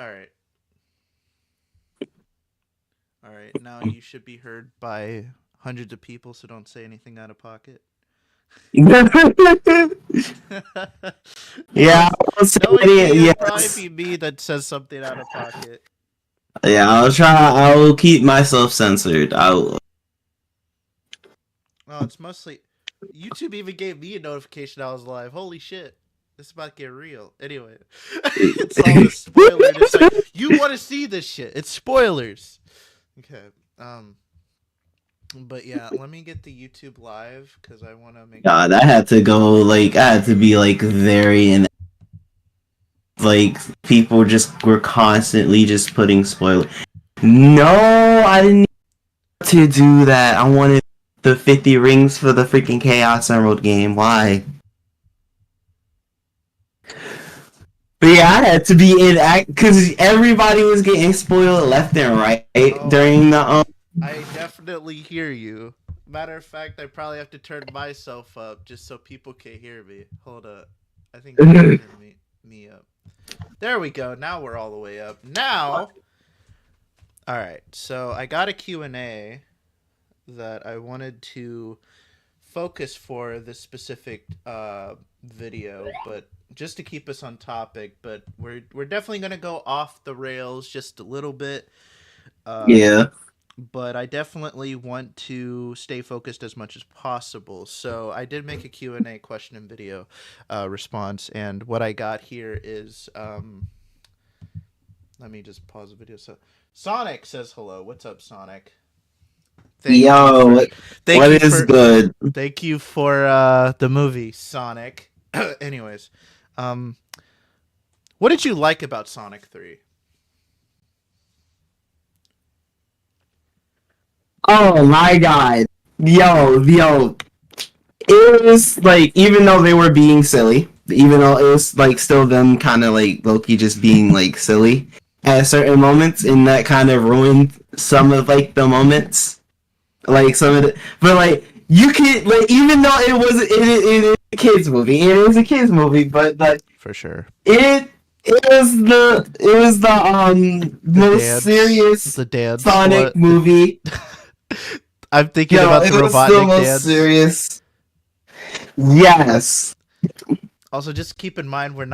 All right. All right. Now you should be heard by hundreds of people, so don't say anything out of pocket. Yeah, I'll say Knowing me, it'll probably yes. be me that says something out of pocket. Yeah, I'll try. I'll keep myself censored. I'll. Oh, it's mostly YouTube even gave me a notification I was live. Holy shit. This is about to get real. Anyway, it's all the spoiler. It's like you want to see this shit. It's spoilers. Okay. Um. But yeah, let me get the YouTube live because I want to make sure. God, I had to go. Like, I had to be like very in. Like, people just were constantly just putting spoilers. No, I didn't need to do that. I wanted the 50 rings for the freaking Chaos Emerald game. Why? But yeah, I had to be in act because everybody was getting spoiled left and right Oh, during the I definitely hear you. Matter of fact, I probably have to turn myself up just so people can hear me. Hold up. I think you can turn me up. There we go. Now we're all the way up. Now, all right. So I got a Q&A that I wanted to focus for this specific video, but just to keep us on topic. But we're definitely gonna go off the rails just a little bit. Uh, yeah. but I definitely want to stay focused as much as possible. So I did make a Q&A question and video response, and what I got here is let me just pause the video. So Sonic says hello. What's up, Sonic? Thank you Yo, for thank what you is for good? thank you for the movie Sonic. Anyways, um what did you like about Sonic 3? Oh my god. Yo. It was like, even though they were being silly, even though it was like still them kind of like Loki just being like silly at certain moments, and that kind of ruined some of like the moments. Like some of the, but like you can like, even though it is a kids movie, it is a kids movie, but like For sure. it it was the most serious The dance. Sonic What? The movie. I'm thinking Yo, about the it was the Robotnik most dance. serious. Yes. Also, just keep in mind we're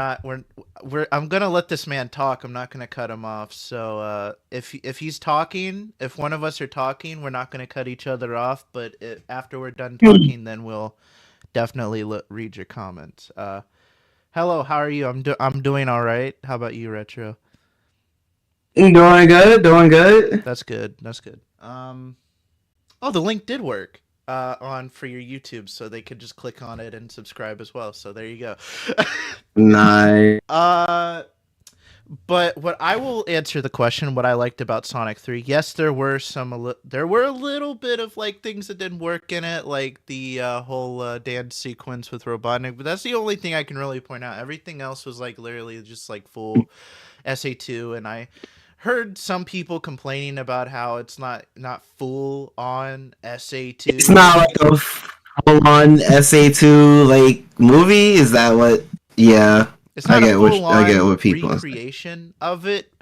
I'm gonna let this man talk. I'm not gonna cut him off. So if he's talking, if one of us are talking, we're not gonna cut each other off. But after we're done talking, then we'll definitely read your comments. Hello, how are you? I'm doing all right. How about you, Retro? Doing good, doing good. That's good. That's good. Oh, the link did work on for your YouTube, so they could just click on it and subscribe as well. So there you go. Nice. uh, but what I will answer the question, what I liked about Sonic 3, yes, there were there were a little bit of like things that didn't work in it, like the whole dance sequence with Robotnik, but that's the only thing I can really point out. Everything else was like literally just like full SA2, and I heard some people complaining about how it's not full on It's SA2. not like a full on SA2 like movie. Is that what? Yeah, It's not a full I get on what people are saying. recreation of it,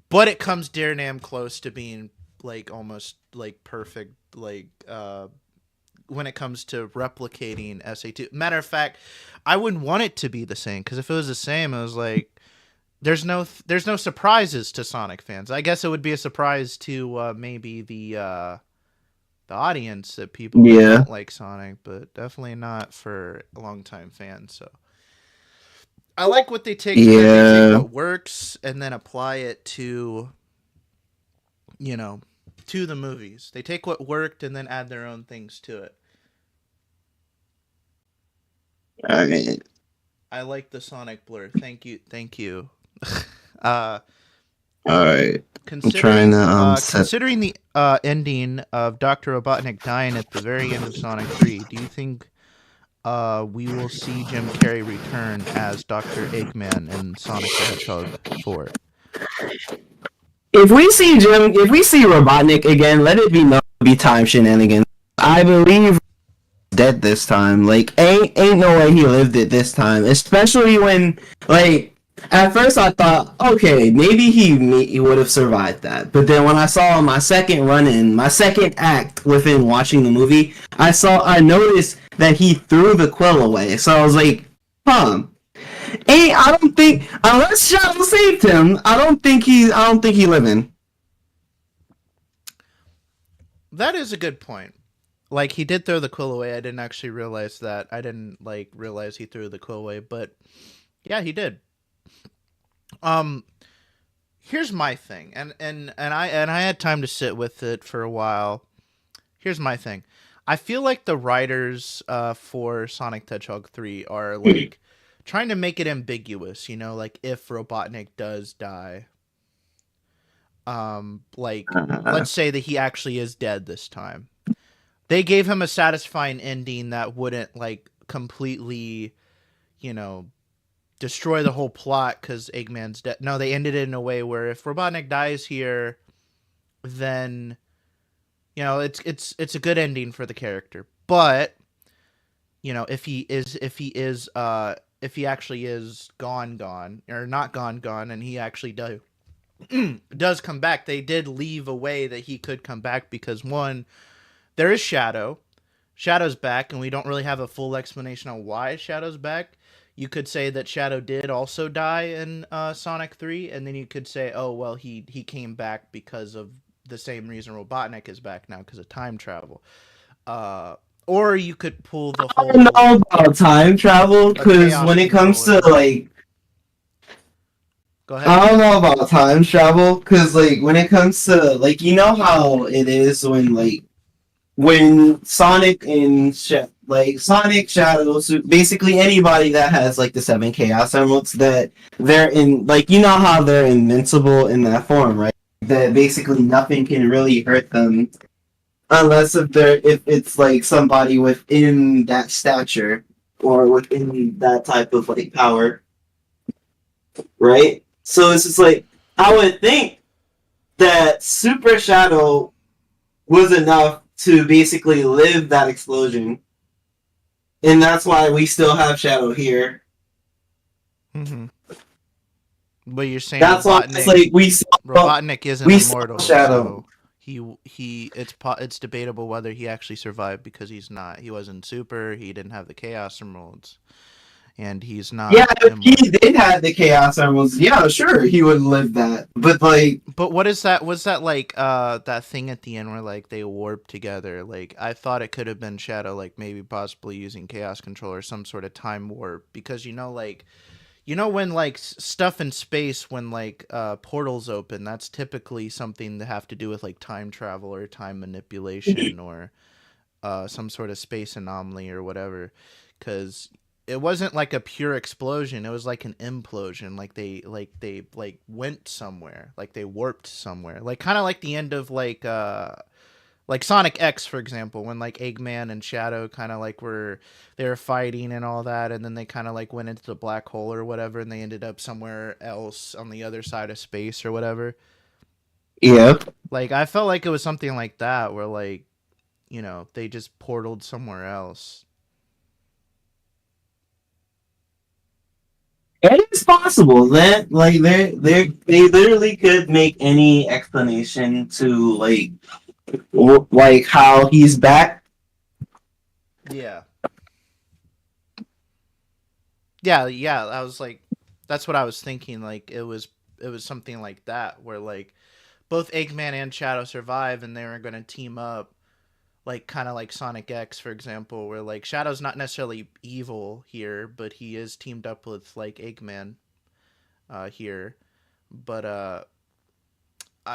but it comes damn close to being like almost like perfect, like when it comes to replicating SA2. Matter of fact, I wouldn't want it to be the same, because if it was the same, it was like there's no surprises to Sonic fans. I guess it would be a surprise to maybe the audience, that people that Yeah, don't like Sonic, but definitely not for longtime fans. So I like what they take, that they take yeah. what works and then apply it to, you know, to the movies. They take what worked and then add their own things to it. I mean, I like the Sonic blur. Thank you, thank you. uh, all right. I'm trying to set. Considering the ending of Doctor Robotnik dying at the very end of Sonic 3, do you think we will see Jim Carrey return as Doctor Eggman in Sonic the Hedgehog 4? If we see Robotnik again, let it be known to be time shenanigans. I believe dead this time. Like, ain't no way he lived it this time. Especially when, like, At first, I thought, okay, maybe he would have survived that. But then when I saw my second run in, my second act within watching the movie, I noticed that he threw the quill away. So I was like, huh. Hey, I don't think unless Shadow saved him, I don't think he living. That is a good point. Like he did throw the quill away. I didn't actually realize that. I didn't realize he threw the quill away, but yeah, he did. Um, Here's my thing, and I had time to sit with it for a while. Here's my thing. I feel like the writers for Sonic the Hedgehog 3 are like trying to make it ambiguous, you know, like if Robotnik does die, like Uh, let's say that he actually is dead this time. They gave him a satisfying ending that wouldn't like completely, you know, destroy the whole plot cuz Eggman's dead. No, they ended it in a way where if Robotnik dies here, then you know, it's a good ending for the character. But, you know, if he actually is gone or not gone and he actually does come back, they did leave a way that he could come back because one, there is Shadow. Shadow's back, and we don't really have a full explanation on why Shadow's back. You could say that Shadow did also die in Sonic 3, and then you could say, oh, well, he came back because of the same reason Robotnik is back now, because of time travel. Or you could pull the I don't whole know about time travel a because chaos when it comes to controller. like, Go ahead. I don't know about time travel because like when it comes to like you know how it is when like when Sonic and like Sonic Shadows, basically anybody that has like the seven Chaos Emeralds, that they're in like you know how they're invincible in that form, right? That basically nothing can really hurt them unless if it's like somebody within that stature or within that type of like power, right? So it's just like I would think that Super Shadow was enough to basically live that explosion, and that's why we still have Shadow here. Mm-hmm. But you're saying That's why it's like Robotnik isn't we saw immortal, Shadow. so it's debatable whether he actually survived because he's not. He wasn't super. He didn't have the Chaos Emeralds, and he's Yeah, not if he immortal. did have the Chaos Emeralds, yeah, sure, he would live that. But like, But what is that? Was that like that thing at the end where like they warp together? Like I thought it could have been Shadow, like maybe possibly using Chaos Control or some sort of time warp, because you know like you know when like stuff in space when like portals open, that's typically something to have to do with like time travel or time manipulation or some sort of space anomaly or whatever, because it wasn't like a pure explosion, it was like an implosion, like they went somewhere, like they warped somewhere, like kind of like the end of like Sonic X, for example, when like Eggman and Shadow kind of like they were fighting and all that, and then they kind of like went into the black hole or whatever, and they ended up somewhere else on the other side of space or whatever. yeah, Like I felt like it was something like that, where like you know they just portaled somewhere else. it is possible that like they literally could make any explanation to like how he's back. Yeah, yeah. I was like, that's what I was thinking. Like it was something like that, where like both Eggman and Shadow survive, and they were going to team up, like kind of like Sonic X, for example, where like Shadow's not necessarily evil here, but he is teamed up with like Eggman here. But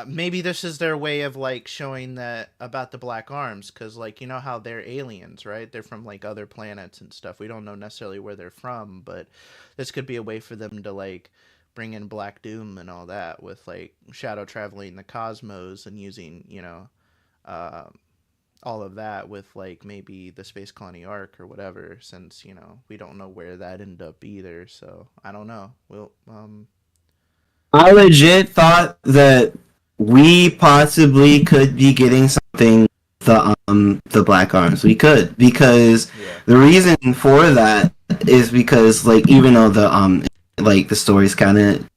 maybe this is their way of like showing that about the Black Arms, because like you know how they're aliens, right? They're from like other planets and stuff. We don't know necessarily where they're from, but this could be a way for them to like bring in Black Doom and all that, with like Shadow traveling the cosmos and using uh, all of that with like maybe the Space Colony Arc or whatever, since you know we don't know where that ended up either, so I don't know. We'll I legit thought that we possibly could be getting something the Black Arms. We could because yeah. the reason for that is because like even though the like the story's kind of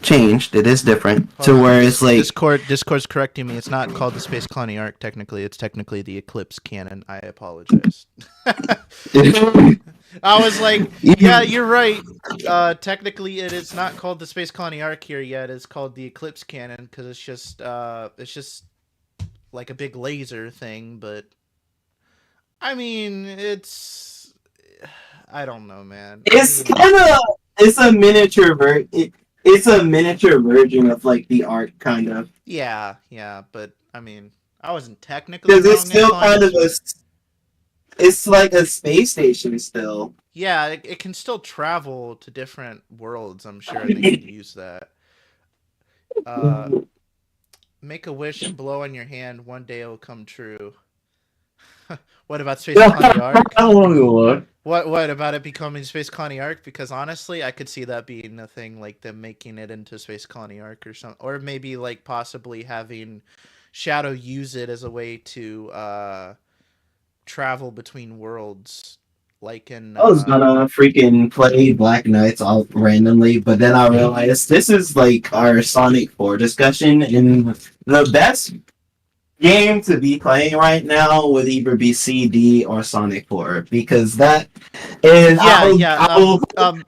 changed. It is different Hold to on. where it's like Discord's correcting me. It's not called the Space Colony arc. Technically, it's technically the Eclipse canon. I apologize. I was like, yeah, you're right. Technically, it is not called the Space Colony arc here yet. It's called the Eclipse canon because it's just like a big laser thing. But I mean, I don't know, man. it's kind of it's a miniature it's a miniature version of like the arc kind of yeah, but I mean, I wasn't technically because it's wrong in still calling kind it. of it's like a space station still. Yeah, it can still travel to different worlds. I'm sure they could use that. Uh, make a wish and blow on your hand. One day it'll come true. What about Space Colony Arc? What about it becoming Space Colony Arc? Because honestly, I could see that being a thing, like them making it into Space Colony Arc or something, or maybe like possibly having Shadow use it as a way to travel between worlds, like in. I was gonna freaking play Black Knights all randomly, but then I realized this is like our Sonic 4 discussion, and the best game to be playing right now would either be CD or Sonic 4 because that is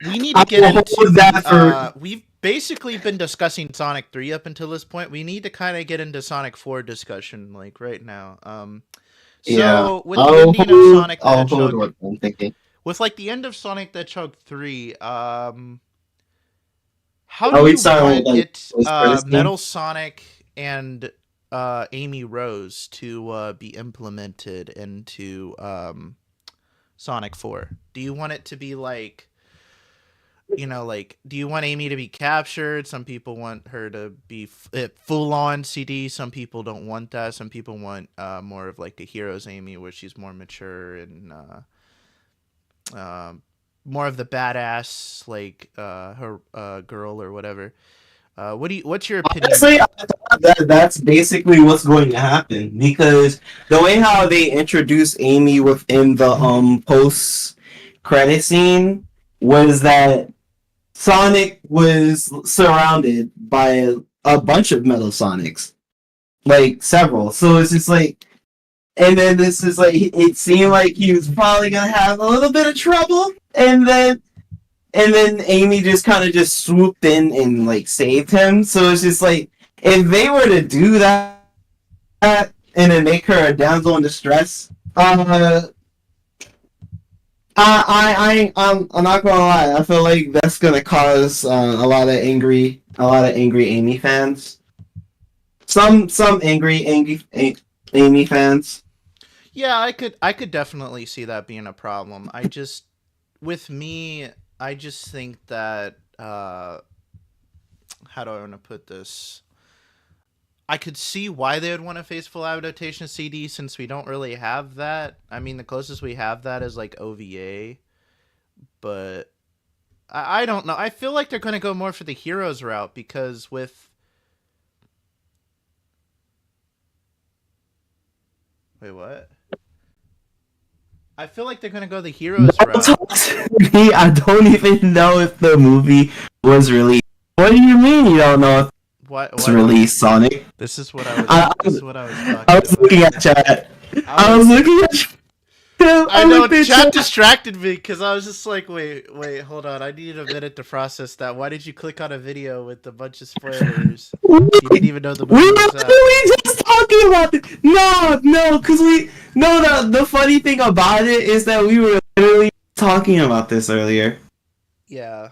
We need to get into that for we've basically been discussing Sonic 3 up until this point. We need to kind of get into Sonic 4 discussion like right now. yeah. So with the ending of Sonic the Hedgehog, I'm thinking. with like the end of Sonic the Hedgehog 3, how Are do we you starting want with like it first game? Metal Sonic and Amy Rose to be implemented into Sonic 4? Do you want it to be like, like, do you want Amy to be captured? Some people want her to be full on CD. Some people don't want that. Some people want more of like a Heroes Amy, where she's more mature and more of the badass, like her girl or whatever. What's your opinion? Honestly, I thought that's basically what's going to happen because the way how they introduced Amy within the post credit scene was that Sonic was surrounded by a bunch of Metal Sonics, like several. So it's just like, and then this is like, it seemed like he was probably gonna have a little bit of trouble, and then Amy just kind of just swooped in and like saved him. So it's just like if they were to do that and then make her a damsel in distress, I'm not gonna lie. I feel like that's gonna cause a lot of angry Amy fans. Some angry Amy fans. Yeah, I could definitely see that being a problem. With me, I just think that how do I want to put this? I could see why they would want a faithful adaptation of CD since we don't really have that. I mean, the closest we have that is like OVA, but I don't know. I feel like they're going to go more for the heroes route because with. Wait, what? I feel like they're gonna go the heroes route. I don't even know if the movie was released. What do you mean you don't know if it's released, Sonic? This is what I was talking I was looking at chat. I was looking at chat. I know chat distracted me because I was just like, wait, hold on. I needed a minute to process that. Why did you click on a video with a bunch of spoilers? You didn't even know the movie was out. We just talking about it. No, because the funny thing about it is that we were literally talking about this earlier. Yeah.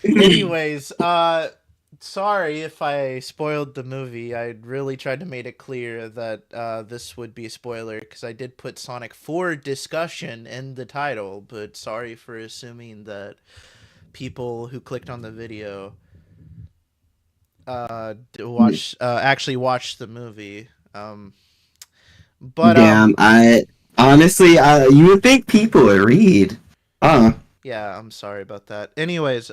Anyways, sorry if I spoiled the movie. I really tried to make it clear that this would be a spoiler because I did put Sonic 4 discussion in the title, but sorry for assuming that people who clicked on the video actually watched the movie. But damn, I honestly, you would think people would read. Yeah, I'm sorry about that. Anyways,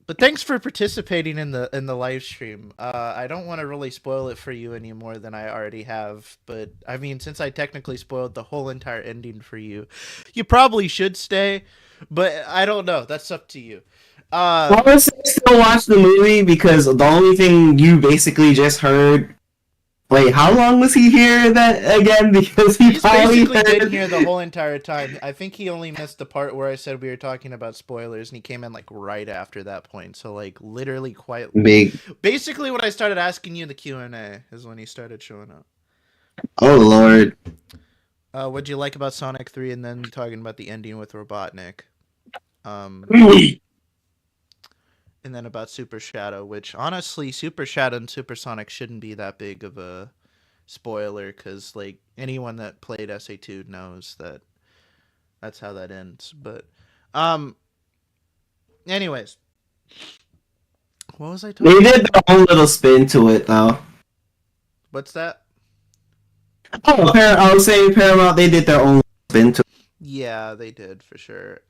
But thanks for participating in the live stream. I don't want to really spoil it for you any more than I already have, but I mean, since I technically spoiled the whole entire ending for you, you probably should stay. But I don't know. That's up to you. Uh, Well, let's still watch the movie because the only thing you basically just heard. Wait, how long was he here that again? Because he he's probably basically been heard here the whole entire time. I think he only missed the part where I said we were talking about spoilers, and he came in like right after that point. So like literally quite. big. Basically, when I started asking you in the Q&A is when he started showing up. Oh Lord. What'd you like about Sonic 3, and then talking about the ending with Robotnik. Um, and then about Super Shadow, which honestly, Super Shadow and Super Sonic shouldn't be that big of a spoiler, because like anyone that played SA2 knows that that's how that ends. But, um, anyways, what was I They talking did about? their own little spin to it though. What's that? Oh, I was saying Paramount. They did their own spin to it. Yeah, they did for sure.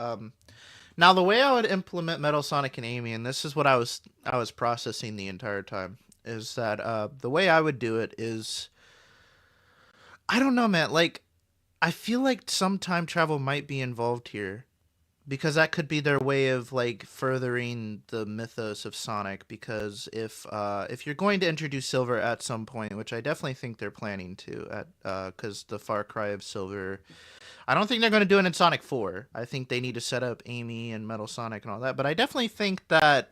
Now the way I would implement Metal Sonic and Amy, and this is what I was processing the entire time, is that the way I would do it is, I don't know, man. Like, I feel like some time travel might be involved here, because that could be their way of like furthering the mythos of Sonic. Because if you're going to introduce Silver at some point, which I definitely think they're planning to, at because the Far Cry of Silver, I don't think they're going to do it in Sonic 4. I think they need to set up Amy and Metal Sonic and all that. But I definitely think that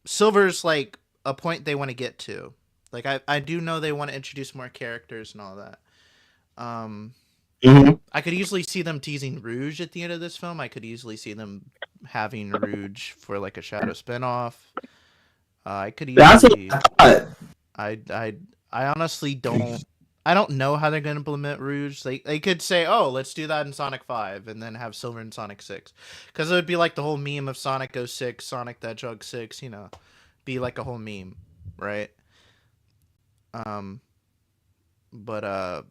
Silver's like a point they want to get to. Like I do know they want to introduce more characters and all that. Um, Mm-hmm. I could easily see them teasing Rouge at the end of this film. I could easily see them having Rouge for like a Shadow spinoff. I could That's what I easily. thought. I I I honestly don't. I don't know how they're going to implement Rouge. They could say, "Oh, let's do that in Sonic 5 and then have Silver in Sonic 6." Cuz it would be like the whole meme of Sonic 06, Sonic the Hedgehog 6, be like a whole meme, right? Um but I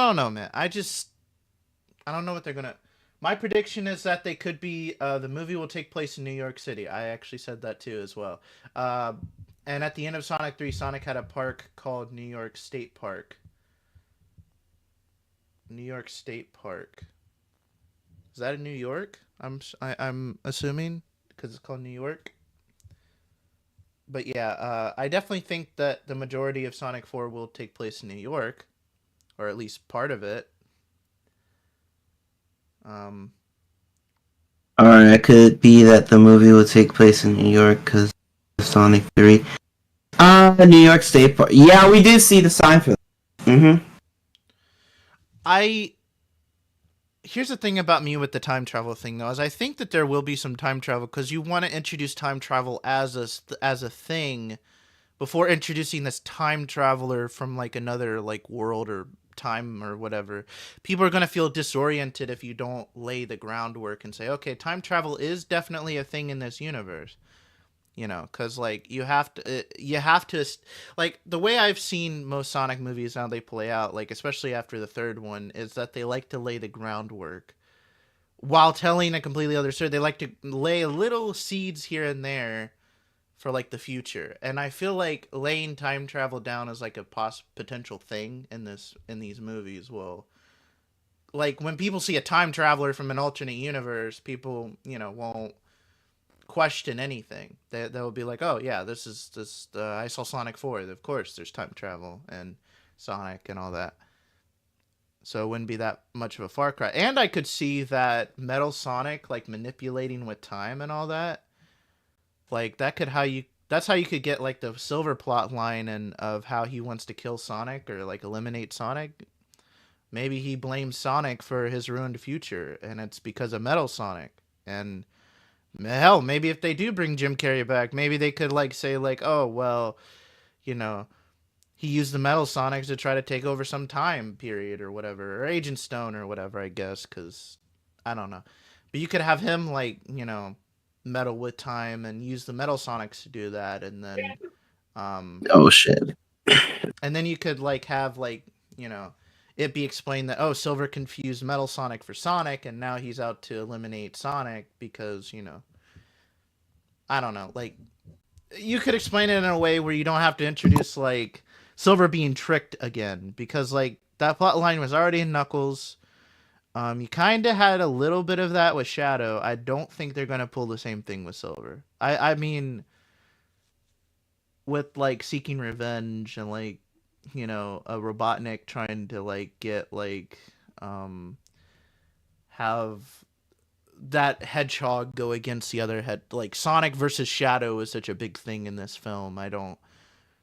don't know, man. I don't know what they're going to. My prediction is that they could be the movie will take place in New York City. I actually said that too as well. Uh and at the end of Sonic 3, Sonic had a park called New York State Park. New York State Park. Is that in New York? I'm assuming because it's called New York. But yeah, I definitely think that the majority of Sonic 4 will take place in New York, or at least part of it. Um, Or it could be that the movie will take place in New York because Sonic 3. New York State Park. Yeah, we did see the sign for that. Mm-hmm. I Here's the thing about me with the time travel thing though, is I think that there will be some time travel because you want to introduce time travel as a thing before introducing this time traveler from like another like world or time or whatever. People are going to feel disoriented if you don't lay the groundwork and say, okay, time travel is definitely a thing in this universe. Because like you have to like the way I've seen most Sonic movies how they play out, like especially after the third one, is that they like to lay the groundwork while telling a completely other story. They like to lay little seeds here and there for like the future. And I feel like laying time travel down as like a potential thing in these movies will, like, when people see a time traveler from an alternate universe, people won't question anything. They'll be like, oh yeah, this I saw Sonic 4. Of course there's time travel and Sonic and all that. So it wouldn't be that much of a far cry. And I could see that Metal Sonic like manipulating with time and all that. Like that's how you could get like the Silver plot line and of how he wants to kill Sonic or like eliminate Sonic. Maybe he blames Sonic for his ruined future and it's because of Metal Sonic. And hell, maybe if they do bring Jim Carrey back, maybe they could like say like, "Oh, well, you know, he used the Metal Sonics to try to take over some time period or whatever, or Agent Stone or whatever, I guess, cuz I don't know." But you could have him like, meddle with time and use the Metal Sonics to do that, um Oh shit. and then you could like have like, you know, it be explained that, oh, Silver confused Metal Sonic for Sonic and now he's out to eliminate Sonic because, I don't know, like you could explain it in a way where you don't have to introduce like Silver being tricked again, because like that plot line was already in Knuckles. You kind of had a little bit of that with Shadow. I don't think they're gonna pull the same thing with Silver. I mean, with like seeking revenge and like, you know, a Robotnik trying to like get like um have that hedgehog go against the other head, like Sonic versus Shadow is such a big thing in this film. I don't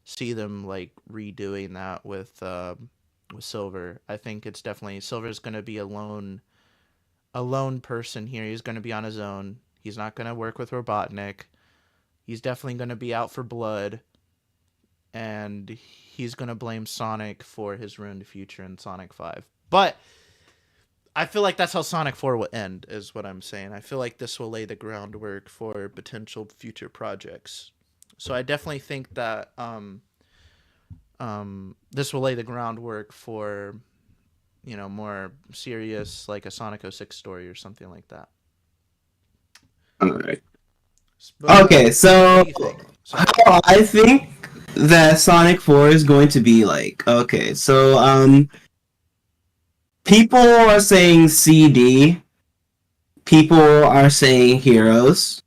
see them like redoing that with Silver. I think it's definitely Silver's going to be a lone person here. He's going to be on his own. He's not going to work with Robotnik. He's definitely going to be out for blood, and he's going to blame Sonic for his ruined future in Sonic 5. But I feel like that's how Sonic 4 will end, is what I'm saying. I feel like this will lay the groundwork for potential future projects. So I definitely think that this will lay the groundwork for, you know, more serious, like a Sonic 06 story or something like that. All right. But Okay, what so do you think? Sorry. how I think that Sonic 4 is going to be like, okay, so people are saying CD, people are saying Heroes.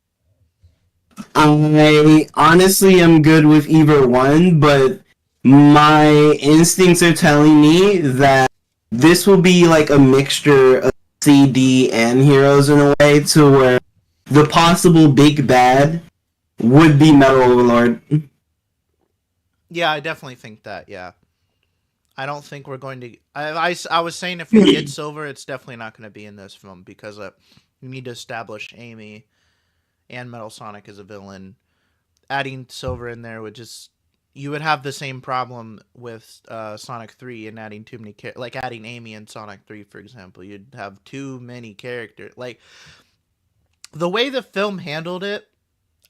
I honestly am good with either one, but my instincts are telling me that this will be like a mixture of CD and Heroes in a way, to where the possible big bad would be Metal Overlord. Yeah, I definitely think that. Yeah, I don't think we're going to. I was saying if we get Silver, it's definitely not going to be in this film because we need to establish Amy and Metal Sonic as a villain. Adding Silver in there would just, you would have the same problem with Sonic 3 and adding too many like adding Amy in Sonic 3, for example. You'd have too many characters. Like the way the film handled it,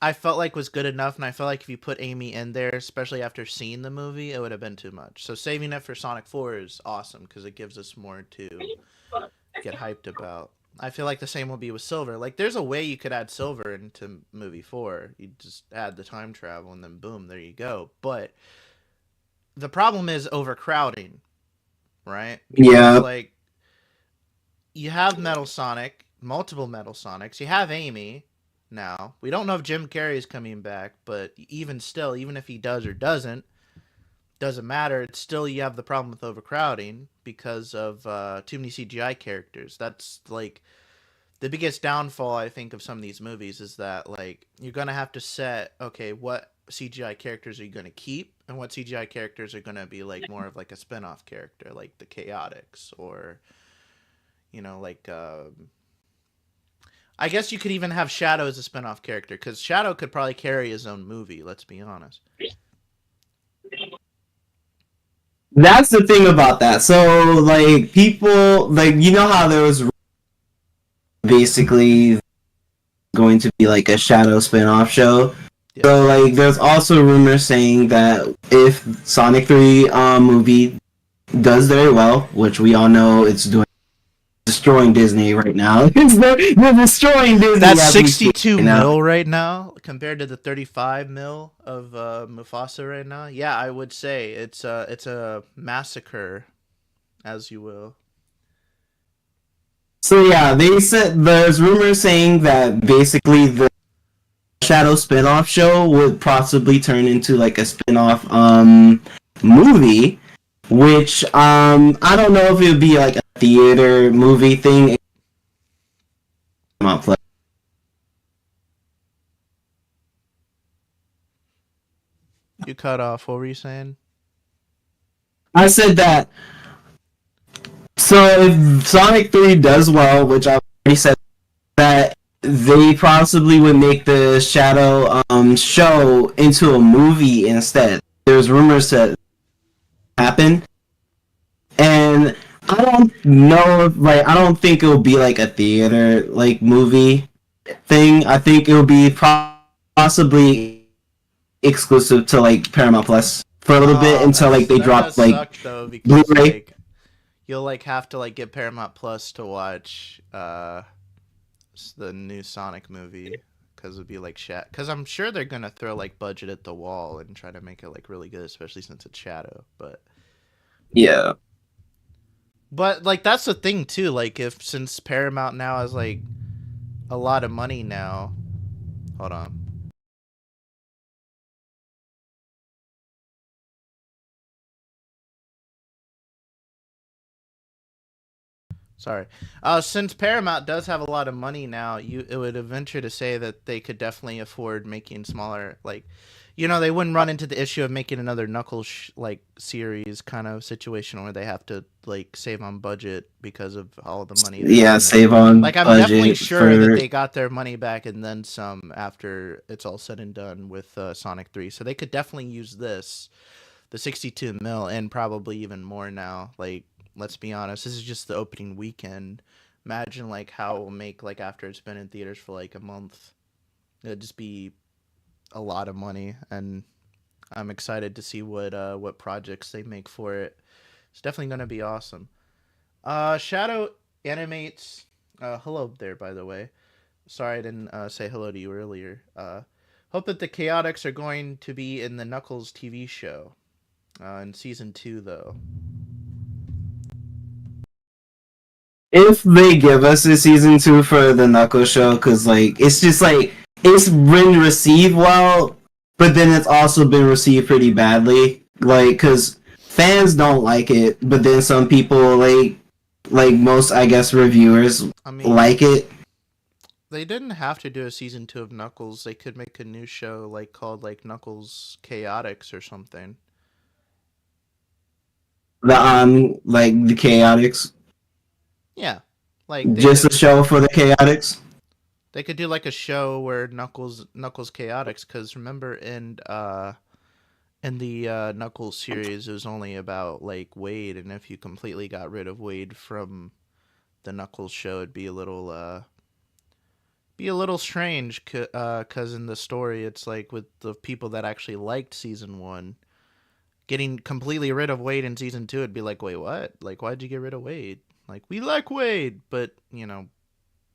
I felt like was good enough, and I felt like if you put Amy in there, especially after seeing the movie, it would have been too much. So saving it for Sonic 4 is awesome because it gives us more to get hyped about. I feel like the same will be with Silver. Like, there's a way you could add Silver into movie 4. You just add the time travel, and then boom, there you go. But the problem is overcrowding, right? Because, Yeah. like, you have Metal Sonic, multiple Metal Sonics. You have Amy now. We don't know if Jim Carrey is coming back, but even still, even if he does or doesn't matter. It's still, you have the problem with overcrowding because of too many CGI characters. That's like the biggest downfall, I think, of some of these movies is that like you're gonna have to set, okay, what CGI characters are you gonna keep and what CGI characters are gonna be like more of like a spin-off character, like the Chaotix, or you know, like I guess you could even have Shadow as a spin-off character, because Shadow could probably carry his own movie, let's be honest. That's the thing about that. So, like, people, like, you know how there was basically going to be like a Shadow spin-off show? Yes. So, like, there's also rumors saying that if Sonic 3 movie does very well, which we all know it's doing, destroying Disney right now. They're destroying Disney. That's as we speak 62 right now. mil right now compared to the 35 mil of Mufasa right now. Yeah, I would say it's a massacre, as you will. So yeah, they said there's rumors saying that basically the Shadow spin-off show would possibly turn into like a spin-off movie, which I don't know if it would be like a theater movie thing. You cut off. What were you saying? I said that. So if Sonic 3 does well, which I already said, that they possibly would make the Shadow show into a movie instead. There's rumors that happen, and I don't know if, like, I don't think it'll be like a theater like movie thing. I think it'll be possibly exclusive to like Paramount Plus for a little bit until like they That drop does like suck though, because Blu-ray. like you'll like have to like get Paramount Plus to watch the new Sonic movie, because it'd be like Shadow. Because I'm sure they're gonna throw like budget at the wall and try to make it like really good, especially since it's Shadow. Yeah. But like that's the thing too. Like if since Paramount now has like a lot of money now. Hold on. Sorry. Since Paramount does have a lot of money now, it would venture to say that they could definitely afford making smaller, like, they wouldn't run into the issue of making another Knuckles like series kind of situation where they have to like save on budget because of all the money they Yeah, spend. save on Like, I'm definitely budget sure that for they got their money back and then some after it's all said and done with Sonic 3. So they could definitely use the 62 mil, and probably even more now. Like, let's be honest, this is just the opening weekend. Imagine like how it will make like after it's been in theaters for like a month. It'd just be a lot of money, and I'm excited to see what projects they make for it. It's definitely gonna be awesome. Shadow animates. Hello there, by the way. Sorry I didn't say hello to you earlier. Hope that the Chaotix are going to be in the Knuckles TV show in season 2, though. if they give us a season 2 for the Knuckles show, because like it's just like it's been received well, but then it's also been received pretty badly. Like, because fans don't like it, but then some people like most I guess reviewers I mean, like it. they didn't have to do a season 2 of Knuckles. They could make a new show like called like Knuckles Chaotix or something. The like the Chaotix, Yeah, like just a show for the Chaotix. they could do like a show where Knuckles Chaotix, because remember in the Knuckles series it was only about like Wade, and if you completely got rid of Wade from the Knuckles show, it'd be a little strange, cuz in the story it's like with the people that actually liked season 1 getting completely rid of Wade in season 2, it'd be like, "Wait, what? Like, why'd you get rid of Wade? Like, we like Wade, but,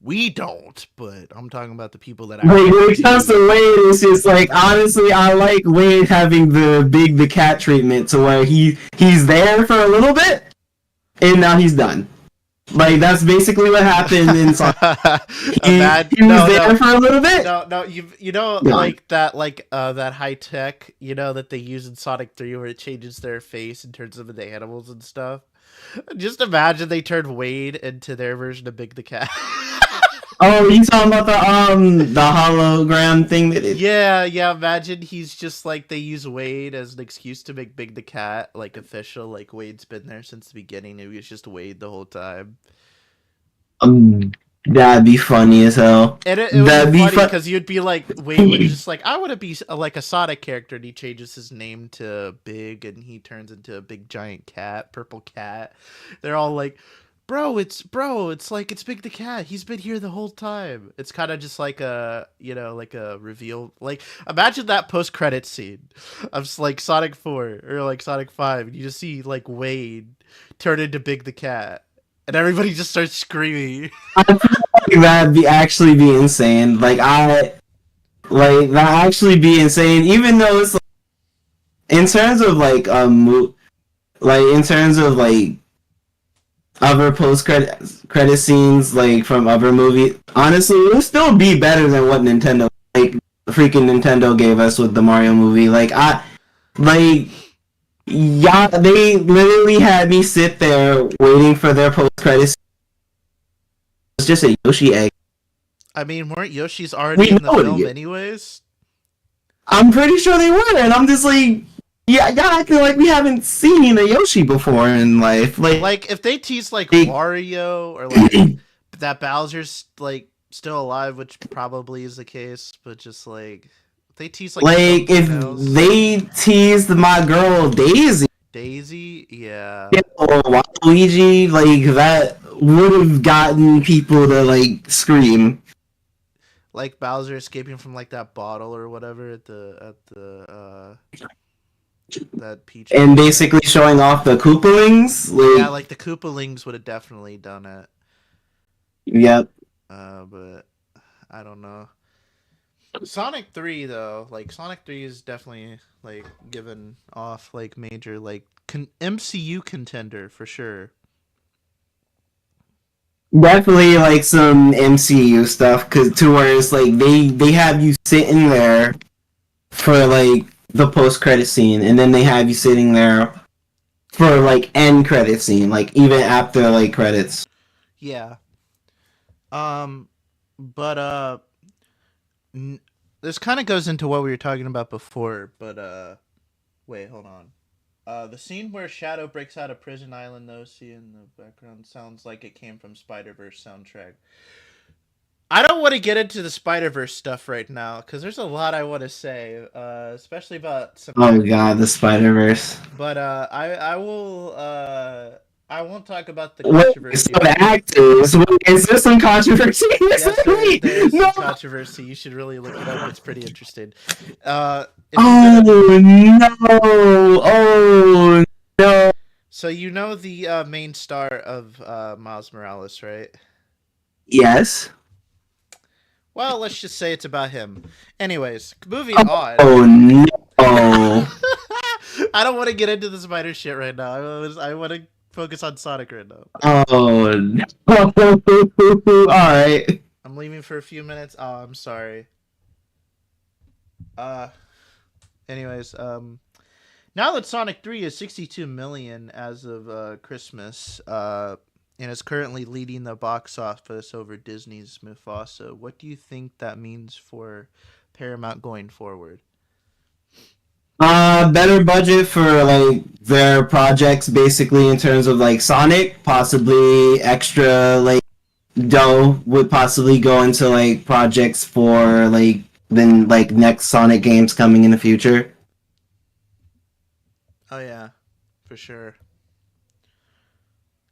we don't." But I'm talking about the people that Like when actually it comes do. to Wade, it's just like honestly, I like Wade having the cat treatment to where he's there for a little bit and now he's done. Like that's basically what happened in Sonic. He was there for a little bit. No, Gone. like that high tech, that they use in Sonic 3 where it changes their face and turns them into animals and stuff. Just imagine they turned Wade into their version of Big the Cat. Oh, you talking about the hologram thing that it? Yeah. Imagine he's just like they use Wade as an excuse to make Big the Cat like official. Like Wade's been there since the beginning. It was just Wade the whole time. That'd be funny as hell. And it would be funny because you'd be like, Wade would just like, I want to be like a Sonic character, and he changes his name to Big, and he turns into a big giant cat, purple cat. They're all like, it's like it's Big the Cat. He's been here the whole time. It's kind of just like like a reveal. Like, imagine that post credit scene of like Sonic 4 or like Sonic 5, and you just see like Wade turn into Big the Cat, and everybody just starts screaming. I feel like that'd actually be insane. Like that actually be insane. Even though it's like, in terms of like in terms of like other post credit scenes like from other movies, honestly, it would still be better than what freaking Nintendo gave us with the Mario movie. Yeah, they literally had me sit there waiting for their post credits. It's just a Yoshi egg. I mean, weren't Yoshi's already in the film anyways? I'm pretty sure they were, and I'm just like, yeah, I feel like we haven't seen a Yoshi before in life. Like if they tease like Wario or like that Bowser's like still alive, which probably is the case, but just like if they tease like if else, they teased my girl Daisy, yeah, or Waluigi, like that would have gotten people to like scream. Like Bowser escaping from like that bottle or whatever at the that Peach, and basically showing off the Koopalings. Yeah, like the Koopalings would have definitely done it. Yep. But I don't know. Sonic 3 though, like Sonic 3 is definitely like given off like major like MCU contender for sure. Definitely like some MCU stuff, cause to where it's like they have you sitting there for like the post credit scene, and then they have you sitting there for like end credit scene, like even after like credits. Yeah. Um but n- this kind of goes into what we were talking about before, but wait, hold on. The scene where Shadow breaks out of Prison Island, though, see in the background, sounds like it came from Spider Verse soundtrack. I don't want to get into the Spider Verse stuff right now because there's a lot I want to say, especially about some Oh god, the actors. Spider Verse. But I will I won't talk about the Wait, so controversy the over. actors. Wait, is there some controversy? Yes, Wait, there is no. some controversy. You should really look it up. It's pretty interesting. If you go Oh to no! Oh no! so you know the main star of Miles Morales, right? Yes. Well, let's just say it's about him. Anyways, moving on. Oh no! I don't want to get into the spider shit right now. I want to focus on Sonic right now. Oh no! All right. I'm leaving for a few minutes. Oh, I'm sorry. Uh, anyways, now that Sonic 3 is 62 million as of Christmas, and is currently leading the box office over Disney's Mufasa, what do you think that means for Paramount going forward? Better budget for like their projects, basically in terms of like Sonic, possibly extra like dough would possibly go into like projects for like then like next Sonic games coming in the future. Oh yeah, for sure.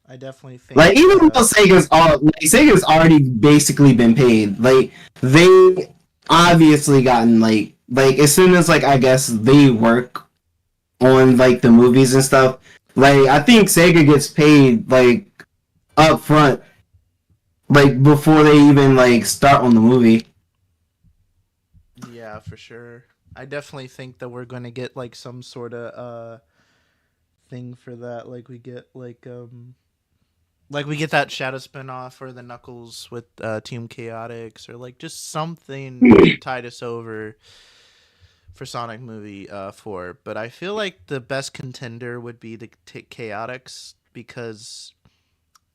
I definitely think. Like even though Sega's already basically been paid, like they obviously gotten like as soon as like I guess they work on like the movies and stuff, like I think Sega gets paid like up front, like before they even like start on the movie. Yeah, for sure. I definitely think that we're going to get like some sort of thing for that. Like we get that Shadow spinoff or the Knuckles with Team Chaotix or like just something to tide us over for Sonic movie 4. But I feel like the best contender would be the Chaotix because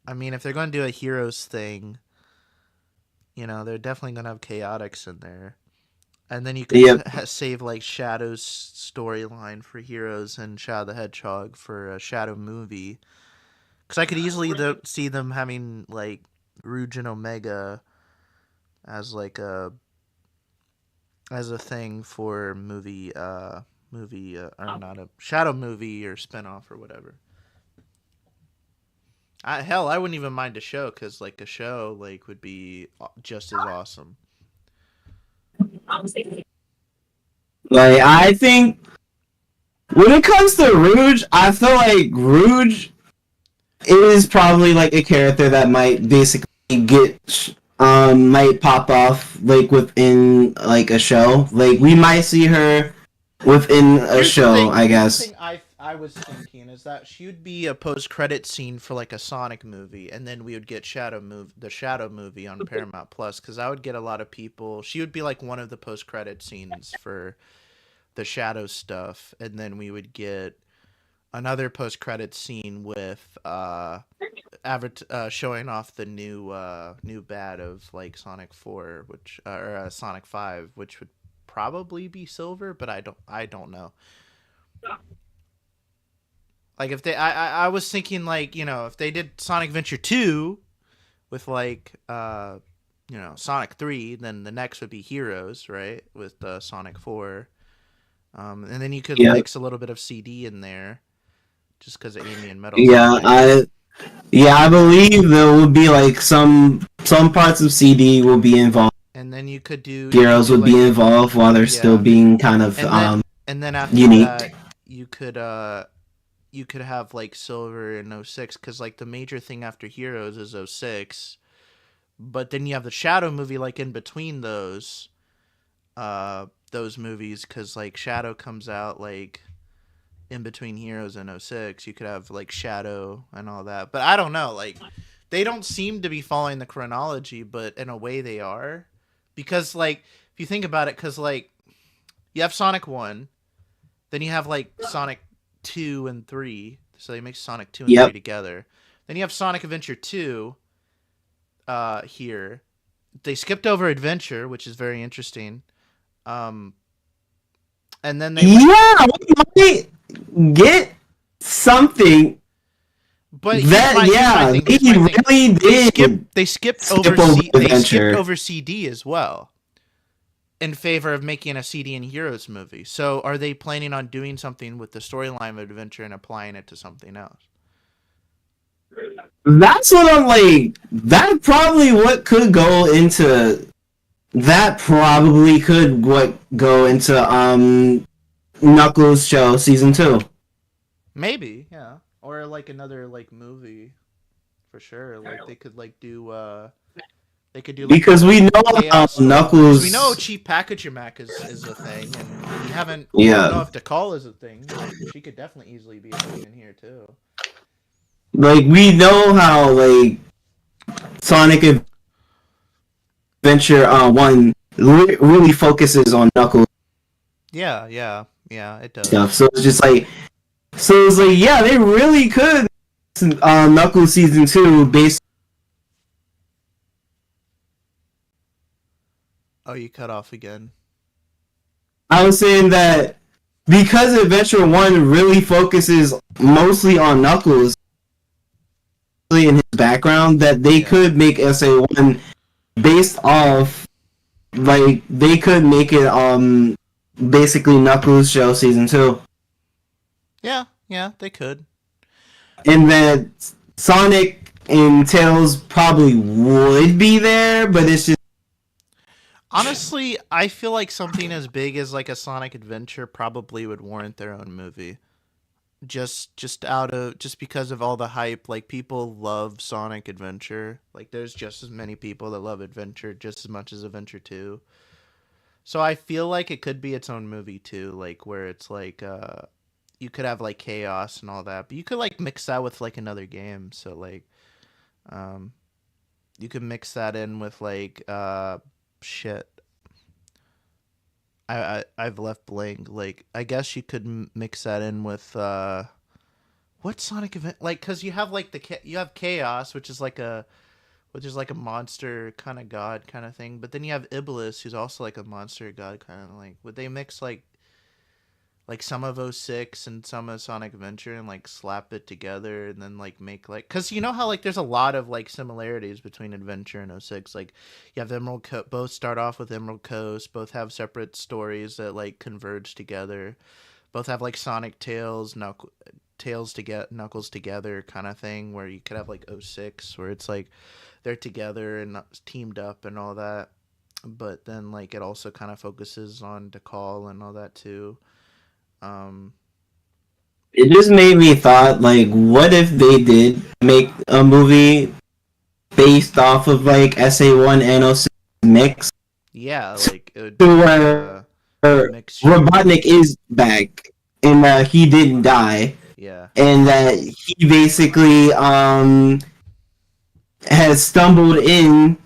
I mean if they're going to do a Heroes thing, you know, they're definitely going to have Chaotix in there. And then you could Yep. save like Shadow's storyline for Heroes and Shadow the Hedgehog for a Shadow movie. Because I could easily see them having like Rouge and Omega as like a thing for or not a Shadow movie or spinoff or whatever. Hell, I wouldn't even mind a show because like a show like would be just as awesome. Like I think when it comes to Rouge, I feel like Rouge is probably like a character that might basically get might pop off like within like a show. Like we might see her within a Here's the show, thing. I Here's the guess. thing. I was thinking is that she would be a post credit scene for like a Sonic movie, and then we would get the Shadow movie on Paramount Plus because I would get a lot of people. She would be like one of the post credit scenes for the Shadow stuff, and then we would get another post credit scene with showing off the new bad of like Sonic 4, which or Sonic 5, which would probably be Silver, but I don't know. Like if I was thinking like you know if they did Sonic Adventure 2 with like you know Sonic 3, then the next would be Heroes, right, with Sonic 4, and then you could Yeah, mix a little bit of CD in there just because of Amy and Metal's yeah, voice. I believe there will be like some parts of CD will be involved. And then you could Heroes do would be like involved while they're still yeah, being kind of and then after unique. that you could have like Silver in '06 because like the major thing after Heroes is '06, but then you have the Shadow movie like in between those, those movies because like Shadow comes out like in between Heroes and '06. You could have like Shadow and all that, but I don't know. Like they don't seem to be following the chronology, but in a way they are, because like if you think about it, because like you have Sonic One, then you have like Sonic 2 and 3, so they mix Sonic 2 and 3 Yep. together. Then you have Sonic Adventure 2 here. They skipped over Adventure, which is very interesting. Um, and then they went, Yeah, we might get something but that. here's my Yeah, thing. they Here's my thing. really did They skipped over skip over they skipped adventure. over CD as well in favor of making a CD and Heroes movie. So are they planning on doing something with the storyline of Adventure and applying it to something else? That's what I'm like. That probably what could go into. That probably could what go into Knuckles show season 2. Maybe, yeah. Or like another like movie for sure. Like they could do like Because we know how chaos storyline. Because we know Knuckles. Chief Packager Mac is a thing, and we don't know Yeah, if DeCall is a thing, but she could definitely easily be a thing in here too. like we know how like Sonic Adventure 1 really focuses on Knuckles Yeah, yeah, yeah, it stuff. does. So it's just like, yeah, they really could Knuckles season 2 based. Oh, you cut off again. I was saying that because Adventure 1 really focuses mostly on Knuckles in his background, that they Yeah. could make SA1 based off, like they could make it basically Knuckles show season 2, Yeah, yeah, they could. and that Sonic and Tails probably would be there, but it's just Honestly, I feel like something as big as like a Sonic Adventure probably would warrant their own movie. Just because of all the hype, like people love Sonic Adventure. Like there's just as many people that love Adventure just as much as Adventure 2. So I feel like it could be its own movie too, like where it's like you could have like chaos and all that, but you could like mix that with like another game. So like um you could mix that in with like shit. I've left blank. Like I guess you could mix that in with what Sonic event, like because you have like you have chaos, which is like a monster kind of god kind of thing, but then you have Iblis, who's also like a monster god kind of like. Would they mix like some of '06 and some of Sonic Adventure and like slap it together and then like make like, because you know how like there's a lot of like similarities between Adventure and '06. Like you have both start off with Emerald Coast, both have separate stories that like converge together, both have like Sonic Tails, Tails to get Knuckles together kind of thing, where you could have like '06 where it's like they're together and teamed up and all that, but then like it also kind of focuses on DeCall and all that too. um it just made me thought like, what if they did make a movie based off of like SA1 and O6 mix, yeah, like it would to be like where a mixture. Robotnik is back and he didn't die, Yeah, and that he basically has stumbled in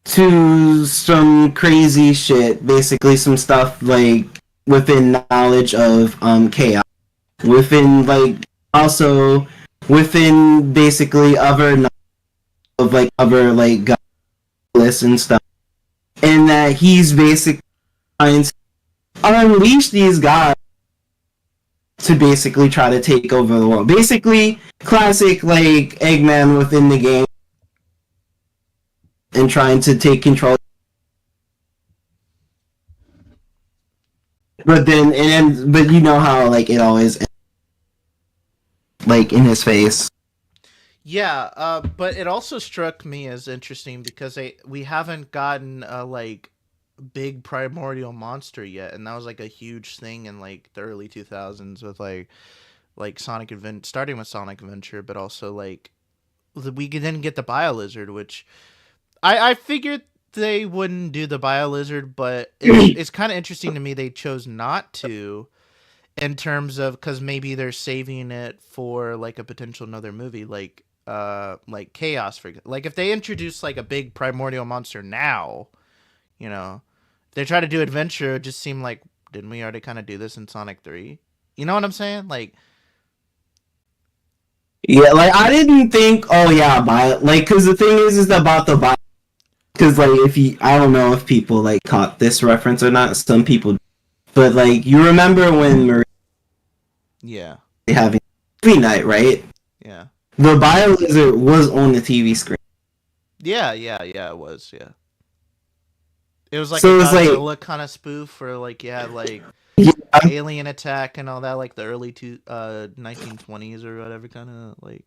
to some crazy shit, basically some stuff like within knowledge of chaos, within like also within basically other of like other like godless and stuff, and that he's basically trying to unleash these guys to basically try to take over the world. Basically, classic like Eggman within the game and trying to take control. But you know how like it always like in his face. yeah. But it also struck me as interesting because we haven't gotten a like big primordial monster yet, and that was like a huge thing in like the early 2000s with like Sonic Adventure, starting with Sonic Adventure, but also like we could then get the Bio Lizard, which I figured they wouldn't do the BioLizard, but it's kind of interesting to me they chose not to, in terms of because maybe they're saving it for like a potential another movie, like Chaos, for like if they introduce like a big primordial monster now, you know, if they try to do adventure, it just seemed like didn't we already kind of do this in Sonic 3? You know what I'm saying? Like, Yeah, like I didn't think. Oh yeah, like because the thing is about the bio. Because like if you, I don't know if people like caught this reference or not. Some people, but like you remember when Marie yeah, having movie night, right? yeah, The BioLizard was on the TV screen. yeah, it was, yeah. It was like a So it's like, Godzilla kind of spoof, or like like yeah. alien attack and all that, like the early 1920s or whatever, kind of like.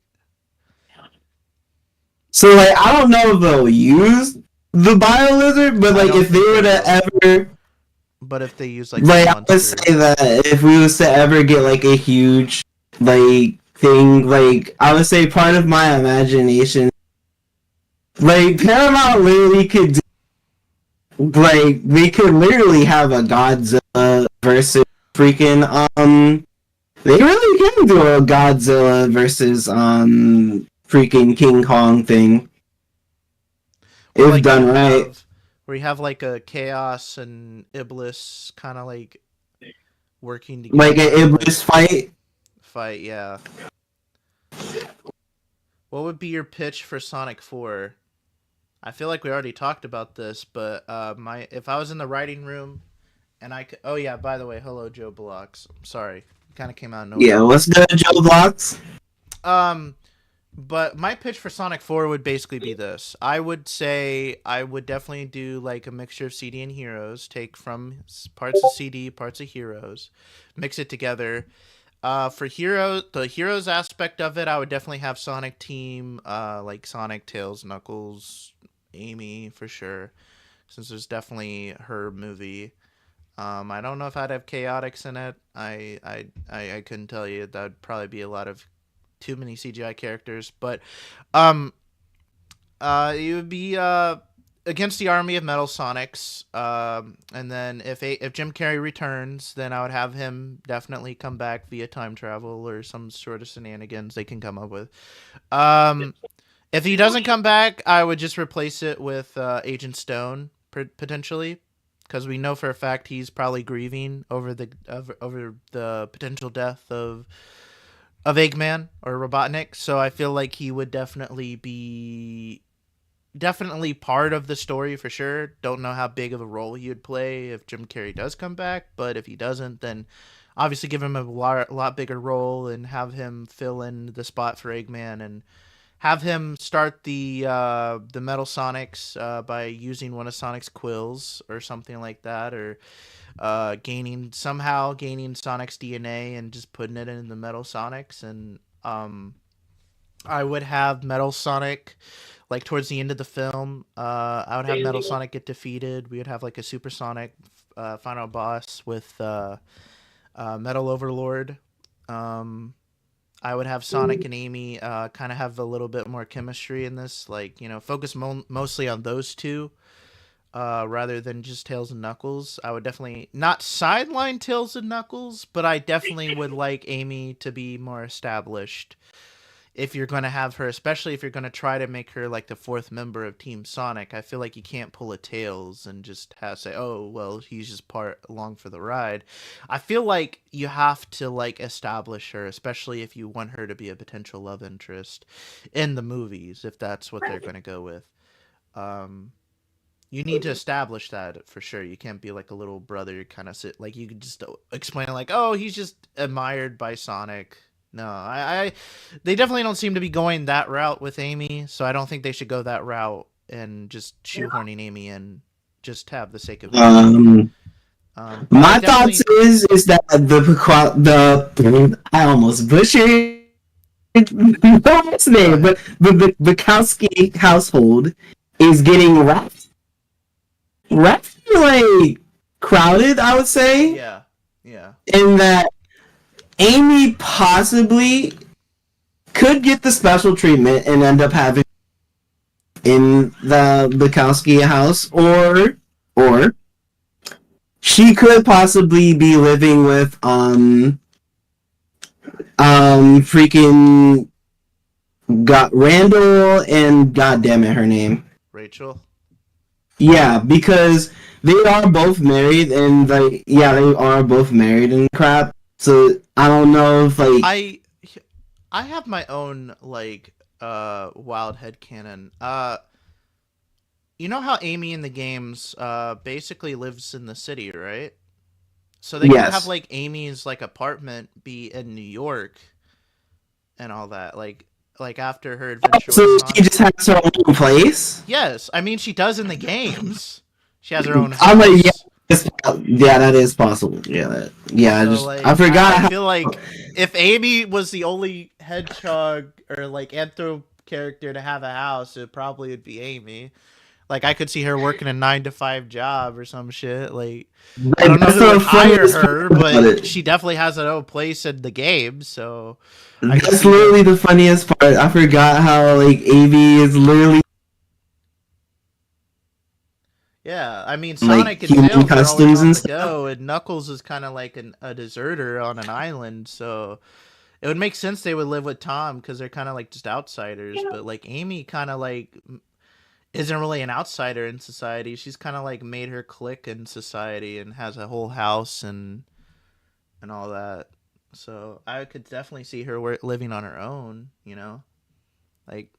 So like I don't know if they'll use the BioLizard, but I like don't if they think were they to will. ever, But if they use like like the I would monster, say that if we was to ever get like a huge like thing, like I would say part of my imagination, like Paramount literally could do, like we could literally have a Godzilla versus freaking they really can do a Godzilla versus freaking King Kong thing or if like done right. where you have like a Chaos and Iblis kind of like working Like an together, Iblis fight. fight. Yeah. What would be your pitch for Sonic 4? I feel like we already talked about this, but my if I was in the writing room and I could, oh yeah, by the way, hello Joe Blocks. I'm sorry, kind of came out of nowhere. Yeah, what's good, Joe Blocks? Um, but my pitch for Sonic 4 would basically be this. I would say I would definitely do like a mixture of CD and Heroes, take from parts of CD, parts of Heroes, mix it together. For the Heroes aspect of it, I would definitely have Sonic Team, like Sonic, Tails, Knuckles, Amy for sure, since there's definitely her movie. I don't know if I'd have Chaotix in it. I couldn't tell you. That'd probably be a lot of too many CGI characters, but um, it would be against the army of Metal Sonics. And then if Jim Carrey returns, then I would have him definitely come back via time travel or some sort of shenanigans they can come up with. If he doesn't come back, I would just replace it with Agent Stone potentially, because we know for a fact he's probably grieving over the potential death of Eggman or Robotnik. So I feel like he would definitely be part of the story for sure. Don't know how big of a role he would play if Jim Carrey does come back, but if he doesn't, then obviously give him a lot bigger role and have him fill in the spot for Eggman and have him start the Metal Sonics by using one of Sonic's quills or something like that, or gaining Sonic's DNA and just putting it in the Metal Sonics. And I would have Metal Sonic, like towards the end of the film, I would have Metal Sonic get defeated. We would have like a Supersonic final boss with Metal Overlord. I would have Sonic and Amy kind of have a little bit more chemistry in this, like, focus mostly on those two rather than just Tails and Knuckles. I would definitely not sideline Tails and Knuckles, but I definitely would like Amy to be more established if you're going to have her, especially if you're going to try to make her like the fourth member of Team Sonic. I feel like you can't pull a Tails and just say, oh, well, he's just part along for the ride. I feel like you have to like establish her, especially if you want her to be a potential love interest in the movies, if that's what they're going to go with. You need to establish that for sure. You can't be like a little brother kind of sit like you could just explain like, oh, he's just admired by Sonic. No, they definitely don't seem to be going that route with Amy, so I don't think they should go that route and just shoehorning Amy in just to have the sake of it. My thoughts is that the I almost butchered what's name, but the Bukowski household is getting wrapped like crowded, I would say. Yeah. In that Amy possibly could get the special treatment and end up having in the Bukowski house, or she could possibly be living with freaking got Randall and goddamn it her name. Rachel. Yeah, because they are both married and like yeah, they are both married and crap. So I don't know if like I have my own like wild headcanon. You know how Amy in the games basically lives in the city, right? So they could have yes. like Amy's like apartment be in New York and all that. Like after her adventure So with she Sonic. just has her own place. Yes, I mean she does in the games. She has her own I'm like house. yeah, that is possible. Yeah, yeah. So I like forgot I how. feel like if Amy was the only hedgehog or like anthro character to have a house, it probably would be Amy. Like I could see her working a 9 to 5 job or some shit. Like I Like, don't know that's who would the hire funniest part her, about but it. she definitely has her own place in the game. So I could That's see her. literally the funniest part. I forgot how like Avi is literally Yeah, I mean like Sonic and human Tails are always customs on and the stuff. go, and Knuckles is kind of like a deserter on an island. So it would make sense they would live with Tom because they're kind of like just outsiders. But like Amy kind of like isn't really an outsider in society. She's kind of like made her clique in society and has a whole house and all that. So I could definitely see her living on her own. Like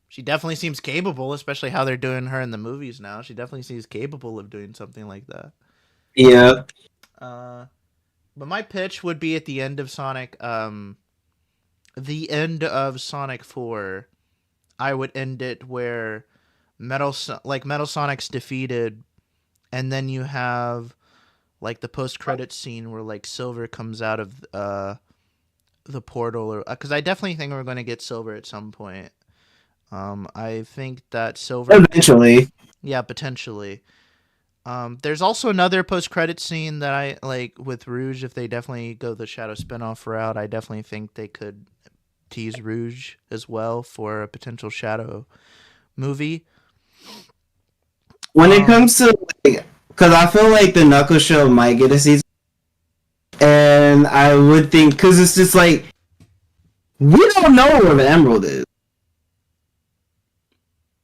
she definitely seems capable, especially how they're doing her in the movies now. She definitely seems capable of doing something like that. Yeah. Uh, but my pitch would be at the end of Sonic, the end of Sonic 4. I would end it where Metal Sonic's defeated, and then you have like the post credit scene where like Silver comes out of the portal, or because I definitely think we're going to get Silver at some point. I think that Silver, Eventually. yeah, potentially. There's also another post credit scene that I like with Rouge. If they definitely go the Shadow spinoff route, I definitely think they could tease Rouge as well for a potential Shadow movie. When it Um, comes to like, because I feel like the Knuckles show might get a season, and I would think because it's just like we don't know where the Emerald is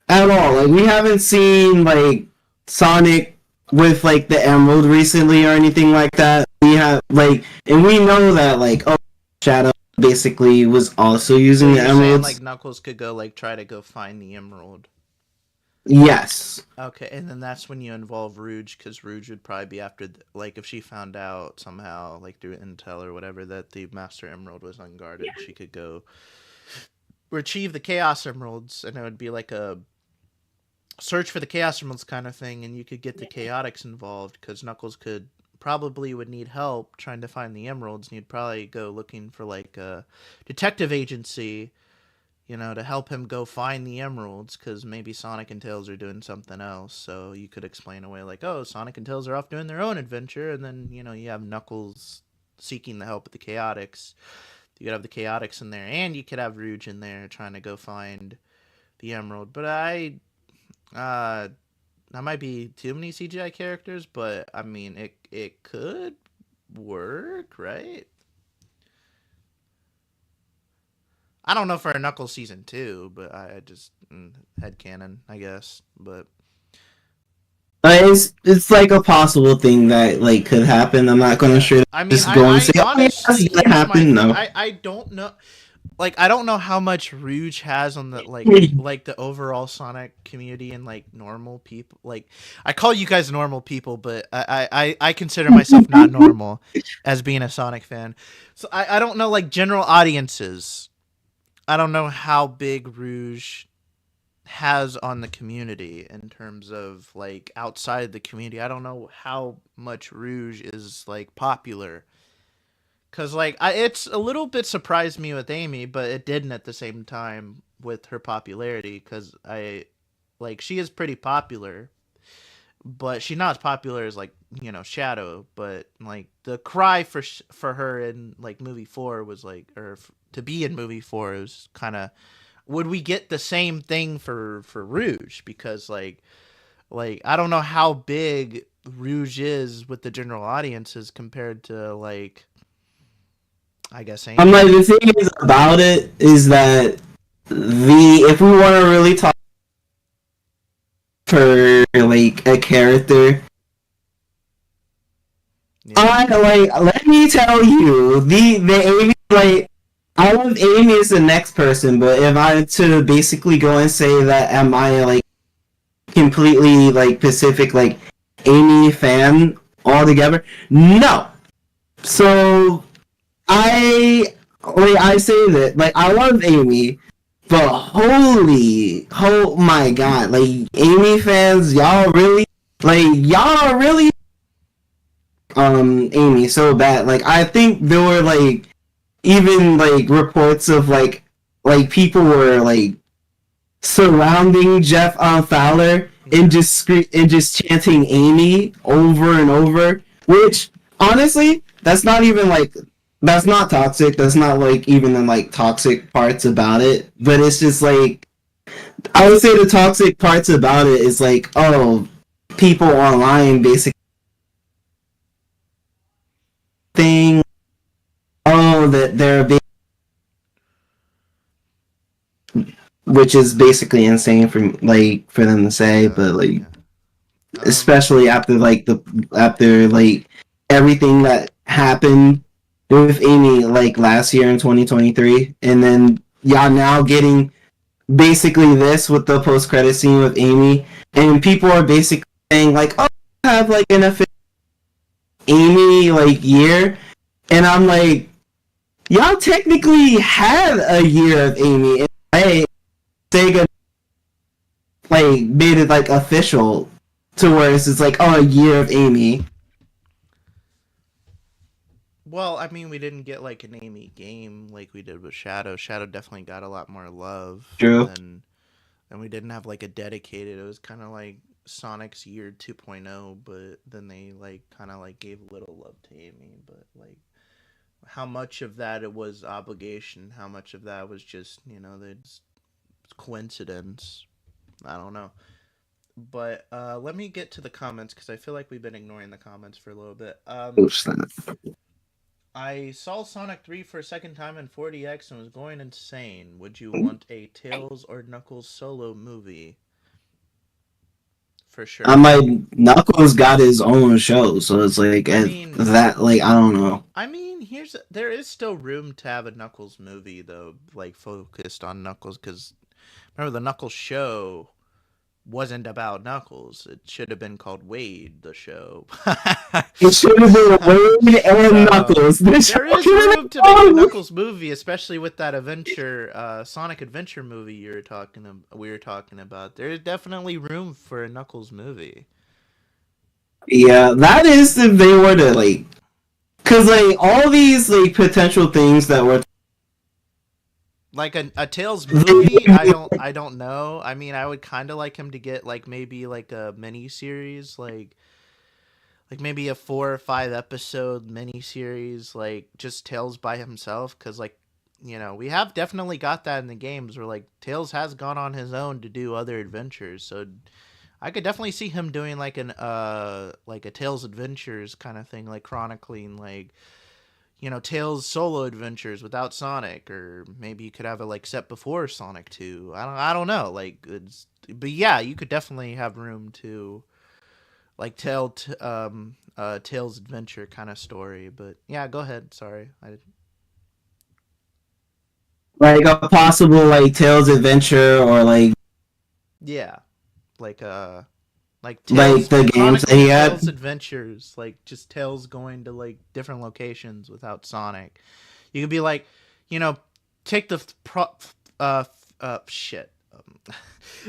at all. Like we haven't seen like Sonic with like the Emerald recently or anything like that. We have like, and we know that like oh, Shadow basically was also so using the you're saying emeralds. like Knuckles could go like try to go find the Emerald. Yes. Okay, and then that's when you involve Rouge, because Rouge would probably be after, like, if she found out somehow, like through intel or whatever, that the Master Emerald was unguarded, she could go retrieve the Chaos Emeralds, and it would be like a search for the Chaos Emeralds kind of thing, and you could get the Chaotix involved, because Knuckles could probably would need help trying to find the emeralds, and you'd probably go looking for like a detective agency, to help him go find the emeralds, because maybe Sonic and Tails are doing something else. So you could explain away like, oh, Sonic and Tails are off doing their own adventure, and then you have Knuckles seeking the help of the Chaotix. You could have the Chaotix in there, and you could have Rouge in there trying to go find the emerald. But that might be too many CGI characters, but I mean, it could work, right? I don't know for a Knuckles season 2, but I just headcanon, I guess. But It's like a possible thing that like could happen. I'm not gonna yeah, sure I mean, just go and say, oh yeah, honestly, that's gonna here's my happen. thing. No. I don't know, like I don't know how much Rouge has on the like the overall Sonic community and like normal people. Like I call you guys normal people, but I consider myself not normal as being a Sonic fan. So I don't know like general audiences. I don't know how big Rouge has on the community in terms of like outside the community. I don't know how much Rouge is like popular, cuz like it's a little bit surprised me with Amy, but it didn't at the same time with her popularity, cuz I like she is pretty popular, but she's not as popular as like, Shadow, but like the cry for her in like movie 4 was like, or to be in movie 4 was kind of would we get the same thing for Rouge? Because like I don't know how big Rouge is with the general audiences compared to like I guess I'm Amy. like, the thing is about it is that if we want to really talk for like a character, Yeah. I like, let me tell you, the Amy, like, I love Amy as the next person, but if I were to basically go and say that am I like completely like Pacific like Amy fan altogether, no. So I say that like I love Amy, but oh my god, like Amy fans, y'all really Amy so bad. Like I think there were like even like reports of like people were like surrounding Jeff Fowler and just chanting Amy over and over, which honestly that's not even like that's not toxic. That's not like even the like toxic parts about it. But it's just like I would say the toxic parts about it is like, oh, people online basically thing, oh, that they're being, which is basically insane for them to say, Yeah. but like Yeah. especially after like everything that happened with Amy like last year in 2023, and then y'all now getting basically this with the post credit scene with Amy, and people are basically saying like, oh, have like an official Amy like year, and I'm like, y'all technically had a year of Amy, and like Sega like made it like official to where it's like, oh, a year of Amy. Well, I mean, we didn't get like an Amy game like we did with Shadow. Shadow definitely got a lot more love True. than and we didn't have like a dedicated. It was kind of like Sonic's Year 2.0, but then they like kind of like gave a little love to Amy, but like how much of that it was obligation, how much of that was just, it's coincidence. I don't know. But let me get to the comments because I feel like we've been ignoring the comments for a little bit. I saw Sonic 3 for a second time in 4DX and was going insane. Would you want a Tails or Knuckles solo movie? For I'm sure. like, Knuckles got his own show, so it's like I at mean, that, like, I don't know. there is still room to have a Knuckles movie though, like focused on Knuckles because remember the Knuckles show wasn't about Knuckles. It should have been called Wade the show. It should have been Wade and So Knuckles. This show there is could have room to make a Knuckles movie, especially with that adventure, Sonic Adventure movie we were talking about. There is definitely room for a Knuckles movie. yeah, that is if they were to, like, because, like, all these, like, potential things that were. Like a Tails movie, I don't know. I mean, I would kind of like him to get like maybe like a mini series, like maybe a 4 or 5 episode mini series, like just Tails by himself, because like we have definitely got that in the games where like Tails has gone on his own to do other adventures, so I could definitely see him doing like a Tails Adventures kind of thing, like chronicling like Tails solo adventures without Sonic, or maybe you could have it like set before Sonic 2. I don't know, like but yeah, you could definitely have room to like tell Tails adventure kind of story. But yeah, go ahead. Sorry, Like, a possible, like, Tails adventure or, yeah, like like Tails the games that he chronicling had. Tails adventures, like just Tails going to like different locations without Sonic. You could be like, you know, take the shit.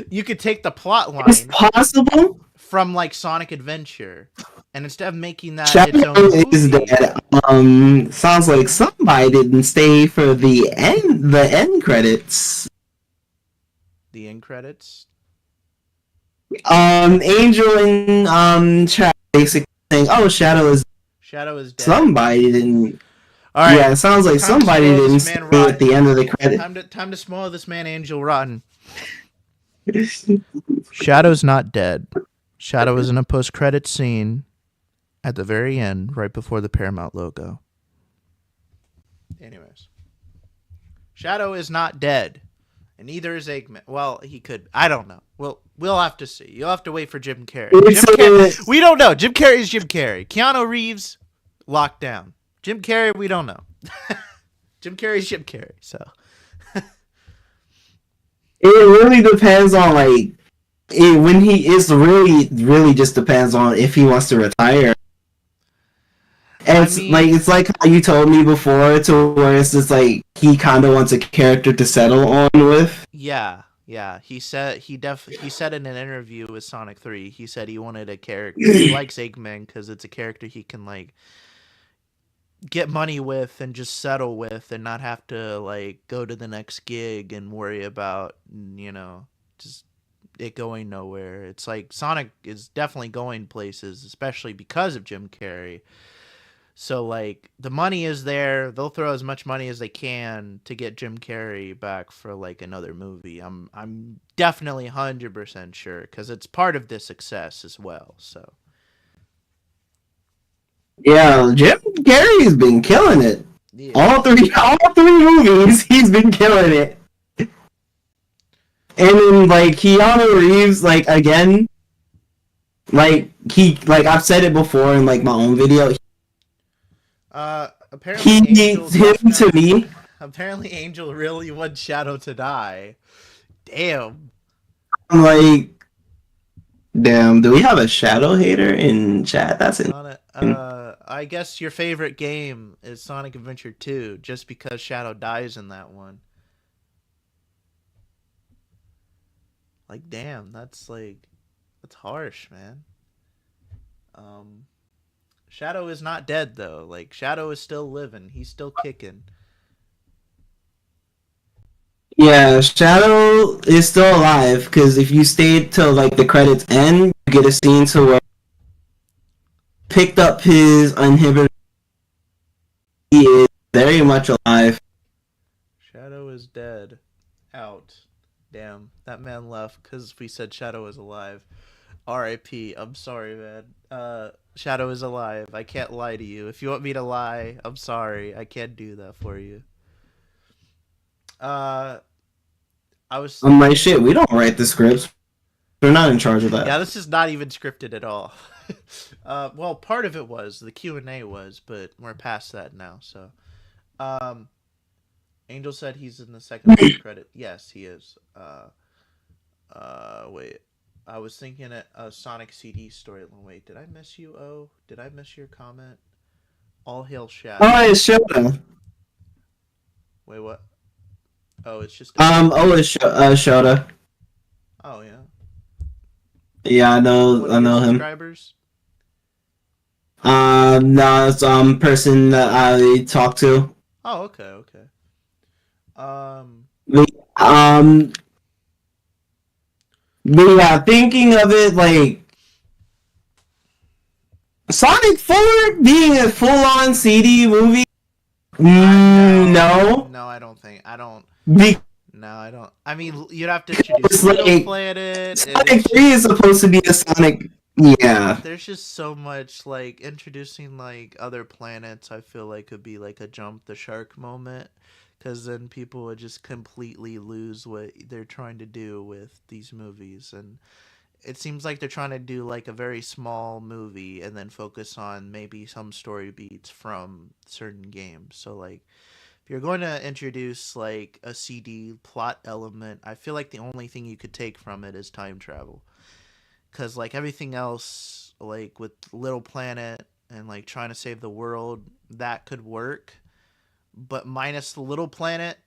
You could take the plot It's line possible. from like Sonic Adventure, and instead of making that its Shadow own is movie, dead. Sounds like somebody didn't stay for the end credits. the end credits. Angel and chat basically saying, "Oh, Shadow is Shadow is dead. somebody didn't." All right, Yeah, it sounds like time to somebody spoil didn't this say man it at the rotten. end of the credit. Time to spoil this man Angel rotten. Shadow's not dead. Shadow is in a post-credit scene at the very end, right before the Paramount logo. Anyways, Shadow is not dead, and neither is Eggman. Well, he could. I don't know. We'll have to see. You'll have to wait for Jim Carrey. We don't know. Jim Carrey is Jim Carrey. Keanu Reeves, locked down. Jim Carrey, we don't know. Jim Carrey's Jim Carrey. So it really depends on like when he is really just depends on if he wants to retire. And it's like how you told me before, to where it's just like he kind of wants a character to settle on with. Yeah. He said he said in an interview with Sonic 3, he said he wanted a character. He likes Eggman because it's a character he can like get money with and just settle with, and not have to like go to the next gig and worry about just it going nowhere. It's like Sonic is definitely going places, especially because of Jim Carrey. So like the money is there. They'll throw as much money as they can to get Jim Carrey back for like another movie. I'm definitely 100% sure, because it's part of the success as well. So Yeah, Jim Carrey's been killing it. yeah. All three movies, he's been killing it. And then like Keanu Reeves, like again, like I've said it before in like my own video. Apparently him to me. Apparently Angel really wants Shadow to die. Damn. I'm like, damn, do we have a Shadow hater in chat? That's it. I guess your favorite game is Sonic Adventure 2, just because Shadow dies in that one. Like, damn, that's harsh, man. Shadow is not dead though. Like, Shadow is still living. He's still kicking. Yeah, Shadow is still alive, because if you stayed till like the credits end, you get a scene to where he picked up his inhibitor. He is very much alive. Shadow is dead. Out. Damn, that man left because we said Shadow is alive. R.I.P. I'm sorry, man. Shadow is alive. I can't lie to you. If you want me to lie, I'm sorry. I can't do that for you. I was. I'm like, shit, we don't write the scripts. We're not in charge of that. Yeah, this is not even scripted at all. Well, part of it was, the Q&A was, but we're past that now. So, Angel said he's in the second credit. Yes, he is. Wait. I was thinking a Sonic CD story. Wait, did I miss you? Oh, did I miss your comment? All hail Shadow. Oh, it's Shota. Wait, what? Oh, it's just. It's Shota. Oh yeah. Yeah, I know him. Subscribers? No, it's person that I talk to. Oh, okay. But yeah, thinking of it like Sonic 4 being a full-on CD movie. No. No, I don't think. I don't. Be- No, I don't. I mean, you'd have to introduce like, Planet. Sonic 3 is supposed to be a Sonic. Yeah. There's just so much, like, introducing, like, other planets, I feel like could be, like, a jump the shark moment. Because then people would just completely lose what they're trying to do with these movies. And it seems like they're trying to do, like, a very small movie and then focus on maybe some story beats from certain games. So, like, if you're going to introduce like a CD plot element, I feel like the only thing you could take from it is time travel. Cuz like everything else, like with Little Planet and like trying to save the world, that could work. But minus the Little Planet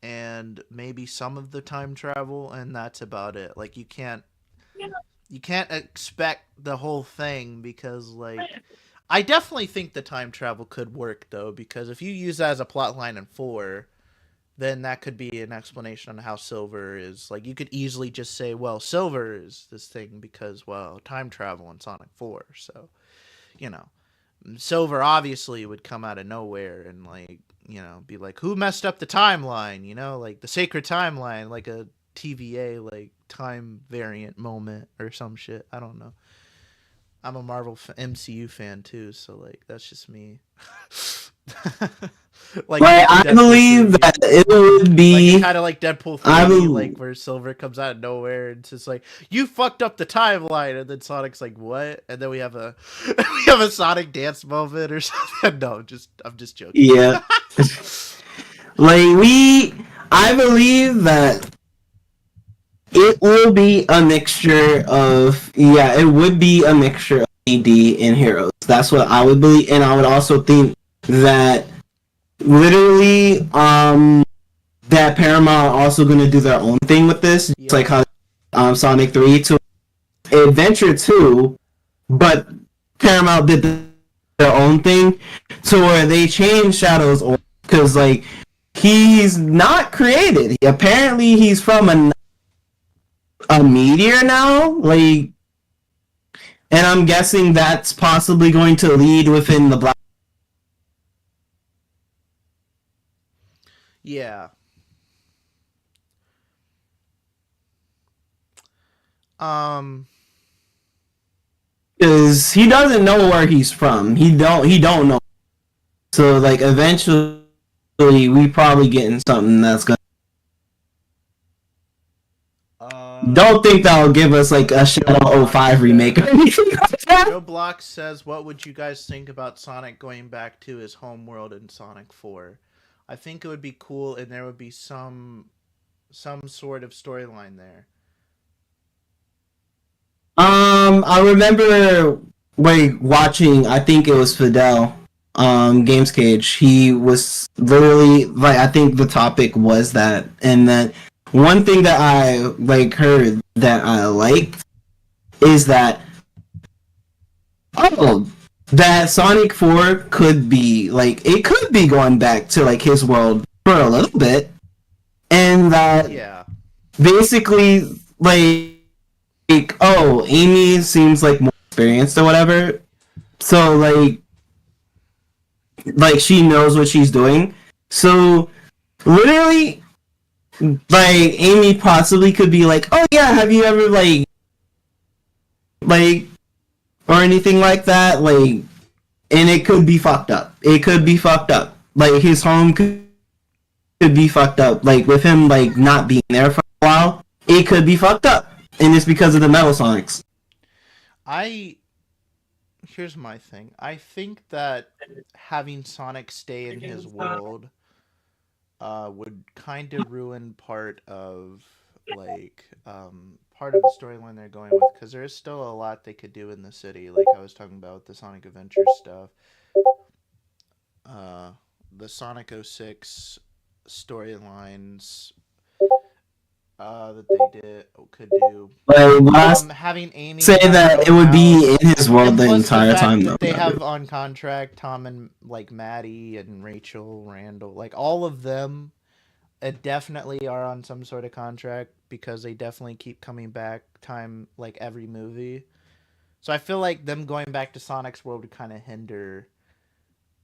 and maybe some of the time travel, and that's about it. Like you can't expect the whole thing, because like I definitely think the time travel could work though, because if you use that as a plot line in 4, then that could be an explanation on how Silver is. Like you could easily just say, well, Silver is this thing because, well, time travel in Sonic 4. So, you know, Silver obviously would come out of nowhere and like, be like, who messed up the timeline, like the sacred timeline, like a TVA like time variant moment or some shit. I don't know. I'm a MCU fan too, so like that's just me. Like But I Deadpool believe 3. that it would Like be. kind of like Deadpool I 3, will. like where Silver comes out of nowhere and it's just like, you fucked up the timeline, and then Sonic's like, what? And then we have a we have a Sonic dance moment or something. No, I'm just joking. Yeah. Like I believe that it will be a mixture of, yeah, it would be a mixture of AD and Heroes. That's what I would believe, and I would also think that literally, that Paramount also gonna do their own thing with this. It's Yeah. like how Sonic 3 to Adventure 2, but Paramount did their own thing to where they changed Shadow's origin, because like he's not created. Apparently he's from a meteor now, like, and I'm guessing that's possibly going to lead within the Black. Yeah. Because he doesn't know where he's from. He don't know. So like eventually we probably getting something that's gonna. Don't think that'll give us like a Shadow 05 remake or anything like that. Joe Block says, what would you guys think about Sonic going back to his home world in Sonic 4? I think it would be cool, and there would be some sort of storyline there. I remember like watching. I think it was Fidel, Games Cage. He was literally like, I think the topic was that, and that one thing that I like heard that I liked is that, oh, that Sonic 4 could be like, it could be going back to like his world for a little bit, and that Yeah. basically like, oh, Amy seems like more experienced or whatever, so like she knows what she's doing, so literally like Amy possibly could be like, oh yeah, have you ever like or anything like that, like, and it could be fucked up. It could be fucked up. Like his home could be fucked up. Like with him like not being there for a while, it could be fucked up, and it's because of the Metal Sonics. Here's my thing. I think that having Sonic stay in his world would kind of ruin part of the storyline they're going with, because there is still a lot they could do in the city. Like I was talking about the Sonic Adventure stuff, uh, the Sonic 06 storylines that they could do. Like when I Having Amy say have her that it own would be house, in his world and the plus the entire fact time, though. that they have on contract Tom and like Maddie and Rachel, Randall, like all of them, definitely are on some sort of contract because they definitely keep coming back time like every movie. So I feel like them going back to Sonic's world would kind of hinder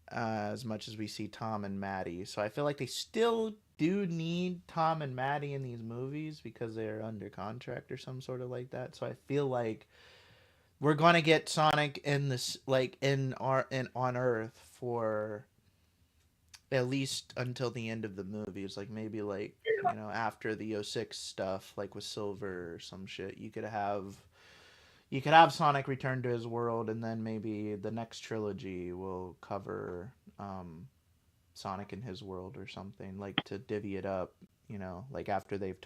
as much as we see Tom and Maddie. So I feel like they still do need Tom and Maddie in these movies because they're under contract or some sort of like that. So I feel like we're gonna get Sonic in this like in on Earth for at least until the end of the movies. Like maybe like after the '06 stuff, like with Silver or some shit, you could have Sonic return to his world, and then maybe the next trilogy will cover Sonic in his world or something, like to divvy it up. Like after they've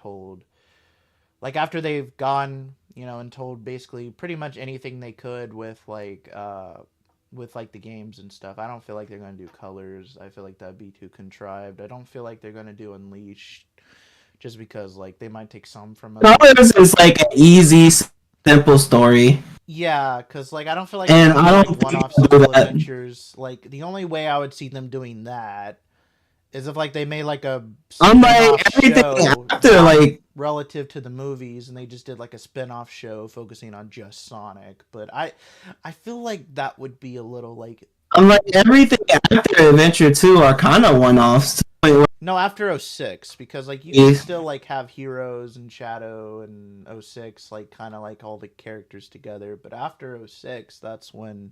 gone, and told basically pretty much anything they could with like the games and stuff. I don't feel like they're gonna do Colors. I feel like that'd be too contrived. I don't feel like they're gonna do Unleashed, just because like they might take some from Colors is like an easy, simple story. Yeah, because like I don't feel like And they're I gonna do don't like think one-off so simple that adventures. Like the only way I would see them doing that is if like they made like a I'm like spin-off everything show after not like relative to the movies, and they just did like a spin-off show focusing on just Sonic. But I feel like that would be a little like I'm like everything after Adventure 2 are kind of one-offs. No, after 06, because like you can If still like have Heroes and Shadow and 06, like kind of like all the characters together. But after 06, that's when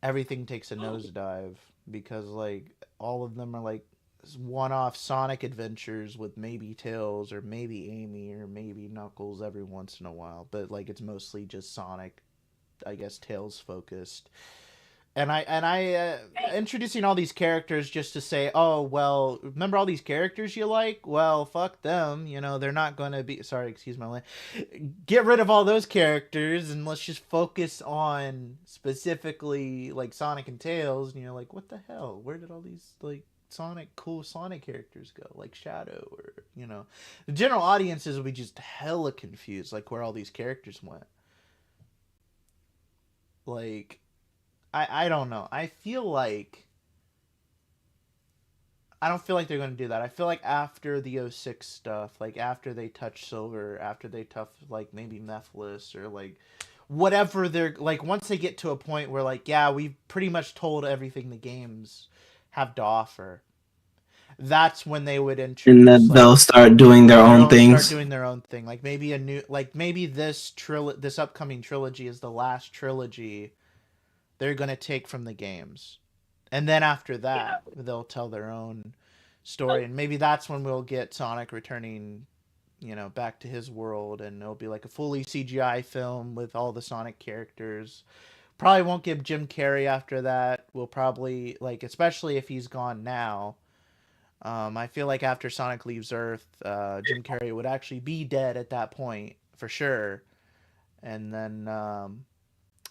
everything takes a nosedive because like all of them are like one-off Sonic adventures with maybe Tails or maybe Amy or maybe Knuckles every once in a while. But like it's mostly just Sonic, I guess Tails focused. And I introducing all these characters just to say, oh well, remember all these characters you like? Well, fuck them. You know they're not going to be. Sorry, excuse my language. Get rid of all those characters and let's just focus on specifically like Sonic and Tails. And you're like, what the hell? Where did all these like cool Sonic characters go? Like Shadow or the general audiences will be just hella confused, like where all these characters went. Like I don't know. I don't feel like they're going to do that. I feel like after the '06 stuff, like after they touch Silver, after they touch like maybe Mephiles or like whatever they're like once they get to a point where like yeah, we've pretty much told everything the games have to offer. That's when they would and introduce then like they'll start doing their own they'll start things. doing their own thing. Like maybe a new like maybe this upcoming trilogy is the last trilogy they're going to take from the games. And then after that, they'll tell their own story, and maybe that's when we'll get Sonic returning, back to his world, and it'll be like a fully CGI film with all the Sonic characters. Probably won't give Jim Carrey after that. We'll probably like, especially if he's gone now. I feel like after Sonic leaves Earth, Jim Carrey would actually be dead at that point for sure, and then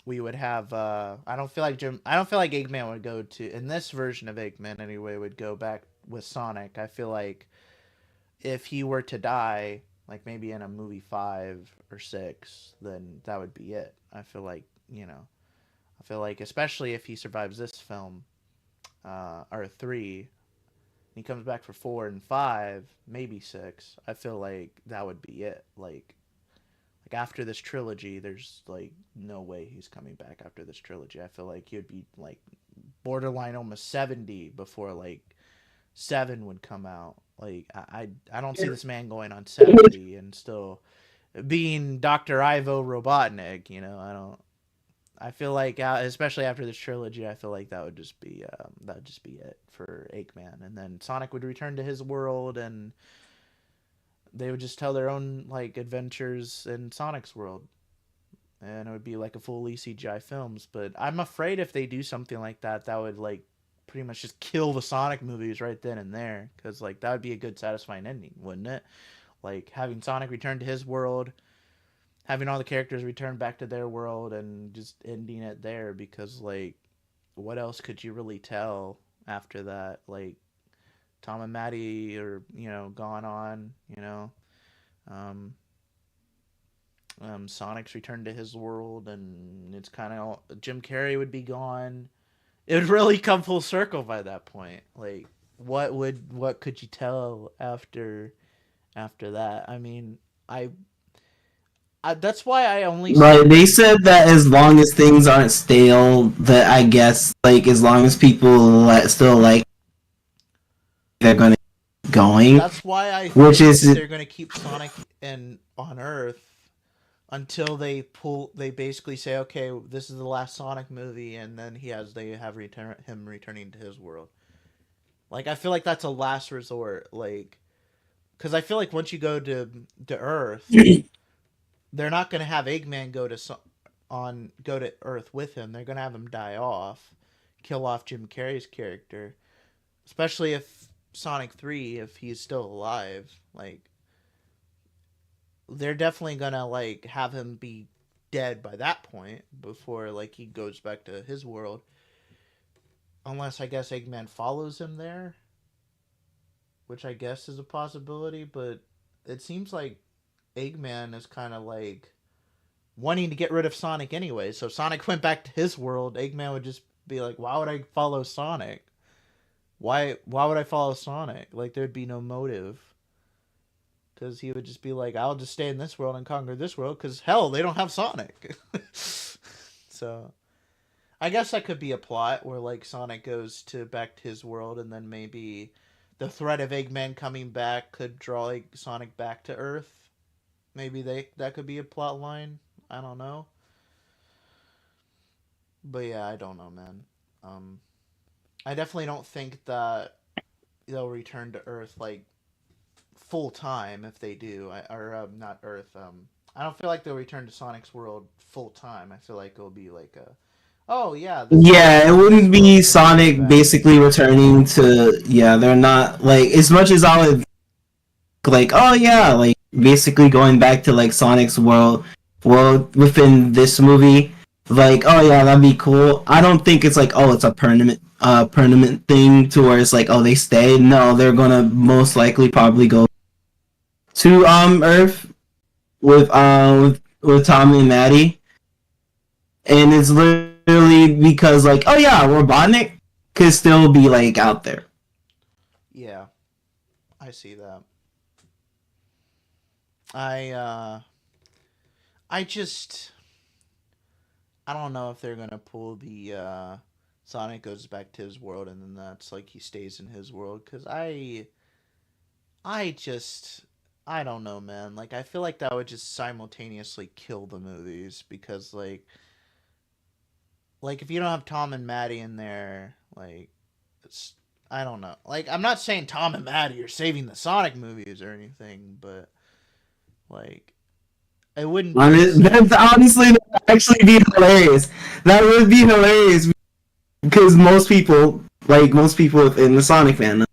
we would have I don't feel like Eggman would go to in this version of Eggman anyway would go back with Sonic. I feel like if he were to die, like maybe in a movie 5 or 6, then that would be it. I feel like especially if he survives this film, or 3, he comes back for 4 and 5, maybe 6. I feel like that would be it. Like after this trilogy, there's like no way he's coming back after this trilogy. I feel like he would be like borderline almost 70 before like 7 would come out. Like I don't see this man going on 70 and still being Dr. Ivo Robotnik. I don't. I feel like especially after this trilogy, I feel like that would just be it for Eggman, and then Sonic would return to his world and they would just tell their own like adventures in Sonic's world, and it would be like a fully CGI films. But I'm afraid if they do something like that, that would like pretty much just kill the Sonic movies right then and there, because like that would be a good satisfying ending, wouldn't it? Like having Sonic return to his world, having all the characters return back to their world, and just ending it there. Because like, what else could you really tell after that? Like Tom and Maddie are gone on. Um, Sonic's returned to his world, and it's kind of Jim Carrey would be gone. It would really come full circle by that point. Like, what could you tell after that? I mean, that's why I only Right, said they said that as long as things aren't stale, that I guess like as long as people still like, they're gonna keep going, that's why I which think is they're gonna keep Sonic and on Earth until they basically say, okay, this is the last Sonic movie, and then they have him returning to his world. Like I feel like that's a last resort, like because I feel like once you go to Earth, they're not gonna have Eggman go to Earth with him. They're gonna have him die off, kill off Jim Carrey's character, especially if Sonic 3, if he's still alive. Like they're definitely gonna like have him be dead by that point before like he goes back to his world. Unless I guess Eggman follows him there, which I guess is a possibility, but it seems like Eggman is kind of like wanting to get rid of Sonic anyway. So if Sonic went back to his world, Eggman would just be like, "Why would I follow Sonic? Why would I follow Sonic? Like there'd be no motive." Because he would just be like, "I'll just stay in this world and conquer this world." Because hell, they don't have Sonic. So I guess that could be a plot where like Sonic goes to back to his world, and then maybe the threat of Eggman coming back could draw like, Sonic back to Earth. Maybe they that could be a plot line. I don't know, but yeah, I don't know, man. Um, I definitely don't think that they'll return to Earth like full time if they do. Or not Earth. I don't feel like they'll return to Sonic's world full time. I feel like it'll be like a, oh yeah, Yeah, it this wouldn't be world's gonna come Sonic back. basically returning to. Yeah, they're not like as much as I would like. Oh yeah, like basically going back to like Sonic's world within this movie. Like, oh yeah, that'd be cool. I don't think it's like, oh, it's a permanent thing to where it's like, oh, they stay. No, they're gonna most likely probably go to Earth with Tommy and Maddie, and it's literally because like, oh yeah, Robotnik could still be like out there. Yeah, I see that. I I just I don't know if they're gonna pull the Sonic goes back to his world and then that's like he stays in his world because I just I don't know, man. Like I feel like that would just simultaneously kill the movies because like if you don't have Tom and Maddie in there, like it's I don't know. Like I'm not saying Tom and Maddie are saving the Sonic movies or anything, but like it wouldn't be the That's same. honestly that would actually be hilarious. That would be hilarious because most people in the Sonic fan,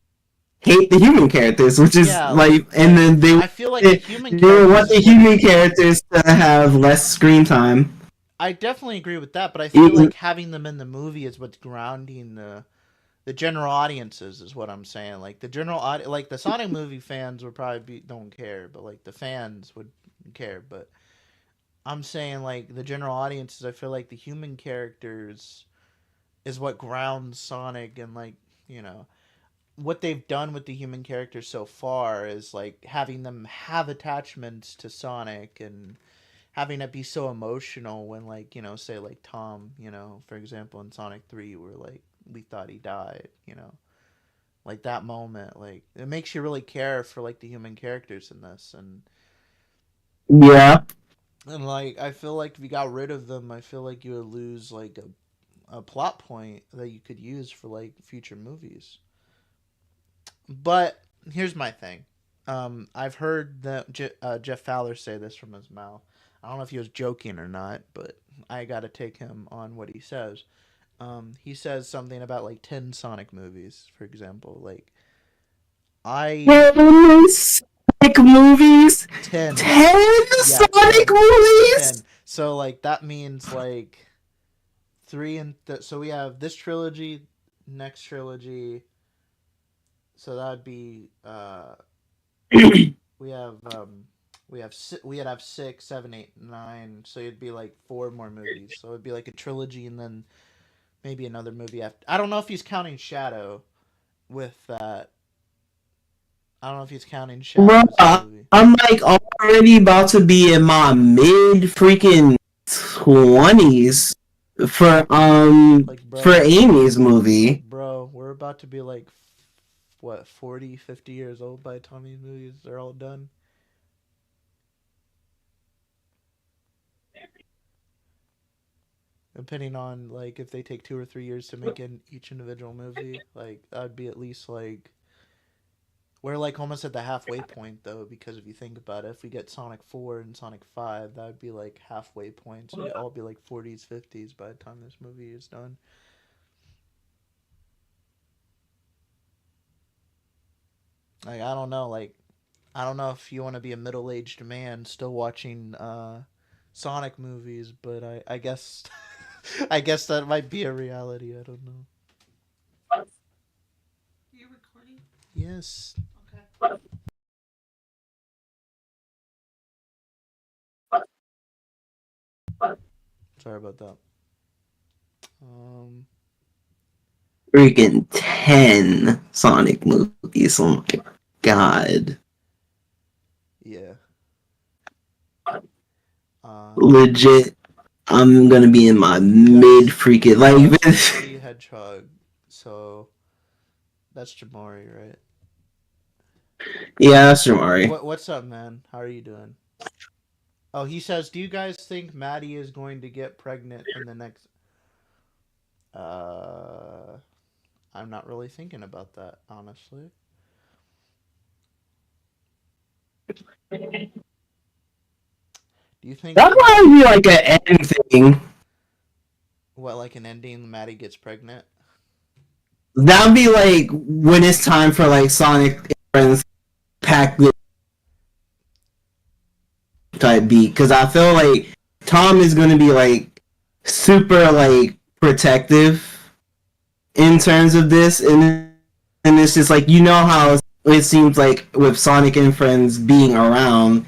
hate the human characters, which is Yeah, like, and like then I feel like the human they want characters the is what human characters to have less screen time. I definitely agree with that, but I feel Even, like having them in the movie is what's grounding the general audiences is what I'm saying. Like the like the Sonic movie fans would probably don't care, but like the fans would care. But I'm saying like the general audiences, I feel like the human characters is what grounds Sonic and like you know what they've done with the human characters so far is like having them have attachments to Sonic and having it be so emotional when like say like Tom for example in Sonic 3 where like we thought he died like that moment like it makes you really care for like the human characters in this yeah, and like I feel like if you got rid of them I feel like you would lose like a plot point that you could use for like future movies. But here's my thing. I've heard that Jeff Fowler say this from his mouth. I don't know if he was joking or not, but I got to take him on what he says. He says something about like 10 Sonic movies, for example. Like, I. 10 Sonic movies, 10. 10 Yeah, Sonic 10. movies. 10. So, like, that means like so we have this trilogy, next trilogy. So that'd be we have we'd have 6, 7, 8, 9. So it'd be like four more movies. So it'd be like a trilogy and then maybe another movie after. I don't know if he's counting Shadow with that. I don't know if he's counting Bro, Shadow as a movie. I'm like already about to be in my mid freaking 20s Like for bro, Amy's movie. we're about to be like what 40, 50 years old by the time these movies are all done. Depending on like if they take 2 or 3 years to make in each individual movie, like that'd be at least like we're like almost at the halfway point though, because if you think about it, if we get Sonic 4 and Sonic 5, that would be like halfway point. So we'd all be like 40s, 50s by the time this movie is done. Like I don't know if you want to be a middle-aged man still watching Sonic movies, but I guess I guess that might be a reality. I don't know. Are you recording? Yes. Okay. Sorry about that. Um Freaking 10 Sonic movies. Oh my god. yeah. Uh Legit I'm gonna be in my mid freaking like this. The Hedgehog. So that's Jamari, right? Yeah, that's Jamari. What's up, man? How are you doing? Oh, he says, "Do you guys think Maddie is going to get pregnant in the next?" Uh, I'm not really thinking about that, honestly. Do you think That'd Maddie? probably be like an end thing. What, like an ending? Maddie gets pregnant? That'd be like when it's time for like Sonic and Friends pack the type beat because I feel like Tom is gonna be like super like protective in terms of this, and it's just like how it seems like with Sonic and Friends being around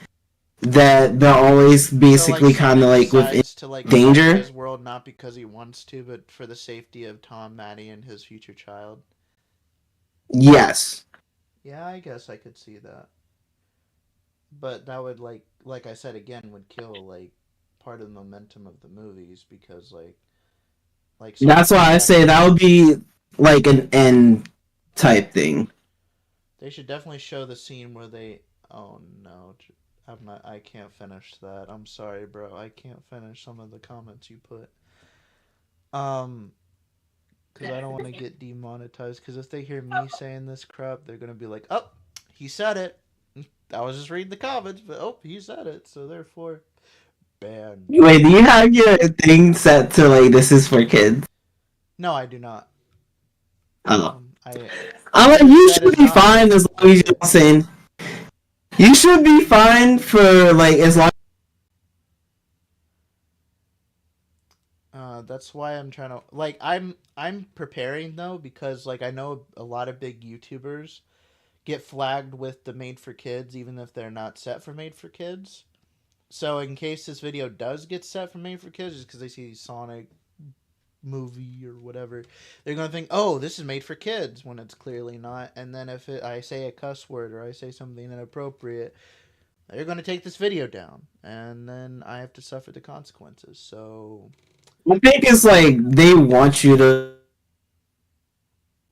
that they're always So like basically kind Sonic of like within decides to like protect danger. his world not because he wants to, but for the safety of Tom, Maddie, and his future child. Yes, Yeah, I guess I could see that. But that would like I said again would kill like part of the momentum of the movies because like that's Sonic why I say protecting. that would be like an end type thing. They should definitely show the scene where they. Oh no, I'm not. I can't finish that. I'm sorry, bro. I can't finish some of the comments you put. Um, because I don't want to get demonetized. Because if they hear me saying this crap, they're gonna be like, "Oh, he said it." I was just reading the comments, but oh, he said it, so therefore banned. Wait, do you have your thing set to like this is for kids? No, I do not. Oh. I I'm like, what is you said should is be not fine meant as for long as you don't kids. say. You should be fine for like as long. That's why I'm trying to like I'm preparing though because like I know a lot of big YouTubers get flagged with the made for kids even if they're not set for made for kids. So in case this video does get set for made for kids, just because they see Sonic movie or whatever, they're gonna think, "Oh, this is made for kids," when it's clearly not. And then if I say a cuss word or I say something inappropriate, they're gonna take this video down, and then I have to suffer the consequences. So I think it's like they want you to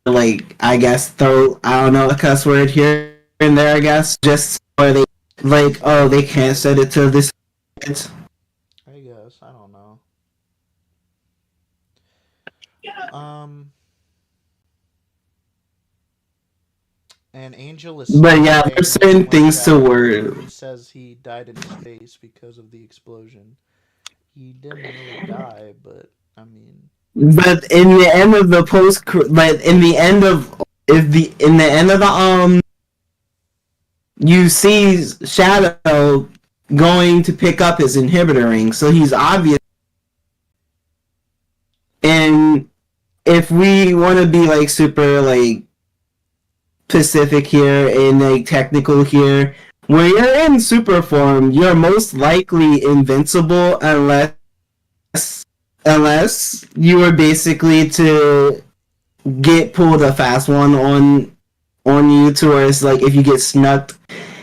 like I guess throw I don't know a cuss word here and there I guess just or they like oh they can't set it to this. I guess I don't know. Um, and Angel is But still yeah, saying there's this is certain when things to Shadow died. word. He says he died in space because of the explosion. He didn't really die, but I mean, But in the end of the but in the end of if the in the end of the you see Shadow going to pick up his inhibitor ring, so he's obvious. And if we want to be like super like specific here and like technical here, when you're in super form, you're most likely invincible unless you were basically to get pulled a fast one on you to where it's like if you get snuck,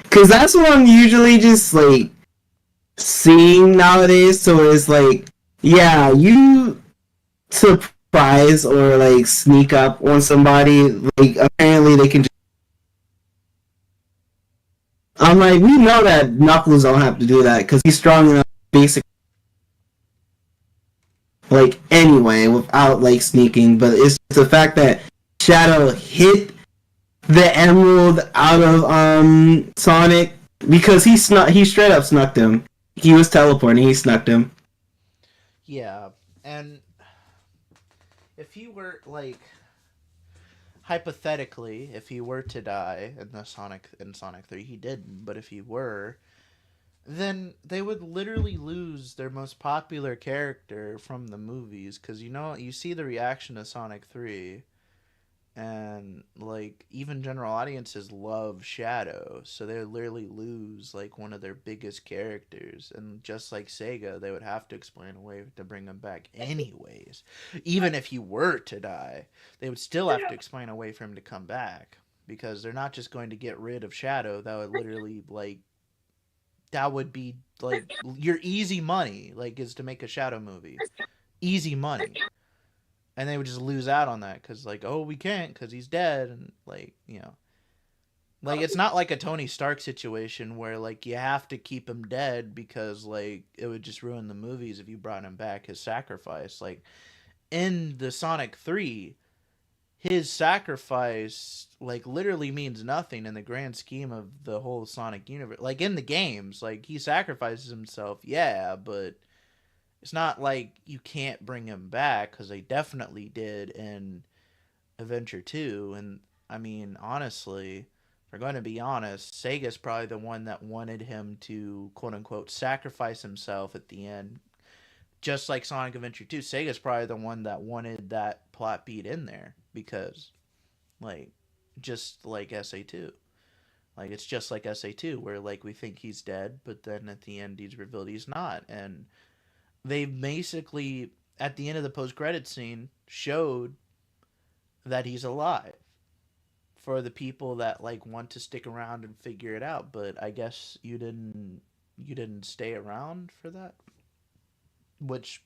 because that's what I'm usually just like seeing nowadays. So it's like, yeah, you surprise or like sneak up on somebody. Like apparently they can. I'm like, we know that Knuckles don't have to do that because he's strong enough, basically. Like anyway, without like sneaking, but it's just the fact that Shadow hit the emerald out of Sonic because he straight up snuck him. He was teleporting, he snuck him. yeah. And if he were like hypothetically, if he were to die in the Sonic 3, he didn't, but if he were, then they would literally lose their most popular character from the movies cuz you see the reaction to Sonic 3 and like even general audiences love Shadow, so they would literally lose like one of their biggest characters, and just like Sega, they would have to explain a way to bring him back anyways. Even if he were to die, they would still have to explain a way for him to come back because they're not just going to get rid of Shadow. That would literally like that would be like your easy money, like is to make a Shadow movie, easy money, and they would just lose out on that because like, oh, we can't because he's dead, and like, you know, like it's not like a Tony Stark situation where like you have to keep him dead because like it would just ruin the movies if you brought him back. His sacrifice, like in the Sonic 3, his sacrifice like literally means nothing in the grand scheme of the whole Sonic universe. Like in the games, like he sacrifices himself, yeah, but it's not like you can't bring him back because they definitely did in Adventure 2. And I mean, honestly, if we're going to be honest, Sega's probably the one that wanted him to quote unquote sacrifice himself at the end. Just like Sonic Adventure 2, Sega's probably the one that wanted that plot beat in there because like just like SA2. Like it's just like SA2 where like we think he's dead, but then at the end he's revealed he's not. And they basically at the end of the post-credit scene showed that he's alive for the people that like want to stick around and figure it out, but I guess you didn't stay around for that, which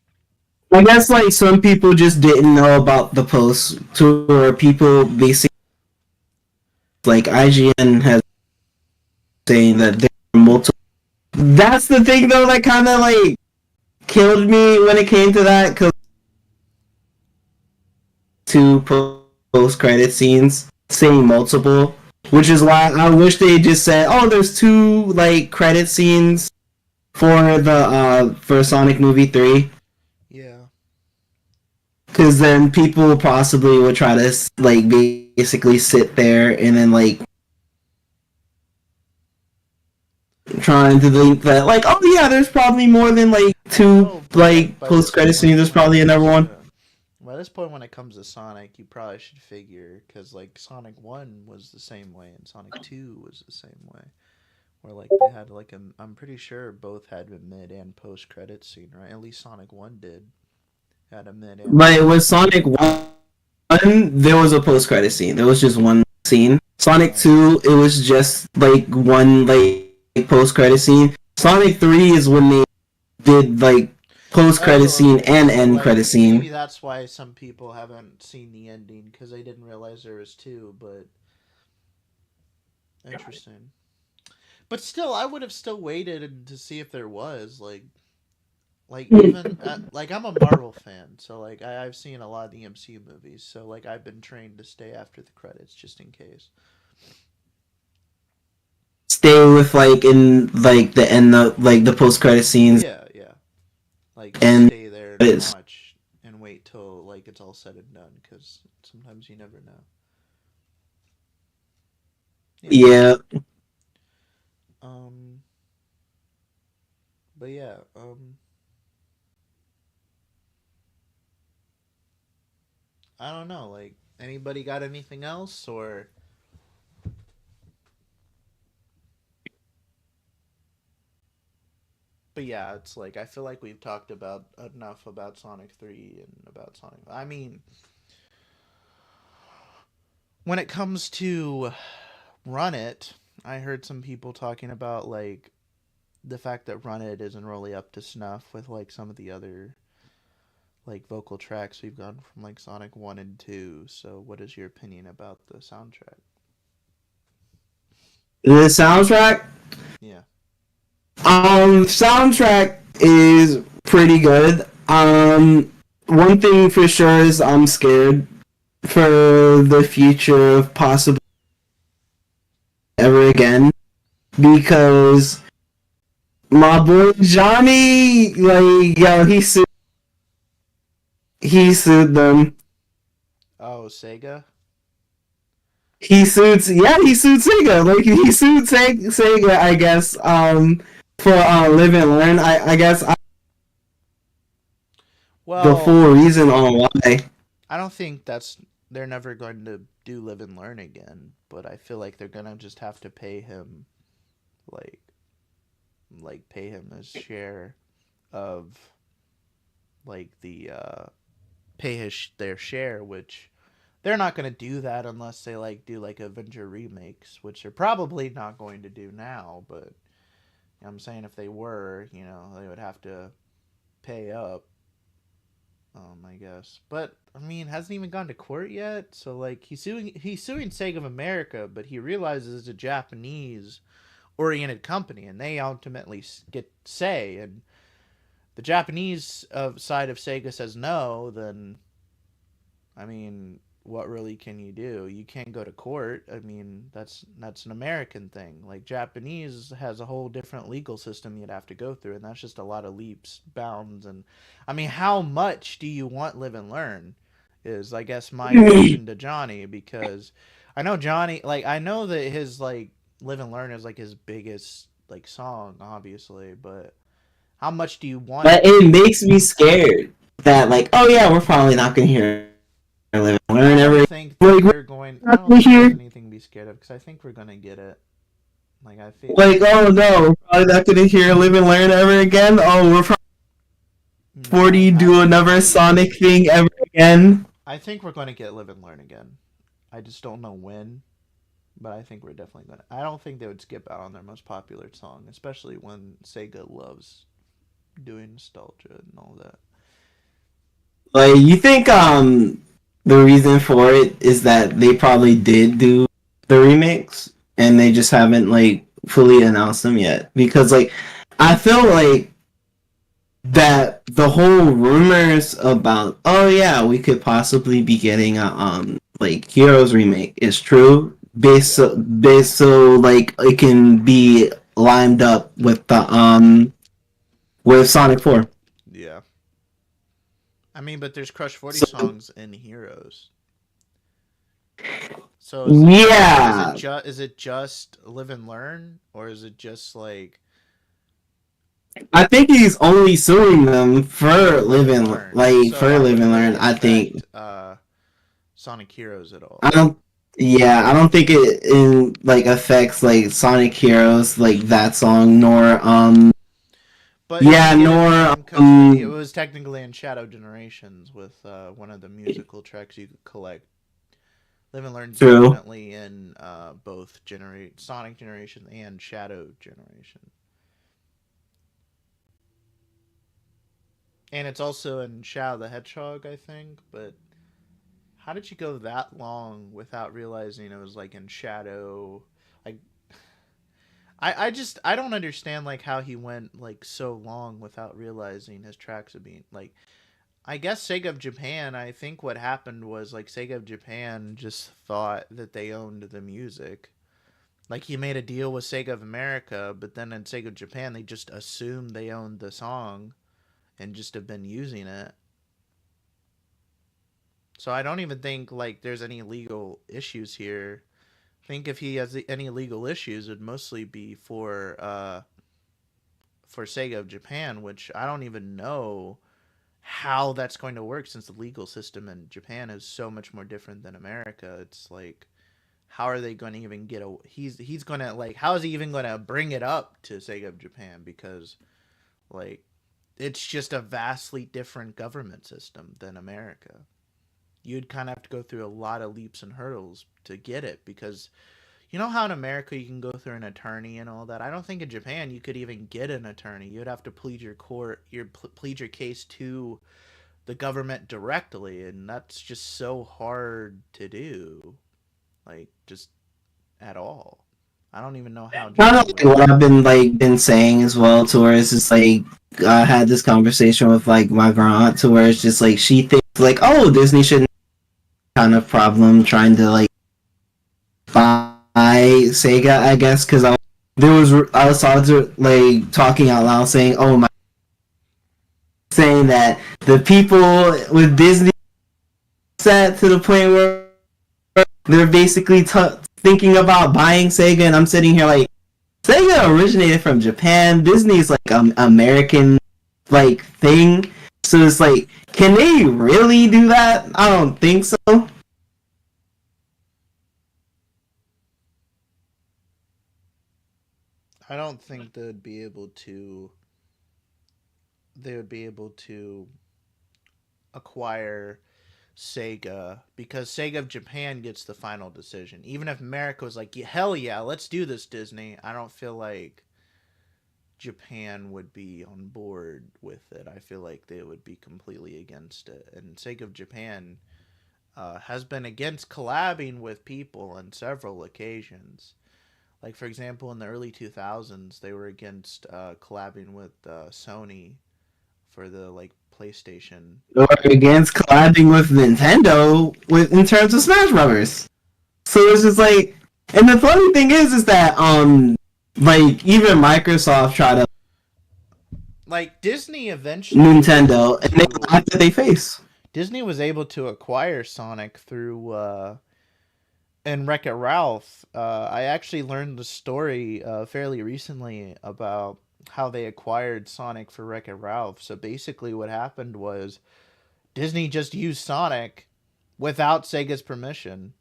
I guess like some people just didn't know about the post, to where people basically like IGN has saying that there are multiple. That's the thing though that kind of like killed me when it came to that, because two post credit scenes saying multiple, which is why I wish they just said, "Oh, there's two like credit scenes for Sonic Movie 3." yeah. Because then people possibly would try to like basically sit there and then like trying to think that like, oh yeah, there's probably more than like two Oh, but like like by post this credit point scenes. There's when it probably another comes one. to by this point when it comes to Sonic, you probably should figure because like Sonic 1 was the same way and Sonic 2 was the same way. Where like they had like I'm pretty sure both had a mid and post credit scene, right? At least Sonic 1 did. Had a mid and But post with credit scene. Sonic 1, there was a post credit scene. There was just one scene. Sonic Right. 2, it was just like one like post credit scene. Sonic 3 is when they did like post credit Oh, scene okay. and So end like credit maybe scene. that's why some people haven't seen the ending because they didn't realize there was two. But interesting. But still, I would have still waited to see if there was like even like I'm a Marvel fan, so like I've seen a lot of the MCU movies, so like I've been trained to stay after the credits just in case. Stay with like in like the end of like the post credit scenes Yeah, yeah. Like just and stay there and credits. watch and wait till like it's all said and done because sometimes you never know. Yeah. Yeah. Um. But yeah. I don't know. Like anybody got anything else or? But yeah, it's like I feel like we've talked about enough about Sonic 3 and about Sonic. I mean, when it comes to Run It, I heard some people talking about like the fact that Run It isn't really up to snuff with like some of the other like vocal tracks we've gone from like Sonic 1 and 2. So, what is your opinion about the soundtrack? The soundtrack, Yeah. soundtrack is pretty good. One thing for sure is I'm scared for the future of possibly ever again, because my boy Johnny, like, yo, he sued them. Oh, Sega? He sued Sega. Like, he sued Sega, I guess, for live and learn. I guess the Well, full reason on why. I don't think that's they're never going to do live and learn again, but I feel like they're going to just have to pay him like pay him his share of like the pay their share, which they're not going to do that unless they like do like Avenger remakes, which they're probably not going to do now, but I'm saying if they were, they would have to pay up. I guess, but I mean, hasn't even gone to court yet. So like, he's suing Sega of America, but he realizes it's a Japanese oriented company, and they ultimately get say. And the Japanese side of Sega says no, then I mean, what really can you do? You can't go to court. I mean, that's an American thing. Like Japanese has a whole different legal system you'd have to go through, and that's just a lot of leaps, bounds, and I mean, how much do you want Live and Learn? Is I guess my question to Johnny, because I know Johnny, like I know that his like Live and Learn is like his biggest like song, obviously, but how much do you want But it? it makes me scared that like, oh yeah, we're probably not gonna hear Live and I Learn don't ever. think that Like we're they're going. I not don't gonna think there's hear. anything to be scared of because I think we're gonna get it. Like I feel. Like, oh no, we're probably not gonna hear Live and Learn ever again. Oh, we're probably No, 40 I do think another Sonic thing ever again. I think we're going to get Live and Learn again. I just don't know when, but I think we're definitely going to. I don't think they would skip out on their most popular song, especially when Sega loves doing nostalgia and all that. Like, you think the reason for it is that they probably did do the remix and they just haven't like fully announced them yet? Because like I feel like that the whole rumors about, oh yeah, we could possibly be getting a like Heroes remake is true, Yeah, based so like it can be lined up with Sonic 4. yeah. I mean, but there's Crush 40 So songs in Heroes. So yeah, is it just Live and Learn, or is it just like I think he's only suing them for Live and living Learn? like So for that live wouldn't and really learn. I think affect Sonic Heroes at all. I don't. Yeah, I don't think it in like affects like Sonic Heroes like that song nor But if you yeah get it nor from, because it was technically in Shadow Generations with one of the musical tracks you could collect. Live and Learn's true. definitely in both Sonic Generation and Shadow Generation, and it's also in Shadow the Hedgehog, I think. But how did you go that long without realizing it was like in Shadow? Like, I don't understand like how he went like so long without realizing his tracks are being like I guess Sega of Japan, I think what happened was like Sega of Japan just thought that they owned the music. Like he made a deal with Sega of America, but then in Sega of Japan they just assumed they owned the song and just have been using it. So I don't even think like there's any legal issues here. I think if he has any legal issues, it'd mostly be for Sega of Japan, which I don't even know how that's going to work since the legal system in Japan is so much more different than America. It's like how are they going to even get a he's going to like how is he even going to bring it up to Sega of Japan because like it's just a vastly different government system than America. You'd kind of have to go through a lot of leaps and hurdles to get it because you know how in America you can go through an attorney and all that. I don't think in Japan you could even get an attorney. You'd have to plead your case to the government directly, and that's just so hard to do. Like just at all. I don't even know how Kind of Japan like would what do I've it. been saying as well. To where it's just like I had this conversation with like my grandma to where it's just like she thinks like, oh, Disney shouldn't kind of problem trying to like buy Sega, I guess, because I was talking out loud saying, oh my, saying that the people with Disney set to the point where they're basically thinking about buying Sega, and I'm sitting here like Sega originated from Japan. Disney's like American like thing, so it's like, can they really do that? I don't think so. I don't think they would be able to acquire Sega because Sega of Japan gets the final decision. Even if America was like, yeah, hell yeah, let's do this, Disney. I don't feel like Japan would be on board with it. I feel like they would be completely against it. And Sega of Japan has been against collabing with people on several occasions. Like, for example, in the early 2000s, they were against collabing with Sony for the like PlayStation. Or against collabing with Nintendo with in terms of Smash Brothers. So it's just like, and the funny thing is that like even Microsoft tried to Like Disney eventually Nintendo, and they laughed at their face. Disney was able to acquire Sonic through and Wreck-It Ralph. I actually learned the story fairly recently about how they acquired Sonic for Wreck-It Ralph. So basically, what happened was Disney just used Sonic without Sega's permission,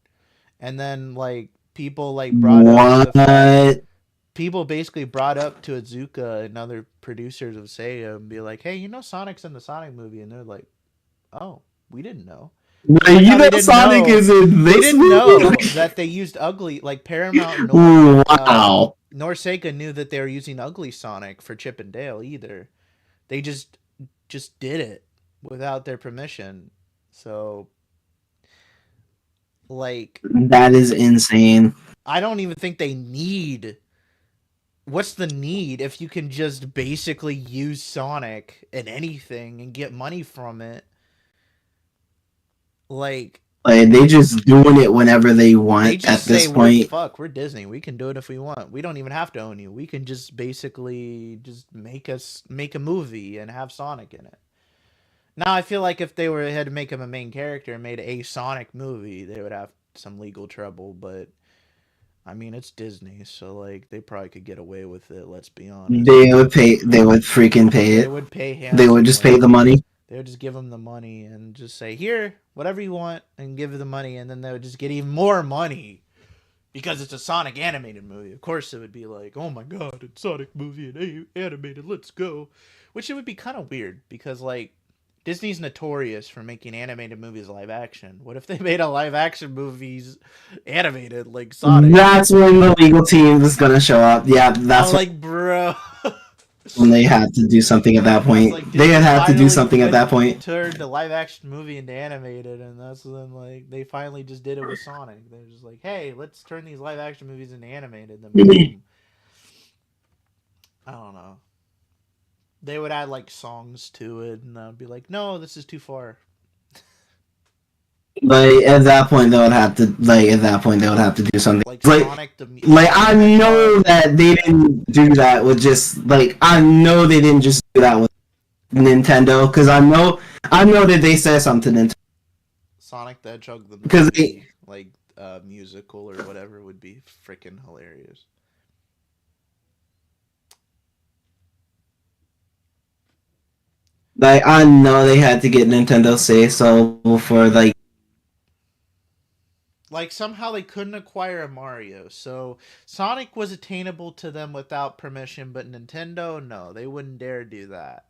and then like people like brought up the fact, people basically brought up to Azuka and other producers of Sega and be like, "Hey, you know Sonic's in the Sonic movie," and they're like, "Oh, we didn't know." But you know Sonic is in this They didn't movie? know that they used ugly, like Paramount Wow. nor Sega knew that they were using ugly Sonic for Chip and Dale either. They just did it without their permission. So like That is insane. I don't even think they need. What's the need if you can just basically use Sonic in anything and get money from it? Like they just doing it whenever they want they just at this say, point. we're Disney. We can do it if we want. We don't even have to own you. We can just basically just make a movie and have Sonic in it. Now I feel like if they had to make him a main character and made a Sonic movie, they would have some legal trouble, but I mean it's Disney, so like they probably could get away with it, let's be honest. They would freaking pay it. They would pay him. They would just pay the money. They would just give him the money and just say, "Here, whatever you want," and give the money, and then they would just get even more money because it's a Sonic animated movie. Of course, it would be like, "Oh my god, it's Sonic movie and animated, let's go," which it would be kind of weird because like Disney's notorious for making animated movies live action. What if they made a live action movies animated like Sonic? That's when the legal team is gonna show up. Yeah, that's like, bro. when they had to do something at that point. Like, they had to do something at that point. Turned the live action movie into animated, and that's when like they finally just did it with Sonic. They're just like, "Hey, let's turn these live action movies into animated." Then boom. I don't know. They would add like songs to it, and I'd be like, "No, this is too far." Like at that point, they would have to do something. Like Sonic the like I know that they didn't do that with just like I know they didn't just do that with Nintendo because I know that they said something to Nintendo. Sonic the Hedgehog the because movie, like musical or whatever would be freaking hilarious. Like I know they had to get Nintendo say so for like somehow they couldn't acquire a Mario, so Sonic was attainable to them without permission, but Nintendo, no, they wouldn't dare do that.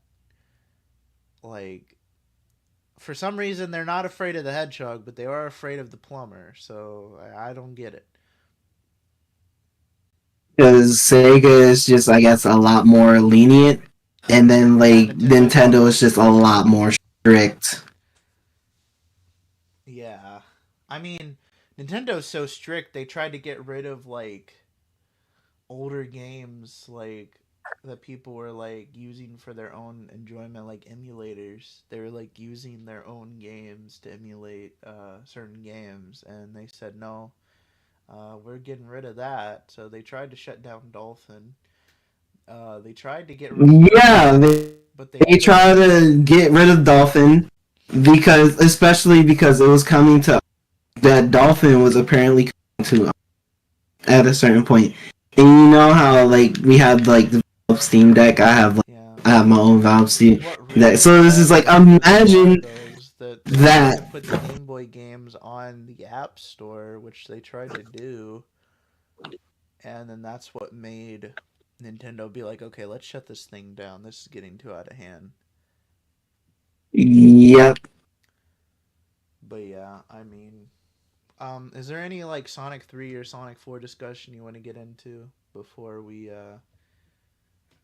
Like, for some reason, they're not afraid of the hedgehog, but they are afraid of the plumber, so I don't get it. because Sega is just I guess a lot more lenient, and then like Nintendo is just a lot more strict. Yeah, I mean, Nintendo's so strict. They tried to get rid of like older games, like that people were like using for their own enjoyment, like emulators. They were like using their own games to emulate certain games, and they said no, we're getting rid of that. So they tried to shut down Dolphin. They tried to get rid of but they tried to get rid of Dolphin especially because it was coming to that Dolphin was apparently coming to at a certain point. And you know how like we had like the Steam Deck. I have my own Valve Steam Deck. So this is like imagine that put the Game Boy games on the App Store, which they tried to do, and then that's what made Nintendo be like, okay, let's shut this thing down. This is getting too out of hand. Yep. But yeah, I mean, is there any like Sonic 3 or Sonic 4 discussion you want to get into before we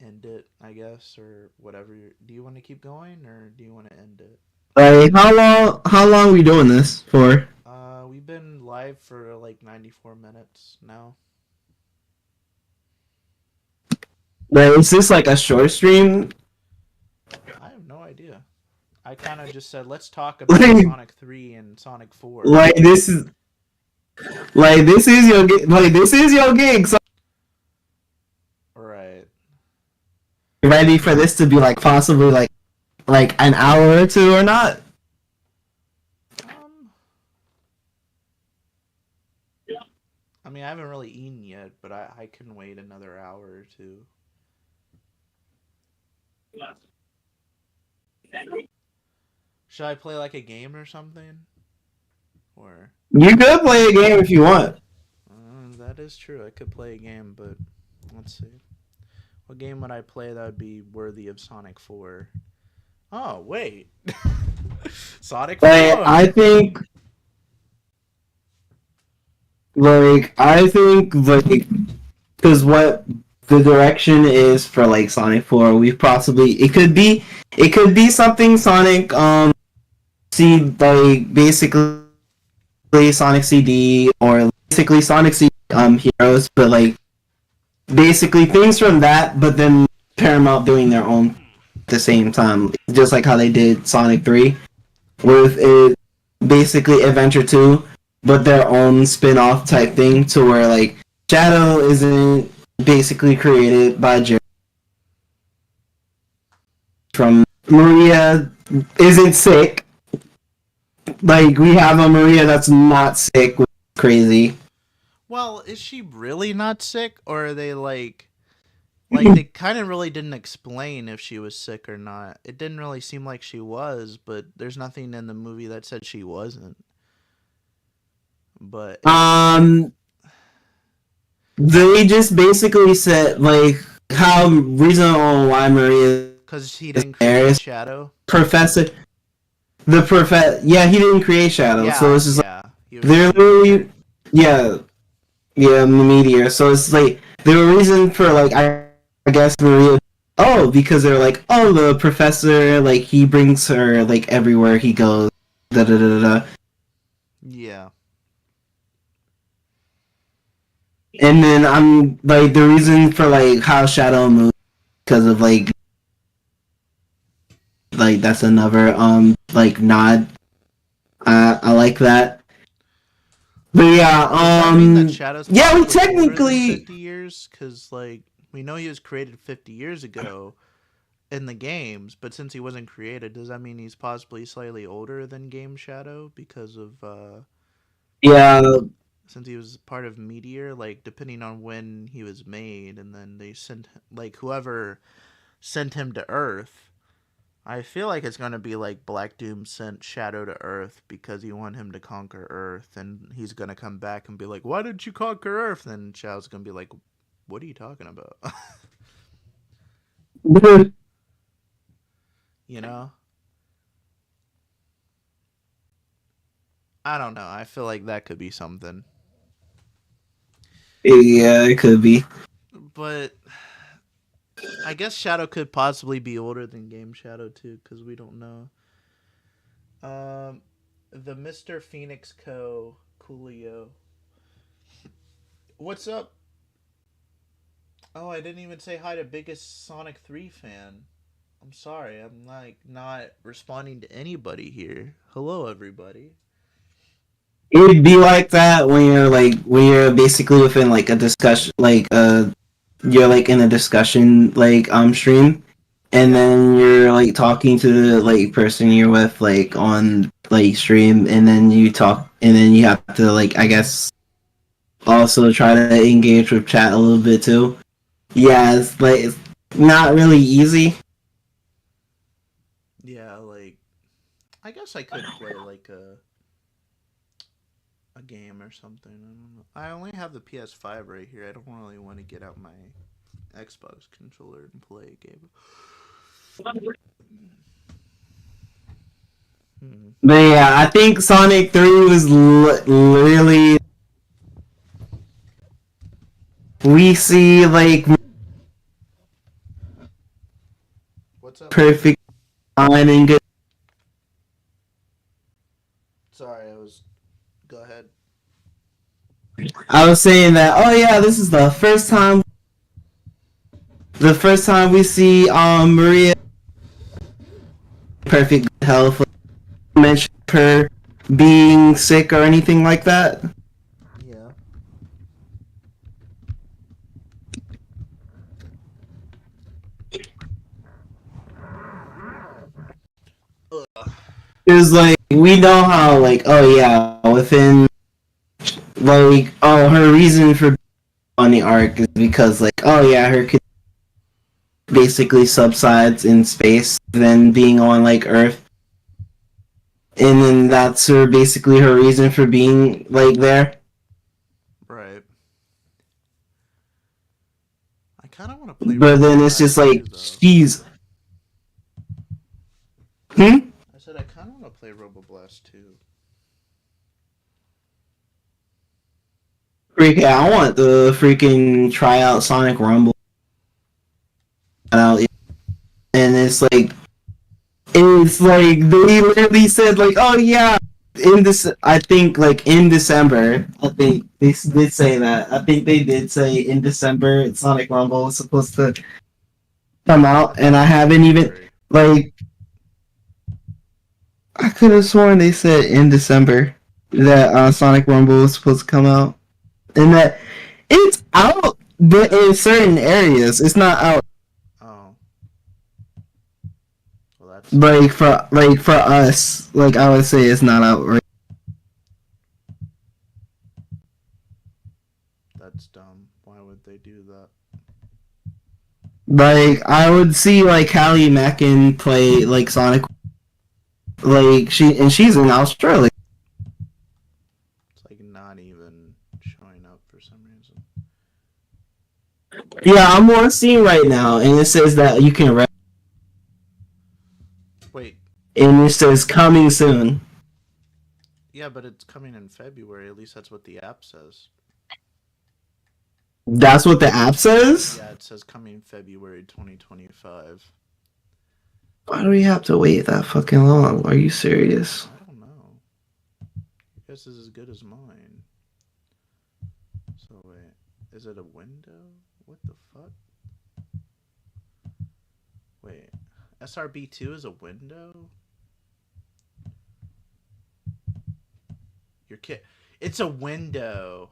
end it, I guess, or whatever. Do you want to keep going, or do you want to end it? Like, how long are we doing this for? We've been live for like 94 minutes now. Like, is this like a short stream? I have no idea. I kind of just said let's talk about Like, Sonic 3 and Sonic 4. like this is this is your gig. So Right. ready for this to be like possibly like an hour or two or not? Um. I mean, I haven't really eaten yet, but I can wait another hour or two. Should I play like a game or something? Or You could play a game if you want. that is true. I could play a game, but let's see. What game would I play that would be worthy of Sonic 4? Oh, wait. Sonic 4. Like I think like because what the direction is for like Sonic 4, we possibly it could be something Sonic see like basically Sonic CD or basically Sonic CD Heroes, but like basically things from that, but then Paramount doing their own at the same time, just like how they did Sonic 3 with it basically Adventure 2, but their own spin-off type thing to where like Shadow isn't basically created by Jerry from Maria isn't sick. Like we have a Maria that's not sick, which is crazy. Well, is she really not sick, or are they like they kind of really didn't explain if she was sick or not. It didn't really seem like she was, but there's nothing in the movie that said she wasn't. But they just basically said like how reasonable why Maria because he didn't there create is Shadow. Professor he didn't create Shadow, Yeah, so it's just yeah. like they're literally yeah the meteor. So it's like there were reason for like I guess Maria. Oh, because they're like, oh, the professor, like he brings her like everywhere he goes. Da da da da. Yeah. And then I'm like the reason for like how Shadow moves because of like that's another like nod. I like that. But yeah, Does that mean that Shadow's yeah, we possibly older than technically 50 years? Because like we know he was created 50 years ago in the games, but since he wasn't created, does that mean he's possibly slightly older than Game Shadow because of yeah. since he was part of Meteor, like depending on when he was made, and then they sent like whoever sent him to Earth. I feel like it's gonna be like Black Doom sent Shadow to Earth because he wanted him to conquer Earth, and he's gonna come back and be like, "Why did you conquer Earth?" And Shadow's gonna be like, "What are you talking about?" You know? I don't know. I feel like that could be something. Yeah, it could be. But I guess Shadow could possibly be older than Game Shadow too, because we don't know. The Mr. Phoenix Co. Coolio. What's up? Oh, I didn't even say hi to biggest Sonic 3 fan. I'm sorry. I'm like not responding to anybody here. Hello, everybody. It'd be like that when you're basically within like a discussion you're like in a discussion like stream and then you're like talking to the like person you're with like on like stream and then you talk and then you have to like I guess also try to engage with chat a little bit too. Yeah, it's not really easy. Yeah, like I guess I could play like a game or something. I don't know. I only have the PS5 right here. I don't really want to get out my Xbox controller and play a game. But yeah, I think Sonic 3 was literally we see like What's up? perfect fine and good. Sorry, I was. Go ahead. I was saying that. Oh yeah, this is the first time. The first time we see Maria perfect health. Mention her being sick or anything like that. Yeah. Ugh. It's like we know how like oh yeah within like oh her reason for being on the arc is because like oh yeah her kid basically subsides in space than being on like Earth, and then that's her basically her reason for being like there. Right. I kind of want to play. But then it's just like she's hmm. I said I kind of want to play Roboblast 2. Freaking, I want the freaking try out Sonic Rumble. And it's like they literally said like, oh yeah, in this I think like in December. I think they did say that. I think they did say in December Sonic Rumble was supposed to come out, and I haven't even like I could have sworn they said in December that Sonic Rumble was supposed to come out, and that it's out, but in certain areas it's not out. Oh. Well, that's. Like for us, like I would say it's not out right. That's dumb. Why would they do that? Like I would see like Callie Mackin play like Sonic, like she's in Australia. It's like not even showing up for some reason. Yeah, I'm on Steam right now, and it says that you can Wait. and it says coming soon. Yeah, but it's coming in February. At least that's what the app says. That's what the app says? Yeah, it says coming February 2025. Why do we have to wait that fucking long? Are you serious? I don't know. I guess is as good as mine. So wait, is it a window? What the fuck? Wait, SRB2 is a window? Your kid. It's a window.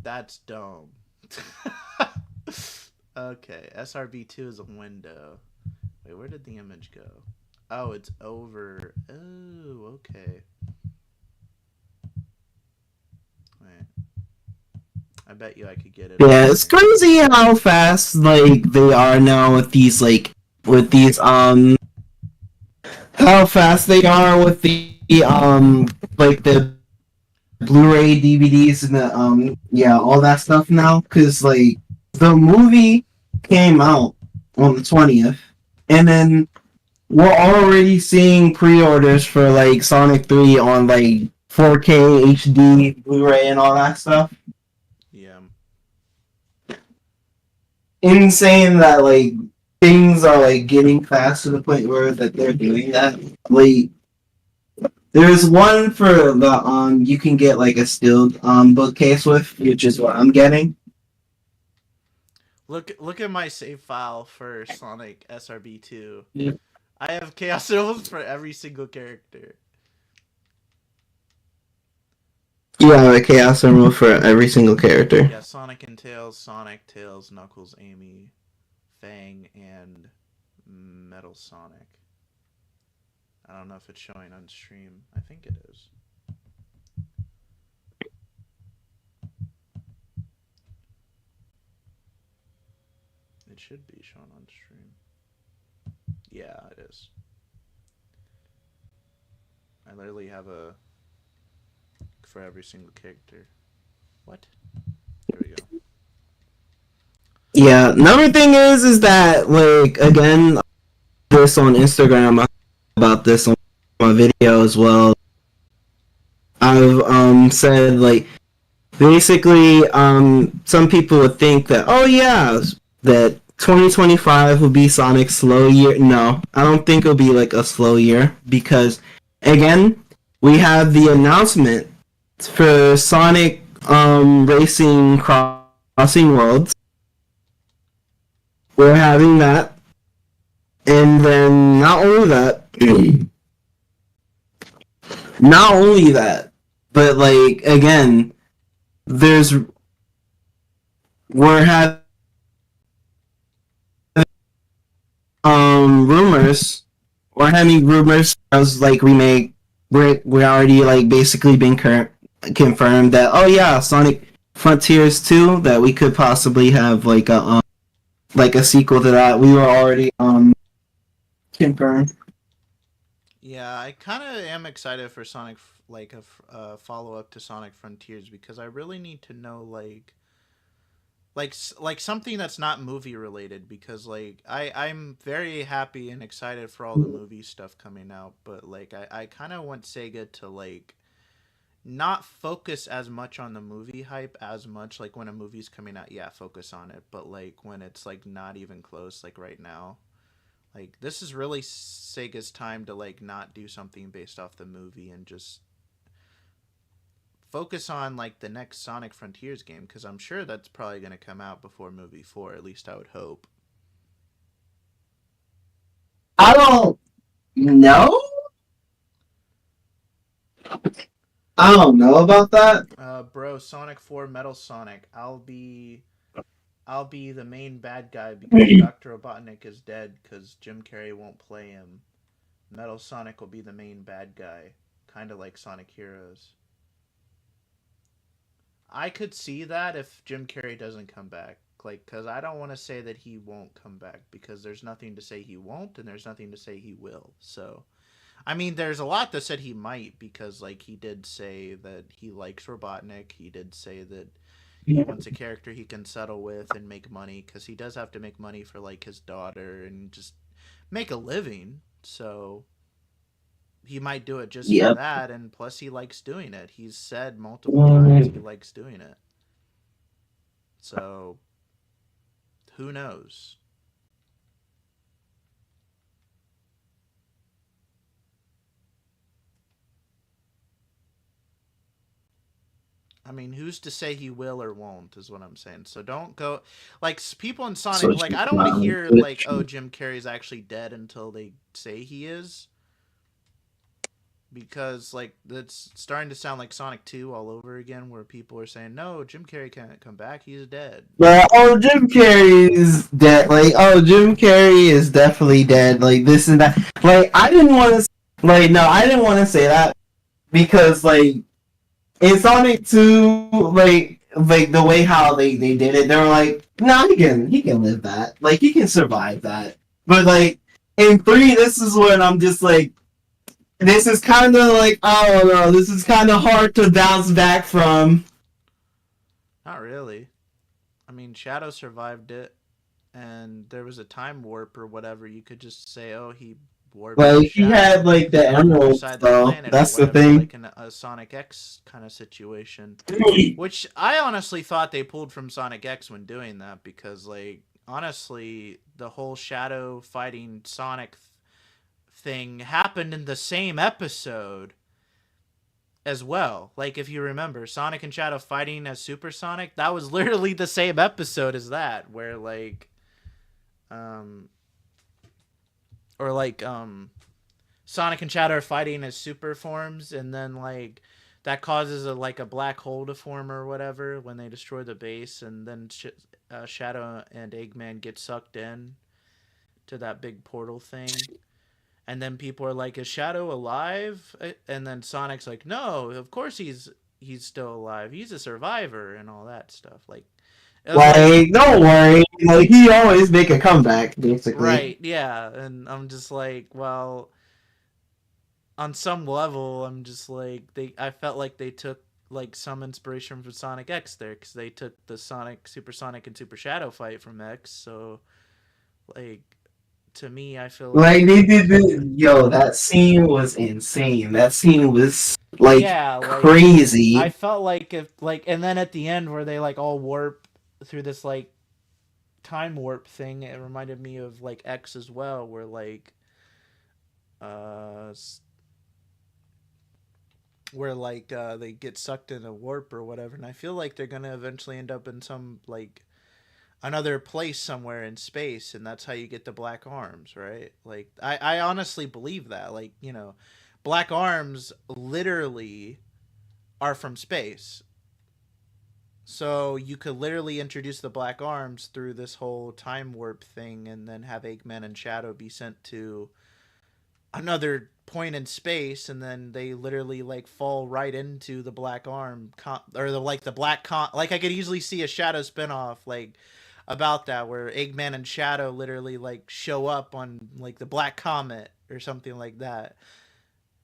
That's dumb. Okay, SRB2 is a window. Wait, where did the image go? Oh, it's over. Oh, okay. Wait. I bet you I could get it. Yeah, it's crazy how fast like they are now with these how fast they are with the like the Blu-ray DVDs and the yeah all that stuff now, because like the movie came out on the 20th, and then we're already seeing pre-orders for like Sonic 3 on like 4K HD Blu-ray and all that stuff. Yeah. Insane that like things are like getting fast to the point where that they're doing that. Like there's one for the you can get like a steel bookcase with, which is what I'm getting. Look at my save file for Sonic SRB2. Yeah. I have Chaos Emeralds for every single character. Yeah, the Chaos Emerald for every single character. Yeah, Sonic and Tails, Sonic, Tails, Knuckles, Amy, Fang, and Metal Sonic. I don't know if it's showing on stream. I think it is. It should be shown on stream. Yeah, it is. I literally have a for every single character. What? There we go. Yeah, another thing is that like again, this on Instagram about this on my video as well. I've said like basically some people would think that oh yeah that 2025 will be Sonic's slow year. No, I don't think it'll be like a slow year because, again, we have the announcement for Sonic Racing Crossing Worlds. We're having that, and then not only that, but like again, we're having rumors. We're having rumors as like remake. We already like basically been confirmed that Sonic Frontiers 2 that we could possibly have like a sequel to that. We were already confirmed. Yeah, I kind of am excited for Sonic, like a follow up to Sonic Frontiers, because I really need to know like something that's not movie related, because like I'm very happy and excited for all the movie stuff coming out, but like I kind of want Sega to like not focus as much on the movie hype as much, like when a movie's coming out, yeah, focus on it, but like when it's like not even close, like right now, like this is really Sega's time to like not do something based off the movie and just focus on like the next Sonic Frontiers game, because I'm sure that's probably going to come out before movie 4, at least I would hope. I don't know. I don't know about that. Bro, Sonic 4 Metal Sonic, I'll be the main bad guy because Dr. Robotnik is dead because Jim Carrey won't play him. Metal Sonic will be the main bad guy, kind of like Sonic Heroes. I could see that if Jim Carrey doesn't come back. Like, because I don't want to say that he won't come back, because there's nothing to say he won't, and there's nothing to say he will. So, I mean, there's a lot that said he might, because, like, he did say that he likes Robotnik. He did say that he wants a character he can settle with and make money, because he does have to make money for, like, his daughter and just make a living. So, he might do it just for that, and plus he likes doing it. He's said multiple times he likes doing it. So, who knows? I mean, who's to say he will or won't is what I'm saying. So don't go like people in Sonic. Like I don't want to hear like, oh, Jim Carrey's actually dead until they say he is, because like that's starting to sound like Sonic 2 all over again, where people are saying, no, Jim Carrey can't come back, he's dead. Jim Carrey is dead. Like, Jim Carrey is definitely dead. Like this and that. Like I didn't want to. I didn't want to say that because like in Sonic 2, like the way how they did it, they were like, nah, he can live that. Like he can survive that. But like in 3, this is when I'm just like, this is kind of like, I don't know, this is kind of hard to bounce back from. Not really. I mean, Shadow survived it, and there was a time warp or whatever. You could just say, oh, he warped. Like, he had, like, the emeralds, though. That's the thing. Like in a Sonic X kind of situation. Which I honestly thought they pulled from Sonic X when doing that, because, like, honestly, the whole Shadow fighting Sonic thing happened in the same episode as well. Like, if you remember, Sonic and Shadow fighting as Super Sonic, that was literally the same episode as that, where like Sonic and Shadow are fighting as super forms, and then like that causes a black hole to form or whatever when they destroy the base, and then Shadow and Eggman get sucked in to that big portal thing. And then people are like, is Shadow alive? And then Sonic's like, no, of course he's still alive. He's a survivor and all that stuff. Like, don't worry. Like, he always make a comeback, basically. Right, yeah. And I'm just like, well, on some level, I'm just like, I felt like they took like some inspiration from Sonic X there, because they took the Super Sonic and Super Shadow fight from X. So, like, to me, I feel like they did this. Yo, that scene was insane. That scene was like, crazy. I felt like and then at the end where they like all warp through this like time warp thing, it reminded me of like X as well, where like uh they get sucked in a warp or whatever, and I feel like they're gonna eventually end up in some like another place somewhere in space, and that's how you get the black arms, right? Like I honestly believe that, like, you know, black arms literally are from space. So you could literally introduce the black arms through this whole time warp thing, and then have Eggman and Shadow be sent to another point in space, and then they literally like fall right into the black arm or the like the black like I could easily see a Shadow spinoff like about that, where Eggman and Shadow literally like show up on like the black comet or something like that,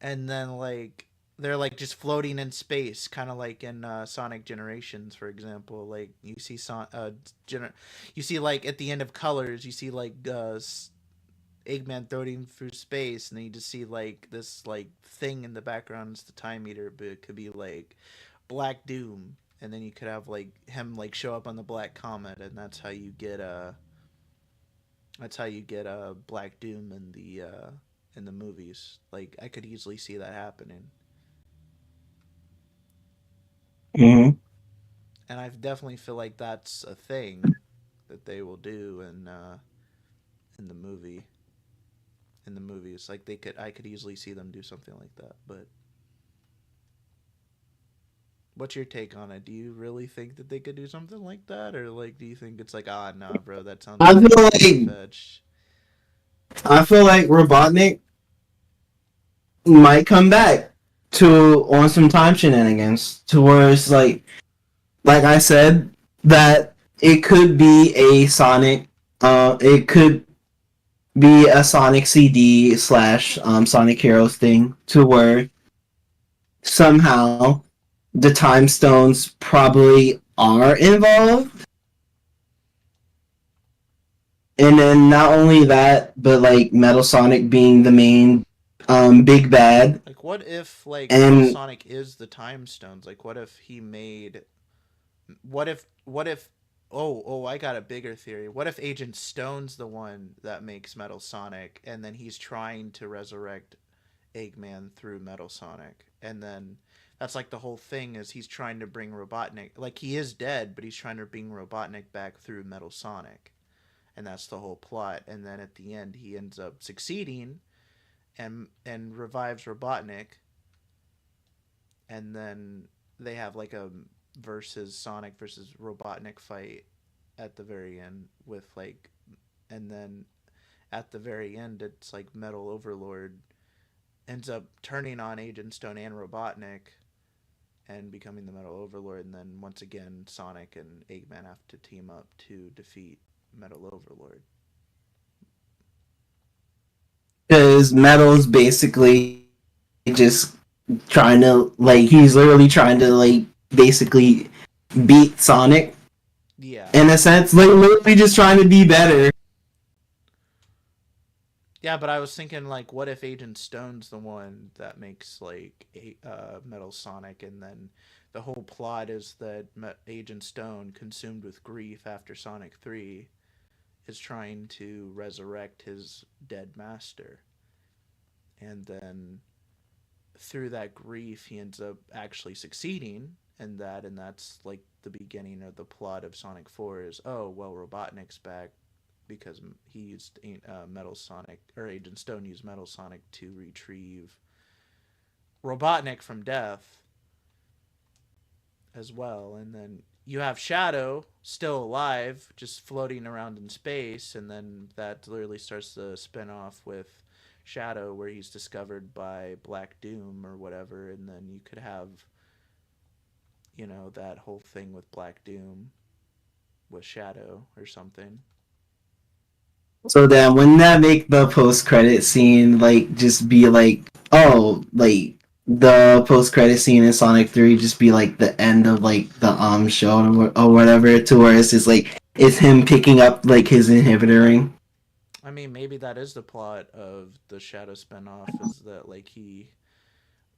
and then like they're like just floating in space, kind of like in Sonic Generations, for example. Like you see you see like at the end of Colors, you see like Eggman floating through space, and then you just see like this like thing in the background. It's the time meter, but it could be like Black Doom, and then you could have like him like show up on the Black Comet, and that's how you get Black Doom in the movies. Like I could easily see that happening, Hmm. and I definitely feel like that's a thing that they will do in the movie. In the movies, like I could easily see them do something like that. But what's your take on it? Do you really think that they could do something like that, or like do you think it's like, ah, nah, bro, that sounds I way feel too far like fetched? I feel like Robotnik might come back to on some time shenanigans to where it's like I said, that it could be a Sonic it could be a Sonic CD slash Sonic Heroes thing to where somehow the time stones probably are involved. And then not only that, but like Metal Sonic being the main big bad. Like, what if like Metal And Sonic is the Time Stones? Like, what if he made? What if? Oh, I got a bigger theory. What if Agent Stone's the one that makes Metal Sonic, and then he's trying to resurrect Eggman through Metal Sonic, and then that's like the whole thing is he's trying to bring Robotnik, like he is dead, but he's trying to bring Robotnik back through Metal Sonic, and that's the whole plot. And then at the end, he ends up succeeding and revives Robotnik, and then they have like a versus Sonic versus Robotnik fight at the very end with like, and then at the very end, it's like Metal Overlord ends up turning on Agent Stone and Robotnik and becoming the Metal Overlord, and then once again Sonic and Eggman have to team up to defeat Metal Overlord. because Metal's basically just trying to like he's literally trying to like basically beat Sonic Yeah, in a sense, like literally just trying to be better. yeah, but I was thinking like, what if Agent Stone's the one that makes like Metal Sonic, and then the whole plot is that Agent Stone, consumed with grief after Sonic 3, is trying to resurrect his dead master, and then through that grief he ends up actually succeeding in that, and that's like the beginning of the plot of Sonic 4 is, oh well, Robotnik's back because he used Metal Sonic, or Agent Stone used Metal Sonic to retrieve Robotnik from death as well. And then you have Shadow still alive, just floating around in space, and then that literally starts the spin off with Shadow, where he's discovered by Black Doom or whatever, and then you could have, you know, that whole thing with Black Doom with Shadow or something. So then wouldn't that make the post credit scene like just be like, oh, like the post credit scene in Sonic 3 just be like the end of like the show or whatever, to where it's just like it's him picking up like his inhibitor ring. I mean, maybe that is the plot of the Shadow spinoff, is that like he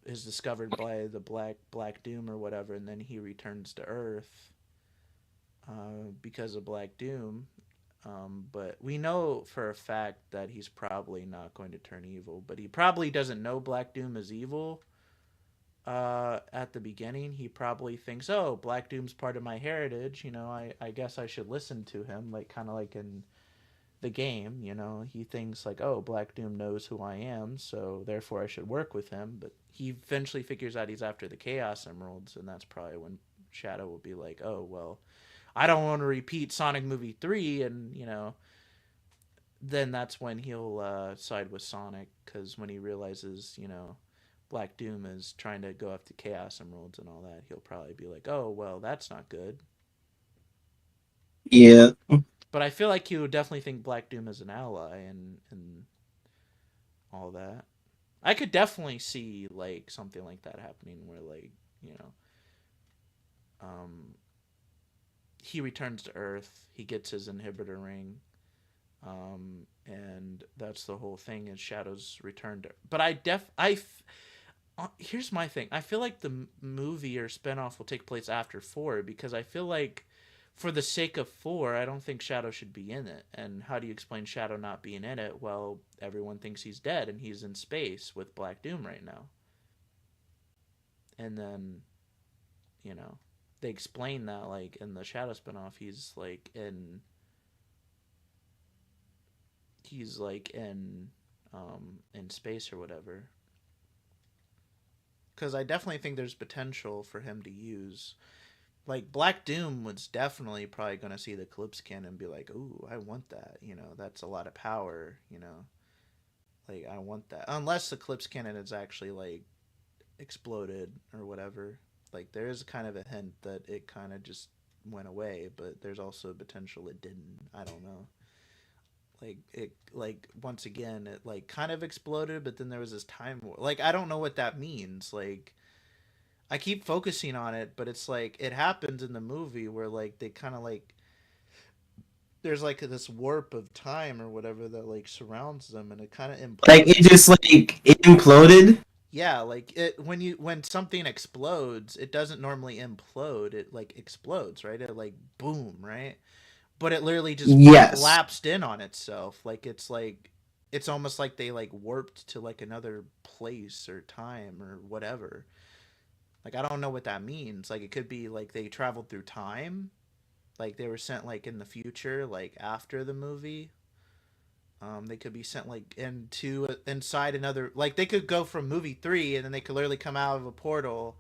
is discovered by the Black Doom or whatever, and then he returns to Earth because of Black Doom, But we know for a fact that he's probably not going to turn evil. But he probably doesn't know Black Doom is evil. At the beginning, he probably thinks, "Oh, Black Doom's part of my heritage. I guess I should listen to him." Like kind of like in the game, he thinks like, "Oh, Black Doom knows who I am, so therefore I should work with him." But he eventually figures out he's after the Chaos Emeralds, and that's probably when Shadow will be like, "Oh, well, I don't want to repeat Sonic movie 3," and then that's when he'll side with Sonic, because when he realizes Black Doom is trying to go after Chaos Emeralds and all that, he'll probably be like, "Oh, well, that's not good." Yeah. But I feel like he would definitely think Black Doom is an ally and all that. I could definitely see like something like that happening where like you know um, he returns to Earth, he gets his inhibitor ring, and that's the whole thing is Shadow's return to. But here's my thing. I feel like the movie or spinoff will take place after 4 because I feel like for the sake of 4, I don't think Shadow should be in it. And how do you explain Shadow not being in it? Well, everyone thinks he's dead and he's in space with Black Doom right now. And then, you know, they explain that like in the Shadow spinoff, he's like in space or whatever. Because I definitely think there's potential for him to use. Like Black Doom was definitely probably going to see the Eclipse Cannon and be like, "Ooh, I want that." That's a lot of power. Like I want that. Unless the Eclipse Cannon is actually like exploded or whatever. Like there is kind of a hint that it kind of just went away, but there's also a potential it didn't. I don't know. Like it, like once again, it like kind of exploded, but then there was this time war. Like I don't know what that means. Like I keep focusing on it, but it's like it happens in the movie where like they kind of like there's like this warp of time or whatever that like surrounds them, and it kind of Like it implodes. just like it imploded. Yeah, like it when something explodes, it doesn't normally implode. It like explodes, right? It like boom, right? But it literally just Yes. collapsed in on itself. Like it's almost like they like warped to like another place or time or whatever. Like I don't know what that means. Like it could be like they traveled through time, like they were sent like in the future, like after the movie. They could be sent like inside another. Like they could go from movie 3, and then they could literally come out of a portal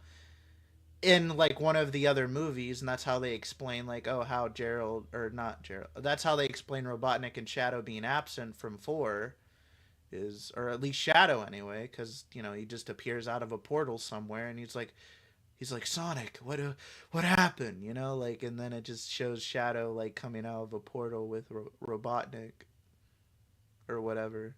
in like one of the other movies, and that's how they explain like, oh, how Gerald or not Gerald. That's how they explain Robotnik and Shadow being absent from 4 is, or at least Shadow anyway, because he just appears out of a portal somewhere, and he's like Sonic, what happened? Like, and then it just shows Shadow like coming out of a portal with Robotnik or whatever.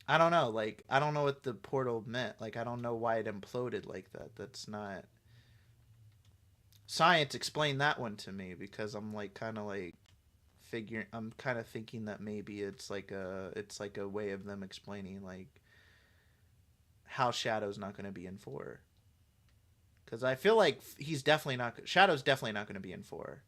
I don't know. Like, I don't know what the portal meant. Like, I don't know why it imploded like that. That's not science. Explain that one to me because I'm like kind of like figuring. I'm kind of thinking that maybe it's like a way of them explaining like how Shadow's not going to be in 4. Because I feel like he's definitely not. Shadow's definitely not going to be in 4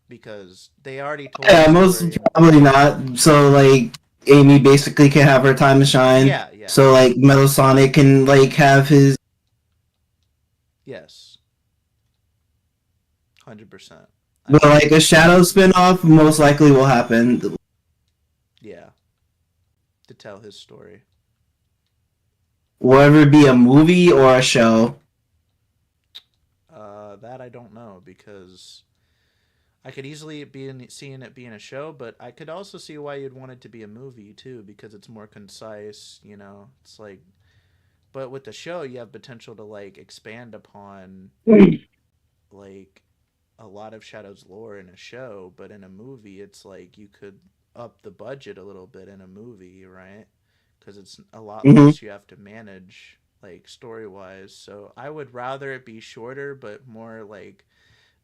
because they already told the Yeah, most story. probably not. So like Amy basically can have her time to shine. Yeah, yeah, So like Metal Sonic can like have his. yes, 100%. I But think like a Shadow spinoff most likely will happen. yeah, to tell his story. Whether it be a movie or a show. That I don't know because I could easily seeing it being a show, but I could also see why you'd want it to be a movie too because it's more concise. It's like, but with the show, you have potential to like expand upon like a lot of Shadow's lore in a show, but in a movie, it's like you could up the budget a little bit in a movie, right? Because it's a lot Hmm. less you have to manage like story wise. So I would rather it be shorter but more like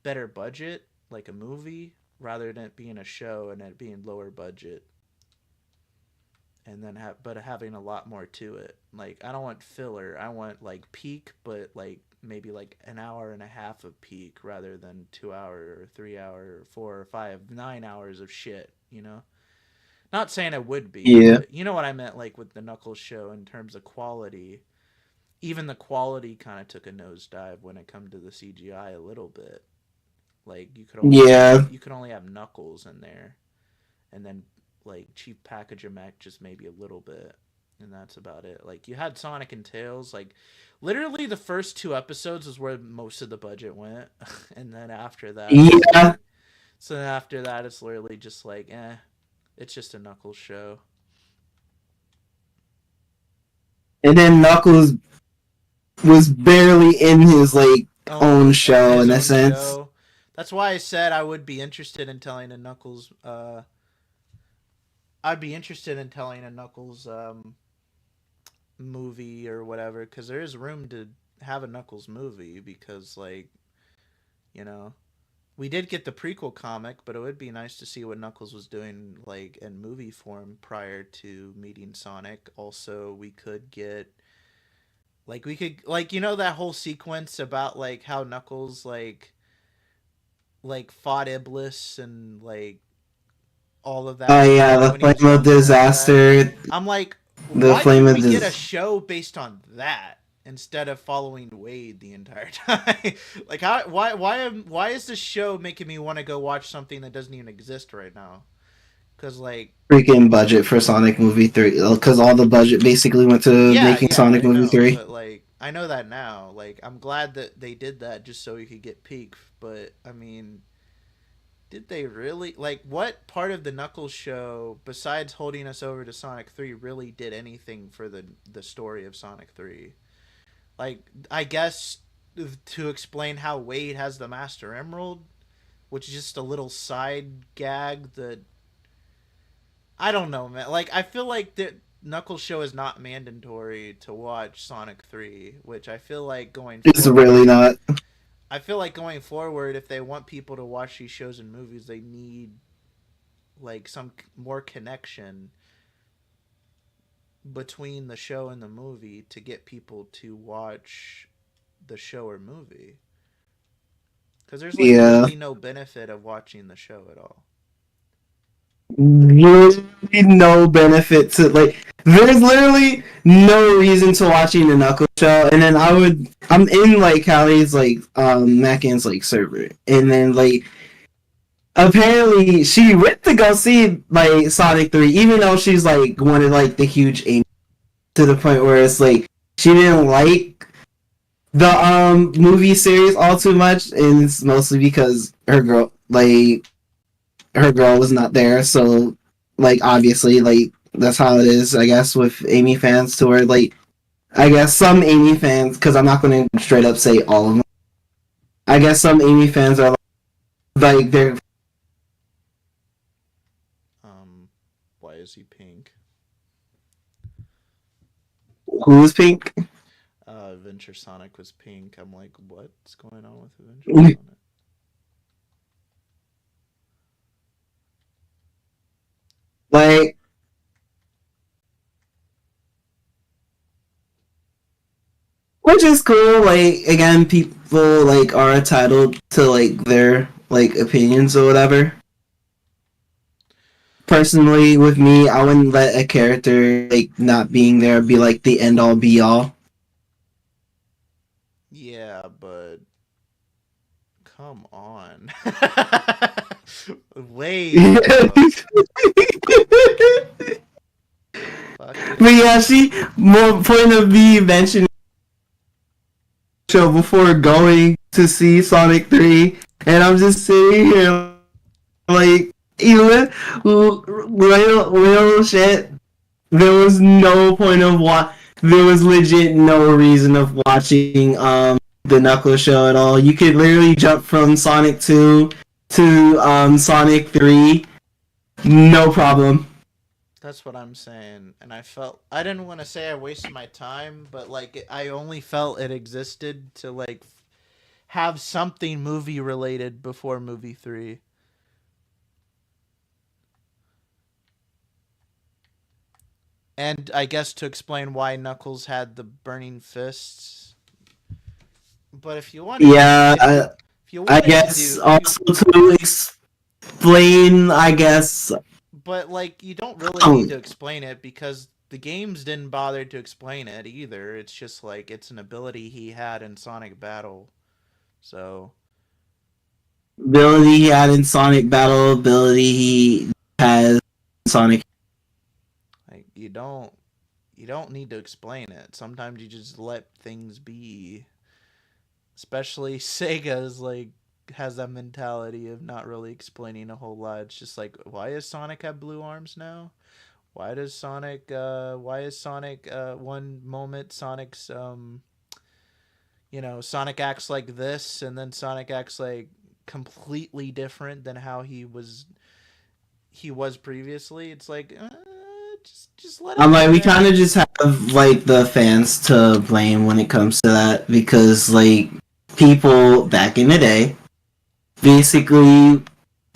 better budget, like a movie, rather than it being a show and it being lower budget. And then having a lot more to it. Like I don't want filler. I want like peak, but like maybe like an hour and a half of peak rather than 2 hour or 3 hour or 4 or 5, 9 hours of shit, you know? Not saying it would be, Yeah. but you know what I meant, like with the Knuckles show in terms of quality. Even the quality kind of took a nosedive when it come to the CGI a little bit. Like Yeah. you could only have Knuckles in there, and then like Chief Pachydermech just maybe a little bit, and that's about it. Like you had Sonic and Tails, like literally the first 2 episodes is where most of the budget went, and then after that, Yeah. so then after that, it's literally just like, it's just a Knuckles show. And then Knuckles was barely in his like own show His in a own sense. show. That's why I said I would be interested in telling a Knuckles. I'd be interested in telling a Knuckles movie or whatever, because there is room to have a Knuckles movie. Because like, you know, we did get the prequel comic, but it would be nice to see what Knuckles was doing like in movie form prior to meeting Sonic. Also, we could like, you know, that whole sequence about like how Knuckles like fought Iblis and like all of that Oh yeah, stuff the when he was flame of running around. disaster. I'm like, The why flame didn't of we get a dis. show based on that instead of following Wade the entire time? Like, how? Why is this show making me want to go watch something that doesn't even exist right now? Because like, Freaking budget for Sonic Movie 3, because all the budget basically went to making yeah, Sonic I Movie know, 3. but like, I know that now. Like, I'm glad that they did that just so we could get peak. But I mean, did they really, like, what part of the Knuckles show besides holding us over to Sonic 3 really did anything for the story of Sonic 3? Like, I guess to explain how Wade has the Master Emerald, which is just a little side gag that I don't know, man. Like, I feel like the Knuckles show is not mandatory to watch Sonic 3, which I feel like going It's forward, really not. I feel like going forward, if they want people to watch these shows and movies, they need like some more connection between the show and the movie to get people to watch the show or movie. Because there's like Yeah. literally no benefit of watching the show at all. Really no benefit to like. There's literally no reason to watching the Knuckles show, and then I'm in like Callie's like Mackin's like server, and then like apparently she went to go see like Sonic 3, even though she's like one of like the huge aim to the point where it's like she didn't like the movie series all too much, and it's mostly because her girl was not there, so like obviously like that's how it is, I guess, with Amy fans to where like I guess some Amy fans, because I'm not going to straight up say all of them. I guess some Amy fans are like they're Why is he pink? who's pink. Adventure Sonic was pink. I'm like, what's going on with Adventure Sonic? Like, which is cool. Like again, people like are entitled to like their like opinions or whatever. Personally, with me, I wouldn't let a character like not being there be like the end all be all. Yeah, but come on. Wait. But yeah, she more point of me mentioning show before going to see Sonic 3, and I'm just sitting here like, even real shit. There was no point of there was legit no reason of watching the Knuckles show at all. You could literally jump from Sonic 2 to Sonic 3, no problem. That's what I'm saying. And I didn't want to say I wasted my time, but like I only felt it existed to like have something movie related before movie 3. And I guess to explain why Knuckles had the burning fists. But if you wanted, Yeah, if you I wanted to guess do, if you, also to explain, I guess. but like you don't really need to explain it because the games didn't bother to explain it either. It's just like it's an ability he had in Sonic Battle. So Ability he had in Sonic Battle, ability he has in Sonic. like you don't need to explain it. Sometimes you just let things be. Especially Sega's like has that mentality of not really explaining a whole lot. It's just like why does Sonic have blue arms now? Why is Sonic one moment Sonic's Sonic acts like this and then Sonic acts like completely different than how he was previously. It's like just let I'm it like, be, we kind man. of just have like the fans to blame when it comes to that because like people back in the day, basically,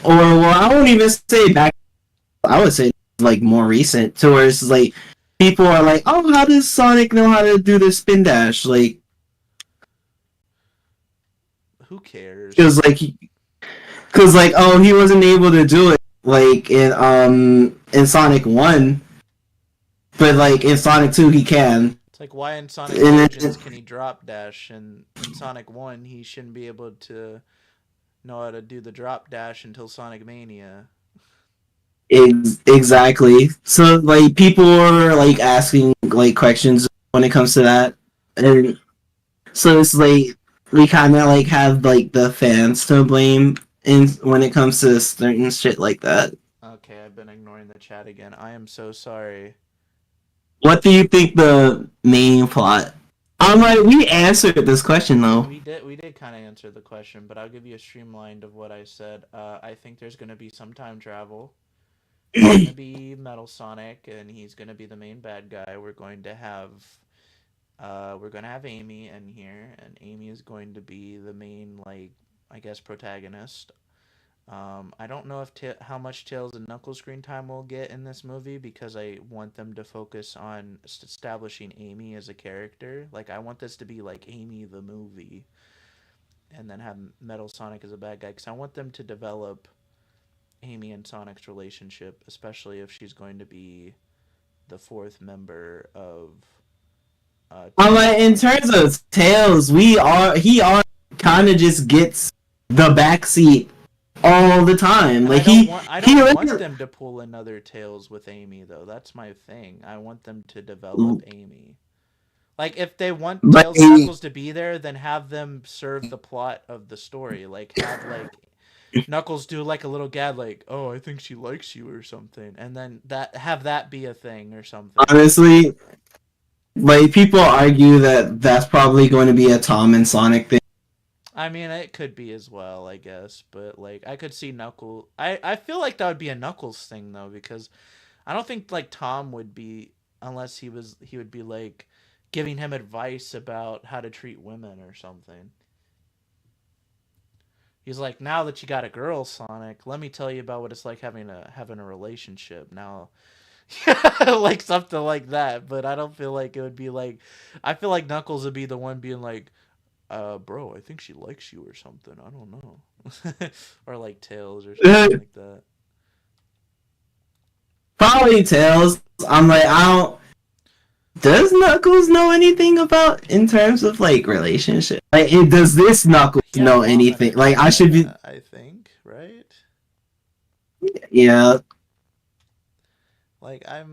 or well, I won't even say back. I would say like more recent, to where it's like people are like, oh, how does Sonic know how to do the spin dash? Like, Who cares? because like, because like, oh, he wasn't able to do it like in Sonic One, but like in Sonic Two he can. It's like why in Sonic And Origins can he drop dash and in Sonic 1 he shouldn't be able to know how to do the drop dash until Sonic Mania. Exactly. So like people are like asking like questions when it comes to that, and so it's like we kind of like have like the fans to blame in when it comes to certain shit like that. Okay, I've been ignoring the chat again. I am so sorry. What do you think the main plot? I'm like, we answered this question though. We did kind of answer the question, but I'll give you a streamlined of what I said. I think there's going to be some time travel. It's going to be Metal Sonic and he's going to be the main bad guy. We're going to have Amy in here and Amy is going to be the main like I guess protagonist. I don't know if how much Tails and Knuckles screen time we'll get in this movie because I want them to focus on establishing Amy as a character. Like I want this to be like Amy the movie, and then have Metal Sonic as a bad guy because I want them to develop Amy and Sonic's relationship, especially if she's going to be the fourth member of I'm Team like, in Sonic. terms of Tails, he are kind of just gets the backseat all the time. And Like I he don't want really them to pull another Tails with Amy though. That's my thing. I want them to develop Amy. Like if they want but Tails and Knuckles to be there, then have them serve the plot of the story. Like have like Knuckles do like a little gag like, "Oh, I think she likes you" or something. And then that have that be a thing or something. honestly, like people argue that that's probably going to be a Tom and Sonic thing. I mean, it could be as well, I guess, but like I could see Knuckles. I feel like that would be a Knuckles thing though because I don't think like Tom would be unless he would be like giving him advice about how to treat women or something. He's like, now that you got a girl, Sonic, let me tell you about what it's like having a relationship. Now, like something like that. But I don't feel like it would be like. I feel like Knuckles would be the one being like, bro, I think she likes you or something. I don't know, or like Tails or something like that. Probably Tails. I'm like, I don't. Does Knuckles know anything about in terms of like relationship? Like, does this Knuckles He had know mom and anything? a Like, I should be. dad, I think, right? Yeah, Like I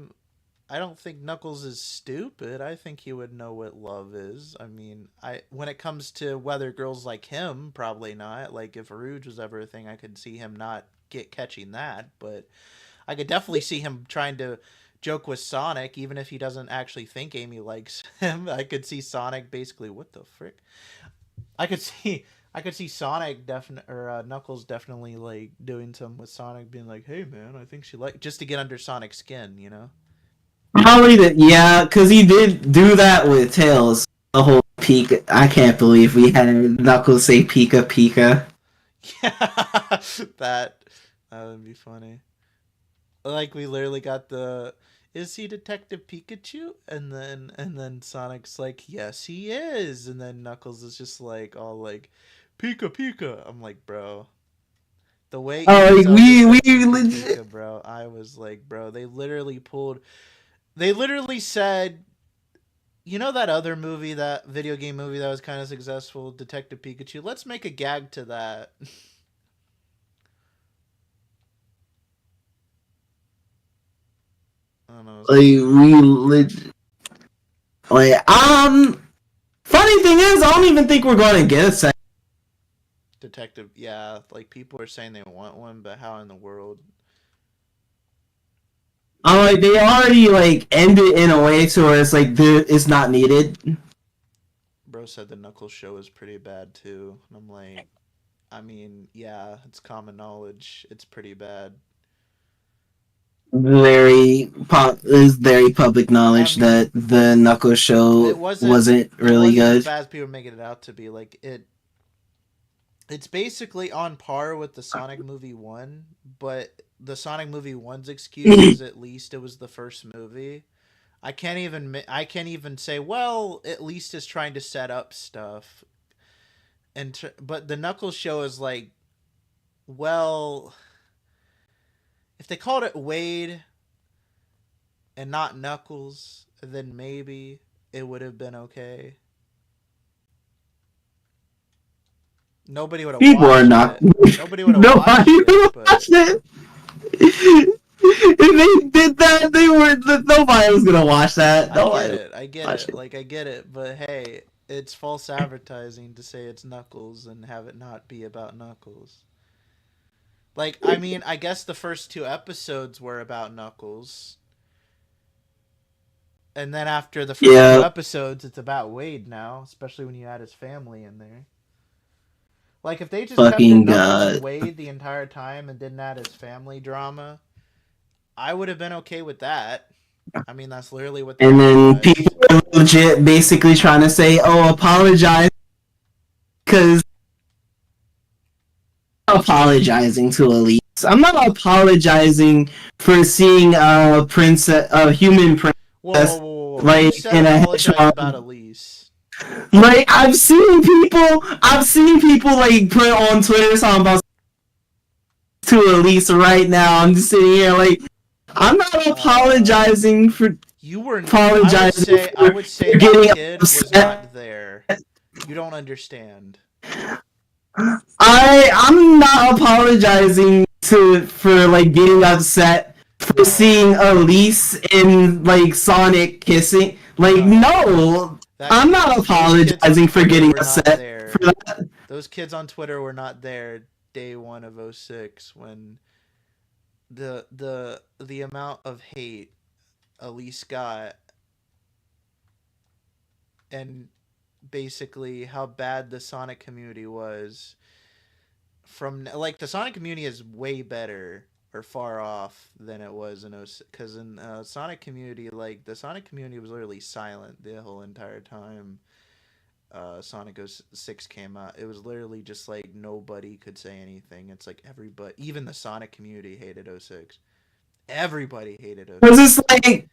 don't think Knuckles is stupid. I think he would know what love is. I mean, I when it comes to whether girls like him, probably not. Like if Rouge was ever a thing, I could see him not get catching that, but I could definitely see him trying to joke with Sonic even if he doesn't actually think Amy likes him. I could see Sonic basically what the frick? I could see I could see Sonic definitely or Knuckles definitely like doing something with Sonic being like, "Hey man, I think she like," just to get under Sonic's skin, you know? probably that. Yeah, because he did do that with Tails. The whole Pika. I can't believe we had Knuckles say Pika Pika. Yeah, that that would be funny. Like we literally got the is he Detective Pikachu? And then Sonic's like, yes, he is. And then Knuckles is just like all like, Pika Pika. I'm like, bro. The way Oh, you like, said we Pika legit. Pika, bro, I was like, bro, they literally said, you know that other movie, that video game movie that was kind of successful, Detective Pikachu? Let's make a gag to that. I don't know. Like we legit. Like funny thing is, I don't even think we're going to get a second. Detective, yeah, like people are saying they want one, but how in the world? I'm like, they already like end it in a way to where it's like it's not needed. Bro said the Knuckles show is pretty bad too. And I'm like, I mean, yeah, it's common knowledge. It's pretty bad. Is very public I knowledge mean, that the Knuckles it show wasn't wasn't it really wasn't as good. bad as people making it out to be. Like it's basically on par with the Sonic movie 1, but the Sonic movie 1's excuse is at least it was the first movie. I can't even say, well, at least it's trying to set up stuff. But the Knuckles show is like, well, if they called it Wade and not Knuckles, then maybe it would have been okay. Nobody would have People are watched not. it. Nobody would have Nobody watched it, but watched it. If they did that, they were nobody was gonna watch that. I get Nobody it. I get watch it. it. Like I get it, but hey, it's false advertising to say it's Knuckles and have it not be about Knuckles. Like, I mean, I guess the first two episodes were about Knuckles. And then after the first two Yeah, episodes, it's about Wade now, especially when you add his family in there. Like, if they just kept it fucking Knuckles and god. Wade the entire time and didn't add his family drama, I would have been okay with that. I mean, that's literally what they And then people advertised. are legit basically trying to say, "Oh, apologize," because apologizing to Elise. I'm not apologizing for seeing a human Whoa, whoa, whoa, princess whoa, whoa. Who like said in a apologize hedgehog. about Elise? Like I've seen people like put on Twitter something about to Elise right now. I'm just sitting here like I'm not Uh, apologizing for you were. apologizing I for would say that getting kid was upset. not there. You don't understand. I'm not apologizing to for like getting upset for No, seeing Elise in like Sonic kissing. Like no. no, That I'm not those kids on apologizing for Twitter getting were not upset for there. that. Those kids on Twitter were not there day one of '06 when the amount of hate Elise got and basically how bad the Sonic community was from like the Sonic community is way better or far off than it was in because in Sonic community like the Sonic community was literally silent the whole entire time Sonic 06 came out. It was literally just like nobody could say anything. It's like everybody, even the Sonic community hated '06. Everybody hated Was '06. this like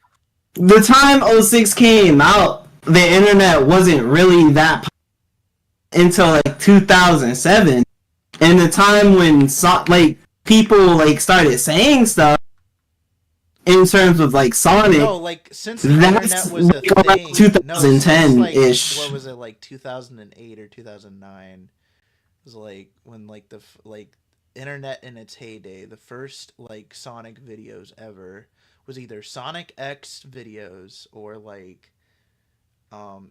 the time '06 came out? The internet wasn't really that until like 2007, and the time when like people like started saying stuff in terms of like No, Sonic. like since the internet That's was a like around thing. No, since 2010 like what ish. was it like 2008 or 2009 was like when like like internet in its heyday. The first like Sonic videos ever was either Sonic X videos or like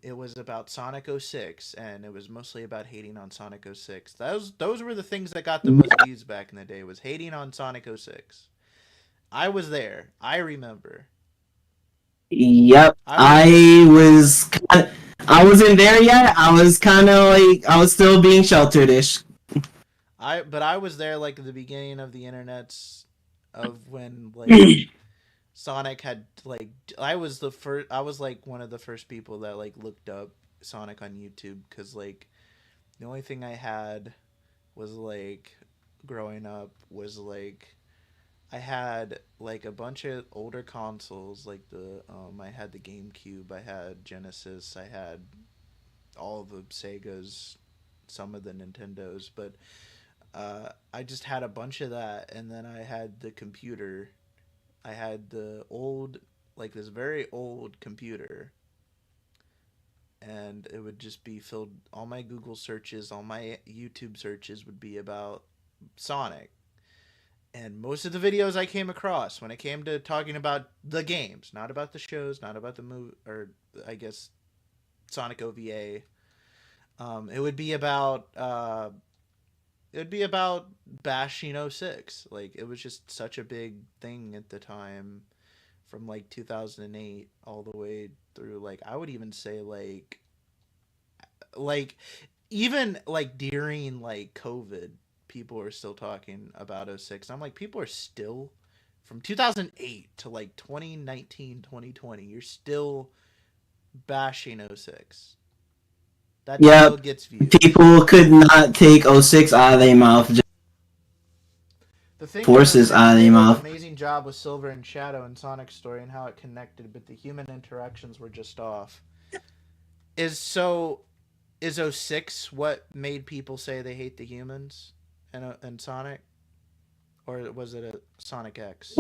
it was about Sonic '06, and it was mostly about hating on Sonic '06. Those were the things that got the most views back in the day, was hating on Sonic '06. I was there. I remember. Yep, I was I wasn't there yet. I was kind of like I was still being sheltered-ish. I was there like at the beginning of the internets of when like Sonic had like I was like one of the first people that like looked up Sonic on YouTube cuz like the only thing I had was like growing up was like I had like a bunch of older consoles, like I had the GameCube, I had Genesis, I had all the Segas, some of the Nintendos, but I just had a bunch of that, and then I had the computer. I had the old, like this very old computer, and it would just be filled. All my Google searches, all my YouTube searches would be about Sonic. And most of the videos I came across when it came to talking about the games, not about the shows, not about the movie, or I guess Sonic OVA, it would be about bashing '06. Like it was just such a big thing at the time, from like 2008 all the way through, like I would even say like even like during like COVID, people are still talking about '06. I'm like, people are still, from 2008 to like 2019, 2020, you're still bashing '06. That Yeah, still gets views. people could not take '06 out of their mouth. Just The thing forces is, out of they their did an mouth. amazing job with Silver and Shadow and Sonic's story and how it connected, but the human interactions were just off. Is so is '06 what made people say they hate the humans and Sonic, or was it a Sonic X?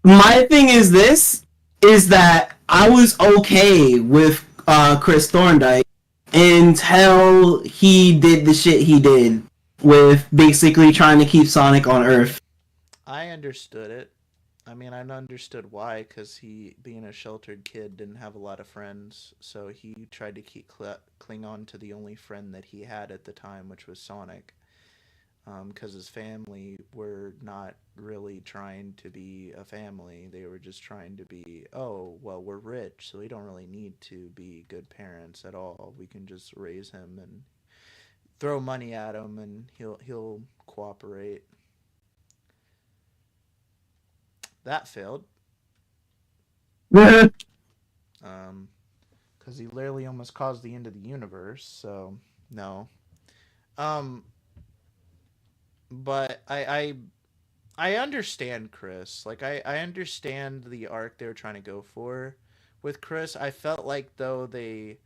My thing is this: is that I was okay with Chris Thorndike until he did the shit he did with basically trying to keep Sonic on Earth. I understood it. I mean, I understood why, because he, being a sheltered kid, didn't have a lot of friends, so he tried to cling on to the only friend that he had at the time, which was Sonic. Because his family were not really trying to be a family. They were just trying to be, oh, well, we're rich, so we don't really need to be good parents at all. We can just raise him and throw money at him, and he'll cooperate. That failed. Because he literally almost caused the end of the universe. So no. Um, but I understand Chris. Like I understand the arc they were trying to go for with Chris. I felt like though they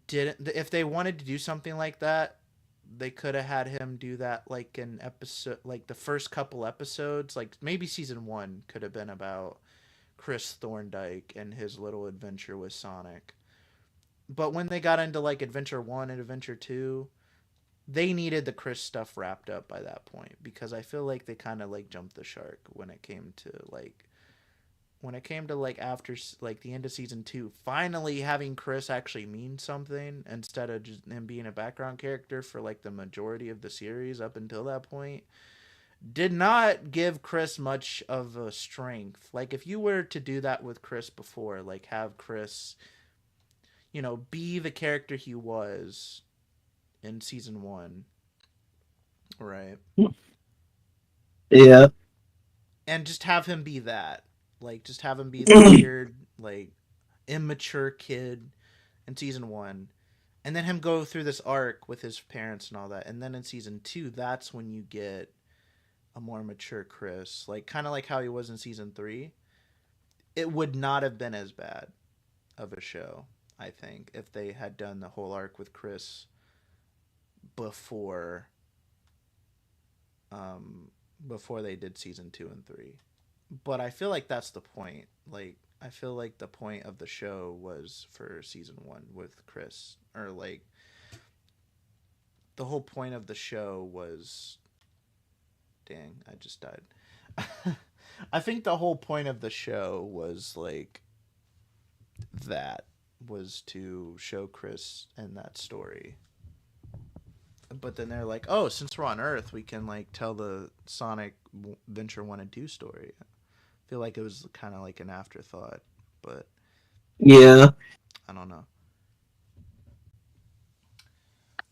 didn't. If they wanted to do something like that, they could have had him do that like an episode, like the first couple episodes, like maybe season one could have been about Chris Thorndike and his little adventure with Sonic. But when they got into like Adventure 1 and Adventure 2, they needed the Chris stuff wrapped up by that point, because I feel like they kind of like jumped the shark when it came to like after like the end of season 2, finally having Chris actually mean something instead of just him being a background character for like the majority of the series up until that point, did not give Chris much of a strength. Like if you were to do that with Chris before, like have Chris, be the character he was in season 1, right? Yeah. And just have him be that. Like just have him be the weird, like immature kid in season 1. And then him go through this arc with his parents and all that. And then in season 2, that's when you get a more mature Chris, like kind of like how he was in season 3. It would not have been as bad of a show, I think, if they had done the whole arc with Chris before before they did season 2 and 3. But I feel like that's the point. Like I feel like the point of the show was for season 1 with Chris, or like the whole point of the show was, dang, I just died. I think the whole point of the show was like that, was to show Chris and that story. But then they're like, oh, since we're on Earth, we can like tell the Sonic Venture 1 and 2 story. I feel like it was kind of like an afterthought, but Yeah. I don't know.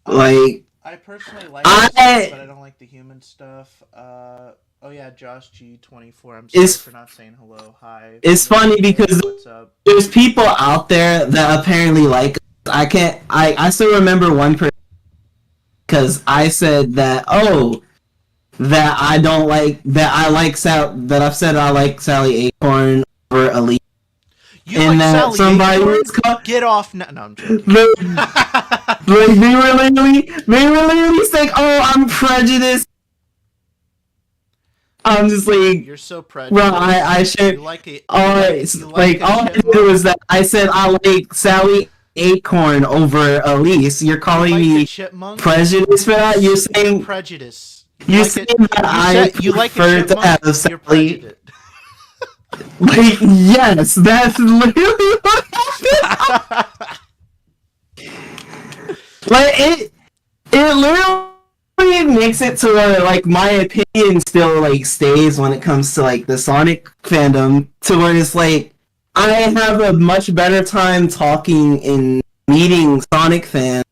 Like I personally like this stuff, but I don't like the human stuff. Oh yeah, Josh G24. I'm sorry for not saying hello. Hi. It's funny because what's up? there's people out there that apparently like. I still remember one person, because I said that, oh, that I don't like that I like that I've said I like Sally Acorn over Elise, You and like that Sally somebody Acorn? was called. Get off now. No, I'm joking. Like they were literally saying, "Oh, I'm prejudiced." I'm just like, You're so well, prejudiced. I should. You like it. All I did was that I said I like Sally Acorn over Elise. You're You calling like a me chipmunk. prejudiced for that? You're prejudiced. You're saying that You I said you like a prefer to chipmunk. have You're Sally. prejudiced. Like, yes, that's literally what happened. Like it literally makes it to where like my opinion still like stays when it comes to like the Sonic fandom, to where it's like I have a much better time talking and meeting Sonic fans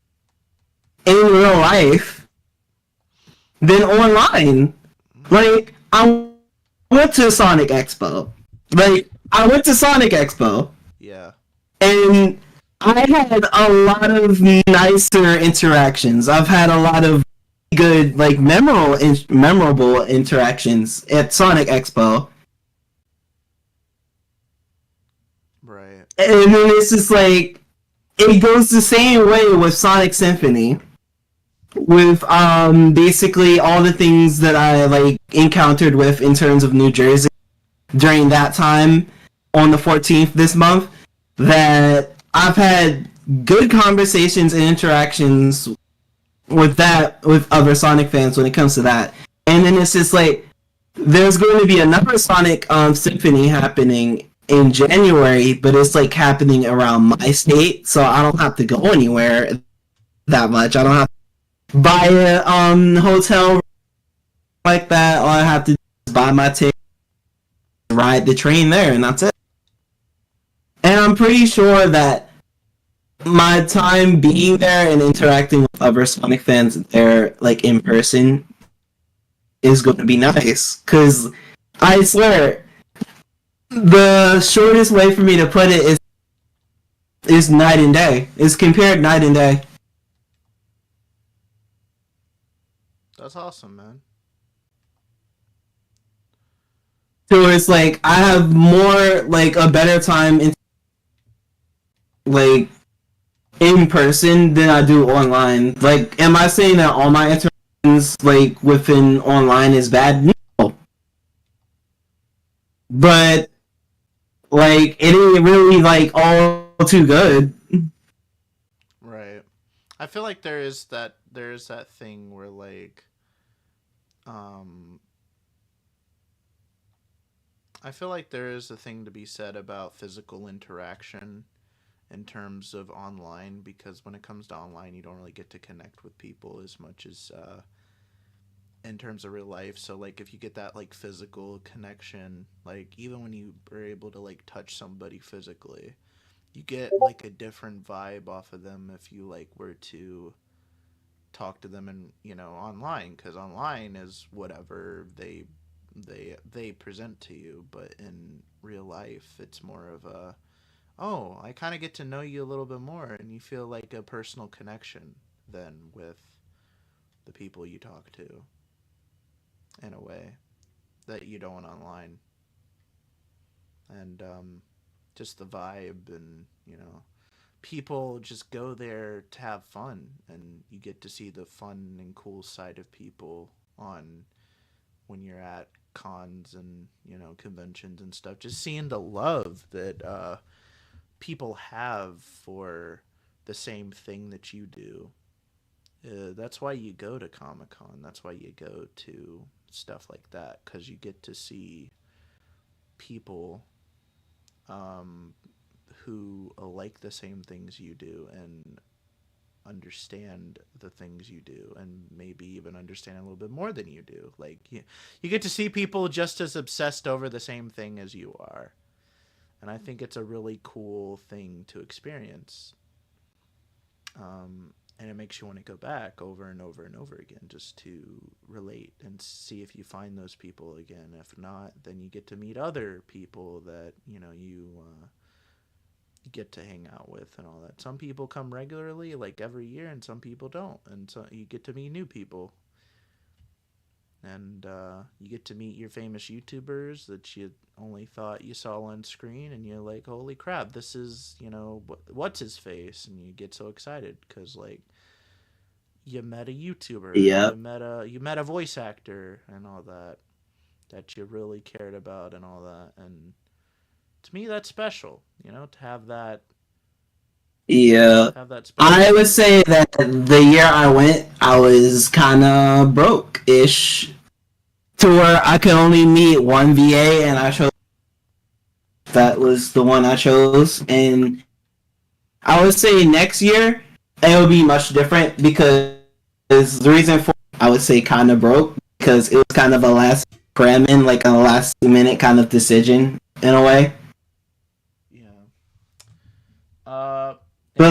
in real life than online. Like I went to Sonic Expo. I went to Sonic Expo. Yeah. And I had a lot of nicer interactions. I've had a lot of good, like memorable interactions at Sonic Expo. Right. And then it's just like it goes the same way with Sonic Symphony, with basically all the things that I like encountered with in terms of New Jersey during that time on the 14th this month, that I've had good conversations and interactions with other Sonic fans when it comes to that. And then it's just like there's going to be another Sonic Symphony happening in January, but it's like happening around my state, so I don't have to go anywhere that much. I don't have to buy a hotel like that. All I have to do is buy my ticket, ride the train there, and that's it. And I'm pretty sure that my time being there and interacting with other Sonic fans there, like in person, is going to be nice. Because I swear, the shortest way for me to put it is night and day. Is compared night and day. That's awesome, man. So it's like I have more, like a better time in like in person than I do online. Like, am I saying that all my interactions like within online is bad? No, but like it ain't really like all too good. Right. I feel like there is that thing where like um I feel like there is a thing to be said about physical interaction in terms of online, because when it comes to online you don't really get to connect with people as much as in terms of real life. So like if you get that like physical connection, like even when you are able to like touch somebody physically, you get like a different vibe off of them if you like were to talk to them in, online, because online is whatever they present to you, but in real life it's more of a, oh, I kind of get to know you a little bit more, and you feel like a personal connection than with the people you talk to, in a way that you don't online. And just the vibe, and people just go there to have fun, and you get to see the fun and cool side of people on when you're at cons and conventions and stuff, just seeing the love that people have for the same thing that you do. That's why you go to Comic-Con. That's why you go to stuff like that, because you get to see people um, who like the same things you do and understand the things you do, and maybe even understand a little bit more than you do. Like you get to see people just as obsessed over the same thing as you are. And I think it's a really cool thing to experience. And it makes you want to go back over and over and over again, just to relate and see if you find those people again. If not, then you get to meet other people that you get to hang out with and all that. Some people come regularly, like every year, and some people don't, and so you get to meet new people. and you get to meet your famous YouTubers that you only thought you saw on screen, and you're like, holy crap, this is, what's his face, and you get so excited because like you met a YouTuber, Yeah. you met a voice actor, and all that you really cared about, and all that, and to me that's special, to Yeah. have that special. I would say that the year I went, I was kind of broke-ish to where I could only meet one VA, and I chose that was the one I chose. And I would say next year it will be much different because the reason for I would say kind of broke because it was kind of a last cram-in, like a last 2 minute kind of decision in a way. Yeah. But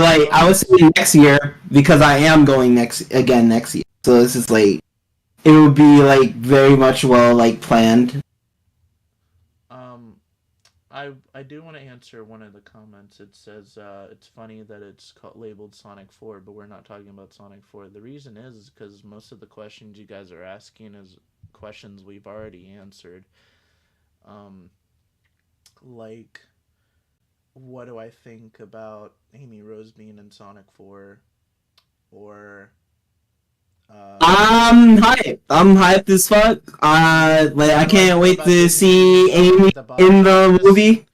like I would say next year because I am going next year. So this is like it would be like very much well like planned. I do want to answer one of the comments. It says it's funny that it's labeled Sonic 4, but we're not talking about Sonic 4. The reason is because most of the questions you guys are asking is questions we've already answered. Like, what do I think about Amy Rose being in Sonic 4? Or I'm hyped. I'm hyped as fuck. Like I can't wait to see Amy in the movie.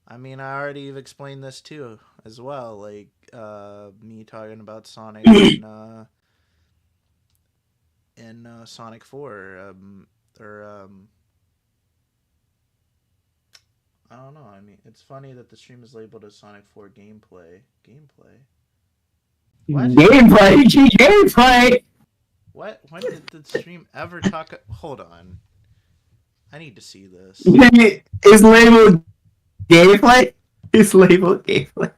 I mean, I already have explained this too, as well. Like, me talking about Sonic in Sonic 4, or I don't know. I mean, it's funny that the stream is labeled as Sonic 4 gameplay. Gameplay. What? Gameplay. What? When did the stream ever talk? Hold on. I need to see this. It's labeled gameplay. It's labeled gameplay.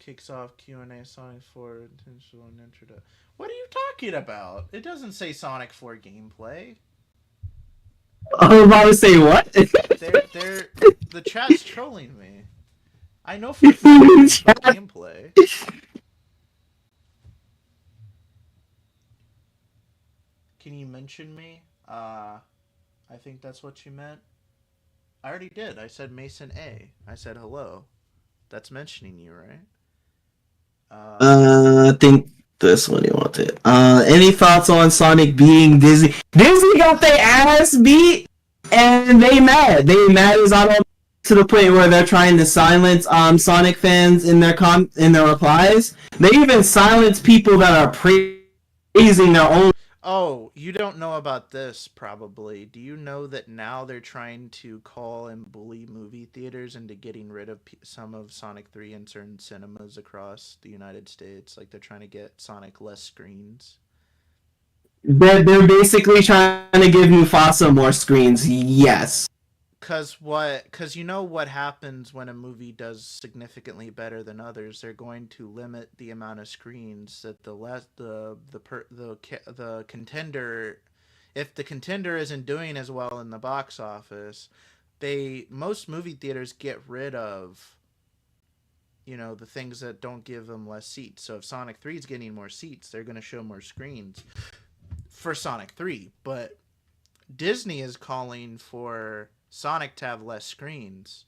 Kicks off Q&A Sonic 4 intentional and introduction. What are you talking about? It doesn't say Sonic 4 gameplay. I was about to say what? The chat's trolling me. I know for a fact it's for gameplay. Can you mention me? I think that's what you meant. I already did. I said Mason A. I said hello. That's mentioning you, right? I think this one you wanted. Any thoughts on Sonic beating Disney? Disney got their ass beat, and they mad. They mad as I don't to the point where they're trying to silence Sonic fans in their replies. They even silence people that are praising their own. Oh, you don't know about this, probably. Do you know that now they're trying to call and bully movie theaters into getting rid of some of Sonic 3 in certain cinemas across the United States? Like, they're trying to get Sonic less screens. They're basically trying to give Mufasa more screens, yes. Because you know what happens when a movie does significantly better than others? They're going to limit the amount of screens that the contender, if the contender isn't doing as well in the box office, most movie theaters get rid of the things that don't give them less seats. So if Sonic 3 is getting more seats, they're going to show more screens for Sonic 3, but Disney is calling for Sonic to have less screens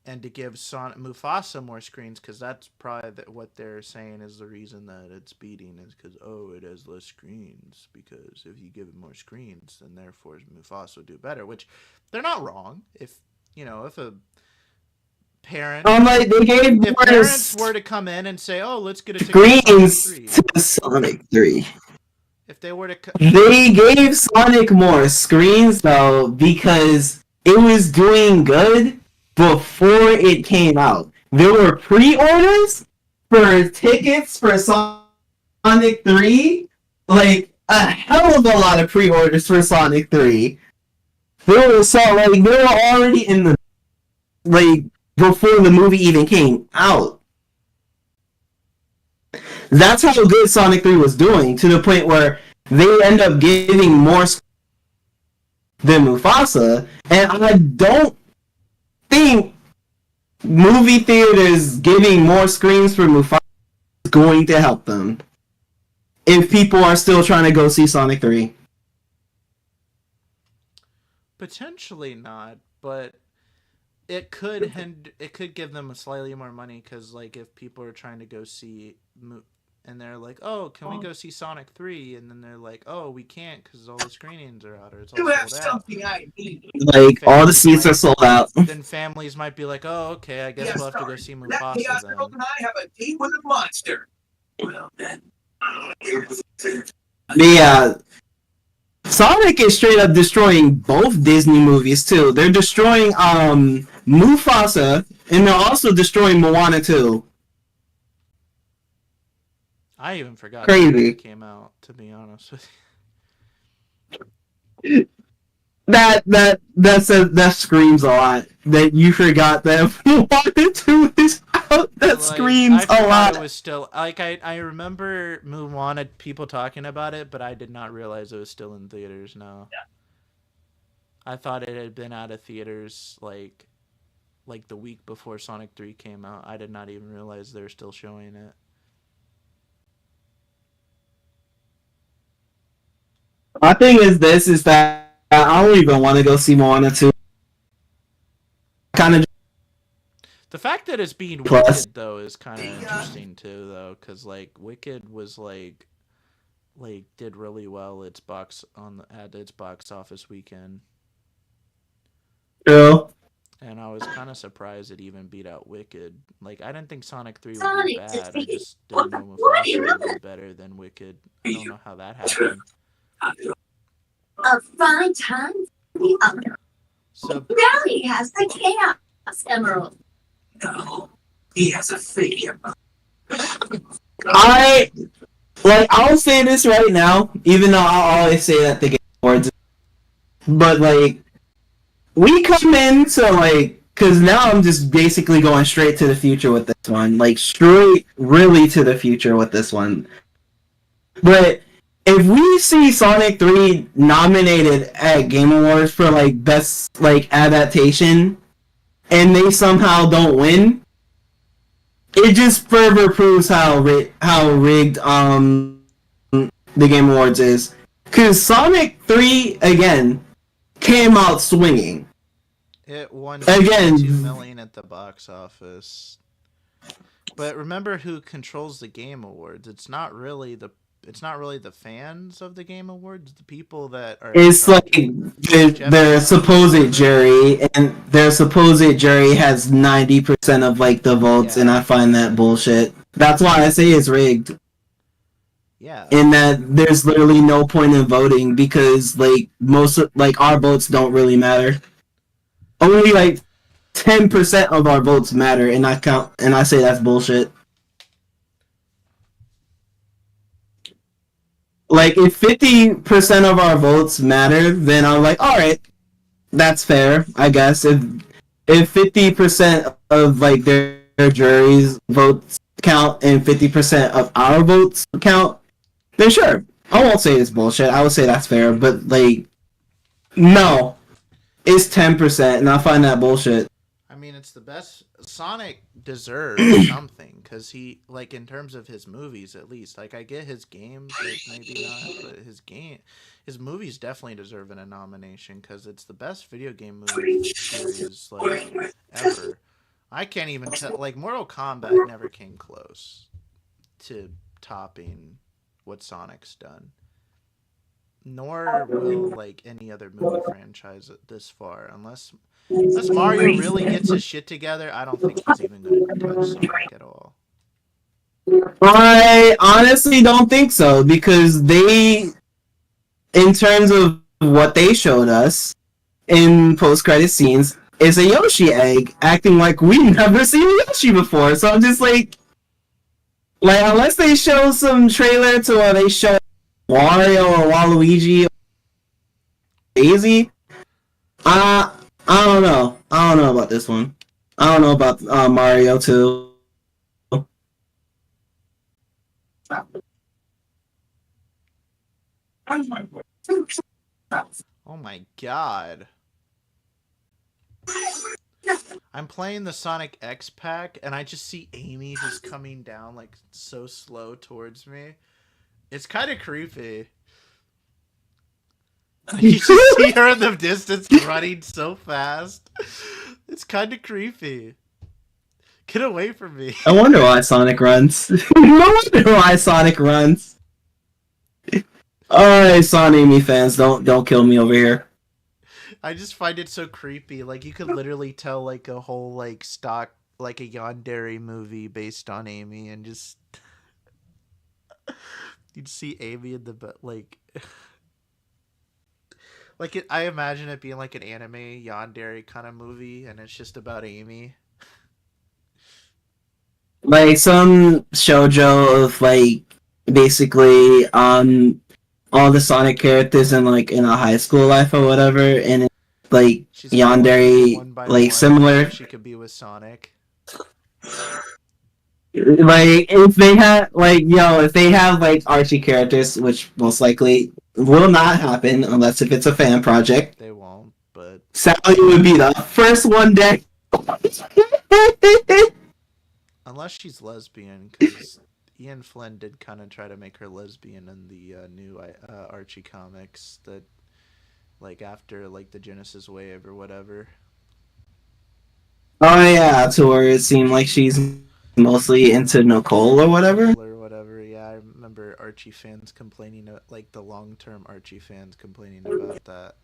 and to give Mufasa more screens, because that's probably what they're saying is the reason that it's beating, is because it has less screens, because if you give it more screens, then therefore Mufasa will do better, which they're not wrong. If a parent, if parents were to come in and say, oh, let's get a screens to Sonic 3. If they were to they gave Sonic more screens though because it was doing good before it came out. There were pre-orders for tickets for Sonic 3. Like, a hell of a lot of pre-orders for Sonic 3. They were already in the... Like, before the movie even came out. That's how good Sonic 3 was doing, to the point where they end up giving more than Mufasa, and I don't think movie theaters giving more screens for Mufasa is going to help them. if people are still trying to go see Sonic 3. Potentially not, but it could give them slightly more money because like if people are trying to go see and they're like, oh, can we go see Sonic 3? And then they're like, oh, we can't because all the screenings are out or it's all sold out. Like, all the seats are sold out. Then families might be like, oh, okay, I guess we'll have to go see Mufasa then. And I have a date with a monster. Well, then. Yeah. Sonic is straight up destroying both Disney movies, too. They're destroying, Mufasa, and they're also destroying Moana, too. I even forgot Crazy. it came out, to be honest with you. That screams a lot. That you forgot that Moana 2 is out. That screams a lot. It was still like I remember Moana people talking about it, but I did not realize it was still in theaters. No, yeah. I thought it had been out of theaters like the week before Sonic 3 came out. I did not even realize they were still showing it. My thing is that I don't even want to go see Moana 2. Kind of. The fact that it's being Wicked though is kind of interesting too, though, because like Wicked was like did really well at its box office weekend. Yeah. And I was kind of surprised it even beat out Wicked. Like I didn't think Sonic 3 would be bad. I just didn't know Mufasa would be better than Wicked. I don't know how that happened. A fine time for the other. So Rowdy has the Chaos Emerald. No, he has a fake emerald. I'll say this right now, even though I'll always say that the Game Awards, but like, we come into like, cause now I'm just basically going straight to the future with this one, like straight really to the future with this one. But if we see Sonic 3 nominated at Game Awards for like best like adaptation, and they somehow don't win, it just further proves how rigged the Game Awards is. Cause Sonic 3 again came out swinging. it won Again, $2 million at the box office. But remember who controls the Game Awards? It's not really the fans of the Game Awards, the people that are. It's like their supposed jury, and their supposed jury has 90% of like the votes, and I find that bullshit. That's why I say it's rigged. Yeah. In that there's literally no point in voting because like most like our votes don't really matter. Only like 10% of our votes matter, and I say that's bullshit. Like, if 50% of our votes matter, then I'm like, alright, that's fair, I guess. If 50% of, like, their jury's votes count and 50% of our votes count, then sure. I won't say it's bullshit, I would say that's fair, but, like, no. It's 10%, and I find that bullshit. I mean, it's the best. Sonic deserves something because he, like, in terms of his movies, at least. Like, I get his games, like, maybe not, but his movies definitely deserve a nomination because it's the best video game movie series, like, ever. I can't even tell. Like, Mortal Kombat never came close to topping what Sonic's done. Nor will, like, any other movie franchise this far, unless Mario really gets his shit together. I don't think he's even going to touch Sonic at all. I honestly don't think so, because they, in terms of what they showed us in post-credit scenes, is a Yoshi egg acting like we've never seen a Yoshi before. So I'm just like unless they show some trailer to where they show Wario or Waluigi or Daisy, I don't know. I don't know about this one. I don't know about Mario too. Oh my god. I'm playing the Sonic X pack and I just see Amy just coming down like so slow towards me. It's kind of creepy. You just see her in the distance running so fast. It's kind of creepy. Get away from me. I wonder why Sonic runs. No wonder why Sonic runs. Alright, Sonic fans, don't kill me over here. I just find it so creepy. Like, you could literally tell, like, a whole, like, stock, like, a yandere movie based on Amy, and just... You'd see Amy in the, like... Like, I imagine it being, like, an anime yandere kind of movie, and it's just about Amy. Like, some shoujo of, like, basically, all the Sonic characters in, like, in a high school life or whatever, and it's, like, She's yandere, one by like, one, similar. she could be with Sonic. Like, if they have, like, if they have, like, Archie characters, which most likely will not happen unless if it's a fan project, They won't, but... Sally would be the first one dead. Unless she's lesbian, because Ian Flynn did kind of try to make her lesbian in the new Archie comics that, like, after, like, the Genesis wave or whatever. Oh yeah, to where it seemed like she's mostly into Nicole or whatever. Or whatever, yeah. I remember Archie fans complaining, like, the long-term Archie fans complaining about that.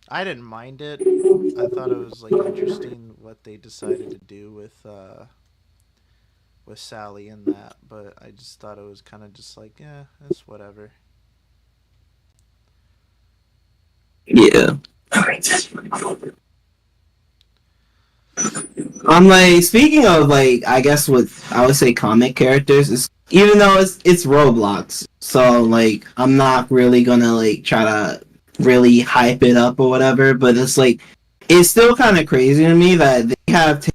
I didn't mind it. I thought it was, like, interesting what they decided to do with Sally in that, but I just thought it was kind of just like, yeah, it's whatever. Yeah. I'm like, speaking of, like, I guess with, I would say comic characters, even though it's Roblox, so, like, I'm not really gonna, like, try to really hype it up or whatever, but it's like, it's still kind of crazy to me that they have,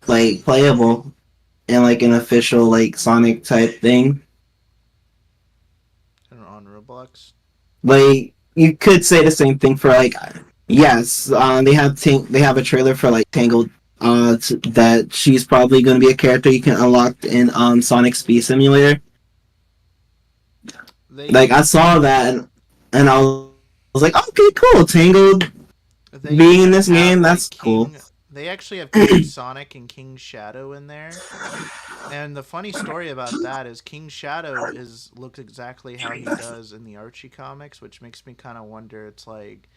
like, playable in, like, an official, like, Sonic type thing. On Roblox? Like, you could say the same thing for, like, yes, they have a trailer for, like, Tangled, that she's probably going to be a character you can unlock in Sonic Speed Simulator. Like, I saw that and I was like, okay, cool, Tangled being in this game, that's cool. They actually have King Sonic and King Shadow in there. And the funny story about that is King Shadow looks exactly how he does in the Archie comics, which makes me kind of wonder, it's like,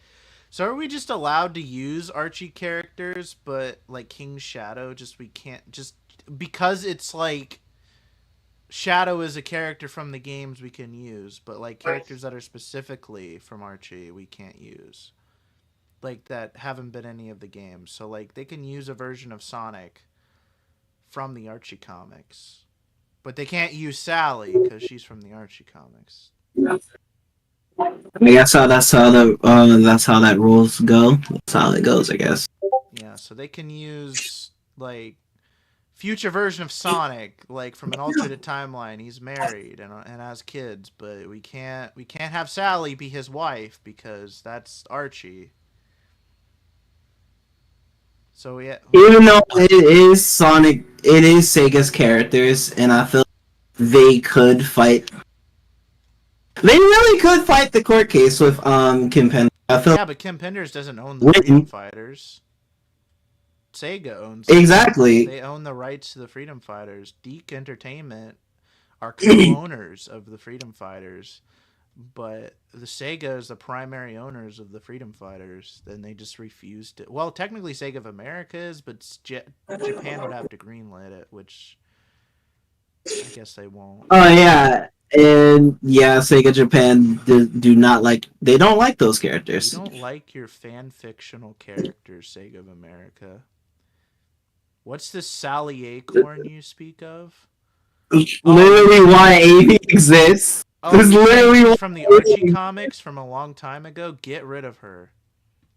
so are we just allowed to use Archie characters, but, like, King Shadow, we can't, just because it's, like, Shadow is a character from the games we can use, but, like, characters that are specifically from Archie we can't use. Like, that haven't been any of the games. So, like, they can use a version of Sonic from the Archie comics, but they can't use Sally because she's from the Archie comics. I guess that's how that rules go. That's how it goes, I guess. Yeah, so they can use, like, future version of Sonic, like, from an alternate timeline. He's married and has kids, but we can't have Sally be his wife because that's Archie. So yeah, even though it is Sonic, it is Sega's characters, and I feel they could fight. They really could fight the court case with Kim Penders. Yeah, but Kim Penders doesn't own the Freedom Fighters. Sega owns them. Exactly. They own the rights to the Freedom Fighters. Deke Entertainment are co-owners of the Freedom Fighters, but the Sega is the primary owners of the Freedom Fighters. Then they just refused it. Well, technically Sega of America is, but Japan would have to greenlight it, which I guess they won't. Oh yeah, and yeah, Sega Japan do not like. They don't like those characters. You don't like your fan fictional characters, Sega of America. What's this Sally Acorn you speak of? Literally why Amy exists. Oh, This literally from the Archie comics from a long time ago. Get rid of her,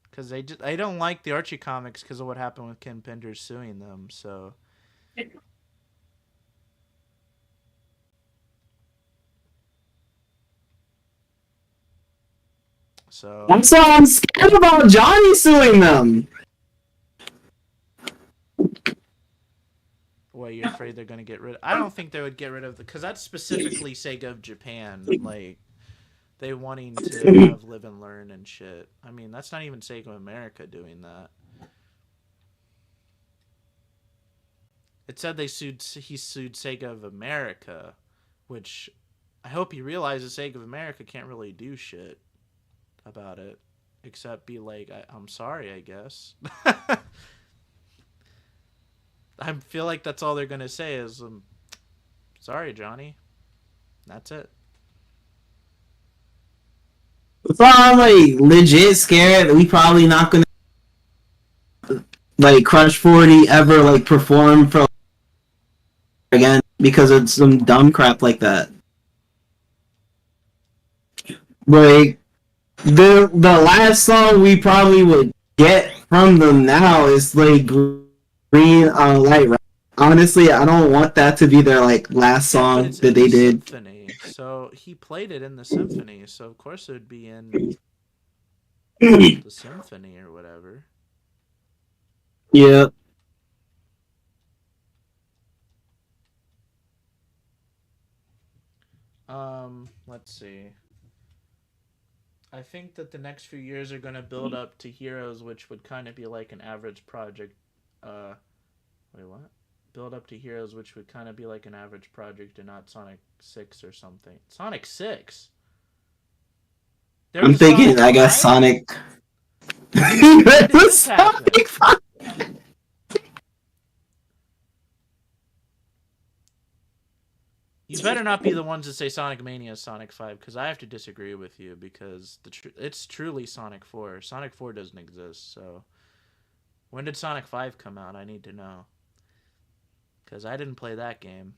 because I don't like the Archie comics because of what happened with Ken Penders suing them. So. I'm scared about Johnny suing them. Why you're afraid they're gonna get rid? I don't think they would get rid of because that's specifically Sega of Japan. Like they wanting to have live and learn and shit. I mean, that's not even Sega of America doing that. It said he sued Sega of America, which I hope he realizes Sega of America can't really do shit about it, except be like, I'm sorry, I guess. I feel like that's all they're gonna say is, sorry, Johnny. That's it. So I'm like legit scared that we probably not gonna like Crush 40 ever like perform for again because of some dumb crap like that. Like the last song we probably would get from them now is like Green on Light. Right? Honestly, I don't want that to be their like last song that they did. Symphony, so he played it in the symphony, so of course it would be in the symphony or whatever. Yeah. Let's see. I think that the next few years are going to build up to Heroes, which would kind of be like an average project. Wait, what? Build up to Heroes, which would kind of be like an average project and not Sonic 6 or something. Sonic 6? I'm thinking, I guess Sonic. When did this happen? You better not be the ones that say Sonic Mania is Sonic 5, because I have to disagree with you, because it's truly Sonic 4. Sonic 4 doesn't exist, so... When did Sonic 5 come out? I need to know. Because I didn't play that game.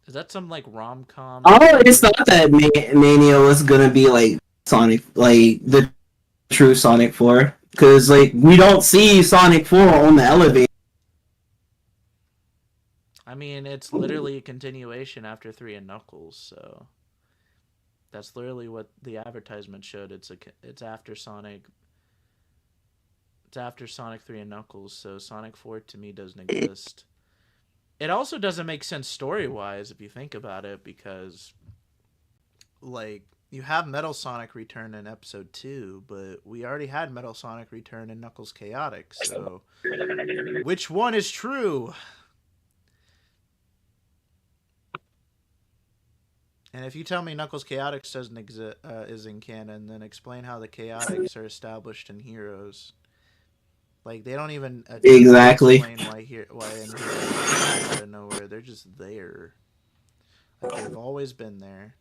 Is that some, like, rom-com? I always thought that Mania was gonna be, like, Sonic, like, the true Sonic 4. Because, like, we don't see Sonic 4 on the elevator. I mean, it's literally a continuation after 3 and Knuckles, so... That's literally what the advertisement showed. It's after Sonic... It's after Sonic 3 and Knuckles, so Sonic 4 to me doesn't exist. It also doesn't make sense story-wise if you think about it, because, like, you have Metal Sonic return in Episode 2, but we already had Metal Sonic return in Knuckles Chaotix, so which one is true? And if you tell me Knuckles Chaotix doesn't exist, is in canon, then explain how the Chaotix are established in Heroes. Like, they don't even exactly explain why in Heroes out of nowhere. They're just there. Like, they've always been there.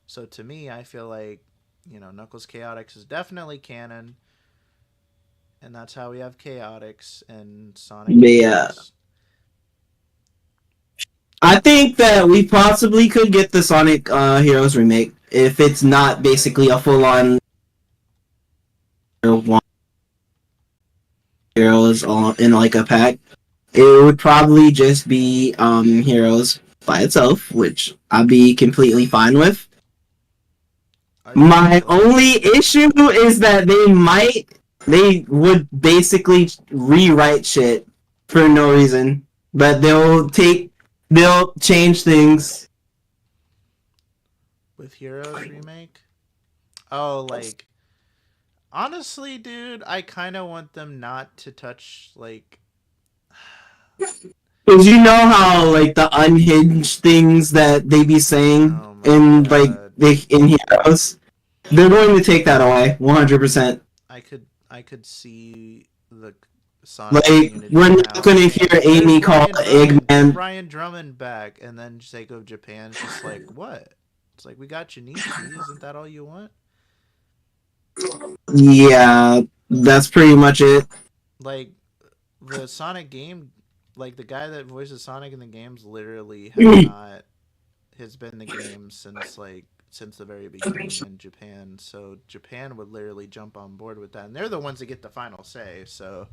So to me, I feel like, you know, Knuckles Chaotix is definitely canon. And that's how we have Chaotix and Sonic. Yeah. I think that we possibly could get the Sonic Heroes remake if it's not basically a full-on Heroes in like a pack. It would probably just be Heroes by itself, which I'd be completely fine with. My only issue is that they would basically rewrite shit for no reason, but they'll change things. With Heroes remake? Oh, like, honestly, dude, I kind of want them not to touch, like... Because you know how, like, the unhinged things that they be saying in Heroes? They're going to take that away, 100%. I could see the Sonic like, we're not going to hear Amy call Eggman. Brian Drummond back, and then Sega of Japan's just like, what? It's like, we got Junichi, isn't that all you want? Yeah, that's pretty much it. Like, the Sonic game, like, the guy that voices Sonic in the games literally has been the game since the very beginning in Japan, so Japan would literally jump on board with that, and they're the ones that get the final say, so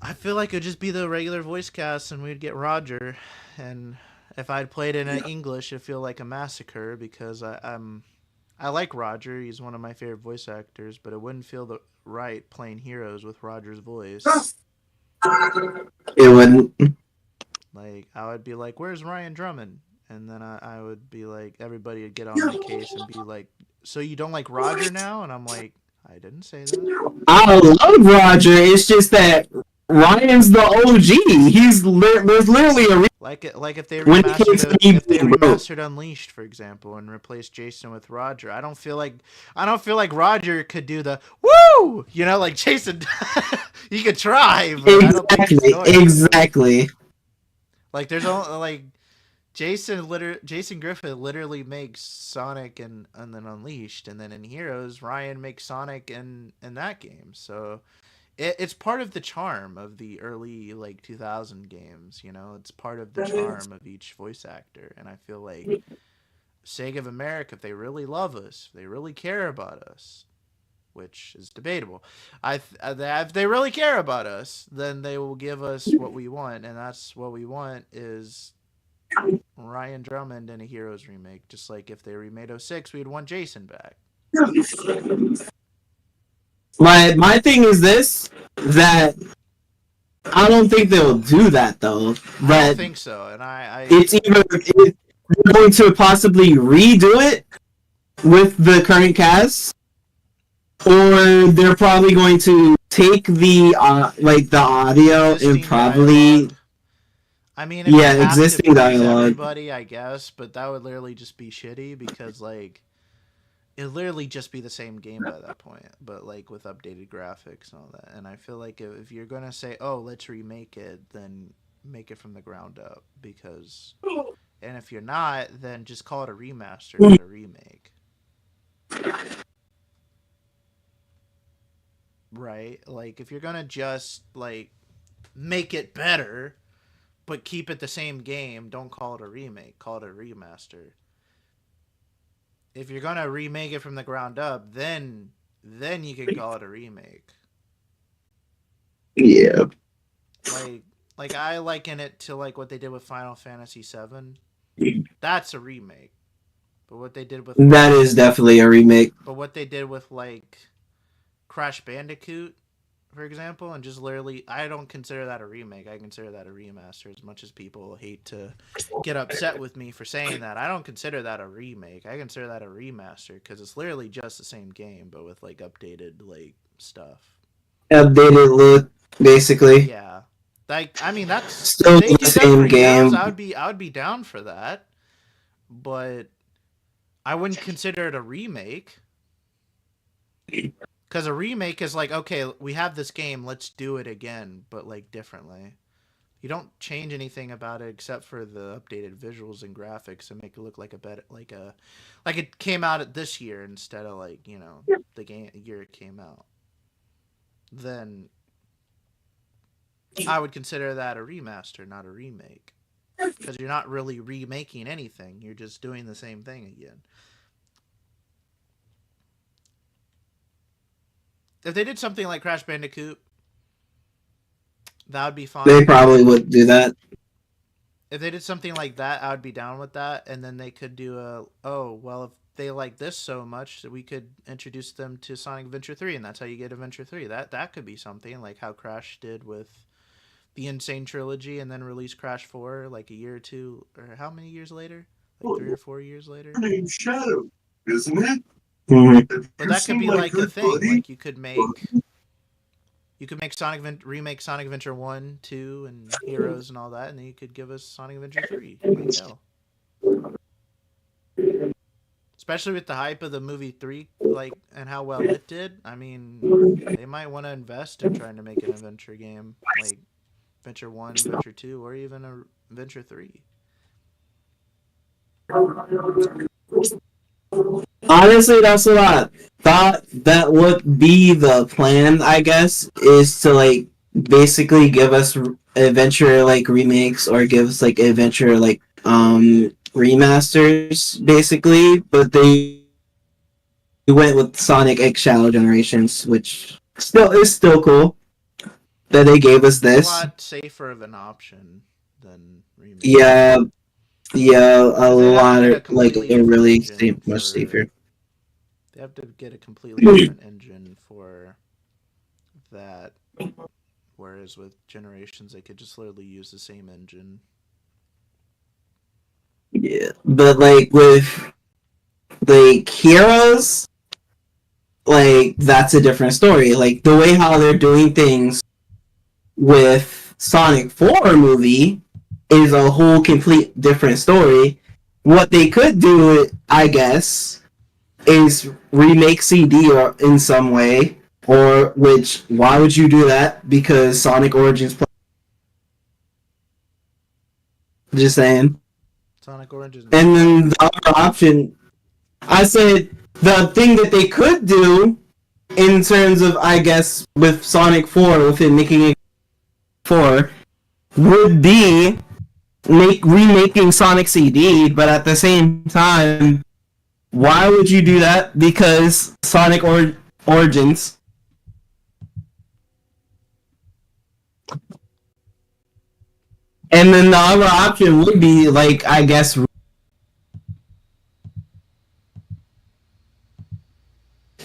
I feel like it would just be the regular voice cast, and we'd get Roger, and if I'd played it in English, it'd feel like a massacre, because I I like Roger. He's one of my favorite voice actors, but it wouldn't feel right playing Heroes with Roger's voice. It wouldn't. Like, I would be like, "Where's Ryan Drummond?" And then I would be like, everybody would get on my case and be like, "So you don't like Roger now?" And I'm like, "I didn't say that." I love Roger. It's just that Ryan's the OG. There's literally a Like if they when it came to me if they being broke. remastered Unleashed, for example, and replaced Jason with Roger, I don't feel like Roger could do the woo, like Jason. He could try, but I don't think he's Exactly, going to. exactly. Like there's only like Jason Griffith literally makes Sonic and then Unleashed, and then in Heroes Ryan makes Sonic in that game. So it's part of the charm of the early like 2000 games. It's part of the charm of each voice actor, and I feel like Sega of America, if they really love us, if they really care about us, which is debatable. If they really care about us, then they will give us what we want, and that's what we want is Ryan Drummond in a Heroes remake. Just like if they remade 06, we'd want Jason back. My thing is this, that I don't think they'll do that though. I don't think so, and it's either they're going to possibly redo it with the current cast, or they're probably going to take the the audio and probably dialogue. I mean, if yeah, you have existing to please dialogue. everybody, I guess, but that would literally just be shitty because like it'd literally just be the same game by that point, but like with updated graphics and all that. And I feel like if you're gonna say, "Oh, let's remake it," then make it from the ground up. And if you're not, then just call it a remaster, not a remake. Right? Like if you're gonna just like make it better, but keep it the same game, don't call it a remake. Call it a remaster. If you're gonna remake it from the ground up, then you can call it a remake. Yeah. Like I liken it to like what they did with Final Fantasy VII. That's a remake. But what they did with That is definitely a remake. But what they did with like Crash Bandicoot, for example, and just literally, I don't consider that a remake. I consider that a remaster. As much as people hate to get upset with me for saying that, I don't consider that a remake. I consider that a remaster because it's literally just the same game, but with like updated like stuff. Updated look, basically. Yeah, like I mean that's still the same game. I would be down for that, but I wouldn't consider it a remake. Because a remake is like, okay, we have this game, let's do it again, but like differently. You don't change anything about it except for the updated visuals and graphics and make it look like like it came out this year instead of like the year it came out. Then I would consider that a remaster, not a remake, because you're not really remaking anything. You're just doing the same thing again. If they did something like Crash Bandicoot, that would be fine. They probably would do that. If they did something like that, I would be down with that. And then they could do if they like this so much, that we could introduce them to Sonic Adventure 3, and that's how you get Adventure 3. That could be something like how Crash did with the Insane Trilogy, and then release Crash 4 like a year or two, or how many years later? Like 3 or 4 years later. Shadow, isn't it? Mm-hmm. But that could be like a thing. Like you could make remake Sonic Adventure 1, 2, and Heroes and all that, and then you could give us Sonic Adventure 3. Like hell. Especially with the hype of the movie 3, like, and how well it did. I mean, they might want to invest in trying to make an adventure game, like Adventure 1, Adventure 2, or even a Adventure 3. Honestly, that's what I thought that would be the plan, I guess, is to like basically give us adventure like remakes or give us like adventure like remasters basically, but they went with Sonic X Shadow Generations, which is still cool that they gave us this. A lot safer of an option than remake. Yeah, a lot of like it really much safer. They have to get a completely different engine for that. Whereas with Generations, they could just literally use the same engine. Yeah, but like with like Heroes, like that's a different story. Like the way how they're doing things with Sonic 4 movie is a whole complete different story. What they could do, I guess, is remake CD or in some way, or which why would you do that? Because Sonic Origins. Just saying. Sonic Origins. And then the other option, I said the thing that they could do in terms of, I guess, with Sonic 4, with it making it 4, would be remaking Sonic CD, but at the same time, why would you do that? Because Sonic Origins. And then the other option would be, like, I guess,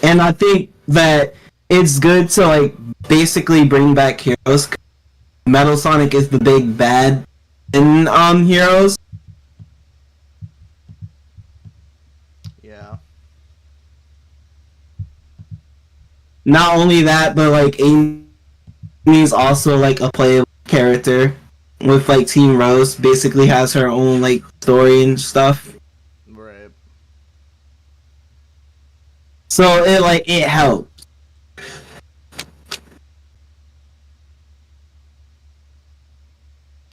and I think that it's good to, like, basically bring back Heroes. Metal Sonic is the big bad in Heroes. Yeah. Not only that, but like Amy's also like a playable character with like Team Rose. Basically has her own like story and stuff. Right. So it helps.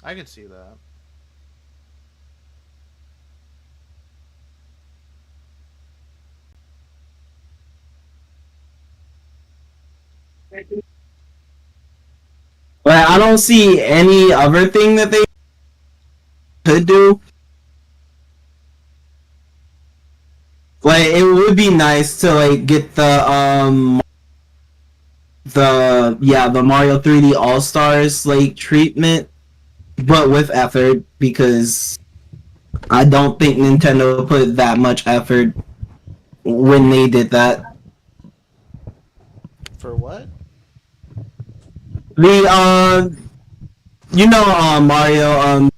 I can see that. But I don't see any other thing that they could do. Like it would be nice to like get the Mario 3D All Stars like treatment, but with effort, because I don't think Nintendo put that much effort when they did that. For what? The Mario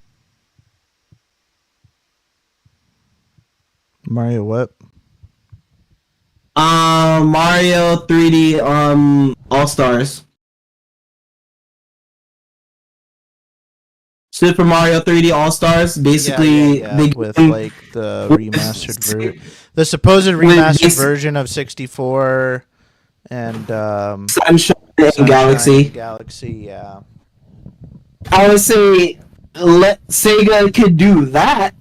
Mario what? Mario 3D All Stars. Super Mario 3D All Stars, basically they with like the remastered version, the supposed remastered version of 64 and Sunshine and Galaxy. Galaxy, yeah. I would say Sega could do that,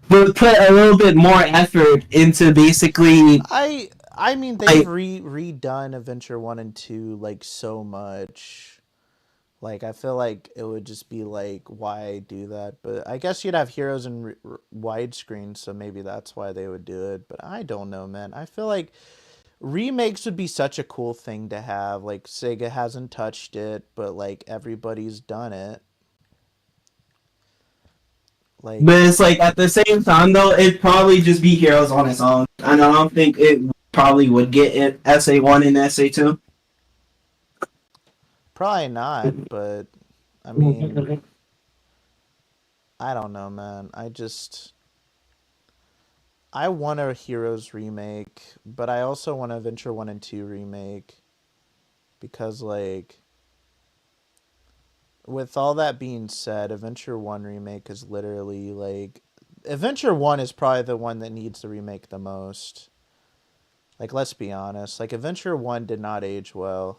but put a little bit more effort into basically. I mean they've redone Adventure 1 and 2 like so much. Like, I feel like it would just be like, why do that? But I guess you'd have Heroes in widescreen, so maybe that's why they would do it. But I don't know, man. I feel like remakes would be such a cool thing to have. Like, Sega hasn't touched it, but, like, everybody's done it. Like, But it's like, at the same time, though, it'd probably just be Heroes on its own. And I don't think it probably would get it SA1 and SA2. probably not, but, I mean, I don't know, man. I want a Heroes remake, but I also want a Adventure 1 and 2 remake. Because, like, with all that being said, Adventure 1 remake is literally, like... Adventure 1 is probably the one that needs the remake the most. Like, let's be honest. Like, Adventure 1 did not age well.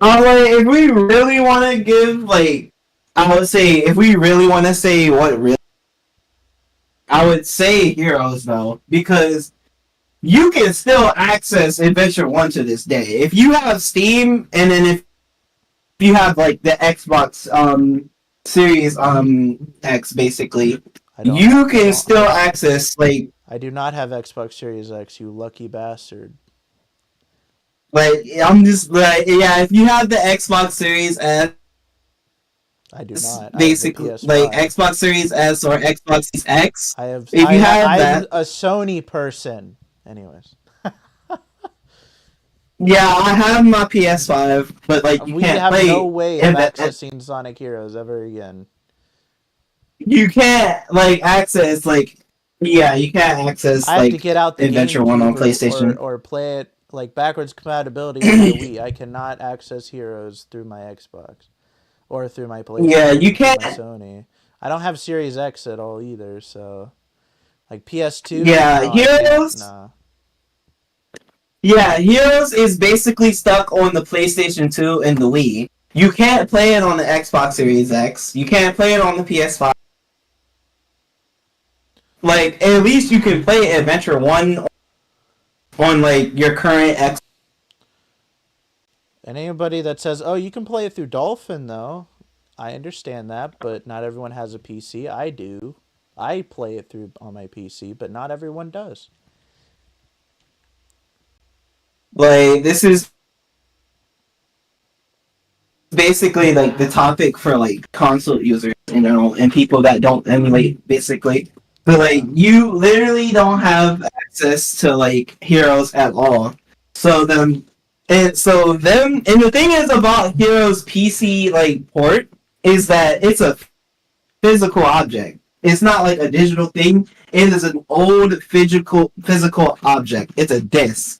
Like, if we really want to give, like... I would say, if we really want to say what really... I would say Heroes, though. Because you can still access Adventure 1 to this day. If you have Steam, and then if you have, like, the Xbox Series X, basically, you can still access, like... I do not have Xbox Series X, you lucky bastard. Like, I'm just, like, yeah, if you have the Xbox Series S... I do not. Basically, like, Xbox Series S or Xbox Series X. I have if you have that, I'm a Sony person. Anyways, Yeah, I have my PS5, but like you we can't have no play way of accessing Sonic Heroes ever again. you can't like access like yeah, you can't access I have to like get out the Adventure One GameCube on PlayStation. or play it like backwards compatibility with my Wii. I cannot access Heroes through my Xbox or through my Yeah, you PlayStation, through my can't. Sony. I don't have Series X at all either, so like PS2, Yeah, no, I can't. Heroes. Nah. Yeah, Heroes is basically stuck on the PlayStation 2 and the Wii. You can't play it on the Xbox Series X. You can't play it on the PS5. Like, at least you can play Adventure 1 on, like, your current X. And anybody that says, "Oh, you can play it through Dolphin," though, I understand that, but not everyone has a PC. I do. I play it through on my PC, but not everyone does. Like, this is basically, like, the topic for, like, console users in general and people that don't emulate, basically. But, like, you literally don't have access to, like, Heroes at all. So, then and so them and the thing is about Heroes PC like port is that it's a physical object. It's not like a digital thing. It is an old physical object. It's a disc.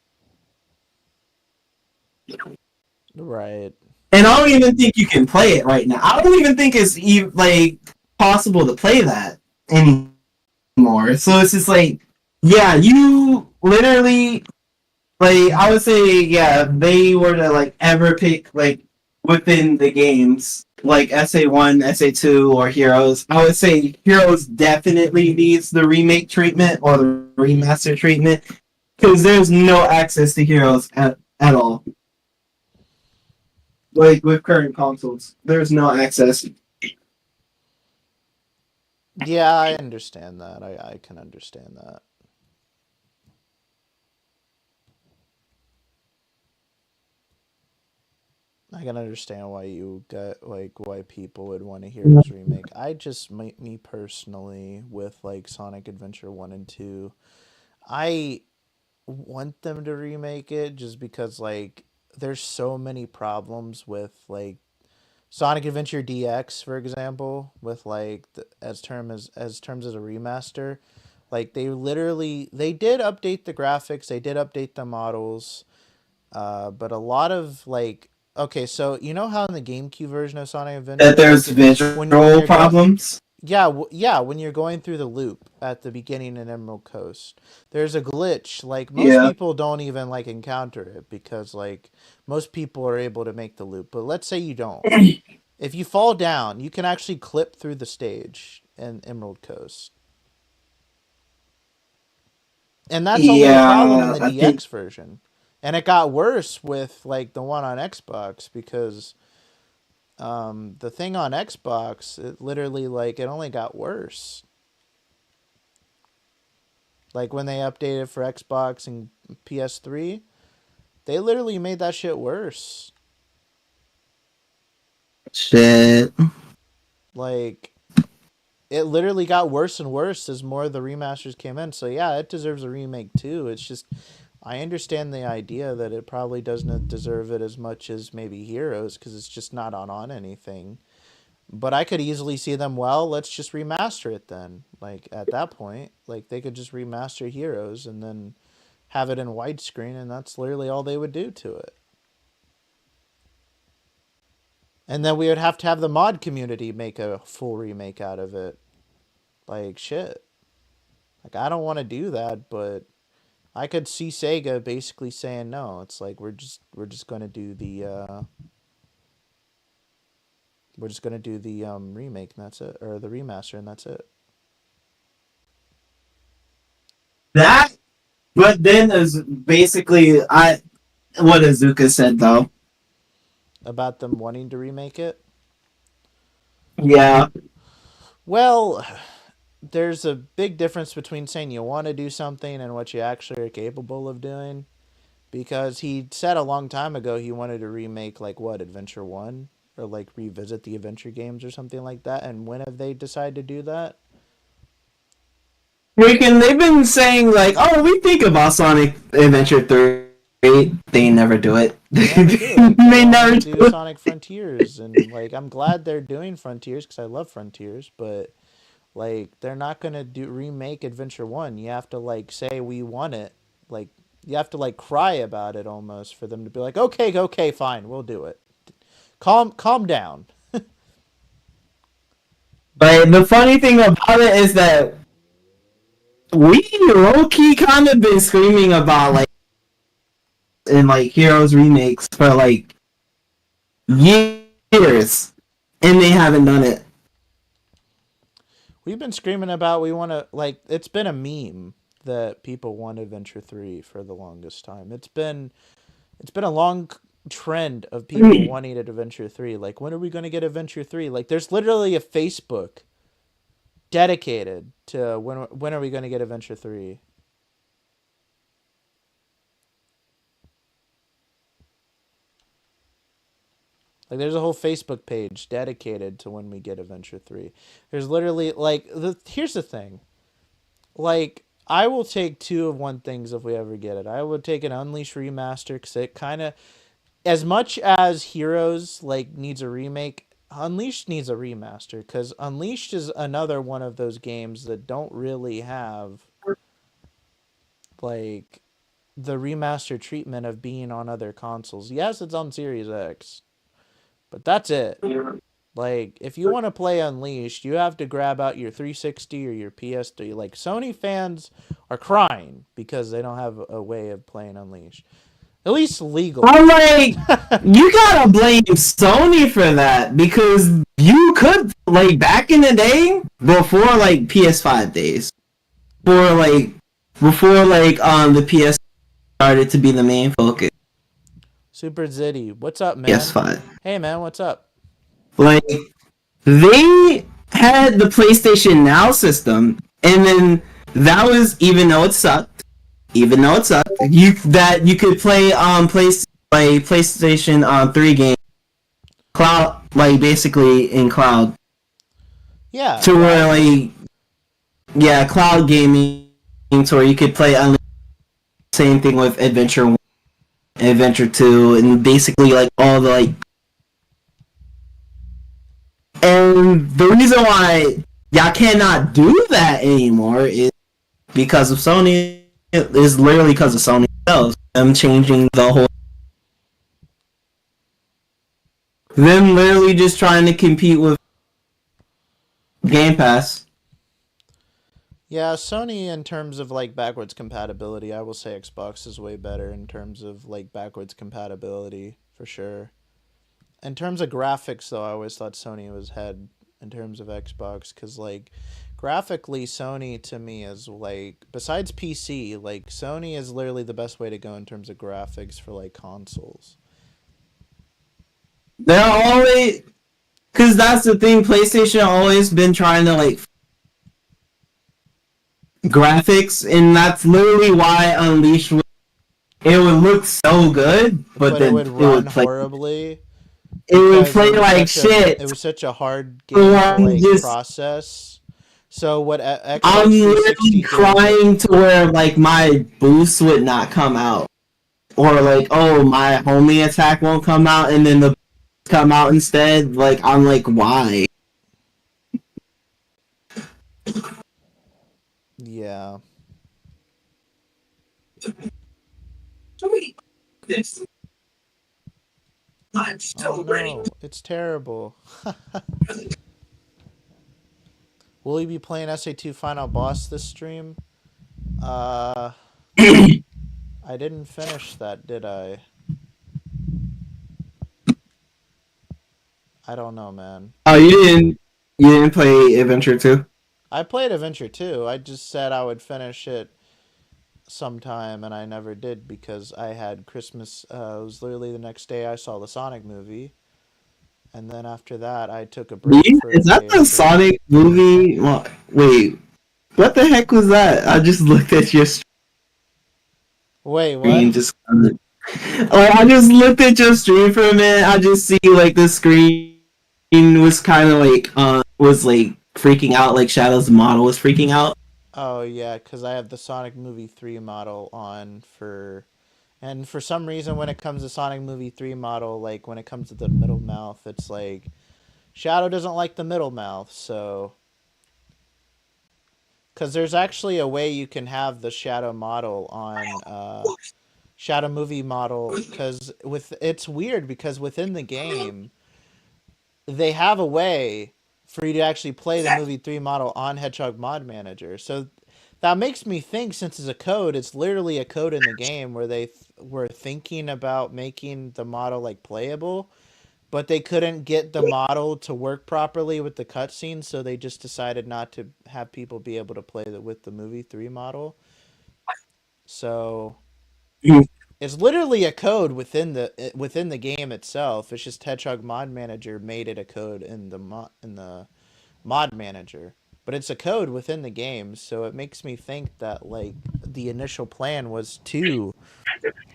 Right. And I don't even think you can play it right now. I don't even think it's like possible to play that anymore. So it's just like, yeah, you literally like I would say, yeah, if they were to like ever pick like within the games like SA1, SA2, or Heroes, I would say Heroes definitely needs the remake treatment or the remaster treatment because there's no access to Heroes at all. Like with current consoles, there's no access. Yeah, I understand that. I can understand that. I can understand why you got like why people would want a Heroes remake. I just me personally with like Sonic Adventure 1 and 2, I want them to remake it just because like there's so many problems with like Sonic Adventure DX, for example, with like as terms as a remaster. Like they did update the graphics, they did update the models, but a lot of like okay, so you know how in the GameCube version of Sonic That Adventure, there's when visual you're going problems. yeah, yeah, when you're going through the loop at the beginning in Emerald Coast, there's a glitch. Like most Yeah. people don't even like encounter it because like most people are able to make the loop. But let's say you don't. If you fall down, you can actually clip through the stage in Emerald Coast. And that's only a problem in Yeah, the I think. DX version. And it got worse with like the one on Xbox because the thing on Xbox, it literally like it only got worse. Like when they updated for Xbox and PS3, they literally made that shit worse. Shit. Like it literally got worse and worse as more of the remasters came in. So yeah, it deserves a remake too. It's just I understand the idea that it probably doesn't deserve it as much as maybe Heroes because it's just not on anything. But I could easily see them, well, let's just remaster it then. Like at that point, like they could just remaster Heroes and then have it in widescreen and that's literally all they would do to it. And then we would have to have the mod community make a full remake out of it. Like shit. Like I don't want to do that, but I could see Sega basically saying no. It's like we're just going to do the remake and that's it, or the remaster and that's it. That, but then is basically what Azuka said though. About them wanting to remake it. Yeah, Well, there's a big difference between saying you want to do something and what you actually are capable of doing. Because he said a long time ago he wanted to remake like what Adventure 1 or like revisit the adventure games or something like that. And when have they decided to do that? Freaking, they've been saying like, "Oh, we think about Sonic Adventure 3." They never do it. They never do it. They They never only do do it. Sonic Frontiers, and like I'm glad they're doing Frontiers because I love Frontiers, but like they're not gonna do remake Adventure One. You have to like say we want it. Like you have to like cry about it almost for them to be like, okay, okay, fine, we'll do it. Calm down. But the funny thing about it is that we low key kind of been screaming about like in like Heroes remakes for like years, and they haven't done it. We've been screaming about we want to like it's been a meme that people want Adventure 3 for the longest time. It's been a long trend of people wanting Adventure 3. Like when are we going to get Adventure 3? Like there's literally a Facebook dedicated to when are we going to get Adventure 3? Like there's a whole Facebook page dedicated to when we get Adventure 3. There's literally like here's the thing. Like I will take two of one things if we ever get it. I would take an Unleashed remaster cuz it kind of as much as Heroes like needs a remake, Unleashed needs a remaster cuz Unleashed is another one of those games that don't really have like the remaster treatment of being on other consoles. Yes, it's on Series X, but that's it. Like, if you want to play Unleashed, you have to grab out your 360 or your PS3. Like, Sony fans are crying because they don't have a way of playing Unleashed. At least legally. I'm like, you gotta blame Sony for that because you could like back in the day before like PS5 days, before the PS started to be the main focus. Super Zitty, what's up, man? PS5. Hey, man, what's up? Like they had the PlayStation Now system, and then that was even though it sucked, you could play PlayStation 3 games cloud, like basically in cloud. Yeah. To where cloud gaming, to where you could play same thing with Adventure 1, Adventure 2, and basically like all the like. And the reason why y'all cannot do that anymore is because of Sony. Is literally because of Sony themselves. Them changing the whole. Them literally just trying to compete with Game Pass. Yeah, Sony in terms of like backwards compatibility, I will say Xbox is way better in terms of like backwards compatibility for sure. In terms of graphics, though, I always thought Sony was head in terms of Xbox because, like, graphically, Sony to me is like besides PC, like Sony is literally the best way to go in terms of graphics for like consoles. They're always, because that's the thing. PlayStation always been trying to like graphics, and that's literally why Unleashed. It would look so good, but then it would run horribly. It would play like shit. It was such a hard game to like process. So what Xbox I'm literally crying to where like my boost would not come out, or like my homing attack won't come out, and then the come out instead. Like I'm like, why? Yeah. This. I'm so ready. It's terrible. Will you be playing SA2 Final Boss this stream? I didn't finish that, did I? I don't know, man. Oh, you didn't play Adventure 2? I played Adventure 2. I just said I would finish it sometime, and I never did because I had Christmas. It was literally the next day I saw the Sonic movie, and then after that I took a break. Is that the Sonic movie? Well, wait, what the heck was that? I just looked at your stream. Wait, what? I just looked at your stream for a minute. I just see like the screen was kind of like was like freaking out, like Shadow's model was freaking out. Oh yeah, because I have the Sonic Movie 3 model on and for some reason when it comes to Sonic Movie 3 model, like when it comes to the middle mouth, it's like Shadow doesn't like the middle mouth, so because there's actually a way you can have the Shadow model on Shadow Movie model, because with it's weird because within the game they have a way for you to actually play the movie 3 model on Hedgehog Mod Manager. So that makes me think, since it's a code, it's literally a code in the game where were thinking about making the model like playable, but they couldn't get the model to work properly with the cutscenes, so they just decided not to have people be able to play with the movie 3 model. So it's literally a code within the game itself. It's just Hedgehog Mod Manager made it a code in the mod manager, but it's a code within the game, so it makes me think that like the initial plan was to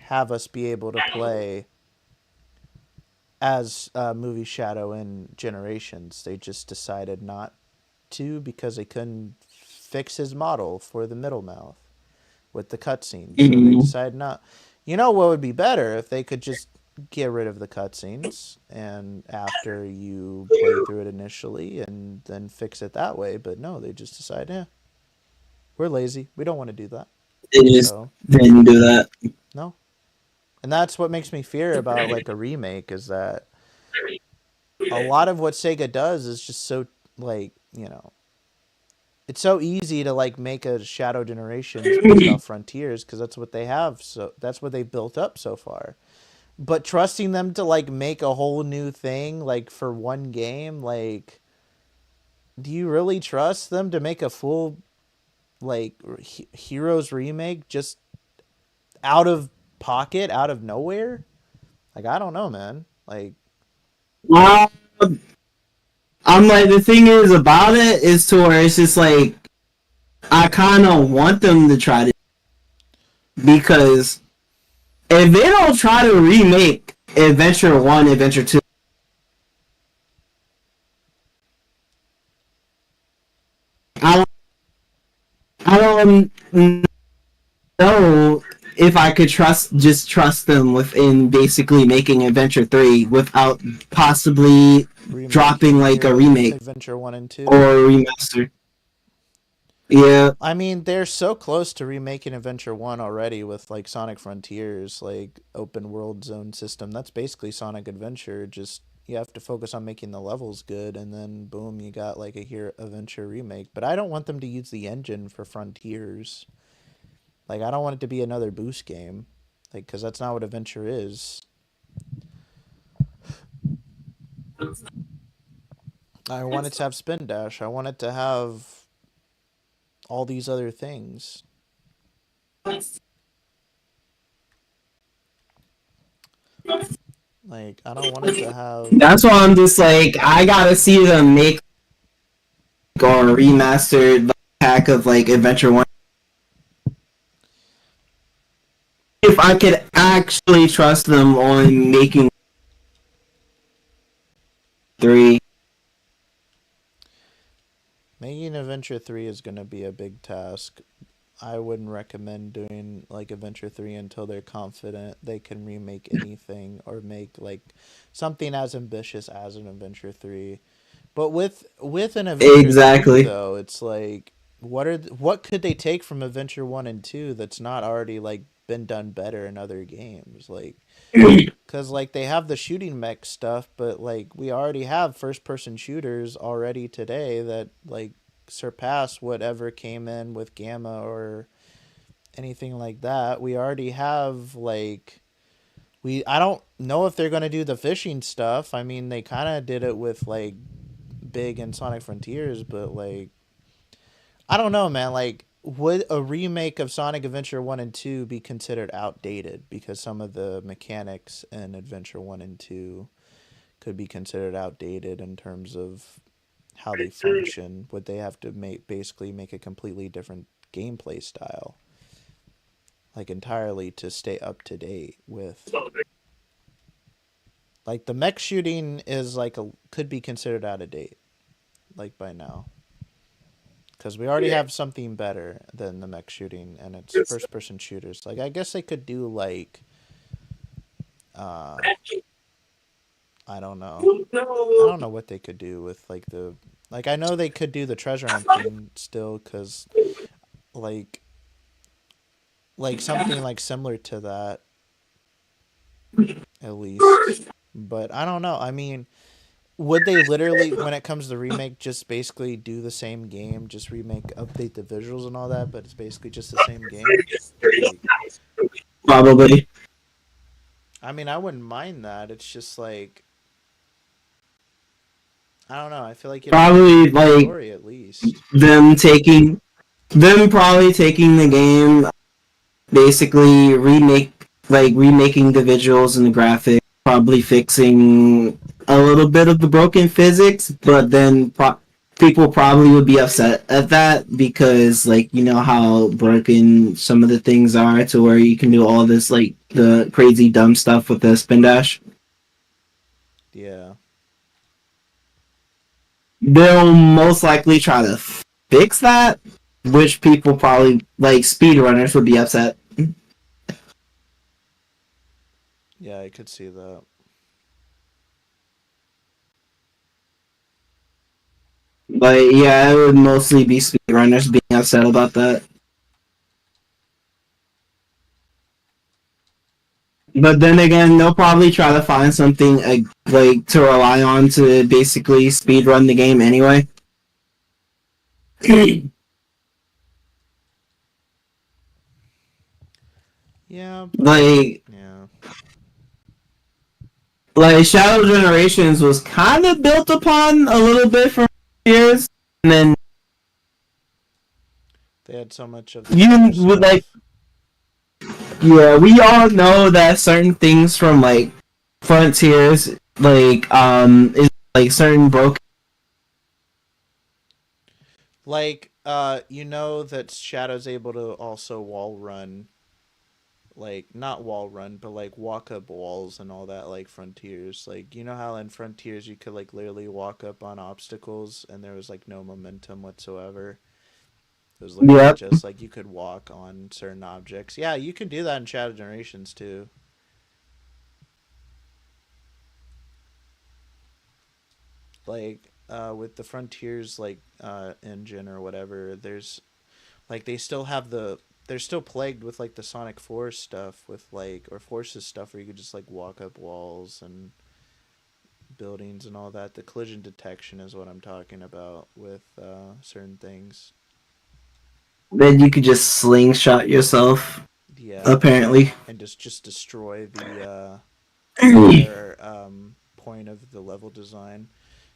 have us be able to play as movie Shadow in Generations. They just decided not to because they couldn't fix his model for the middle mouth with the cutscenes. So they decided not. You know what would be better if they could just get rid of the cutscenes and after you play through it initially and then fix it that way. But no, they just decide, we're lazy. We don't want to do that. They just So didn't do that. no. And that's what makes me fear about like a remake is that a lot of what Sega does is just so like, it's so easy to like make a Shadow Generations based off Frontiers because that's what they have. So that's what they built up so far. But trusting them to like make a whole new thing like for one game, like, do you really trust them to make a full like Heroes remake just out of pocket, out of nowhere? Like, I don't know, man. Like, Uh, I'm like, the thing is about it is to where it's just like, I kind of want them to try to, because if they don't try to remake Adventure 1, Adventure 2, I don't, I don't know if I could trust them within basically making Adventure 3 without possibly dropping remaking like a remake Adventure 1 and 2. or a remaster. Yeah, I mean, they're so close to remaking Adventure 1 already with like Sonic Frontiers, like open world zone system. That's basically Sonic Adventure, just you have to focus on making the levels good and then boom, you got like a Hero Adventure remake. But I don't want them to use the engine for Frontiers. Like, I don't want it to be another boost game. Like, cuz that's not what Adventure is. I want it to have Spin Dash. I want it to have all these other things. Like, I don't want it to have. that's why I'm just like, I gotta see them make or a remastered pack of like Adventure 1. If I could actually trust them on making 3. Making Adventure 3 is going to be a big task. I wouldn't recommend doing like Adventure 3 until they're confident they can remake anything or make like something as ambitious as an Adventure 3. But with an Adventure 3 Exactly. though, it's like what could they take from Adventure 1 and 2 that's not already like been done better in other games? Like, cuz like they have the shooting mech stuff, but like we already have first person shooters already today that like surpass whatever came in with Gamma or anything like that. We already have like we I don't know if they're going to do the fishing stuff. I mean, they kind of did it with like Big and Sonic Frontiers, but like I don't know, man. Like, would a remake of Sonic Adventure 1 and 2 be considered outdated because some of the mechanics in Adventure 1 and 2 could be considered outdated in terms of how they function? Would they have to basically make a completely different gameplay style? Like entirely to stay up to date with like the mech shooting is like a could be considered out of date like by now Because we already have something better than the mech shooting, and it's first-person shooters. Like, I guess they could do, like, I don't know. I don't know what they could do with, like, the... Like, I know they could do the treasure hunt thing still, because, like something, like, similar to that, at least. But I don't know. I mean, would they literally, when it comes to remake, just basically do the same game, just remake, update the visuals and all that, but it's basically just the same game? Like, Probably. I mean, I wouldn't mind that. It's just like, I don't know. I feel like you'd have to Probably do the like story at least. them probably taking the game, basically remaking the visuals and the graphics, probably fixing a little bit of the broken physics, but then people probably would be upset at that because, like, you know how broken some of the things are to where you can do all this, like, the crazy dumb stuff with the spin dash. Yeah. They'll most likely try to fix that, which people probably, like, speedrunners would be upset. Yeah, I could see that. But yeah, it would mostly be speedrunners being upset about that. But then again, they'll probably try to find something like to rely on to basically speedrun the game anyway. Yeah. like Yeah. like Shadow Generations was kind of built upon a little bit for years, and then They had so much of the you other would stuff. like, yeah, we all know that certain things from like Frontiers, is like certain broken. Like, you know that Shadow's able to also wall run, like, not wall run, but like walk up walls and all that, like Frontiers. Like, you know how in Frontiers you could like literally walk up on obstacles and there was like no momentum whatsoever. It was literally Yep. just like you could walk on certain objects. Yeah, you can do that in Shadow Generations too. Like, with the Frontiers, like, engine or whatever, there's like they still have the they're still plagued with like the Sonic Force stuff with like, or Forces stuff where you could just like walk up walls and buildings and all that. The collision detection is what I'm talking about with certain things. Then you could just slingshot yourself, Yeah, apparently. and just destroy the entire point of the level design.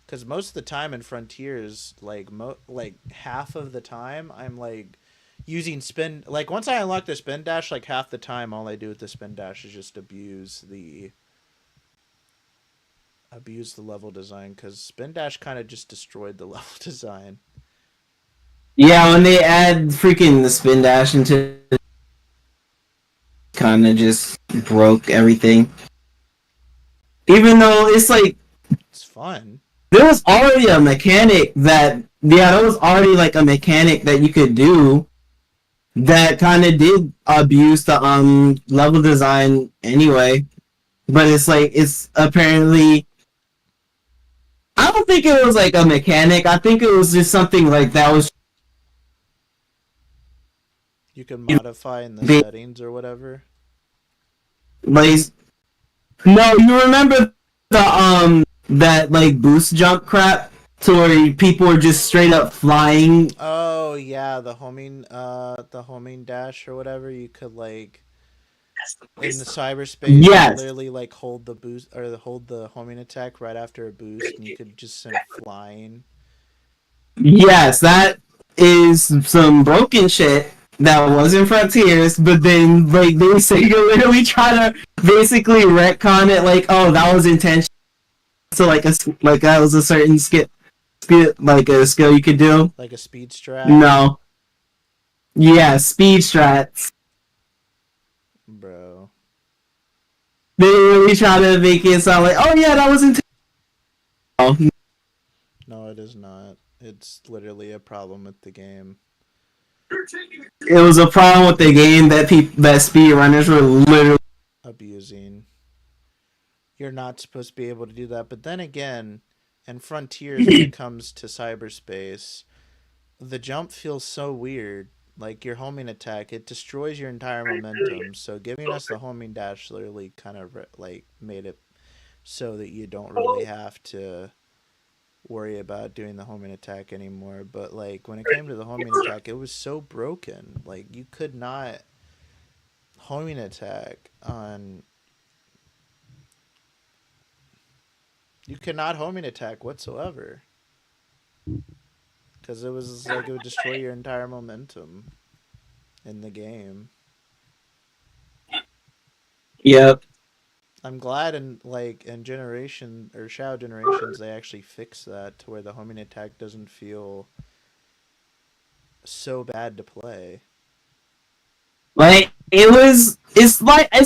Because most of the time in Frontiers, like like half of the time, I'm like using spin. Like once I unlock the spin dash, like half the time, all I do with the spin dash is just abuse the level design. Because spin dash kind of just destroyed the level design. Yeah, when they add freaking the spin dash into, kind of just broke everything. Even though it's like It's fun. there was already a mechanic that, yeah, there was already like a mechanic that you could do that kind of did abuse the level design anyway. But it's like, it's apparently, I don't think it was like a mechanic. I think it was just something like that was You can modify in the be- settings or whatever. like, no, you remember the that like boost jump crap to where people were just straight up flying. Oh yeah, the homing dash or whatever. You could like in the cyberspace, you could Yes, literally like hold the boost or hold the homing attack right after a boost, and you could just send flying. yes, that is some broken shit that was in Frontiers, but then like they say you literally try to basically retcon it, like, oh, that was intentional, so like that was a certain skill, like a skill you could do. Like a speed strat, No, yeah, speed strats. bro. They really try to make it sound like, oh yeah, that was intentional. No, it is not. It's literally a problem with the game. It was a problem with the game that that speedrunners were literally. Abusing. You're not supposed to be able to do that. But then again, in Frontiers, when it comes to cyberspace, the jump feels so weird. Like your homing attack, it destroys your entire momentum. So giving us the homing dash literally kind of like made it so that you don't really have to worry about doing the homing attack anymore. But like when it came to the homing attack, it was so broken. Like you could not homing attack on. You could not homing attack whatsoever because it was like it would destroy your entire momentum in the game. Yep. I'm glad in generation or Shadow Generations they actually fixed that to where the homing attack doesn't feel so bad to play. Like it's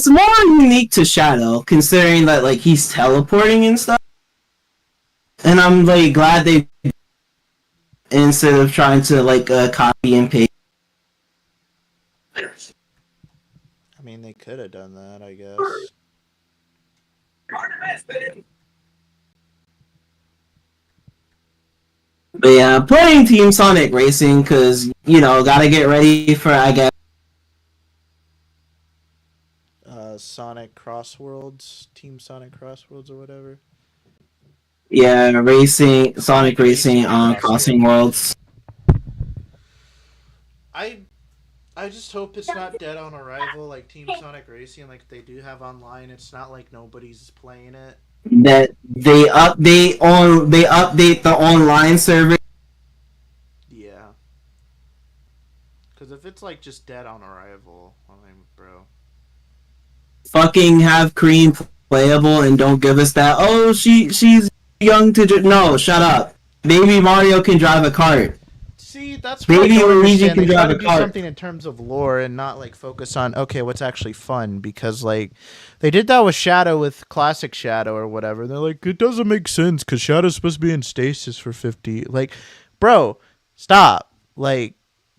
more unique to Shadow considering that like he's teleporting and stuff. And I'm like glad they instead of trying to like copy and paste. I mean, they could have done that, I guess. But yeah, playing Team Sonic Racing because gotta get ready for I guess. Sonic Crossworlds, Team Sonic Crossworlds or whatever. Yeah, Sonic Racing on Crossing Worlds. I just hope it's not dead on arrival like Team Sonic Racing. Like they do have online, it's not like nobody's playing it. That they update the online server. Yeah. Because if it's like just dead on arrival, I mean, bro. Fucking have Cream playable and don't give us that. Oh, she's young to no. Shut up. Baby Mario can drive a cart. See, that's what Baby I don't Luigi understand. can They try drive to a do cart. something in terms of lore and not like focus on okay, what's actually fun. Because like they did that with Shadow, with Classic Shadow or whatever. They're like, it doesn't make sense because Shadow's supposed to be in stasis for 50. Like, bro, stop. Like,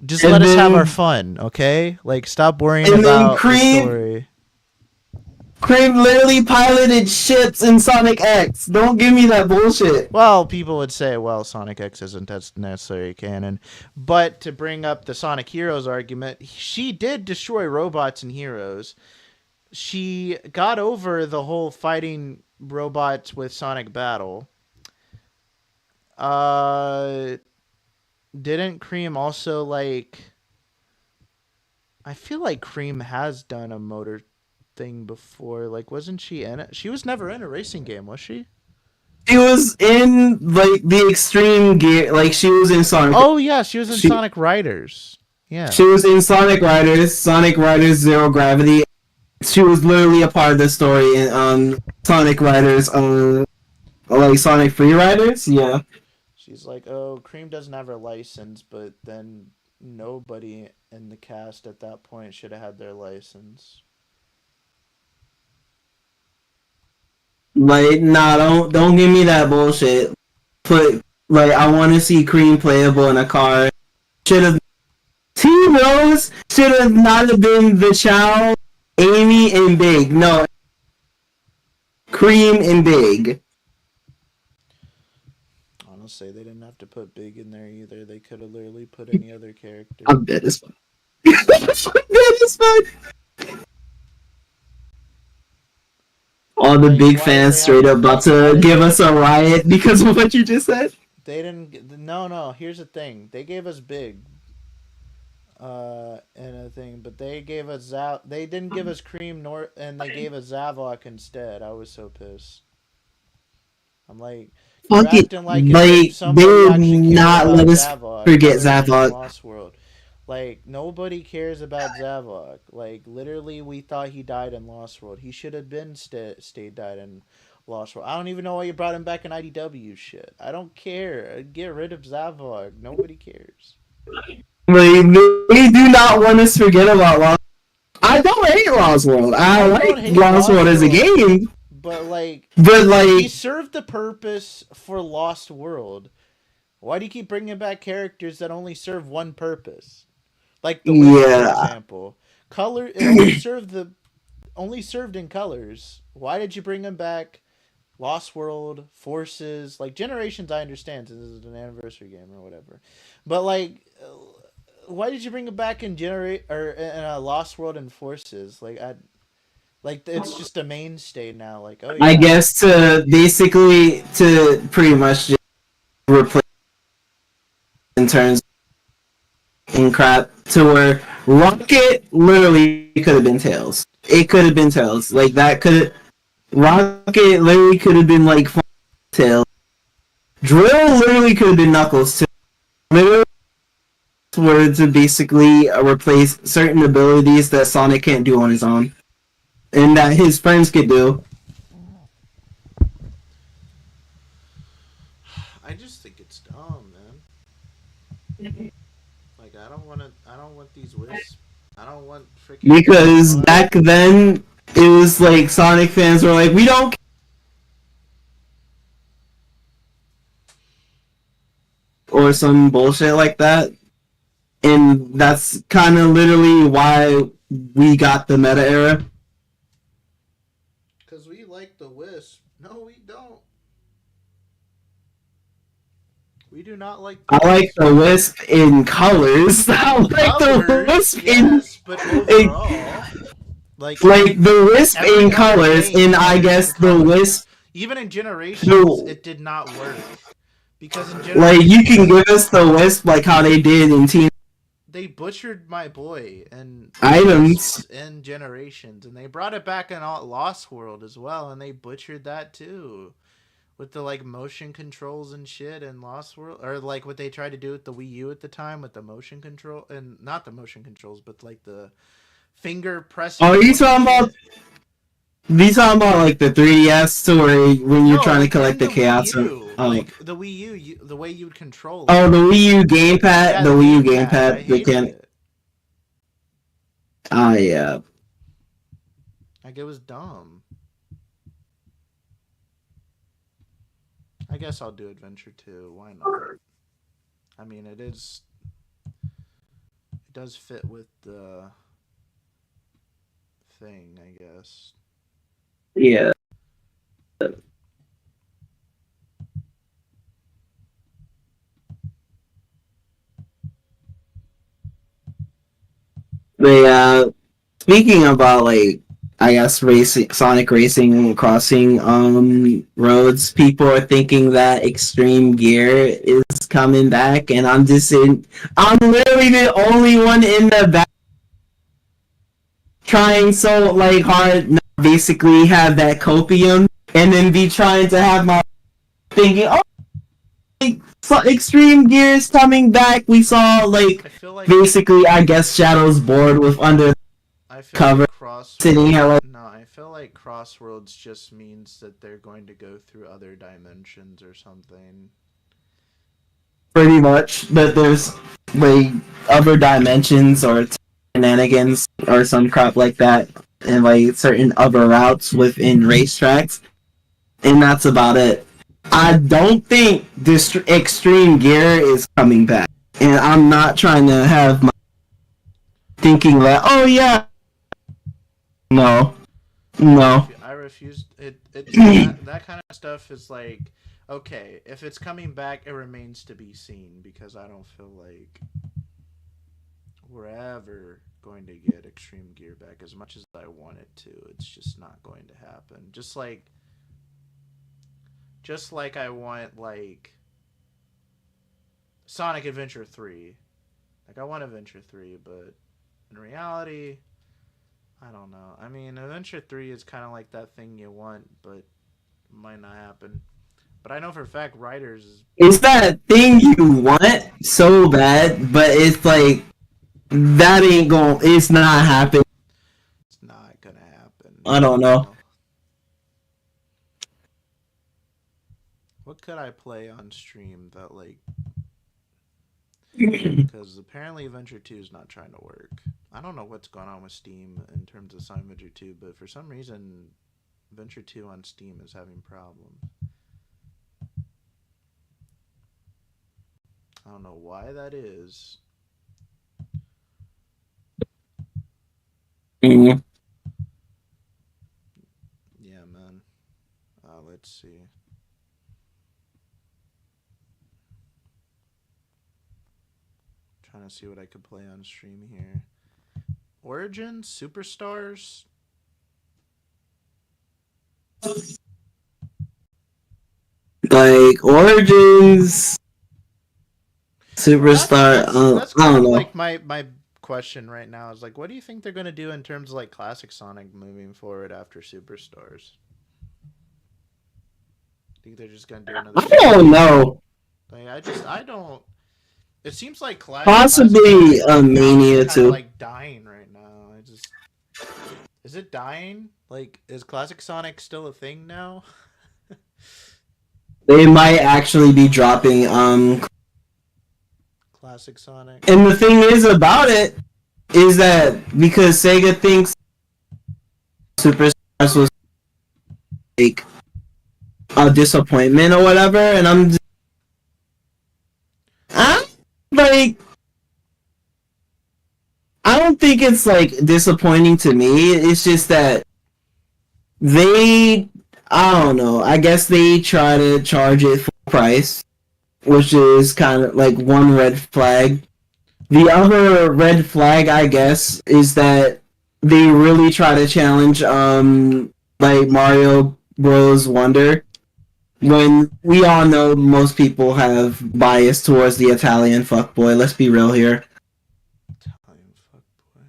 just let us have our fun, okay? Like, stop worrying about the story. Cream literally piloted ships in Sonic X. Don't give me that bullshit. Well, people would say, well, Sonic X isn't necessarily canon. But to bring up the Sonic Heroes argument, she did destroy robots and heroes. She got over the whole fighting robots with Sonic battle. Didn't Cream also like... I feel like Cream has done a motor thing before. Like, wasn't she in it? She was never in a racing game, was she? She was in like the extreme gear. Like she was in Sonic. Oh yeah, she was in Sonic Riders. Yeah. She was in Sonic Riders Zero Gravity. She was literally a part of the story in Sonic Riders, like Sonic Free Riders. Yeah. She's like, oh, Cream doesn't have her license, but then nobody in the cast at that point should have had their license. Like, nah, don't give me that bullshit. I want to see Cream playable in a car. Should have Team Rose should have not have been the Chow, Amy, and Big. No, Cream and Big. Honestly, they didn't have to put Big in there either. They could have literally put any other character. I'm dead as fuck. I'm dead as fuck. All the big fans straight up about to give us a riot because of what you just said. They didn't. No. Here's the thing. They gave us Big. And a thing, but they gave us They didn't give us Cream and they gave us Zavok instead. I was so pissed. I'm like, fuck it. Like they would not let us forget Zavok. Lost World. Like, nobody cares about Zavok. Like, literally, we thought he died in Lost World. He should have been stayed died in Lost World. I don't even know why you brought him back in IDW shit. I don't care. Get rid of Zavok. Nobody cares. They do not want us to forget about Lost. I don't hate Lost World. I like Lost World as a game. But like, he served the purpose for Lost World. Why do you keep bringing back characters that only serve one purpose? Like the Wisp, for Yeah, example. Color it only served in colors. Why did you bring them back? Lost World, Forces, like Generations. I understand since this is an anniversary game or whatever, but like, why did you bring them back in Generate or in Lost World and Forces? Like it's just a mainstay now. Like, oh I yeah, guess to basically to pretty much just replace in terms and crap to where Rocket literally could have been Tails. It could have been Tails. Like that could Rocket literally could have been like Tails. Drill literally could have been Knuckles too. Literally were to basically replace certain abilities that Sonic can't do on his own. And that his friends could do. I just think it's dumb, man. Like I don't want these wisps. I don't want freaking Because Pokemon. back then it was like Sonic fans were like, we don't or some bullshit like that. And that's kind of literally why we got the meta era. Cause we like the wisp. No, we don't. We do not like the I like wisp. the wisp in colors. I like the Colors, wisp in, yes, but overall, like like the wisp every in other colors, game and I worked in guess the colors. wisp. Even in Generations, The it did not work because in like you can Generations give us the wisp like how they did in Team they butchered my boy and the Items. wisps in Generations, and they brought it back in Lost World as well, and they butchered that too with the like motion controls and shit in Lost World, or like what they tried to do with the Wii U at the time with the motion control and not the motion controls, but like the finger pressing Oh, are you point talking about? shit. These talking about like the 3DS to where when you're No, trying to like collect in the the Wii chaos. U, Oh, like the Wii U, the way you would control oh, it. the Wii U gamepad, Yeah, the the Wii U gamepad. I gamepad, they hated can't. it. Ah, yeah. Like it was dumb. I guess I'll do Adventure 2. Why not? I mean, it is. It does fit with the thing, I guess. Yeah. They speaking about like I guess racing Sonic Racing crossing roads, people are thinking that Extreme Gear is coming back and I'm literally the only one in the back trying so like hard not basically have that copium and then be trying to have my thinking, oh like, so Extreme Gear is coming back. We saw like I feel like basically I guess Shadow's board with under I feel cover like sitting Crossworld. here like No, I feel like Crossworlds just means that they're going to go through other dimensions or something. pretty much that there's like other dimensions or shenanigans or some crap like that and like certain other routes within racetracks and that's about it. I don't think this extreme gear is coming back and I'm not trying to have my thinking that oh yeah no no I refuse. It's that kind of stuff is like, okay, if it's coming back, it remains to be seen because I don't feel like we're ever going to get Extreme Gear back as much as I want it to. It's just not going to happen. Just like I want like Sonic Adventure 3. Like I want Adventure 3, but in reality, I don't know. I mean, Adventure 3 is kind of like that thing you want, but it might not happen. But I know for a fact Riders is it's that thing you want so bad but it's like that ain't going it's not happening. it's not gonna happen. I don't know. What could I play on stream that like? Because apparently Adventure 2 is not trying to work. I don't know what's going on with Steam in terms of Sonic Adventure 2, but for some reason, Adventure 2 on Steam is having problems. I don't know why that is. Mhm. Yeah, man. Let's see. Trying to see what I could play on stream here. Origins, Superstars. Like Origins, Well, that's Superstar. that's that's I kind don't of know. like my question right now is like, what do you think they're gonna do in terms of like classic Sonic moving forward after Superstars? Think they're just gonna do another I don't Sonic? know. Like, I don't. It seems like classic Possibly Sonic a right now is Mania kind of too. like dying right now. I just is it dying? Like, is classic Sonic still a thing now? They might actually be dropping. Classic Sonic. And the thing is about it is that because Sega thinks Superstars was like a disappointment or whatever, and I'm like, I don't think it's like disappointing to me. It's just that they, I don't know. I guess they try to charge it full price, which is kind of like one red flag. The other red flag, I guess, is that they really try to challenge like Mario Bros. Wonder. When we all know most people have bias towards the Italian fuckboy. Let's be real here. Italian fuck boy.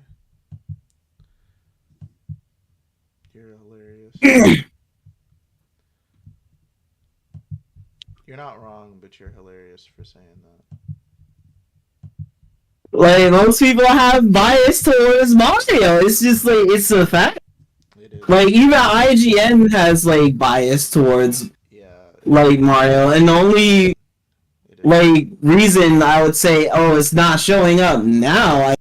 You're hilarious. You're not wrong, but you're hilarious for saying that. Like most people have bias towards Mario. It's just like it's a fact. It is. Like even IGN has like bias towards Yeah. like Mario, and the only It is. like reason I would say, oh, it's not showing up now. I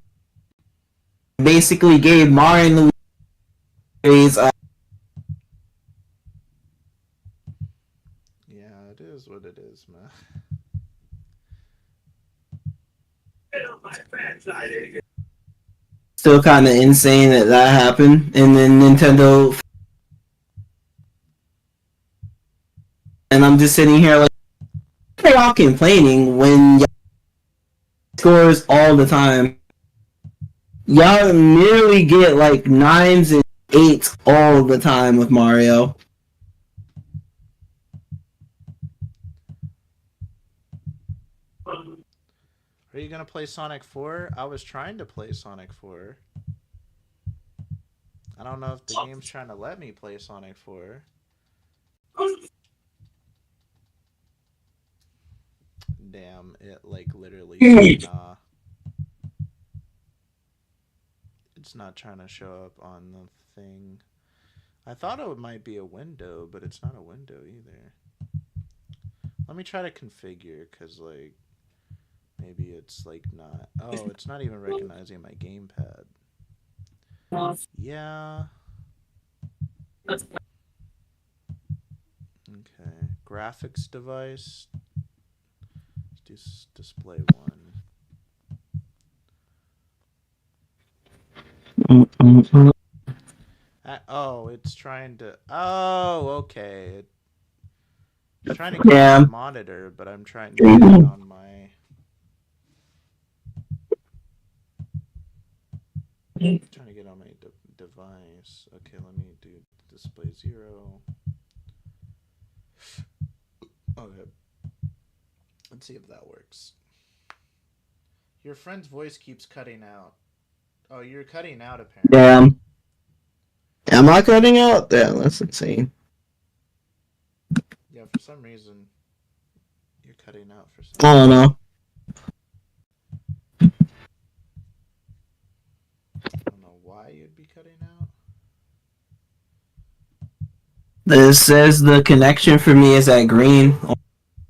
basically gave Mario and Luigi's. Yeah, it is what it is, man. Still kind of insane that that happened, and then Nintendo. And I'm just sitting here like, they're all complaining when y'all scores all the time. Y'all merely get like 9s and 8s all the time with Mario. Are you gonna play Sonic 4? I was trying to play Sonic 4. I don't know if the game's trying to let me play Sonic 4. Damn, it like literally said nah. It's not trying to show up on the thing. I thought it might be a window, but it's not a window either. Let me try to configure, cause like maybe it's like not. Oh, it's not even recognizing my gamepad. Yeah. Okay. Graphics device. Display one. Oh, it's trying to. Oh, okay. It's trying to get Yeah. on my monitor, but I'm trying to get it on my. Trying to get on my device. Okay, let me do display 0. Okay. Let's see if that works. Your friend's voice keeps cutting out. Oh, you're cutting out apparently. Damn. Am I cutting out? Damn, that's insane. Yeah, for some reason you're cutting out for some. I don't know. I don't know why you'd be cutting out. This says the connection for me is at green,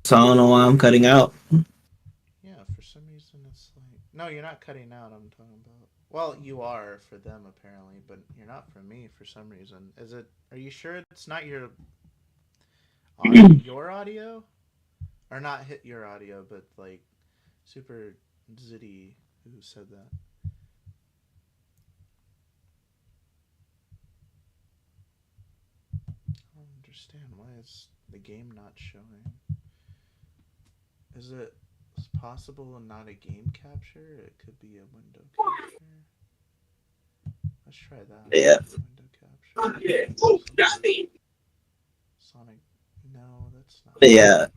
so I don't know why I'm cutting out. Yeah, for some reason it's like no, you're not cutting out. I'm talking about. Well, you are for them apparently, but you're not for me for some reason. Is it? Are you sure it's not your audio, your audio, or not hit your audio, but like Super Zitty who said that. I don't understand why is the game not showing. Is it possible and not a game capture? It could be a window capture. Let's try that. Yeah. Window capture. Sonic. No, that's not. Yeah.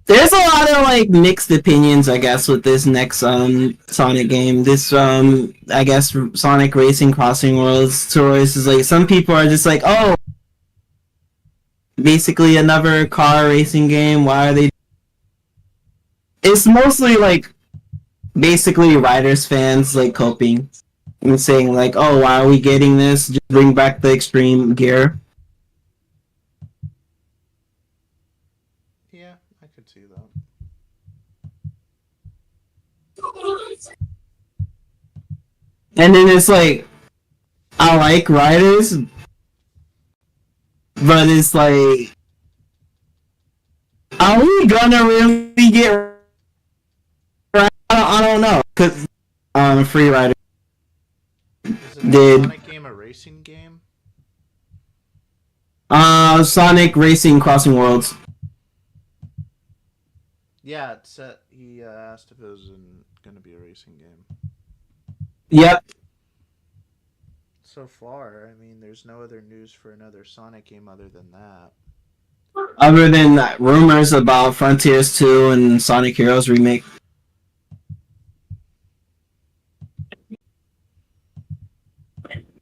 There's a lot of like mixed opinions, I guess, with this next Sonic game. This I guess Sonic Racing Crossing Worlds Tours is like some people are just like, oh, basically another car racing game. Why are they? It's mostly like basically Riders fans like coping and saying like, oh, why are we getting this? Just bring back the extreme gear. Yeah, I could see that. And then it's like, I like Riders, but it's like, are we gonna really get right? I don't know, cause Free Rider Is it did Sonic game a racing game? Sonic Racing Crossing Worlds. Yeah, it said he asked if it was gonna be a racing game. Yep. So far, I mean, there's no other news for another Sonic game other than that. Other than that, rumors about Frontiers 2 and Sonic Heroes remake.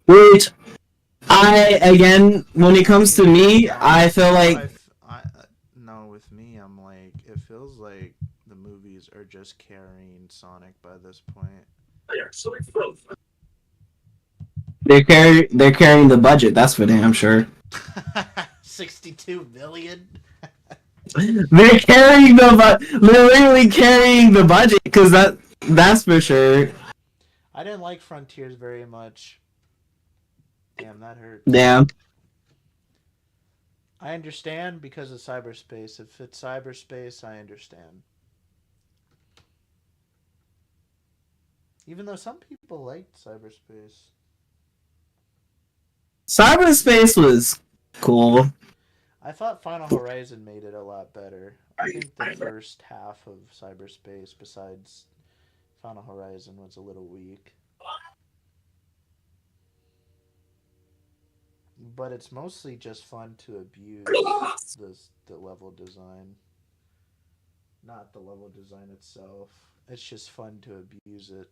Which, when it comes to me, I feel like no, with me, I'm like, it feels like the movies are just carrying Sonic by this point. they're carrying the budget. That's for damn sure. 62 million. They're carrying they're literally carrying the budget because that's for sure. I didn't like Frontiers very much. Damn, that hurt. Damn. I understand because of cyberspace. If it's cyberspace, I understand. Even though some people liked cyberspace. Cyberspace was cool. I thought Final Horizon made it a lot better. I think the first half of cyberspace, besides Final Horizon, was a little weak. But it's mostly just fun to abuse the level design. Not the level design itself. It's just fun to abuse it.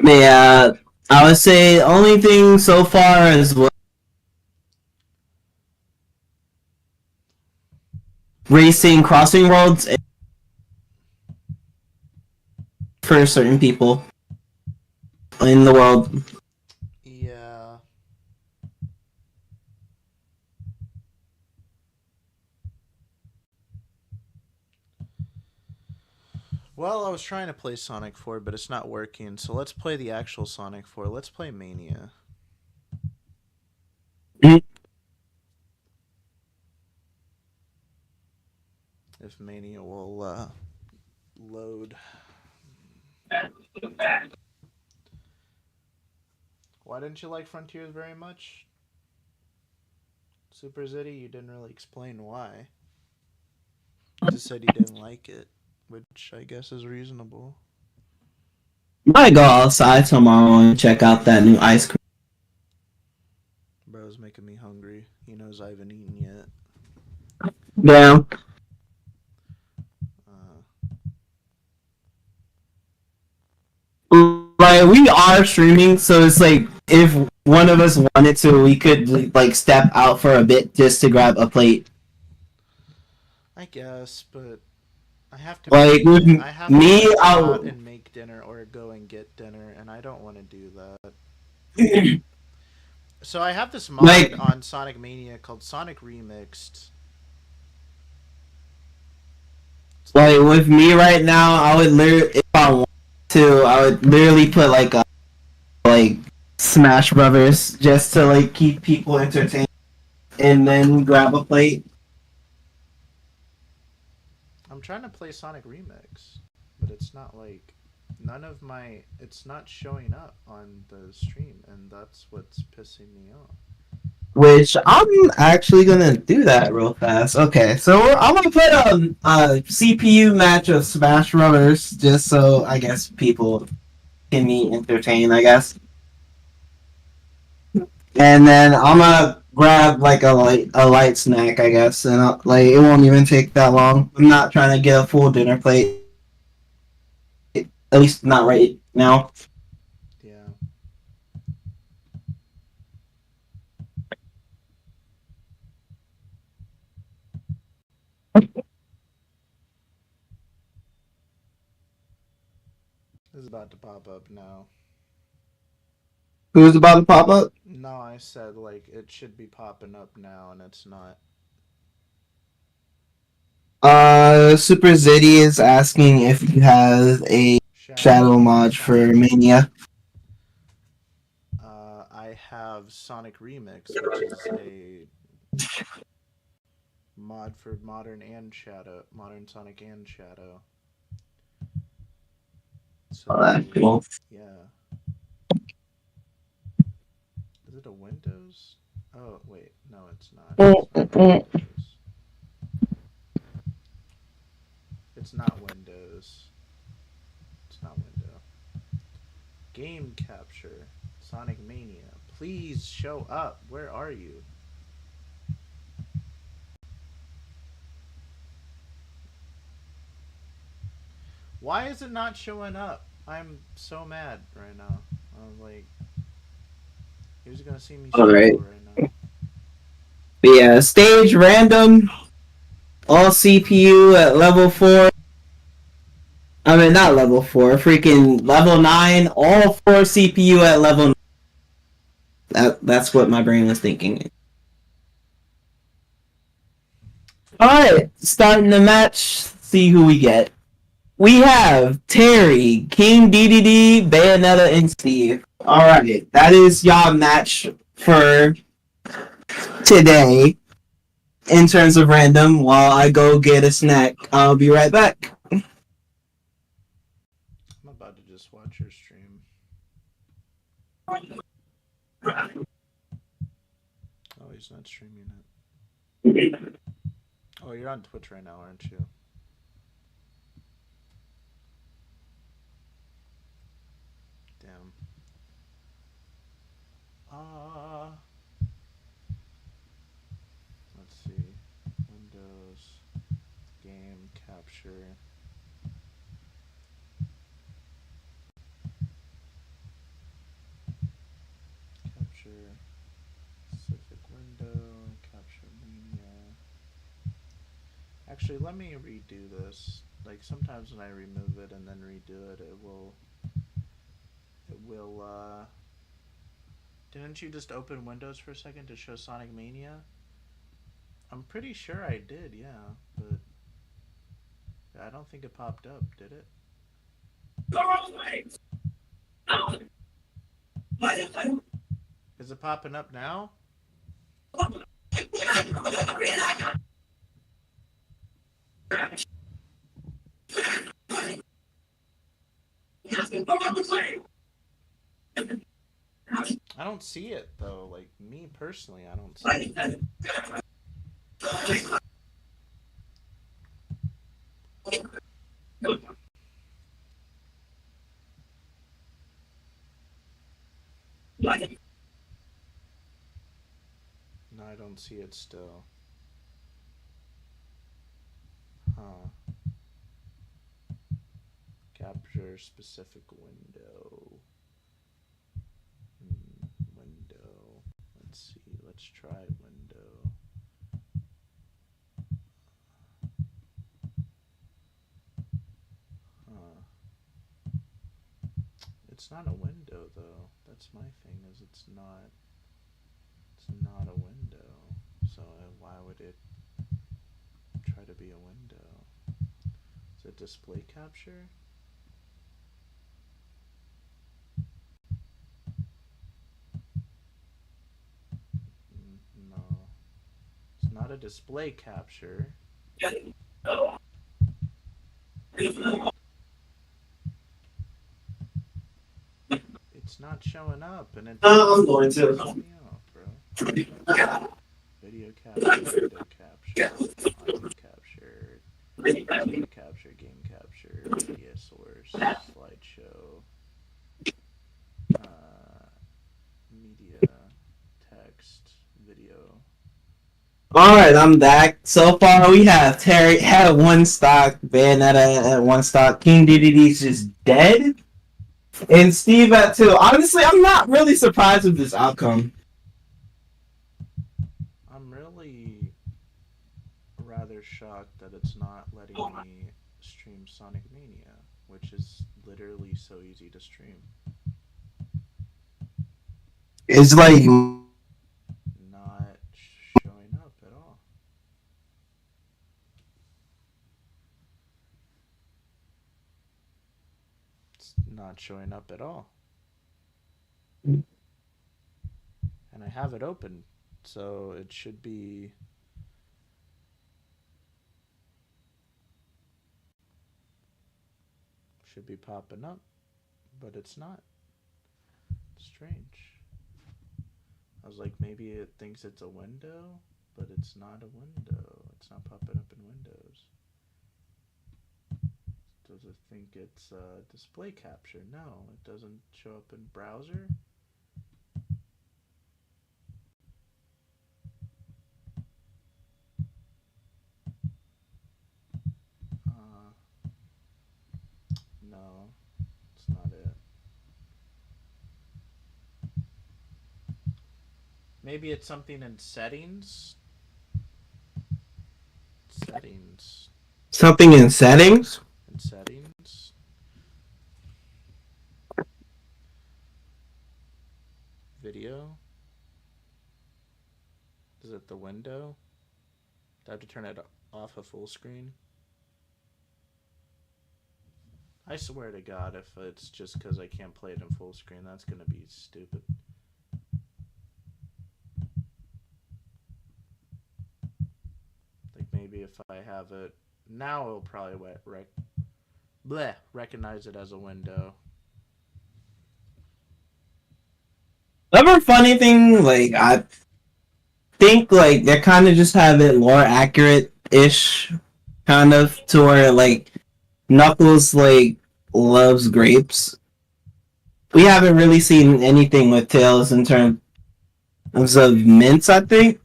Yeah, I would say only thing so far is what Racing Crossing Worlds for certain people in the world. Yeah. Well, I was trying to play Sonic 4, but it's not working. So let's play the actual Sonic 4. Let's play Mania. Mhm. If Mania will load. Why didn't you like Frontiers very much? Super Zitty, you didn't really explain why. You just said you didn't like it, which I guess is reasonable. Might go outside tomorrow and check out that new ice cream. Bro's making me hungry. He knows I haven't eaten yet. Yeah. Like, we are streaming, so it's like, if one of us wanted to, we could, like, step out for a bit just to grab a plate. I guess, but I have to. Like, with I have me, to go I'll... out and make dinner or go and get dinner, and I don't want to do that. So I have this mod Like- on Sonic Mania called Sonic Remixed. Like with me right now, I would literally, if I want to, I would literally put like a like Smash Brothers just to like keep people entertained, and then grab a plate. I'm trying to play Sonic Remix, but it's not like it's not showing up on the stream, and that's what's pissing me off. Which I'm actually gonna do that real fast. Okay, so I'm gonna put a CPU match of Smash Brothers just so I guess people can be entertained. I guess. And then I'm gonna grab like a light snack, I guess, and like it won't even take that long. I'm not trying to get a full dinner plate, at least not right now. Yeah. This is about to pop up now. Who's about to pop up? No, I said like it should be popping up now, and it's not. Super Zitty is asking if you have a shadow mod for Mania. I have Sonic Remix, which is a mod for modern Sonic and Shadow. So Oh, that's cool. yeah. Is it a Windows? Oh wait, no, it's not. Windows. It's not Windows. It's not Window. Game capture. Sonic Mania. Please show up. Where are you? Why is it not showing up? I'm so mad right now. I'm like, who's gonna see me struggle Alright. right now? But yeah, stage random, all CPU at level 4. I mean, not level 4, freaking level 9, all 4 CPU at level 9. That's what my brain was thinking. Alright, starting the match, see who we get. We have Terry, King DDD, Bayonetta, and Steve. Alright, that is y'all match for today. In terms of random, while I go get a snack, I'll be right back. I'm about to just watch your stream. Oh, he's not streaming it. Oh, you're on Twitch right now, aren't you? Damn. Let's see. Windows, game capture. Capture specific window, capture media. Actually, let me redo this. Like sometimes when I remove it and then redo it, it will. Didn't you just open Windows for a second to show Sonic Mania? I'm pretty sure I did, yeah, but I don't think it popped up, did it? Is it popping up now? I don't see it though. Like me personally, I don't see it. No, I don't see it still. Huh. Capture specific window. Window. Let's see. Let's try window. Huh. It's not a window though. That's my thing. Is it's not. It's not a window, so why would it try to be a window? Is it display capture? No. It's not a display capture. It's not showing up, and it's I'm going to. pissing me off, bro. Video capture, window capture, audio capture, data capture, game capture, media source, slideshow, media, text, video. Alright, I'm back. So far, we have Terry at 1 stock, Bayonetta at 1 stock, King DDD's just dead, and Steve at 2. Honestly, I'm not really surprised with this outcome. I'm really rather shocked that it's not letting me stream Sonic Mania, which is literally so easy to stream. It's like Not showing up at all. It's not showing up at all. And I have it open, so it should be popping up, but it's not. Strange. I was like, maybe it thinks it's a window, but it's not a window. It's not popping up in Windows. Does it think it's display capture? No, it doesn't show up in browser. No, it's not it. Maybe it's something in settings. Settings. something in settings. In settings. Video. Is it the window? Do I have to turn it off of full screen? I swear to God, if it's just because I can't play it in full screen, that's going to be stupid. Like maybe if I have it now, it'll probably recognize it as a window. Another funny thing, like I think like they kind of just have it more accurate-ish, kind of to where like Knuckles like loves grapes. We haven't really seen anything with Tails in terms of mints, I think.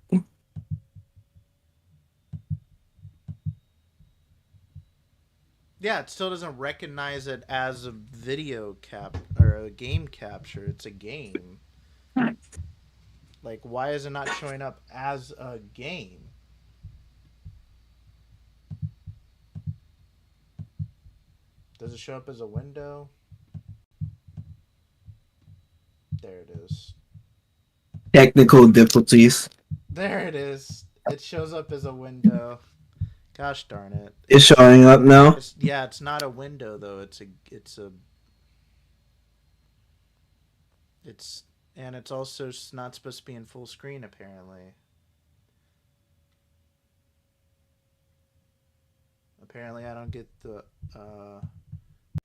Yeah, it still doesn't recognize it as a video cap or a game capture. It's a game. Like, why is it not showing up as a game? Does it show up as a window? There it is. Technical difficulties. There it is. It shows up as a window. Gosh darn it. It's showing up now. It's not a window though. And it's also not supposed to be in full screen apparently. Apparently I don't get the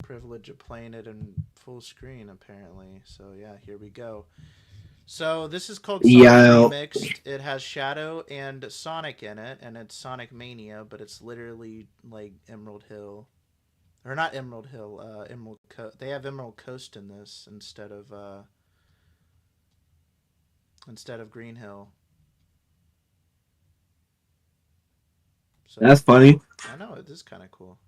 privilege of playing it in full screen apparently. So yeah, here we go. So this is called Sonic Remixed. It has Shadow and Sonic in it, and it's Sonic Mania, but it's literally like Emerald Hill, or not Emerald Hill. They have Emerald Coast in this instead of Green Hill. So, That's funny. I know it is kind of cool.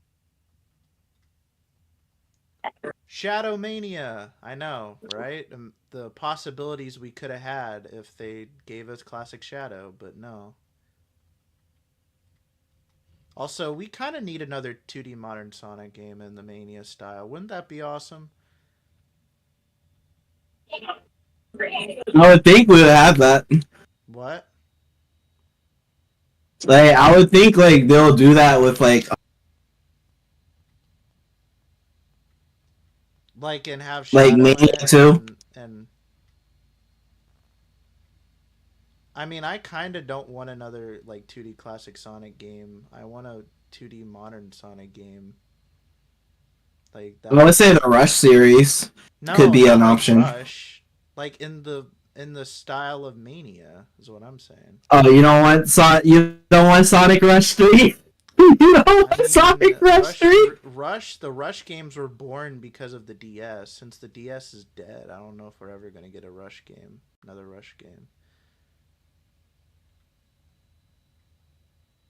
Shadow Mania. I know, right? The possibilities we could have had if they gave us classic Shadow, but no. Also, we kind of need another 2D modern Sonic game in the Mania style. Wouldn't that be awesome? I would think we would have that. What? Like I would think like they'll do that with Like and have like Shadow in Mania it 2. and I mean I kind of don't want another like 2D classic Sonic game. I want a 2D modern Sonic game. Like I would that. say the Rush series could No, be not an like option. Rush. Like in the style of Mania is what I'm saying. Oh, you don't want Sonic Rush 3? You don't I want mean, Sonic Rush 3? The Rush games were born because of the DS. Since the DS is dead, I don't know if we're ever gonna get a Rush game, another Rush game.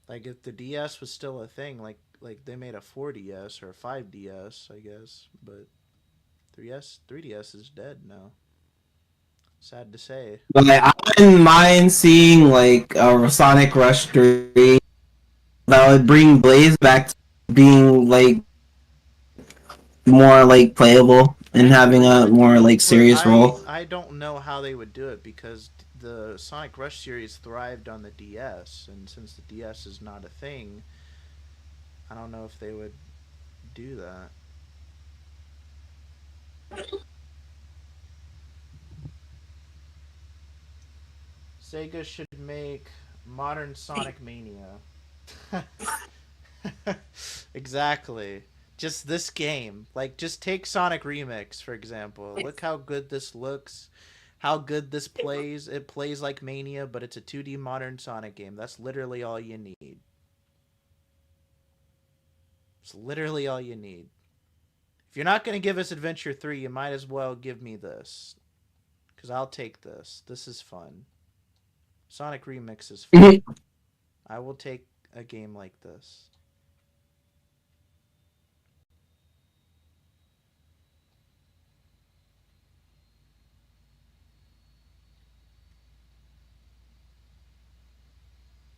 Like if the DS was still a thing, like they made a 4DS or a 5DS, I guess, but 3DS is dead now. Sad to say. But like, I wouldn't mind seeing like a Sonic Rush 3 that would bring Blaze back to being like more like playable and I having a agree, more like but serious role. I don't know how they would do it because the Sonic Rush series thrived on the DS, and since the DS is not a thing, I don't know if they would do that. Sega should make modern Sonic Mania. Exactly. Just this game. Like, just take Sonic Remix, for example. Look how good this looks. How good this plays. It plays like Mania, but it's a 2D modern Sonic game. That's literally all you need. It's literally all you need. If you're not going to give us Adventure 3, you might as well give me this. Because I'll take this. This is fun. Sonic Remix is fun. I will take a game like this.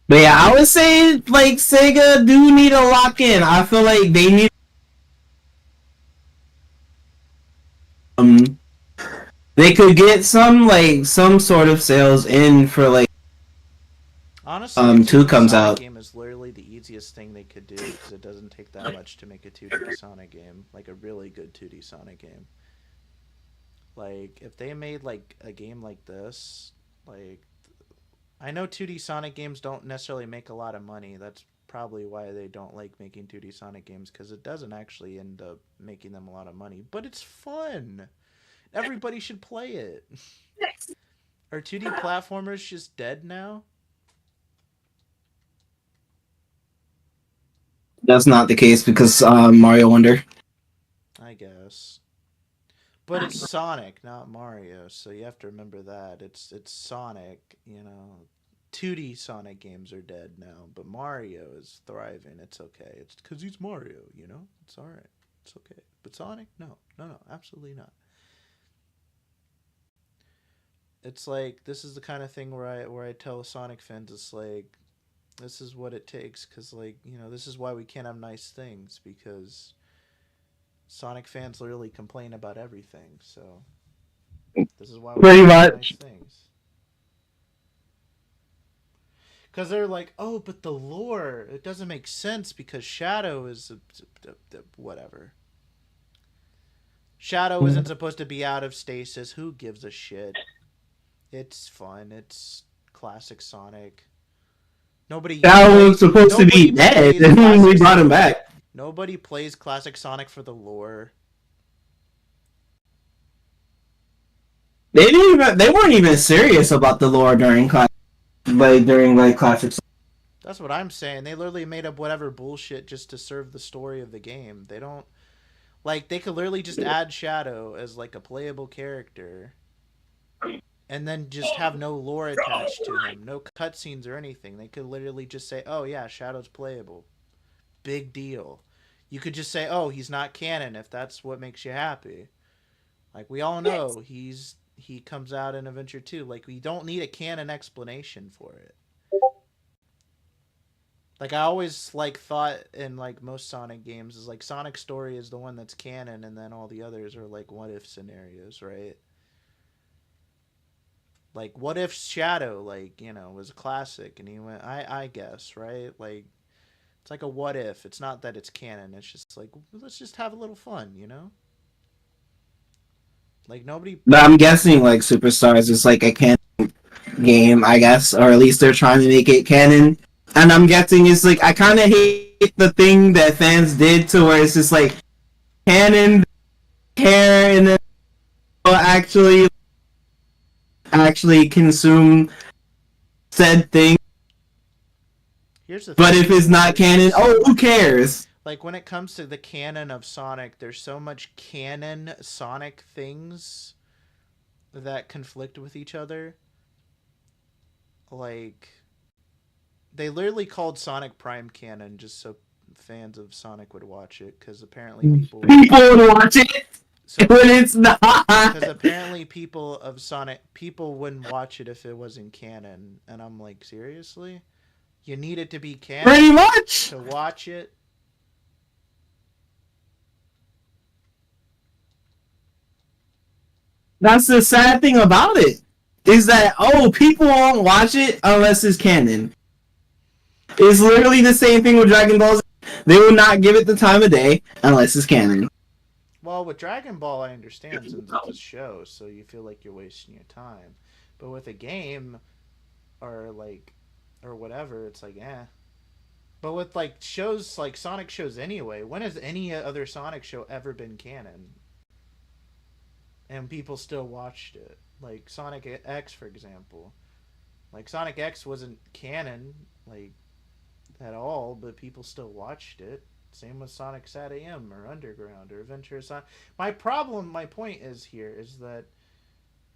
But yeah, I would say like Sega do need a lock in. I feel like they need um they could get some sort of sales in for like Honestly, a 2 2D comes Sonic out. game is literally the easiest thing they could do because it doesn't take that much to make a 2D Sonic game, like a really good 2D Sonic game. Like if they made like a game like this, like I know 2D Sonic games don't necessarily make a lot of money. That's probably why they don't like making 2D Sonic games because it doesn't actually end up making them a lot of money, but it's fun. Everybody should play it. Are 2D platformers just dead now? That's not the case because Mario Wonder. I guess. But it's Sonic, not Mario, so you have to remember that. It's Sonic, you know. 2D Sonic games are dead now, but Mario is thriving. It's okay. It's cuz he's Mario, you know? It's all right. It's okay. But Sonic? No. No, no, absolutely not. It's like this is the kind of thing where I tell Sonic fans it's like this is what it takes cuz like, you know, this is why we can't have nice things because Sonic fans literally complain about everything. So this is why we Pretty can't have nice much. things. Because they're like, oh, but the lore, it doesn't make sense because Shadow is whatever. Shadow isn't supposed to be out of stasis. Who gives a shit? It's fun. It's classic Sonic. That was supposed to be Nobody dead, plays and we classic brought him back. Nobody plays classic Sonic for the lore. They weren't even serious about the lore during classic. That's what I'm saying. They literally made up whatever bullshit just to serve the story of the game. They don't like they could literally just add Shadow as like a playable character and then just have no lore attached to him, no cutscenes or anything. They could literally just say, "Oh yeah, Shadow's playable." Big deal. You could just say, "Oh, he's not canon," if that's what makes you happy. Like we all know, he comes out in Adventure 2. Like we don't need a canon explanation for it. Like I always like thought in like most Sonic games is like Sonic story is the one that's canon and then all the others are like what if scenarios, right? Like, what if Shadow, like, was a classic, and he went, I guess, right? Like, it's like a what if. It's not that it's canon. It's just like, let's just have a little fun, Like, nobody. But I'm guessing like Superstars is like a canon game, I guess, or at least they're trying to make it canon. And I'm guessing it's like I kind of hate the thing that fans did to where it's just like canon care and then actually consume said thing. Here's the But thing. if it's not canon, oh, who cares? Like, when it comes to the canon of Sonic, there's so much canon Sonic things that conflict with each other. Like, they literally called Sonic Prime canon just so fans of Sonic would watch it, because apparently people would watch it so when it's not. because apparently people wouldn't watch it if it wasn't canon, and I'm like, seriously, you need it to be canon Pretty much. to watch it. That's the sad thing about it. Is that people won't watch it unless it's canon. It's literally the same thing with Dragon Ball Z. They will not give it the time of day unless it's canon. Well, with Dragon Ball, I understand since it's a show, so you feel like you're wasting your time. But with a game, or whatever, it's like, eh. But with like shows like Sonic shows anyway, when has any other Sonic show ever been canon? And people still watched it. Like Sonic X, for example. Like Sonic X wasn't canon, like, at all, but people still watched it. Same with Sonic Sat AM or Underground or Adventure Sonic. My point is that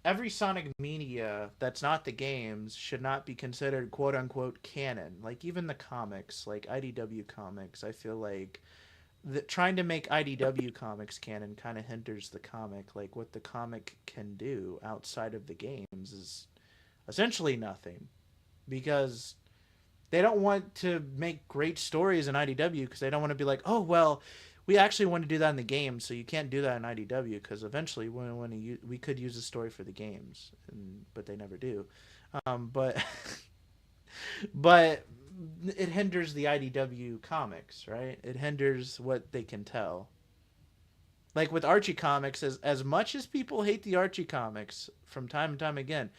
every Sonic media that's not the games should not be considered quote unquote canon. Like even the comics, like IDW comics, I feel like trying to make IDW comics canon kind of hinders the comic. Like what the comic can do outside of the games is essentially nothing, because they don't want to make great stories in IDW because they don't want to be like, oh well, we actually want to do that in the game, so you can't do that in IDW because eventually we could use a story for the games, but they never do. But but it hinders the IDW comics, right? It hinders what they can tell. Like with Archie comics, as much as people hate the Archie comics from time and time again,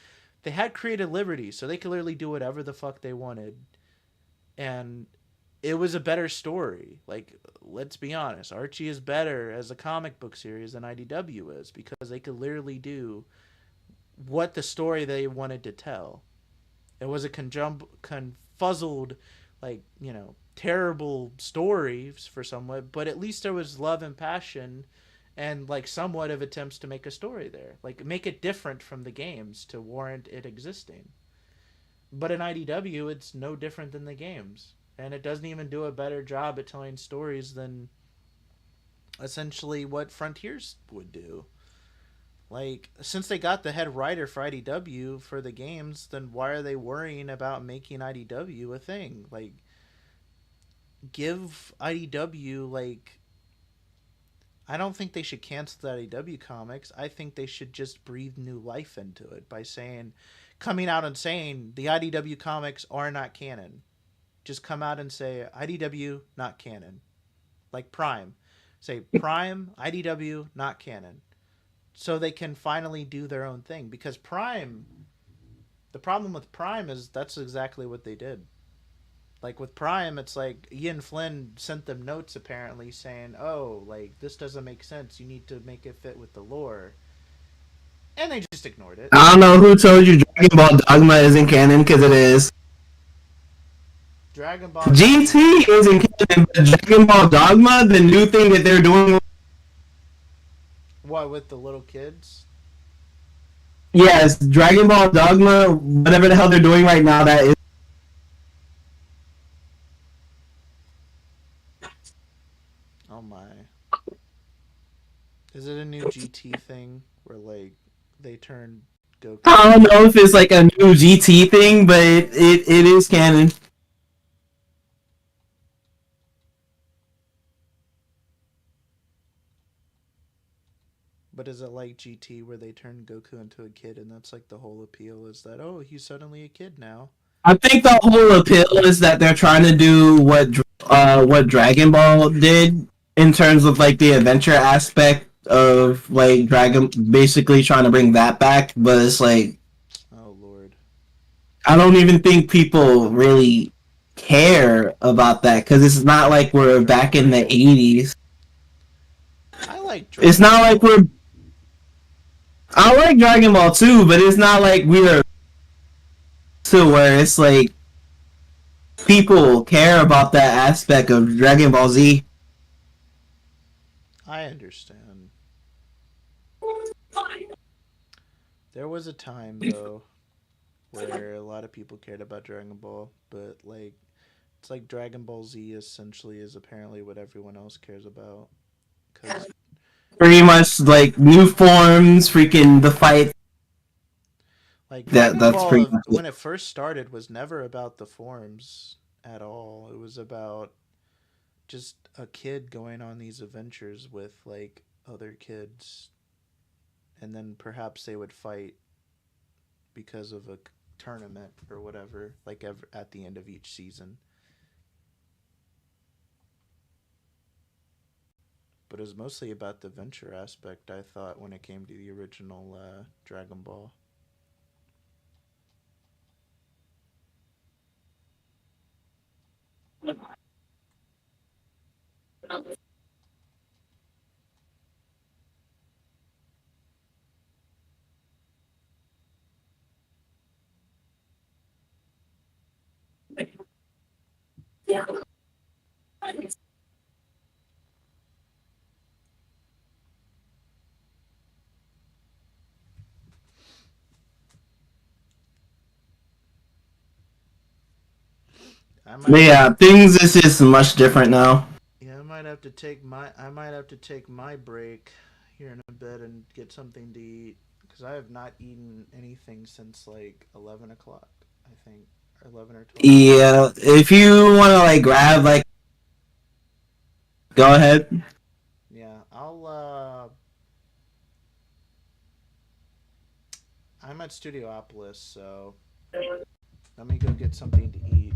they had creative liberty, so they could literally do whatever the fuck they wanted. And it was a better story. Like, let's be honest, Archie is better as a comic book series than IDW is, because they could literally do what the story they wanted to tell. It was a confuzzled, like, terrible stories for somewhat, but at least there was love and passion and like somewhat of attempts to make a story there. Like make it different from the games to warrant it existing. But in IDW, it's no different than the games. And it doesn't even do a better job at telling stories than essentially what Frontiers would do. Like, since they got the head writer for IDW for the games, then why are they worrying about making IDW a thing? Like, give IDW, like, I don't think they should cancel the IDW comics. I think they should just breathe new life into it by coming out and saying the IDW comics are not canon. Just come out and say IDW not canon. Like Prime. Say Prime, IDW not canon. So they can finally do their own thing. Because Prime, the problem with Prime is that's exactly what they did. Like with Prime, it's like Ian Flynn sent them notes apparently saying, oh, like this doesn't make sense. You need to make it fit with the lore. And they just ignored it. I don't know who told you Dragon Ball Dogma isn't canon, because it is. Dragon Ball GT isn't canon, but Dragon Ball Dogma, the new thing that they're doing. What, with the little kids? Yes, Dragon Ball Dogma, whatever the hell they're doing right now, that is. Oh my. Is it a new GT thing where like they turn Goku? I don't know if it's like a new GT thing, but it is canon. But is it like GT where they turn Goku into a kid and that's like the whole appeal is that, oh, he's suddenly a kid now? I think the whole appeal is that they're trying to do what Dragon Ball did in terms of like the adventure aspect of like Dragon, basically trying to bring that back. But it's like Oh, Lord. I don't even think people really care about that because it's not like we're back in the 80s. I like Dragon It's not Ball. like we're. I like Dragon Ball too, but it's not like we're to where it's like people care about that aspect of Dragon Ball Z. I understand. There was a time, though, where a lot of people cared about Dragon Ball, but, like, it's like Dragon Ball Z essentially is apparently what everyone else cares about. Because, Pretty much like new forms, freaking the fight. like, That Dragon that's pretty Ball, much it. when it first started, was never about the forms at all. It was about just a kid going on these adventures with, like, other kids. And then perhaps they would fight because of a tournament or whatever, like at the end of each season. But it was mostly about the venture aspect, I thought, when it came to the original Dragon Ball. I But might have yeah, things is just much different now. I might have to take my break here in a bit and get something to eat because I have not eaten anything since like 11 o'clock, I think, or 11 or 12. Yeah, if you want to like grab like, go ahead. Yeah, I'm at Studiopolis, so let me go get something to eat.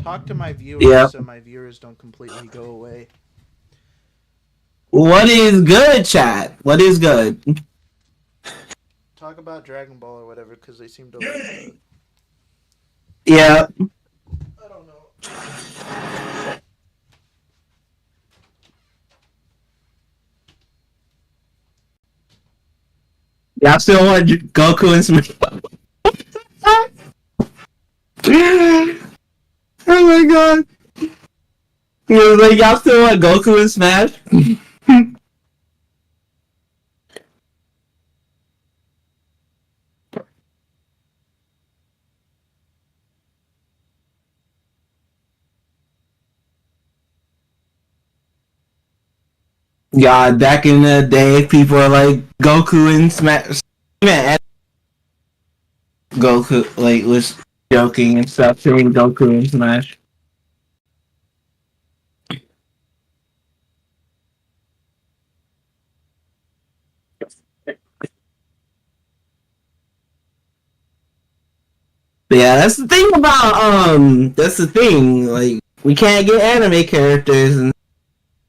Talk to my viewers Yeah. so my viewers don't completely go away. What is good, chat? What is good? Talk about Dragon Ball or whatever because they seem to like that. Yeah. I don't know. Y'all still want Goku and Smash? Oh my god. He was like, y'all still want Goku and Smash? God, back in the day, people are like, Goku and Smash. Man, Goku, like, was joking and stuff, saying Goku and Smash. But yeah, that's the thing about, that's the thing, like, we can't get anime characters and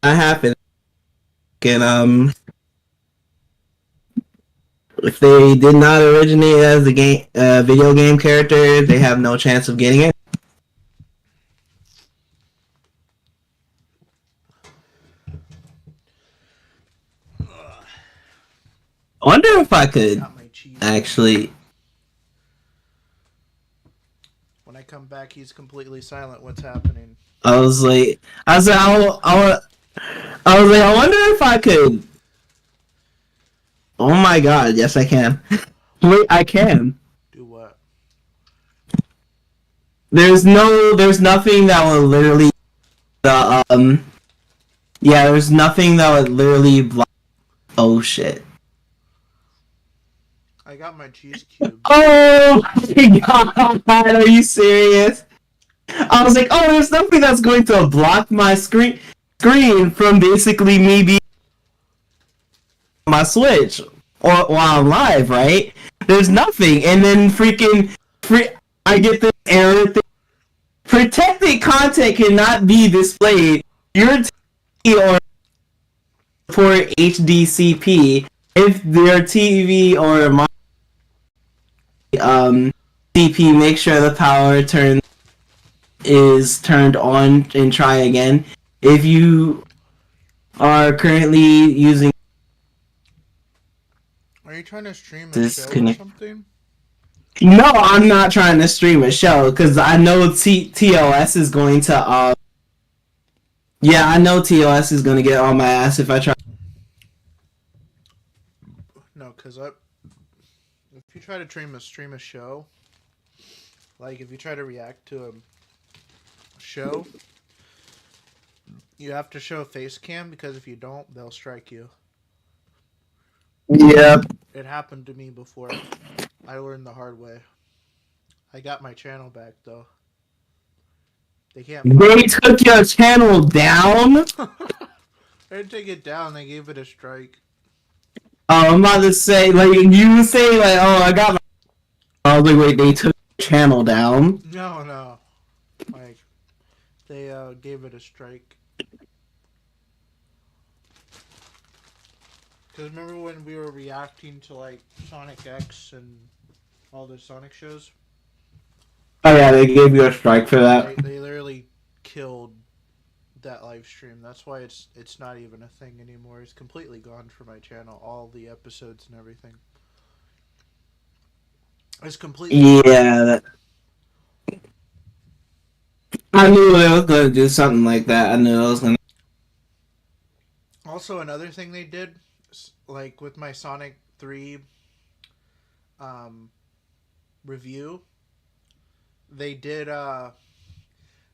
that happen. And, if they did not originate as a game, video game character, they have no chance of getting it. I wonder if I could Got my cheese. actually. When I come back, he's completely silent. What's happening? I was like, I was like, I wonder if I could. Oh my god, yes I can. Wait, I can. Do what? There's nothing that will literally, yeah, there's nothing that would literally block. Oh shit. I got my cheese cubes. Oh my god, are you serious? I was like, oh, there's nothing that's going to block my screen from basically me being. my Switch or while I'm live, right? There's nothing, and then I get this error thing. Protected content cannot be displayed. Your TV or report HDCP if their TV or my CP make sure the power is turned on and try again. If you are currently using Are you trying to stream a show or disconnect. something? No, I'm not trying to stream a show because I know TOS is going to yeah, I know TOS is going to get on my ass if I try. No, because if you try to stream a show, like if you try to react to a show, you have to show face cam because if you don't, they'll strike you. Yeah. It happened to me before. I learned the hard way. I got my channel back though. They can't. They took your channel down? They didn't take it down. They gave it a strike. Oh, I'm about to say, like, you say, like, oh, I got my... I was like, wait, they took your channel down? No. Like, they gave it a strike. Because remember when we were reacting to, like, Sonic X and all the Sonic shows? Oh, yeah, they gave you a strike for that. They literally killed that live stream. That's why it's not even a thing anymore. It's completely gone from my channel. All the episodes and everything. It's completely Yeah. I knew they was going to do something like that. I knew I was going to... Also, another thing they did, like with my Sonic 3 review, they did, so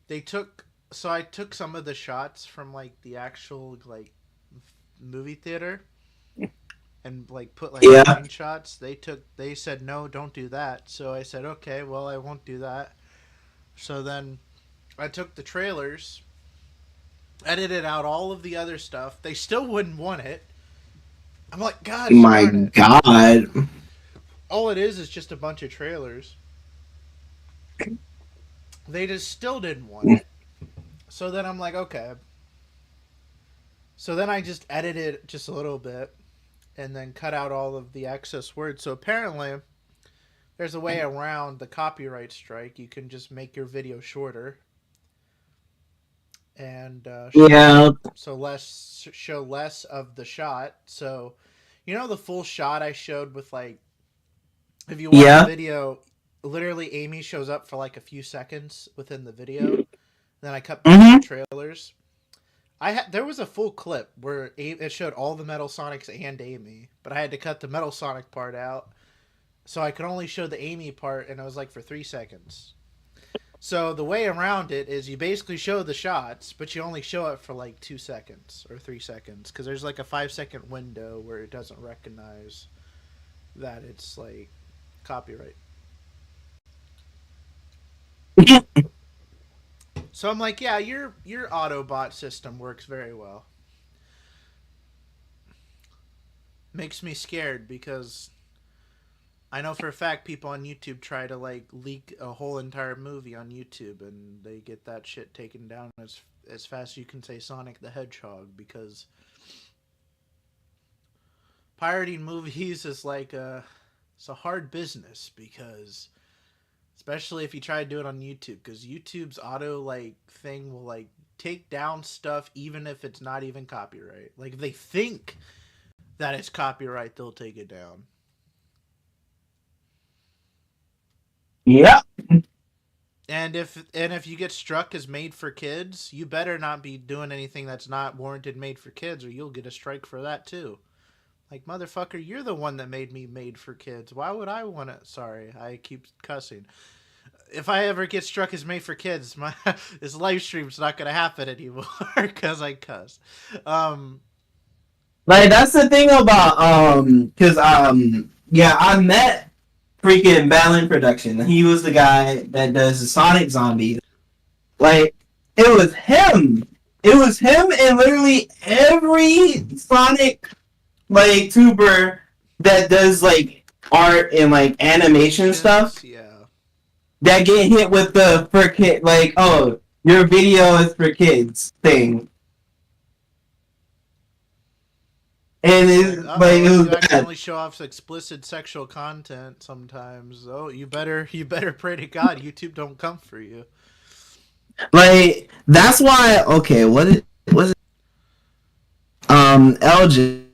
I took some of the shots from, like, the actual, like, movie theater and, like, put, like, screenshots. They said, no, don't do that. So I said, okay, well, I won't do that. So then I took the trailers, edited out all of the other stuff. They still wouldn't want it. I'm like, God, my darn it. God. All it is just a bunch of trailers. They just still didn't want it. So then I'm like, okay. So then I just edited just a little bit and then cut out all of the excess words. So apparently there's a way around the copyright strike. You can just make your video shorter. And show less of the shot. So, you know the full shot I showed with, like, if you watch the video, literally Amy shows up for like a few seconds within the video. Then I cut back the trailers. There was a full clip where it showed all the Metal Sonics and Amy, but I had to cut the Metal Sonic part out, so I could only show the Amy part, and it was like for 3 seconds. So the way around it is you basically show the shots, but you only show it for like 2 seconds or 3 seconds, because there's like a 5-second window where it doesn't recognize that it's like copyright. So I'm like, yeah, your Autobot system works very well. Makes me scared because I know for a fact people on YouTube try to, like, leak a whole entire movie on YouTube, and they get that shit taken down as fast as you can say Sonic the Hedgehog, because pirating movies is like it's a hard business, because especially if you try to do it on YouTube, because YouTube's auto, like, thing will, like, take down stuff even if it's not even copyright. Like, if they think that it's copyright, they'll take it down. Yeah. And if you get struck as made for kids, you better not be doing anything that's not warranted made for kids, or you'll get a strike for that too. Like, motherfucker, you're the one that made me made for kids. Why would I want to? Sorry, I keep cussing. If I ever get struck as made for kids, this live stream's not gonna happen anymore because I cuss. Like, that's the thing about because yeah, I met freaking Balin Production. He was the guy that does the Sonic Zombies. Like, it was him. It was him and literally every Sonic like tuber that does like art and like animation stuff Yeah. that get hit with the for kid like, oh, your video is for kids thing. And it's like it was you bad. accidentally show off explicit sexual content sometimes. Oh, you better pray to God YouTube don't come for you. Like that's why what was it? LJ,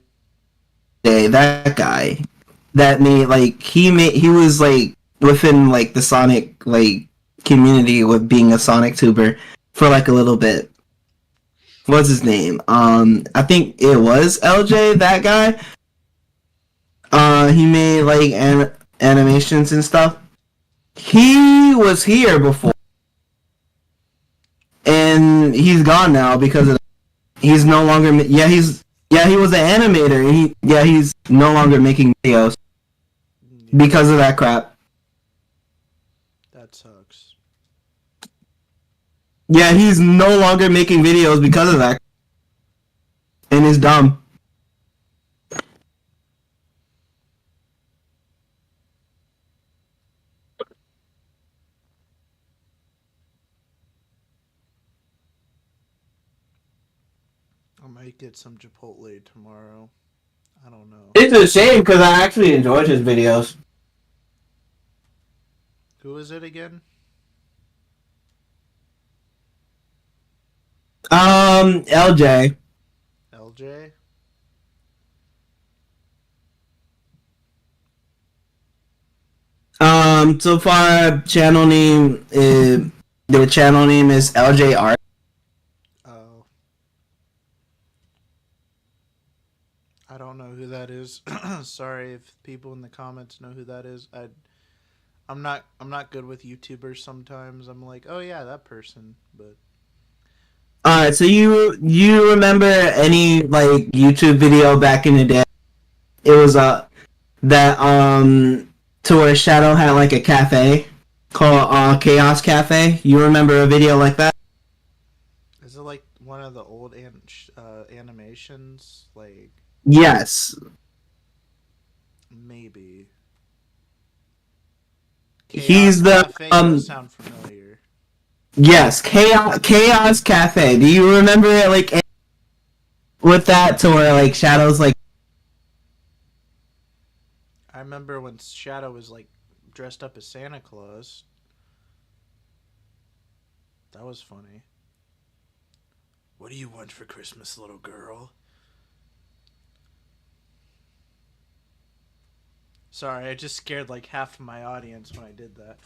that guy that he was like within like the Sonic like community with being a Sonic tuber for like a little bit. What's his name? I think it was LJ, that guy. He made like animations and stuff. He was here before, and he's gone now because of he's no longer. He was an animator. He's no longer making videos because of that crap. That sucks. Yeah, he's no longer making videos because of that, and it's dumb. I might get some Chipotle tomorrow. I don't know. It's a shame because I actually enjoyed his videos. Who is it again? LJ. LJ? So far, channel name is their channel name is LJR. Oh. I don't know who that is. Sorry if people in the comments know who that is. I'm not good with YouTubers sometimes. I'm like, "Oh yeah, that person." But Alright, so you remember any like YouTube video back in the day? It was that to where Shadow had like a cafe called Chaos Cafe. You remember a video like that? is it like one of the old animations? Like Yes. maybe. He's the Cafe does sound familiar. yes, Chaos Cafe. Do you remember it like with that to where like Shadow's like I remember when Shadow was like dressed up as Santa Claus. That was funny. What do you want for Christmas, little girl? Sorry, I just scared like half of my audience when I did that.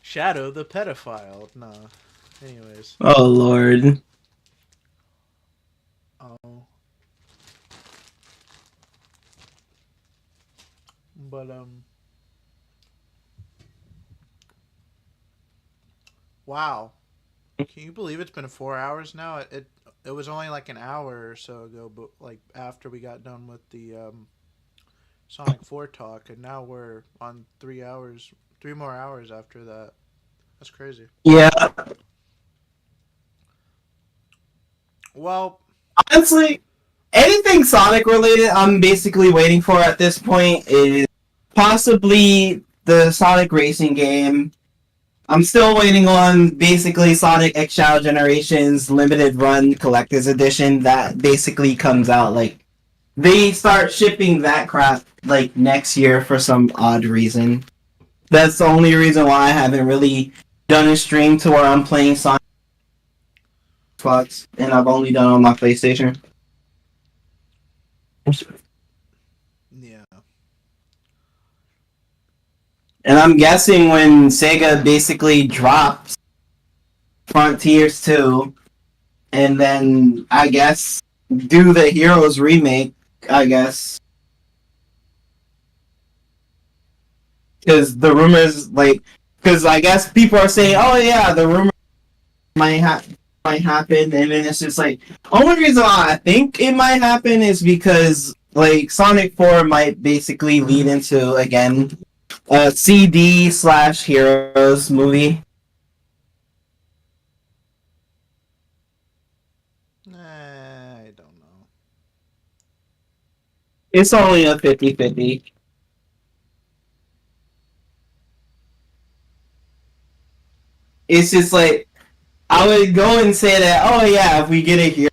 Shadow the pedophile. Nah. Anyways. oh lord. Oh. But wow. Can you believe it's been 4 hours now? It was only like an hour or so ago, but like after we got done with the Sonic 4 talk, and now we're on 3 hours, 3 more hours after that. That's crazy. Yeah. Well, Honestly, anything Sonic related I'm basically waiting for at this point is possibly the Sonic racing game. I'm still waiting on basically Sonic X Shadow Generations limited run collector's edition that basically comes out like they start shipping that crap like next year for some odd reason. That's the only reason why I haven't really done a stream to where I'm playing Sonic Xbox and I've only done on my PlayStation. yeah. And I'm guessing when Sega basically drops Frontiers 2 and then I guess do the Heroes remake, I guess. Because the rumors, like, because I guess people are saying, oh yeah, the rumor might happen, and then it's just like, only reason why I think it might happen is because, like, Sonic 4 might basically lead into, again, a CD/Heroes movie. I don't know. It's only a 50-50. It's just like I would go and say that, oh yeah, if we get a hero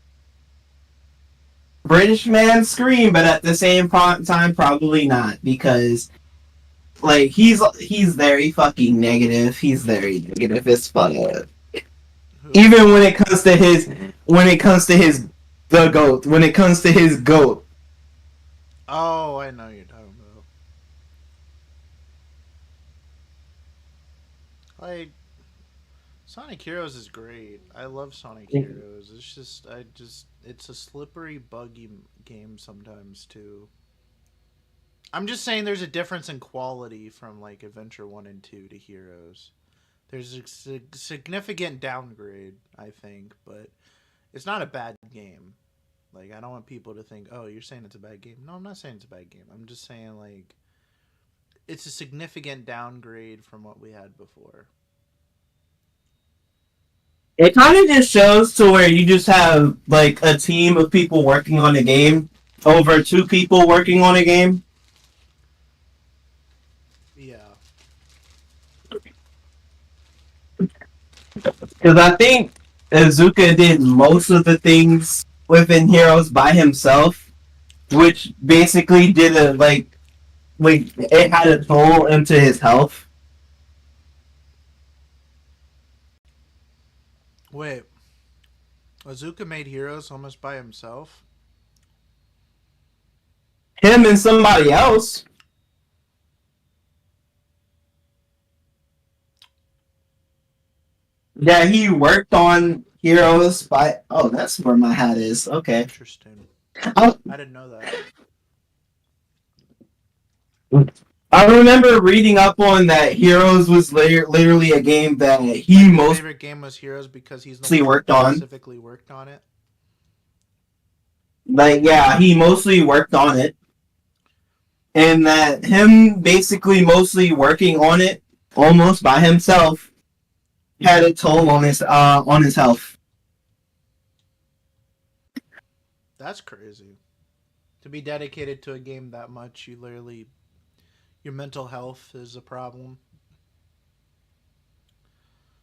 British man scream, but at the same time probably not, because like he's very fucking negative. He's very negative as fuck. Who? Even when it comes to his the goat, when it comes to his goat. Oh, I know you're talking about. Like, Sonic Heroes is great. I love Sonic Heroes. It's a slippery, buggy game sometimes too. I'm just saying there's a difference in quality from like Adventure 1 and 2 to Heroes. There's a significant downgrade, I think, but it's not a bad game. Like, I don't want people to think, oh, you're saying it's a bad game. No, I'm not saying it's a bad game. I'm just saying, like, it's a significant downgrade from what we had before. It kind of just shows to where you just have like a team of people working on a game over two people working on a game. Yeah. Because I think Izuka did most of the things within Heroes by himself, which basically did a like it had a toll into his health. Wait. Azuka made Heroes almost by himself? Him and somebody else. Yeah, he worked on Heroes by. Oh, that's where my hat is. Okay. Interesting. I, I didn't know that. I remember reading up on that Heroes was literally a game that he Your most favorite game was Heroes because he's the mostly one worked who on. specifically worked on it? Like, yeah, he mostly worked on it. And that him basically mostly working on it almost by himself had a toll on his health. That's crazy. To be dedicated to a game that much, your mental health is a problem.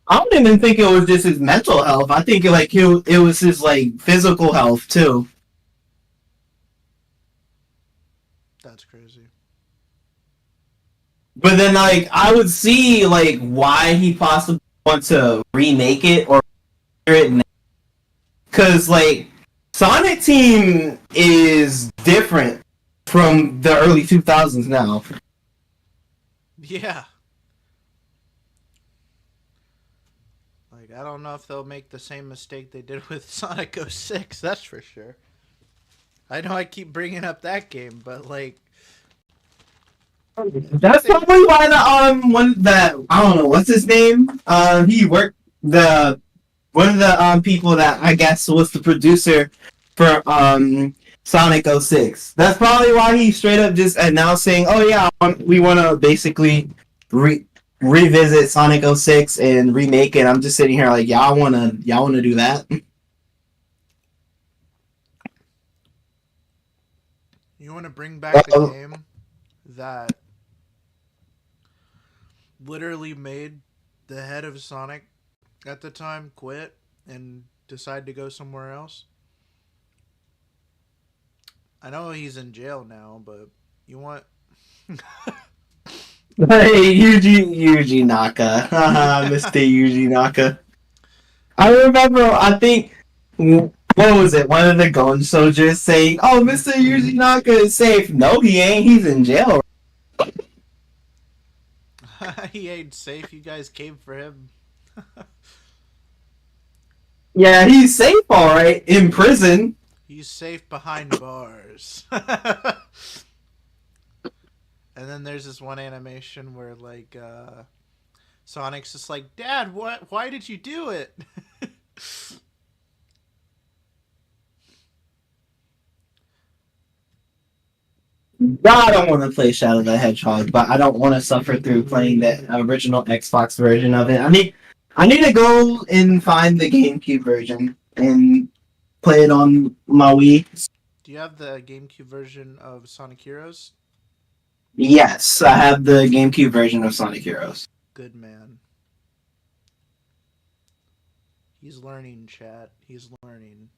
I don't even think it was just his mental health. I think it was his like physical health too. That's crazy. But then like I would see like why he possibly want to remake it or it, because like Sonic Team is different from the early 2000s now. Yeah. Like, I don't know if they'll make the same mistake they did with Sonic 06, that's for sure. I know I keep bringing up that game, but like, That's probably why the one that I don't know what's his name. He worked the one of the people that I guess was the producer for Sonic 06. That's probably why he straight up just announcing, "Oh yeah, we want to basically revisit Sonic 06 and remake it." I'm just sitting here like, y'all wanna do that? you want to bring back the game that literally made the head of Sonic at the time quit and decide to go somewhere else? I know he's in jail now, but you want Hey, Yuji Naka, Mr. Yuji Naka. I remember, I think, what was it? One of the Gon soldiers saying, "Oh, Mr. Yuji Naka is safe." No, he ain't. He's in jail. he ain't safe. You guys came for him. Yeah, he's safe, all right, in prison. He's safe behind bars. And then there's this one animation where like Sonic's just like, "Dad, what? Why did you do it?" I don't want to play Shadow the Hedgehog, but I don't want to suffer through playing the original Xbox version of it. I need to go and find the GameCube version and play it on my Wii. Do you have the GameCube version of Sonic Heroes? Yes, I have the GameCube version of Sonic Heroes. Good man. He's learning, chat. He's learning.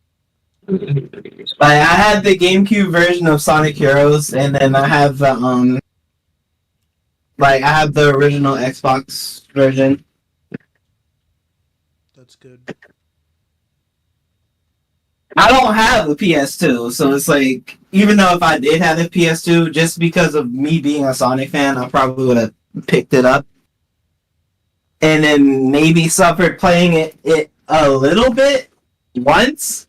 Like, I had the GameCube version of Sonic Heroes, and then I have the I have the original Xbox version. That's good. I don't have the PS2, so it's like, even though if I did have the PS2, just because of me being a Sonic fan, I probably would have picked it up. And then maybe suffered playing it a little bit once,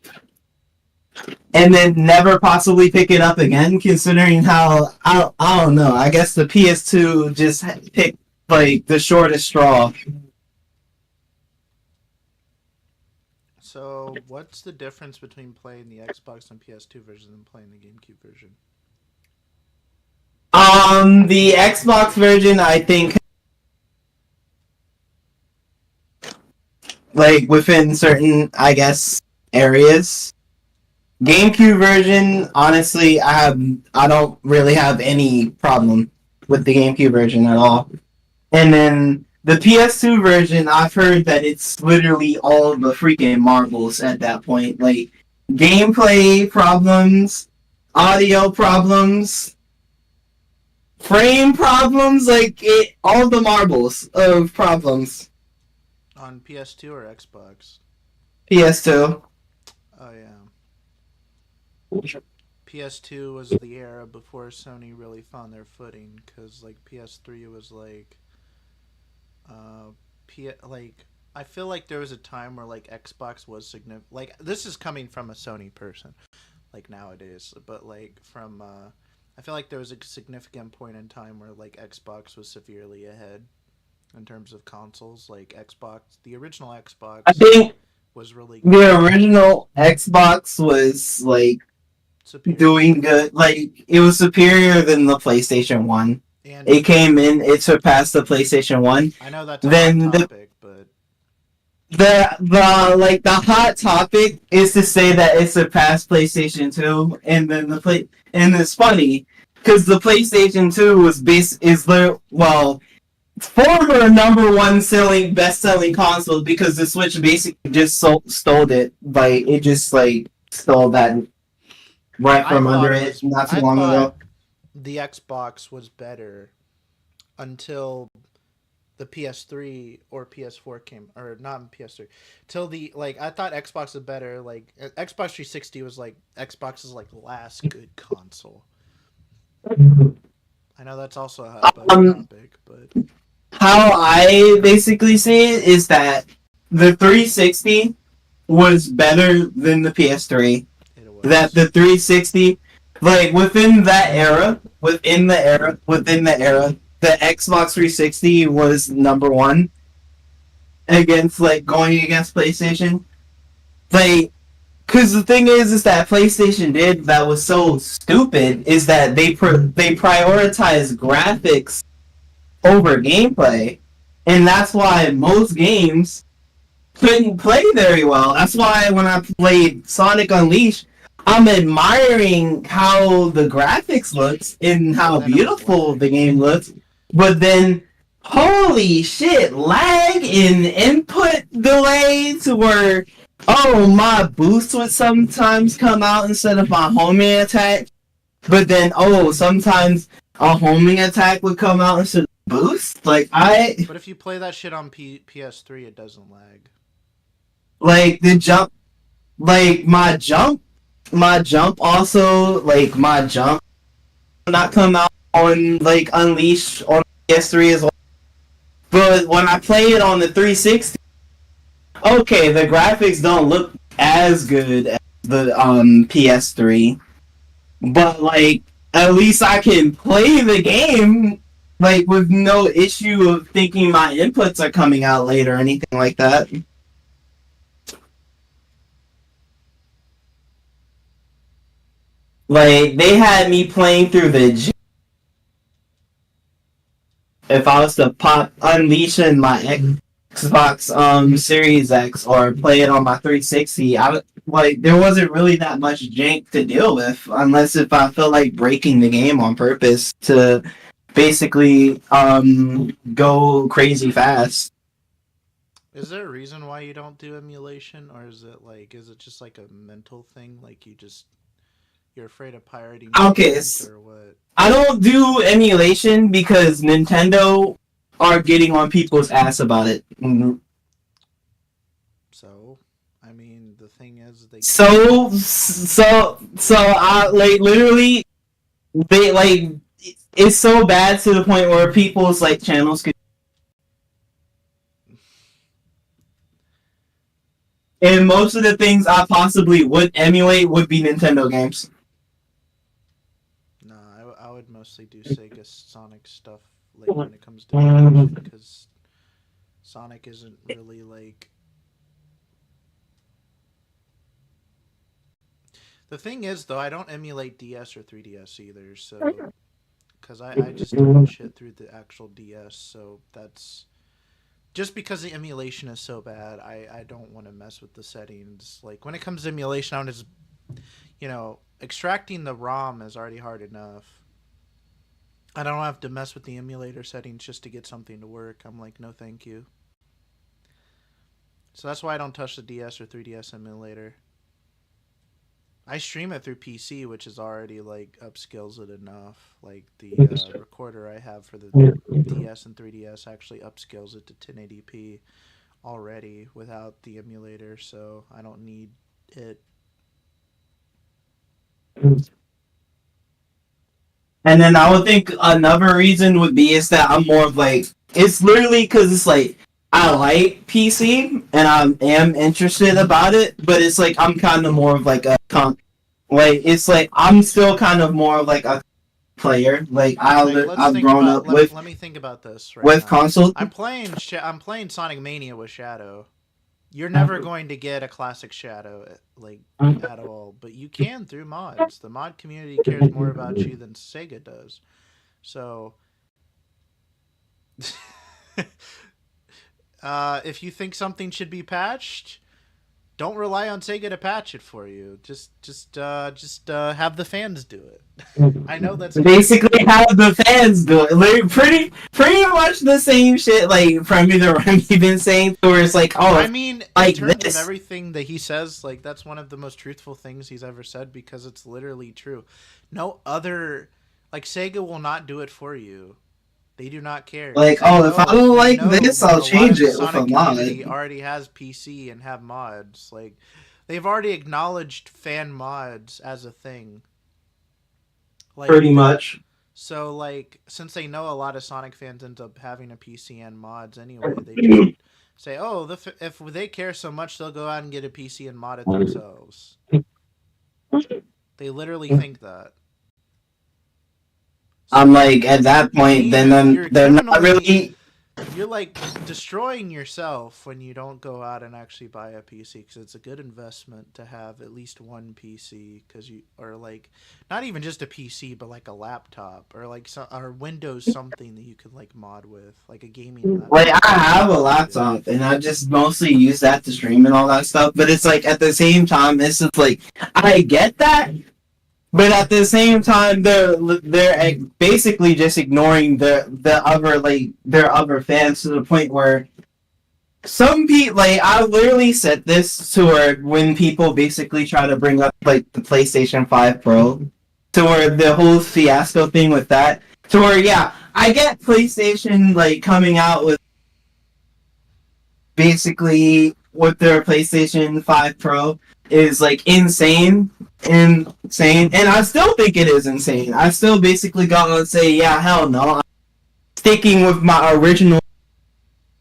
and then never possibly pick it up again, considering how, I don't know, I guess the PS2 just picked, like, the shortest straw. So, what's the difference between playing the Xbox and PS2 version and playing the GameCube version? The Xbox version, I think, like, within certain, I guess, areas. GameCube version, honestly, I don't really have any problem with the GameCube version at all. And then the PS2 version, I've heard that it's literally all the freaking marbles at that point. Like, gameplay problems, audio problems, frame problems, like, all the marbles of problems. On PS2 or Xbox? PS2. Oh, yeah. PS2 was the era before Sony really found their footing, because, like, PS3 was, like... I feel like there was a time where, like, Xbox was significant. Like, this is coming from a Sony person, like, nowadays. But, like, from... I feel like there was a significant point in time where, like, Xbox was severely ahead in terms of consoles. Like, Xbox... The original Xbox... I think was really good. The original Xbox was, like, superior. Doing good. Like, it was superior than the PlayStation 1. And It came in, it surpassed the PlayStation 1. I know that's a Then hot topic, but... The hot topic is to say that it surpassed PlayStation 2, and then and it's funny, because the PlayStation 2 former number one best selling console, because the Switch basically just stole it. Like, it just, like, stole that right from under it not too long ago. The Xbox was better until the PS3 or PS4 came, or not PS3, till I thought Xbox was better. Like, Xbox 360 was like Xbox's like last good console. I know that's also a hot topic, but how I basically see it is that the 360 was better than the PS3. That the 360, like, within the era, the Xbox 360 was number one against, like, going against PlayStation. Like, because the thing is that PlayStation did that was so stupid is that they prioritized graphics over gameplay, and that's why most games couldn't play very well. That's why when I played Sonic Unleashed, I'm admiring how the graphics looks and how beautiful the game looks, but then, holy shit, lag and input delay to where, my boost would sometimes come out instead of my homing attack, but then, sometimes a homing attack would come out instead of boost? But if you play that shit on PS3, it doesn't lag. Like, the jump, like, my jump also, like, not come out on, like, Unleashed on PS3 as well. But when I play it on the 360, okay, the graphics don't look as good as the PS3. But, like, at least I can play the game, like, with no issue of thinking my inputs are coming out late or anything like that. Like, they had me playing through the if I was to pop Unleashing my Xbox Series X or play it on my 360, there wasn't really that much jank to deal with unless if I felt like breaking the game on purpose to basically go crazy fast. Is there a reason why you don't do emulation, or is it just like a mental thing? Like you're afraid of pirating Okay, games, or what? I don't do emulation because Nintendo are getting on people's ass about it. So, I mean, the thing is, I like literally they like it's so bad to the point where people's like channels could. And most of the things I possibly would emulate would be Nintendo games. No, I would mostly do Sega Sonic stuff, like when it comes to emulation, because Sonic isn't really like. The thing is, though, I don't emulate DS or 3DS either, so because I just do shit through the actual DS, so that's just because the emulation is so bad. I don't want to mess with the settings. Like when it comes to emulation, I'm just extracting the ROM is already hard enough. I don't have to mess with the emulator settings just to get something to work. I'm like, no, thank you. So that's why I don't touch the DS or 3DS emulator. I stream it through PC, which is already like upscales it enough. Like the recorder I have for the DS and 3DS actually upscales it to 1080p already without the emulator, so I don't need it. And then I would think another reason would be is that I'm more of like it's literally because it's like I like PC and I am interested about it, but it's like I'm kind of more of like it's like I'm still kind of more of like a player. Like I've grown up with. Let me think about this with now. console. I'm playing Sonic Mania with Shadow. You're never going to get a classic Shadow at all, but you can through mods. The mod community cares more about you than Sega does. So if you think something should be patched, don't rely on Sega to patch it for you. Just have the fans do it. I know that's basically how the fans do it. Like, pretty much the same shit. Like from either Remy been saying, where it's like, oh, I mean, like in terms this. of everything that he says, like that's one of the most truthful things he's ever said because it's literally true. No other, like Sega will not do it for you. They do not care. Like, if I don't like this, I'll change it with a mod. Already has PC and have mods. Like, they've already acknowledged fan mods as a thing. Like, pretty much. So, like, since they know a lot of Sonic fans end up having a PC and mods anyway, they just say, "Oh, if they care so much, they'll go out and get a PC and mod it themselves." They literally think that. So I'm like, at that point, then they're not really. You're like destroying yourself when you don't go out and actually buy a PC because it's a good investment to have at least one PC or like not even just a PC but like a laptop or like or Windows something that you could like mod with like a gaming laptop. Like I have a laptop and I just mostly use that to stream and all that stuff, but it's like at the same time it's just like I get that. But at the same time, they're basically just ignoring their other fans to the point where some people I literally said this to where when people basically try to bring up like the PlayStation 5 Pro to where the whole fiasco thing with that to where I get PlayStation like coming out with basically with their PlayStation 5 Pro is like insane, and I still think it is insane. I still basically gotta say, hell no. I'm sticking with my original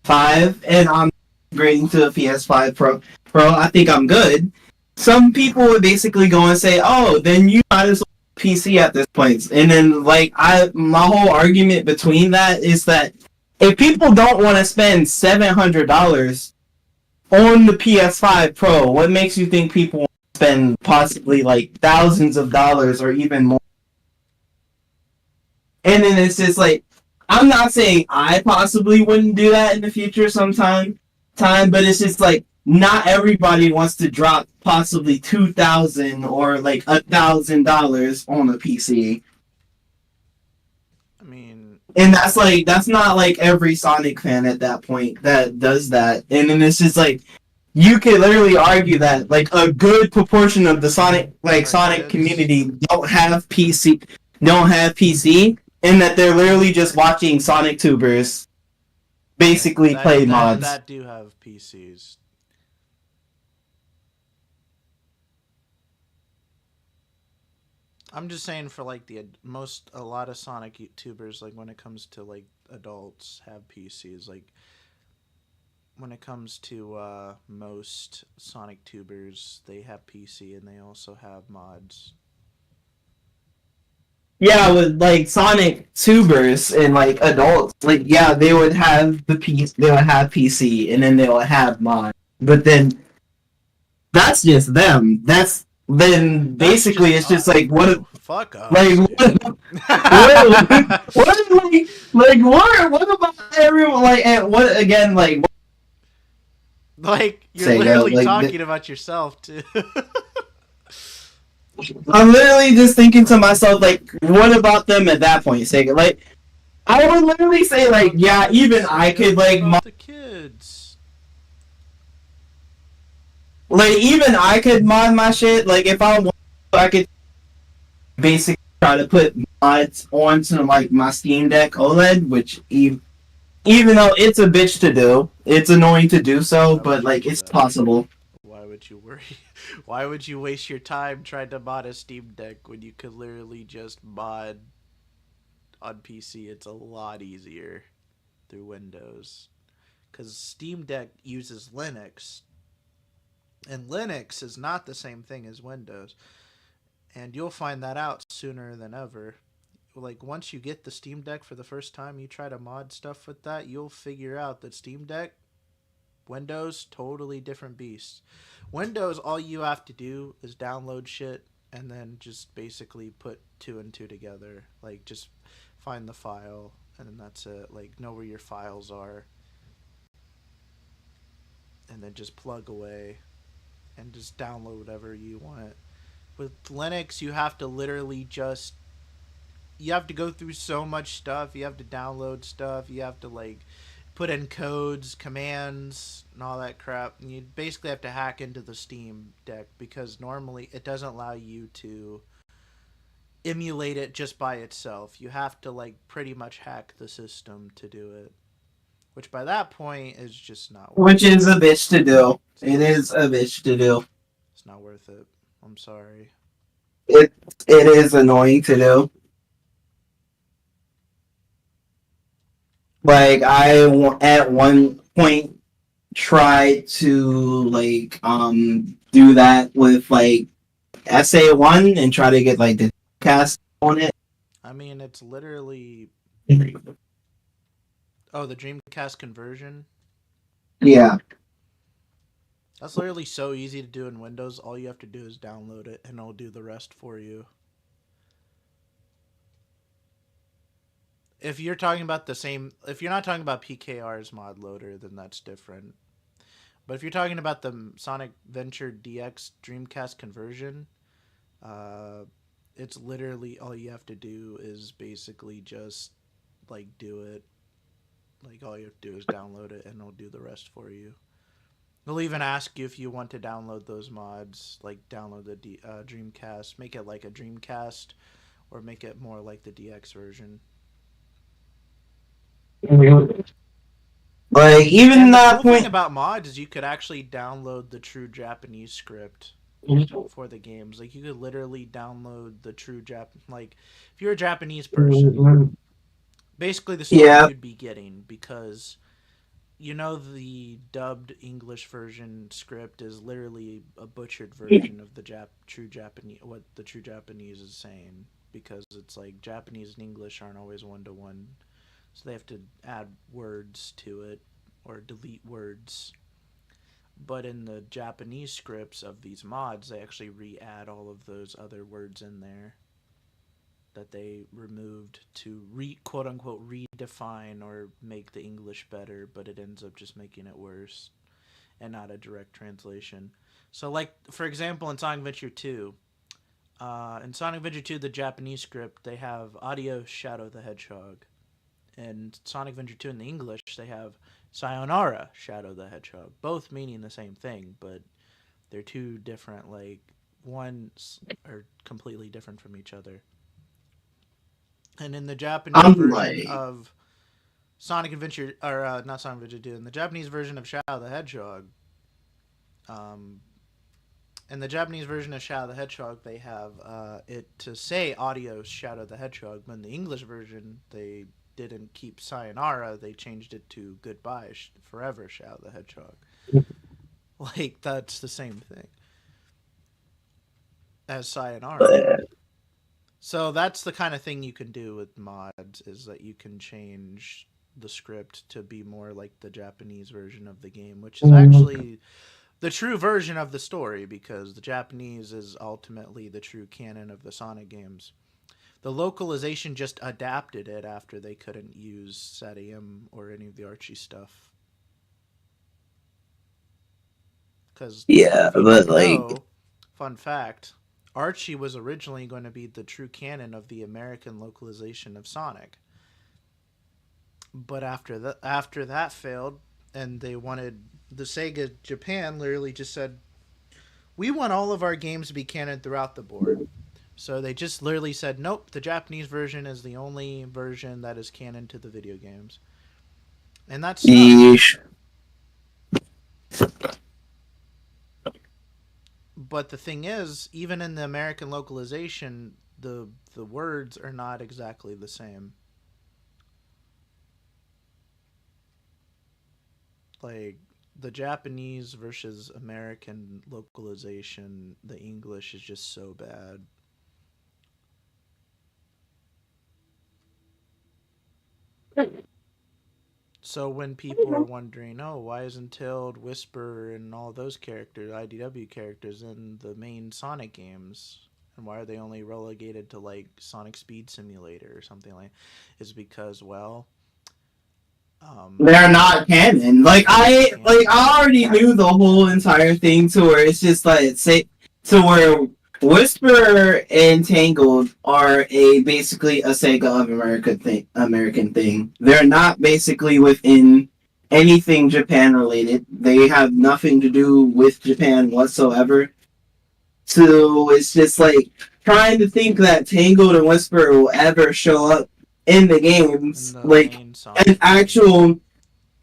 5, and I'm upgrading to a PS5 Pro. I think I'm good. Some people would basically go and say, oh, then you might as well PC at this point. And then my whole argument between that is that if people don't want to spend $700 on the PS5 Pro, what makes you think people want to spend possibly like thousands of dollars or even more? And then it's just like, I'm not saying I possibly wouldn't do that in the future sometime, time, but it's just like not everybody wants to drop possibly $2,000 or like $1,000 on a PC. I mean, And that's not like every Sonic fan at that point that does that. And then it's just like you could literally argue that like a good proportion of the are Sonic kids. community don't have PC, and that they're literally just watching Sonic tubers basically play mods. That do have PCs. I'm just saying for like a lot of Sonic YouTubers, like when it comes to like adults have PCs. Like when it comes to most Sonic tubers, they have PC and they also have mods. Yeah, with like Sonic tubers and like adults, like yeah, they would have they would have PC, and then they would have mods. But then that's just them. That's then basically it's just like what Fuck us, like what about everyone like and what again like like you're say, literally like, talking about yourself too. I'm literally just thinking to myself like what about them at that point? Say like I would literally say like yeah, even I could like the kids. like even I could mod my shit. Like if I want, I could basically try to put mods onto like my Steam Deck OLED, which even though it's a bitch to do, it's annoying to do so, but like it's possible. Why would you worry? Why would you waste your time trying to mod a Steam Deck when you could literally just mod on PC? It's a lot easier through Windows. Because Steam Deck uses Linux, and Linux is not the same thing as Windows. And you'll find that out sooner than ever. Like, once you get the Steam Deck for the first time, you try to mod stuff with that, you'll figure out that Steam Deck, Windows, totally different beasts. Windows, all you have to do is download shit and then just basically put two and two together. Like, just find the file, and then that's it. Like, know where your files are, and then just plug away and just download whatever you want. With Linux, you have to literally just you have to go through so much stuff. You have to download stuff. You have to like put in codes, commands, and all that crap. And you basically have to hack into the Steam Deck because normally it doesn't allow you to emulate it just by itself. You have to like pretty much hack the system to do it. Which by that point is just not worth Which is a bitch to do. It is a bitch to do. It's not worth it. I'm sorry. It is annoying to do. Like I at one point tried to like do that with like SA1 and try to get like the cast on it. I mean, it's literally the Dreamcast conversion. Yeah. That's literally so easy to do in Windows. All you have to do is download it and it'll do the rest for you. If you're talking about if you're not talking about PKR's mod loader, then that's different. But if you're talking about the Sonic Venture DX Dreamcast conversion, it's literally all you have to do is basically just like do it. Like all you have to do is download it and it'll do the rest for you. They'll even ask you if you want to download those mods, like download the Dreamcast, make it like a Dreamcast, or make it more like the DX version. Like even and that the cool point thing about mods is you could actually download the true Japanese script for the games. Like you could literally download the true like if you're a Japanese person, basically the story you'd be getting, because you know the dubbed English version script is literally a butchered version of the true Japanese, what the true Japanese is saying, because it's like Japanese and English aren't always one-to-one, so they have to add words to it or delete words. But in the Japanese scripts of these mods, they actually re-add all of those other words in there that they removed to quote unquote redefine or make the English better, but it ends up just making it worse. and not a direct translation. So, like for example, in Sonic Adventure 2, in Sonic Adventure 2, the Japanese script they have Adios Shadow the Hedgehog. In Sonic Adventure 2 in the English, they have Sayonara Shadow the Hedgehog, both meaning the same thing, but they're two different, like, ones are completely different from each other. And in the Japanese I'm version like, of Sonic Adventure, or not Sonic Adventure 2, in the Japanese version of Shadow the Hedgehog, um, in the Japanese version of Shadow the Hedgehog, they have it to say "Adios, Shadow the Hedgehog," but in the English version, they didn't keep Sayonara. They changed it to "Goodbye, Forever, Shadow the Hedgehog." Like that's the same thing as Sayonara. So that's the kind of thing you can do with mods is that you can change the script to be more like the Japanese version of the game, which is actually the true version of the story because the Japanese is ultimately the true canon of the Sonic games. The localization just adapted it after they couldn't use Satium or any of the Archie stuff. Because yeah, if you but didn't like, know, fun fact, Archie was originally going to be the true canon of the American localization of Sonic. But after that failed, and they wanted the Sega Japan literally just said, we want all of our games to be canon throughout the board. So they just literally said, nope, the Japanese version is the only version that is canon to the video games. And that sucks. yeesh. But the thing is, even in the American localization, the words are not exactly the same. Like the Japanese versus American localization, the English is just so bad. So when people are wondering, oh, why isn't Tild, Whisper, and all those characters, IDW characters, in the main Sonic games, and why are they only relegated to like Sonic Speed Simulator or something like? Is because well, They're not canon. they're not canon. I already knew the whole entire thing to where it's just like say to where Whisper and Tangled are a basically a Sega of American thing. They're not basically within anything Japan related. They have nothing to do with Japan whatsoever. So it's just like trying to think that Tangled and Whisper will ever show up in the In games, the like main an Sonic games. actual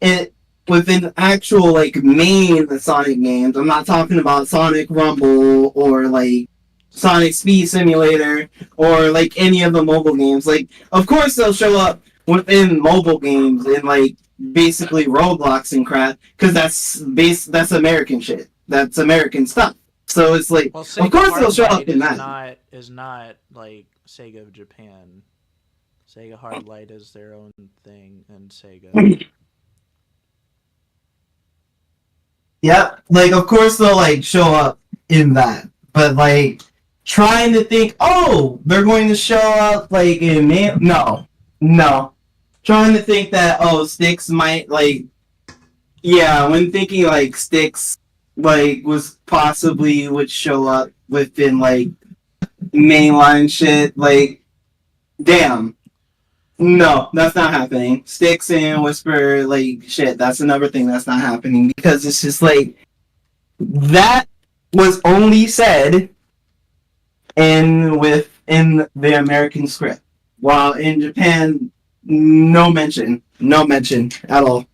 it within actual like main Sonic games. I'm not talking about Sonic Rumble or like Sonic Speed Simulator or like any of the mobile games. Like, of course they'll show up within mobile games and like basically Roblox and crap because that's American shit. That's American stuff. So it's like, Well, of Sega course they'll show Hardlight up in that. is not like Sega of Japan. Sega Hardlight is their own thing, and Sega. Yeah, like of course they'll like show up in that, but like trying to think, oh, they're going to show up like in no, no. Trying to think that oh, Sticks might like yeah, when thinking like Sticks like was possibly would show up within like mainline shit, like damn. No, that's not happening. Sticks and Whisper, like shit, that's another thing that's not happening because it's just like that was only said in the American script, while in Japan, no mention at all.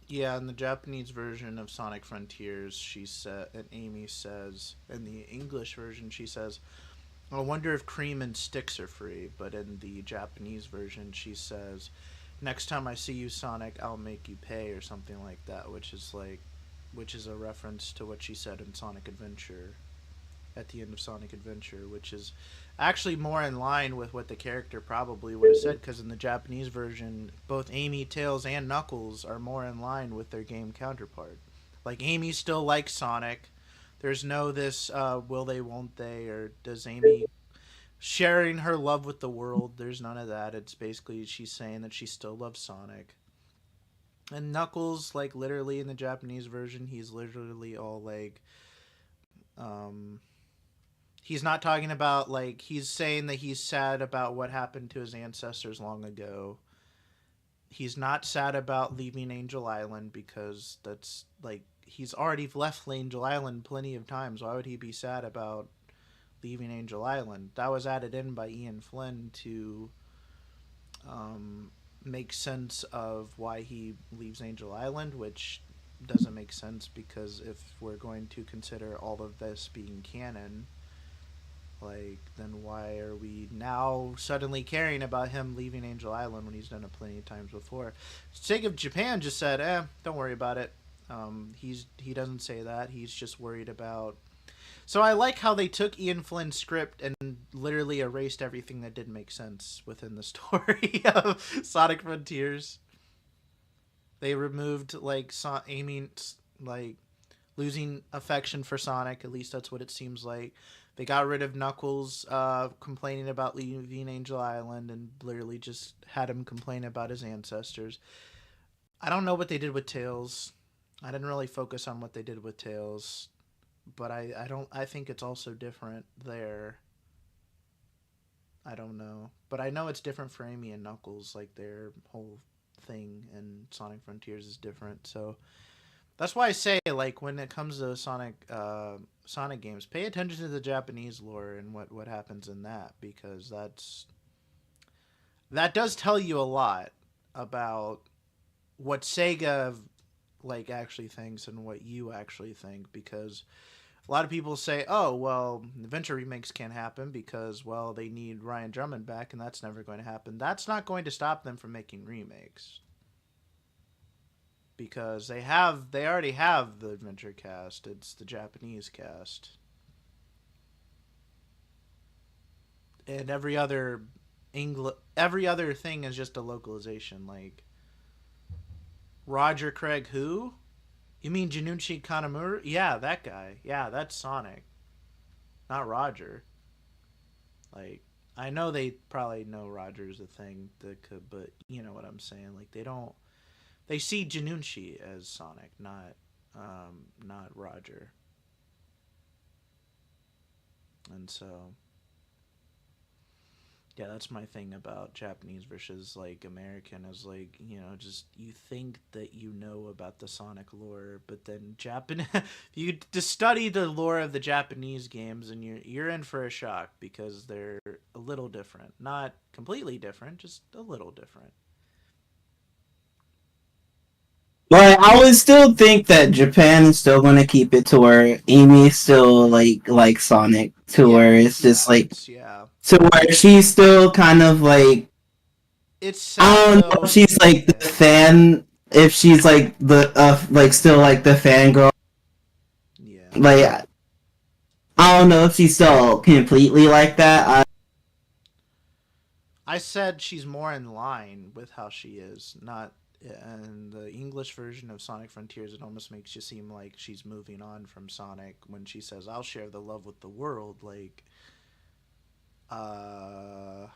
Yeah, in the Japanese version of Sonic Frontiers, she said, and Amy says, in the English version, she says, I wonder if cream and sticks are free. But in the Japanese version, she says, next time I see you, Sonic, I'll make you pay, or something like that, which is a reference to what she said in Sonic Adventure, at the end of Sonic Adventure, which is actually more in line with what the character probably would have said, because in the Japanese version, both Amy, Tails, and Knuckles are more in line with their game counterpart. Like, Amy still likes Sonic. There's no this, will they, won't they, or does Amy sharing her love with the world. There's none of that. It's basically she's saying that she still loves Sonic. And Knuckles, like literally in the Japanese version, he's literally all like, um, he's not talking about like he's saying that he's sad about what happened to his ancestors long ago. He's not sad about leaving Angel Island because that's like he's already left Angel Island plenty of times. Why would he be sad about leaving Angel Island? That was added in by Ian Flynn to um, make sense of why he leaves Angel Island, which doesn't make sense because if we're going to consider all of this being canon, like, then why are we now suddenly caring about him leaving Angel Island when he's done it plenty of times before? Sake of Japan just said, don't worry about it. He doesn't say that. He's just worried about. So I like how they took Ian Flynn's script and literally erased everything that didn't make sense within the story of Sonic Frontiers. They removed like aiming like losing affection for Sonic. At least that's what it seems like. They got rid of Knuckles complaining about leaving Angel Island and literally just had him complain about his ancestors. I don't know what they did with Tails. I didn't really focus on what they did with Tails, but I think it's also different there. I don't know, but I know it's different for Amy and Knuckles. Like their whole thing in Sonic Frontiers is different. So that's why I say, like, when it comes to Sonic games, pay attention to the Japanese lore and what happens in that, because that does tell you a lot about what Sega like actually thinks and what you actually think. Because a lot of people say, "Oh, well, adventure remakes can't happen because, well, they need Ryan Drummond back, and that's never going to happen." That's not going to stop them from making remakes, because they already have the adventure cast. It's the Japanese cast, and every other thing is just a localization. Like Roger Craig, who? You mean Junichi Kanemaru? Yeah, that guy. Yeah, that's Sonic, not Roger. Like, I know they probably know Roger's a thing that could, but you know what I'm saying. Like, they don't. They see Janunchi as Sonic, not Roger. And so, yeah, that's my thing about Japanese versus like American is like, just you think that you know about the Sonic lore, but then you just study the lore of the Japanese games and you're in for a shock because they're a little different. Not completely different, just a little different. But I would still think that Japan is still going to keep it to where Amy's still like Sonic, to where it's just like Yeah. to where she's still kind of like, It's sad, I don't know though. if she's like the fan, if she's like the like still like the fangirl. Yeah. Like, I don't know if she's still completely like that. I said she's more in line with how she is, not in the English version of Sonic Frontiers. It almost makes you seem like she's moving on from Sonic when she says, "I'll share the love with the world." Like, uh,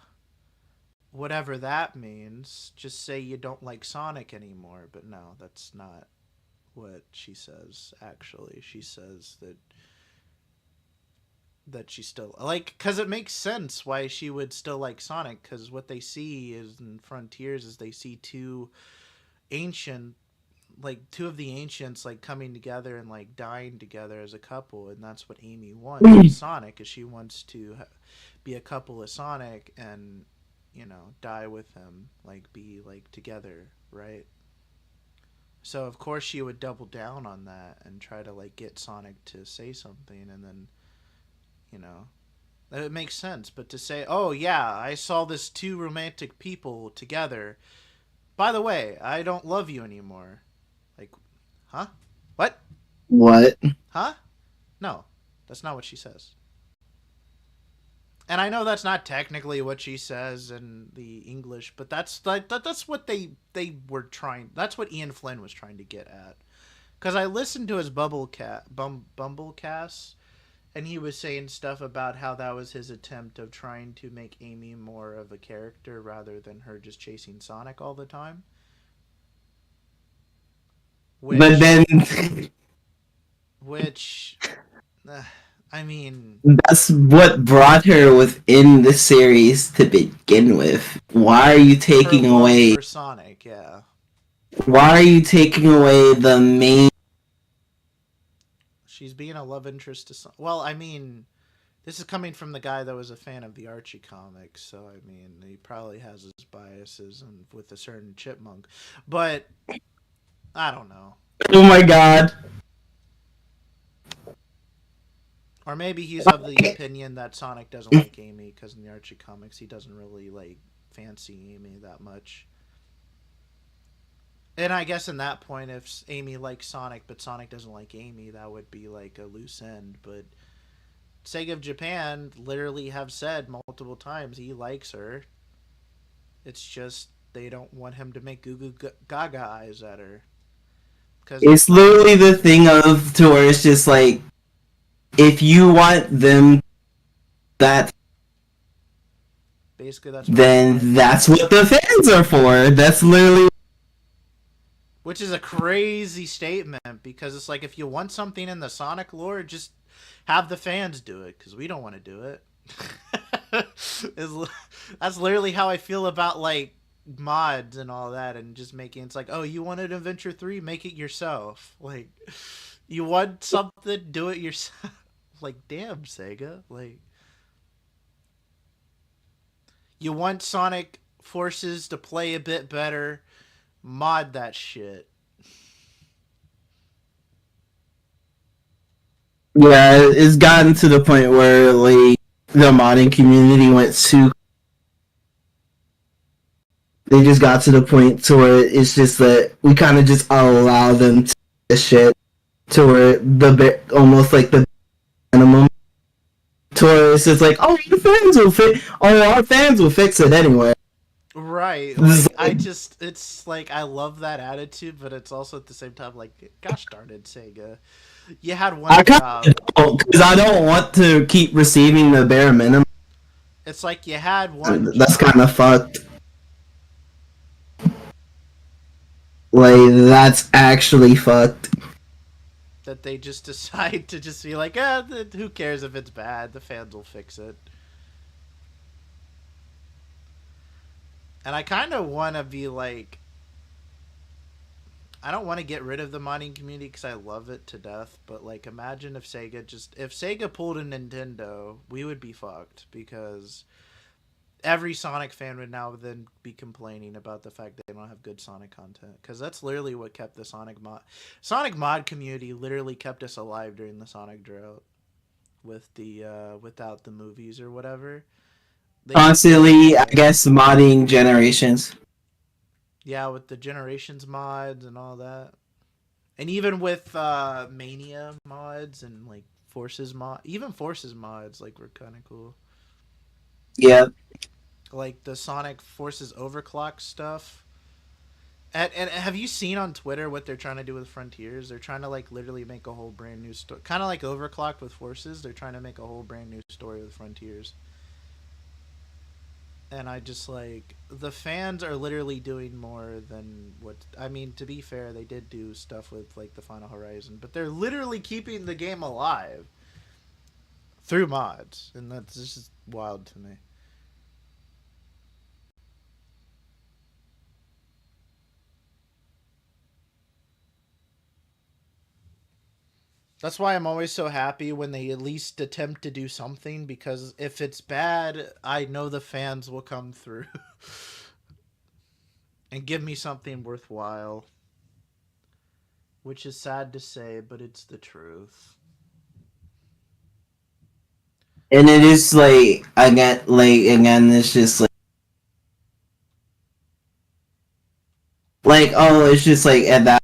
whatever that means. Just say you don't like Sonic anymore. But no, that's not what she says. Actually, she says that she still like, because it makes sense why she would still like Sonic, because what they see is in Frontiers is they see ancient two of the ancients like coming together and like dying together as a couple, and that's what Amy wants with Sonic, is she wants to be a couple with Sonic and die with him, like be like together, right? So of course she would double down on that and try to like get Sonic to say something, and then you know it makes sense. But to say, "Oh yeah, I saw this two romantic people together. By the way, I don't love you anymore." Like, huh? What? What? Huh? No, that's not what she says. And I know that's not technically what she says in the English, but that's that's what they were trying. That's what Ian Flynn was trying to get at. Because I listened to his Bumblecast, and he was saying stuff about how that was his attempt of trying to make Amy more of a character rather than her just chasing Sonic all the time. But which then which uh, I mean, that's what brought her within the series to begin with. Why are you her taking love away? for Sonic, yeah. Why are you taking away the main? She's being a love interest to well, I mean, this is coming from the guy that was a fan of the Archie comics, so I mean, he probably has his biases and with a certain chipmunk. But I don't know. Oh my god! Or maybe he's of the opinion that Sonic doesn't like Amy because in the Archie comics he doesn't really like fancy Amy that much. And I guess in that point, if Amy likes Sonic but Sonic doesn't like Amy, that would be like a loose end. But Sega of Japan literally have said multiple times he likes her. It's just they don't want him to make goo goo gaga eyes at her. Because It's literally the thing of to where it's just like if you want them that, basically that's what then that's what the fans are for. That's literally. which is a crazy statement because it's like if you want something in the Sonic lore, just have the fans do it because we don't want to do it. That's literally how I feel about like mods and all that and just making it's like, oh, you wanted Adventure 3, make it yourself. Like you want something, do it yourself. Like damn Sega, like you want Sonic Forces to play a bit better, mod that shit. Yeah, it's gotten to the point where like the modding community went too. They just got to the point to where it's just that we kind of just allow them to do shit to where almost like the minimum to where it's just like, oh, the fans will fix. Oh, our fans will fix it anyway. Right. Like I just it's like I love that attitude, but it's also at the same time like gosh darn it, Sega. You had one I job. kind of because I don't want to keep receiving the bare minimum. It's like you had one That's job kind of fucked. Like that's actually fucked. that they just decide to just be like, eh, who cares if it's bad? The fans will fix it. And I kind of want to be like, I don't want to get rid of the modding community because I love it to death. But like, imagine if Sega pulled a Nintendo, we would be fucked because every Sonic fan would now then be complaining about the fact they don't have good Sonic content because that's literally what kept the Sonic mod community literally kept us alive during the Sonic drought with the without the movies or whatever. Constantly, I guess, modding generations. Yeah, with the Generations mods and all that. And even with Mania mods and like Forces mods like were kind of cool. Yeah. Like the Sonic Forces overclock stuff. And have you seen on Twitter what they're trying to do with Frontiers? They're trying to like literally make a whole brand new story, kind of like Overclocked with Forces. They're trying to make a whole brand new story with Frontiers. And I just like the fans are literally doing more than what I mean. To be fair, they did do stuff with like the Final Horizon, but they're literally keeping the game alive through mods, and that's just wild to me. That's why I'm always so happy when they at least attempt to do something because if it's bad, I know the fans will come through and give me something worthwhile. Which is sad to say, but it's the truth. And it is again, it's just like oh, it's just like at that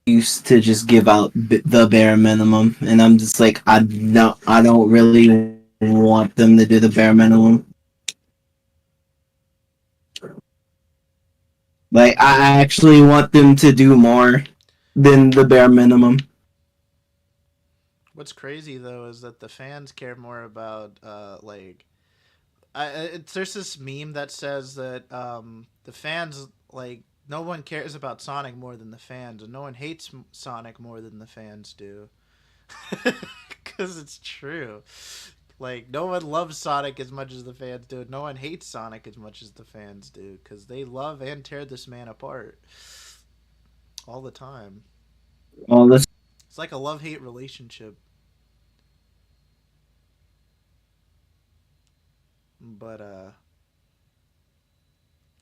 used to just give out the bare minimum, and I'm just like I don't really want them to do the bare minimum. Like I actually want them to do more than the bare minimum. What's crazy though is that the fans care more about there's this meme that says that the fans like no one cares about Sonic more than the fans, and no one hates Sonic more than the fans do. Because it's true. Like, no one loves Sonic as much as the fans do. No one hates Sonic as much as the fans do. Because they love and tear this man apart. All the time. Well, this It's like a love-hate relationship. But,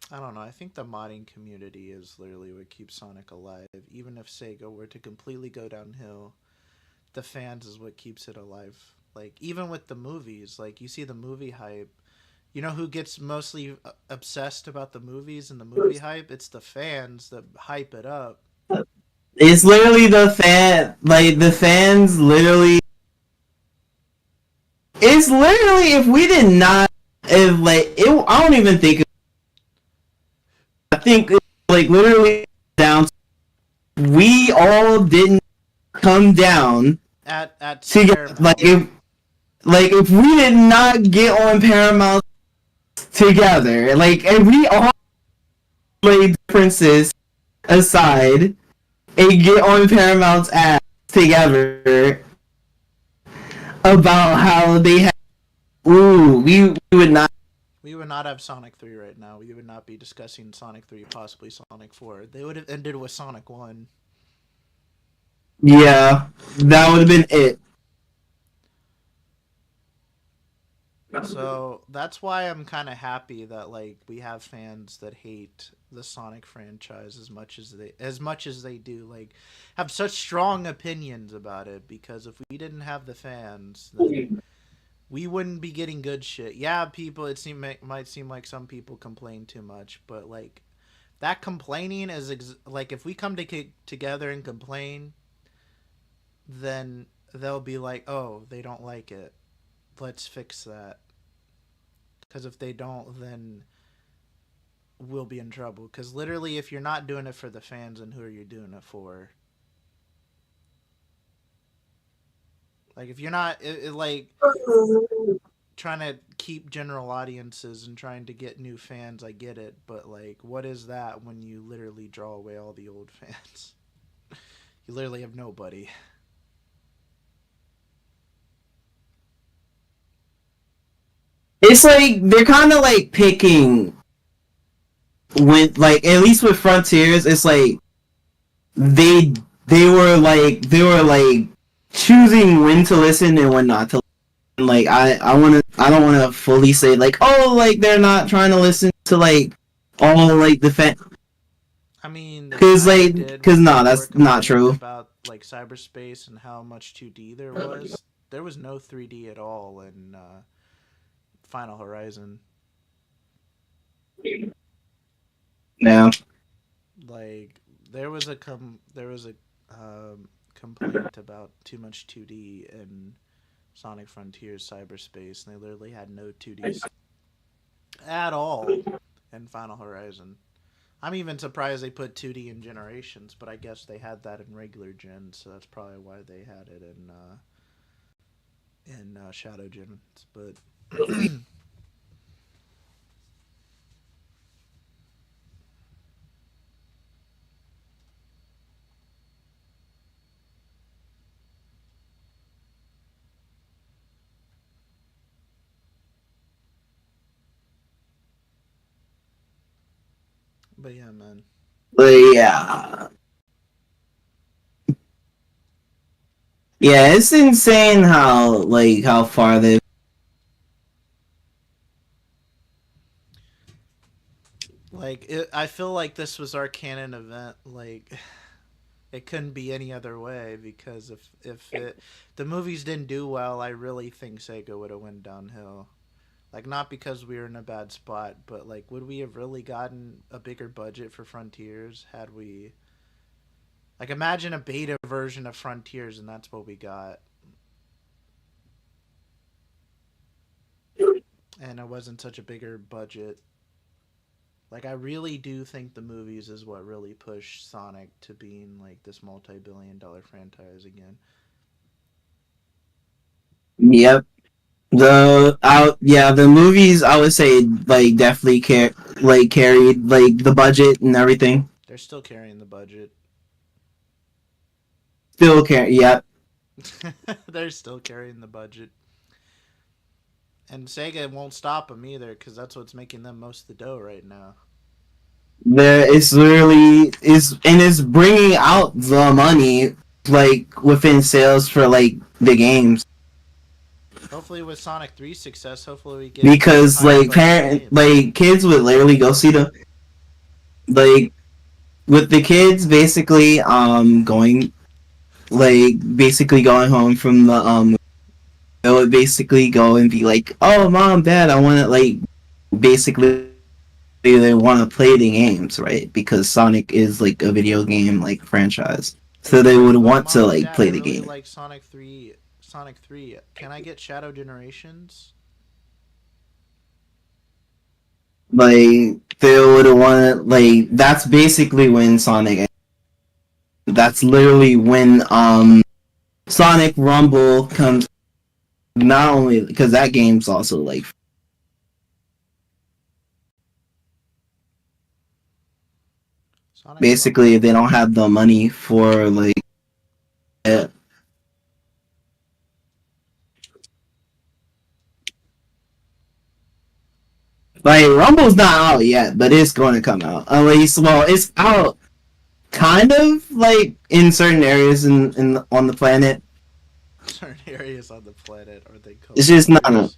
I don't know. I think the modding community is literally what keeps Sonic alive. Even if Sega were to completely go downhill, the fans is what keeps it alive. Like, even with the movies, like, you see the movie hype. You know who gets mostly obsessed about the movies and the movie hype? It's the fans that hype it up. it's literally the fans literally. It's literally if we did not, if like it, I don't even think. I think like literally down. We all didn't come down At together. Paramount. Like if we did not get on Paramount together, like and we all play differences aside and get on Paramount's ass together about how they have. Ooh, we would not. We would not have Sonic 3 right now. We would not be discussing Sonic 3, possibly Sonic 4. They would have ended with Sonic 1. Yeah, that would have been it. So that's why I'm kind of happy that like we have fans that hate the Sonic franchise as much as they do, like have such strong opinions about it. Because if we didn't have the fans, then we wouldn't be getting good shit. Yeah, people, might seem like some people complain too much, but like that complaining is like if we come together and complain, then they'll be like, oh, they don't like it. Let's fix that. Because if they don't, then we'll be in trouble. Because literally, if you're not doing it for the fans, then who are you doing it for? Like, if you're not, like, trying to keep general audiences and trying to get new fans, I get it. But, like, what is that when you literally draw away all the old fans? You literally have nobody. It's like they're kind of like picking with like at least with Frontiers. It's like they they were like choosing when to listen and when not to. Like I don't want to fully say like oh like they're not trying to listen to like all like the fan. I mean, Because like because no, that's not true. About like cyberspace and how much 2D there was. There was no 3D at all in Final Horizon. Yeah. Like there was a complaint about too much 2D in Sonic Frontiers cyberspace, and they literally had no 2D at all in Final Horizon. I'm even surprised they put 2D in Generations, but I guess they had that in regular gen, so that's probably why they had it in Shadow Gens. But but yeah, man. But yeah. Yeah, it's insane how far they. Like I feel like this was our canon event. Like it couldn't be any other way because if the movies didn't do well, I really think Sega would have went downhill. Like not because we were in a bad spot, but like would we have really gotten a bigger budget for Frontiers had we? Like imagine a beta version of Frontiers and that's what we got. And it wasn't such a bigger budget. Like I really do think the movies is what really pushed Sonic to being like this multi-billion-dollar franchise again. Yep. The movies I would say like definitely carried like the budget and everything. They're still carrying the budget. Still can't. Yep. They're still carrying the budget. And Sega won't stop them either, because that's what's making them most of the dough right now. It's literally it's bringing out the money like within sales for like the games. Hopefully, with Sonic 3's success, hopefully we get Because higher like budget games. like kids would literally go see the like with the kids basically going basically going home from the they would basically go and be like, oh mom, dad, I want to like basically they want to play the games, right? Because Sonic is like a video game like franchise, so they would But want to Mom, like Dad, play I the really game. like Sonic 3. Sonic 3. Can I get Shadow Generations? Like they would want to like that's basically when Sonic. That's literally when Sonic Rumble comes. Not only because that game's also like Sonic basically if they don't have the money for like it. Like Rumble's not out yet, but it's going to come out. At least, well, it's out kind of like in certain areas in on the planet. Certain areas on the planet are they called? It's just not.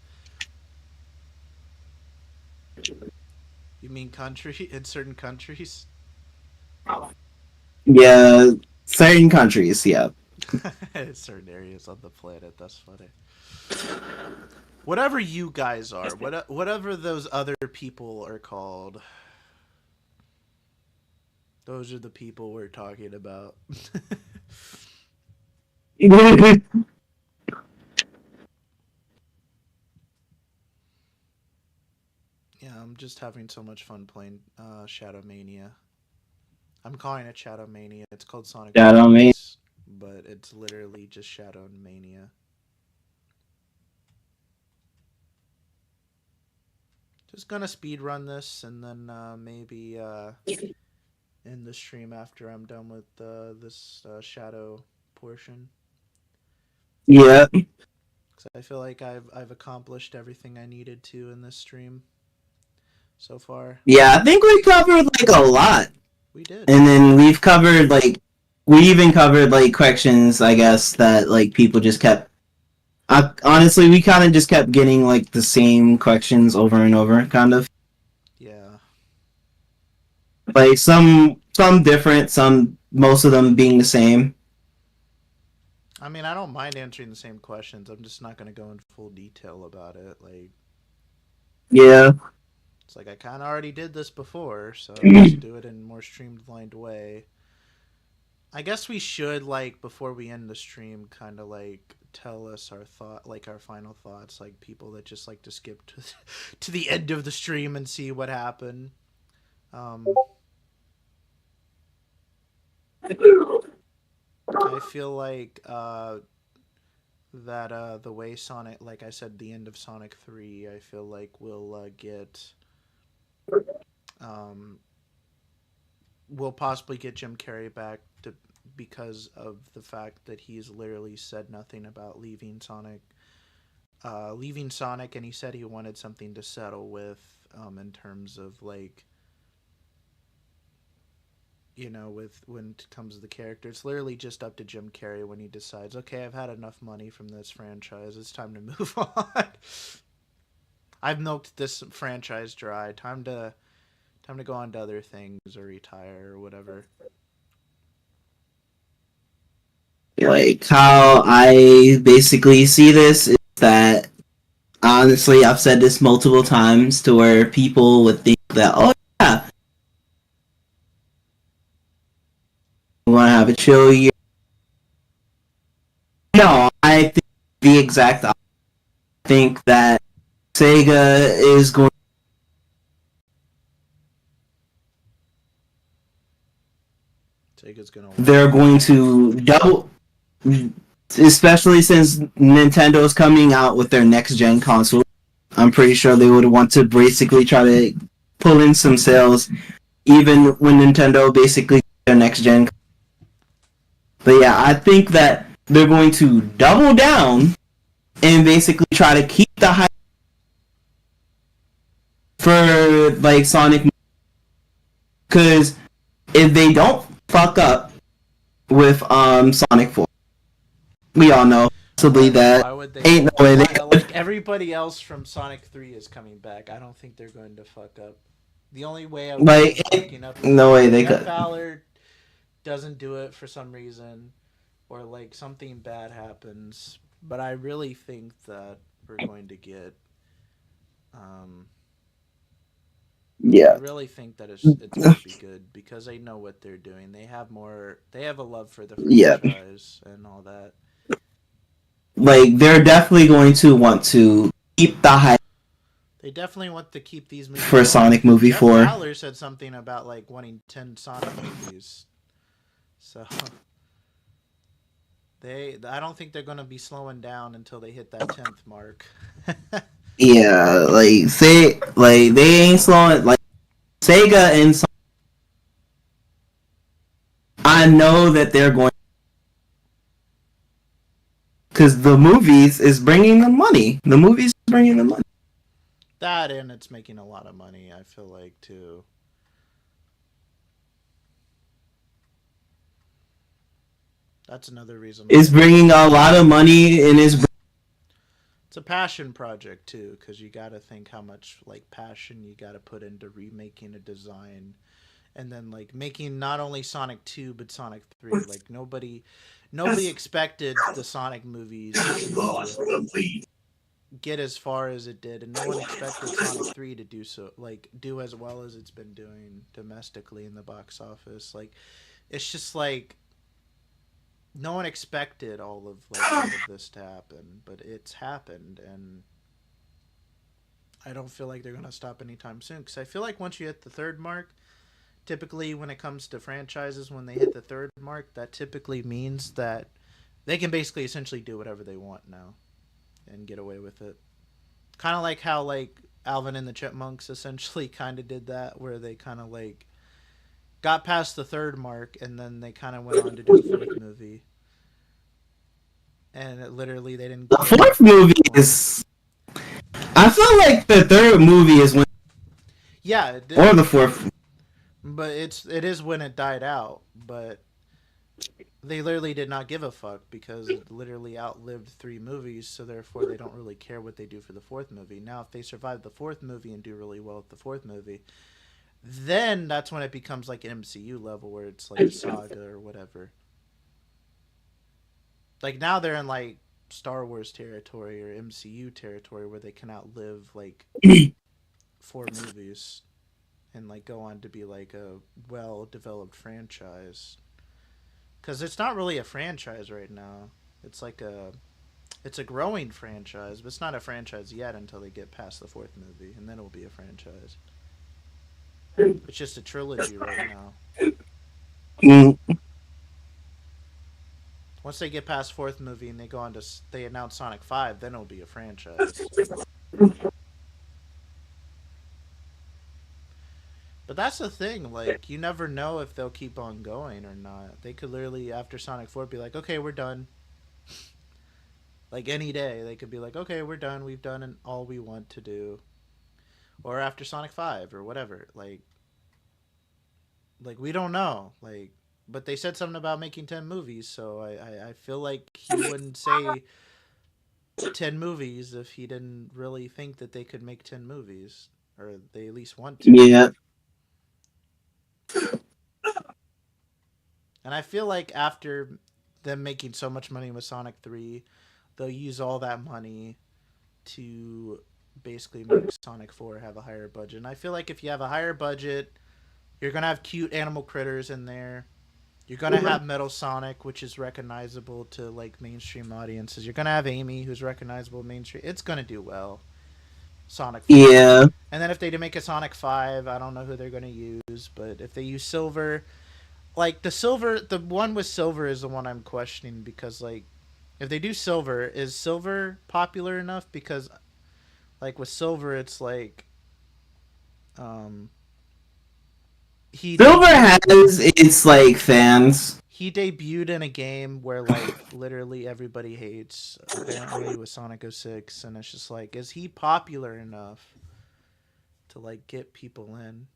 You mean country in certain countries? Yeah, certain countries. Yeah. Certain areas on the planet. That's funny. Whatever you guys are, whatever those other people are called, those are the people we're talking about. Yeah, I'm just having so much fun playing Shadow Mania. I'm calling it Shadow Mania. It's called Sonic Shadow Mania. Forces, but it's literally just Shadow Mania. Just gonna speed run this and then maybe end the stream after I'm done with this Shadow portion. Yeah. Cause I feel like I've accomplished everything I needed to in this stream so far. Yeah, I think we covered like a lot. We did. And then we've covered like we even covered like questions, I guess, that like people just kept honestly we kind of just kept getting like the same questions over and over kind of. Yeah. Like some different, some most of them being the same. I mean, I don't mind answering the same questions. I'm just not gonna go in full detail about it. Like, Yeah. it's like I kind of already did this before, so just do it in a more streamlined way. I guess we should, like, before we end the stream, kind of like tell us our our final thoughts, like people that just like to skip to the end of the stream and see what happened. I feel like that the way Sonic, like I said, the end of Sonic 3, I feel like we'll we'll possibly get Jim Carrey back because of the fact that he's literally said nothing about leaving Sonic, and he said he wanted something to settle with in terms of like, you know, with when it comes to the character. It's literally just up to Jim Carrey when he decides, okay, I've had enough money from this franchise. It's time to move on. I've milked this franchise dry. Time to go on to other things or retire or whatever. Like how I basically see this is that honestly I've said this multiple times to where people would think that, oh yeah, we want to have a chill year. No, I think the exact opposite. I think that Sega is going. Sega's gonna. They're going to double, especially since Nintendo's coming out with their next gen console. I'm pretty sure they would want to basically try to pull in some sales even when Nintendo basically their next gen. But yeah, I think that they're going to double down and basically try to keep the hype for like Sonic, because if they don't fuck up with Sonic 4, we all know possibly that Why would they? ain't no way they Why, could. like everybody else from Sonic 3 is coming back. I don't think they're going to fuck up. The only way I would see Like them fucking up is no if way they Jeff could. Fowler doesn't do it for some reason, or like something bad happens. But I really think that we're going to get. Um, I Yeah, really think that it's going to be good because they know what they're doing. They have more. They have a love for the yeah. franchise and all that. Like they're definitely going to want to keep the hype They definitely want to keep these movies for going Sonic because Movie Jeff 4. Fowler said something about like wanting 10 Sonic movies. So I don't think they're going to be slowing down until they hit that 10th mark. Yeah, they ain't slowing. Like Sega and I know that they're going, because the movies is bringing them money. The movies is bringing them money. That and it's making a lot of money, I feel like, too. That's another reason why. It's bringing a lot of money and It's a passion project too, because you got to think how much like passion you got to put into remaking a design, and then like making not only Sonic 2 but Sonic 3. Like nobody expected the Sonic movies to get as far as it did, and no one expected Sonic 3 to do so, like do as well as it's been doing domestically in the box office. Like it's just like no one expected all of this to happen, but it's happened, and I don't feel like they're gonna stop anytime soon. Because I feel like once you hit the third mark, typically when it comes to franchises, when they hit the third mark, that typically means that they can basically essentially do whatever they want now and get away with it. Kind of like how like Alvin and the Chipmunks essentially kind of did that, where they kind of like got past the third mark and then they kind of went on to do a fourth movie. And it literally they didn't the care about fourth the movie fourth one. is. I feel like the third movie is when, Yeah, it or did. the fourth. But it is when it died out, but they literally did not give a fuck because it literally outlived three movies, so therefore they don't really care what they do for the fourth movie. Now, if they survive the fourth movie and do really well with the fourth movie, then that's when it becomes like an MCU level where it's like Saga or whatever. Like now they're in like Star Wars territory or MCU territory where they can outlive like four movies and like go on to be like a well developed franchise. Because it's not really a franchise right now. It's like it's a growing franchise, but it's not a franchise yet until they get past the fourth movie, and then it'll be a franchise. It's just a trilogy right now. Mm, Once they get past fourth movie and they go on to they announce Sonic 5, then it'll be a franchise. But that's the thing, like you never know if they'll keep on going or not. They could literally after Sonic 4 be like, "Okay, we're done." Like any day, they could be like, "Okay, we're done. We've done all we want to do." Or after Sonic 5 or whatever. Like we don't know. Like but they said something about making 10 movies, so I feel like he wouldn't say 10 movies if he didn't really think that they could make 10 movies or they at least want to. yeah, And I feel like after them making so much money with Sonic 3, they'll use all that money to basically make Sonic 4 have a higher budget. And I feel like if you have a higher budget, you're going to have cute animal critters in there. You're going to have Metal Sonic, which is recognizable to like mainstream audiences. You're going to have Amy, who's recognizable mainstream. It's going to do well. Sonic 4. yeah. And then if they make a Sonic 5, I don't know who they're going to use, but if they use Silver, like the one with Silver is the one I'm questioning because like if they do Silver, is Silver popular enough? Because like with Silver, it's like, um, he Silver debuted, has its like fans. he debuted in a game where like literally everybody hates. Apparently with Sonic 06, and it's just like, is he popular enough to like get people in?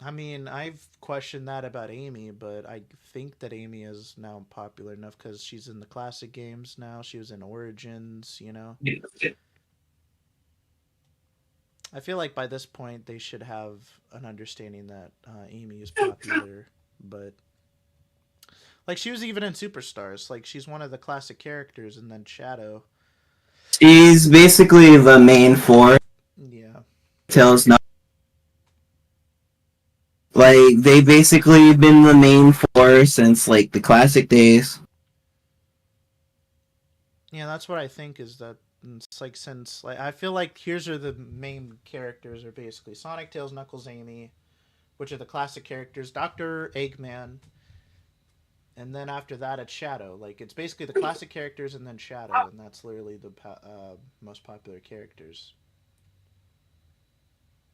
I mean, I've questioned that about Amy, but I think that Amy is now popular enough because she's in the classic games now. She was in Origins, you know. I feel like by this point they should have an understanding that Amy is popular, but like she was even in Superstars. Like she's one of the classic characters, and then Shadow. She's basically the main four. Yeah, Tails not like they basically been the main four since like the classic days. yeah, that's what I think is that it's like since like I feel like here's where the main characters are basically Sonic, Tails, Knuckles, Amy, which are the classic characters. Doctor Eggman, and then after that it's Shadow. Like it's basically the classic characters and then Shadow, and that's literally the most popular characters.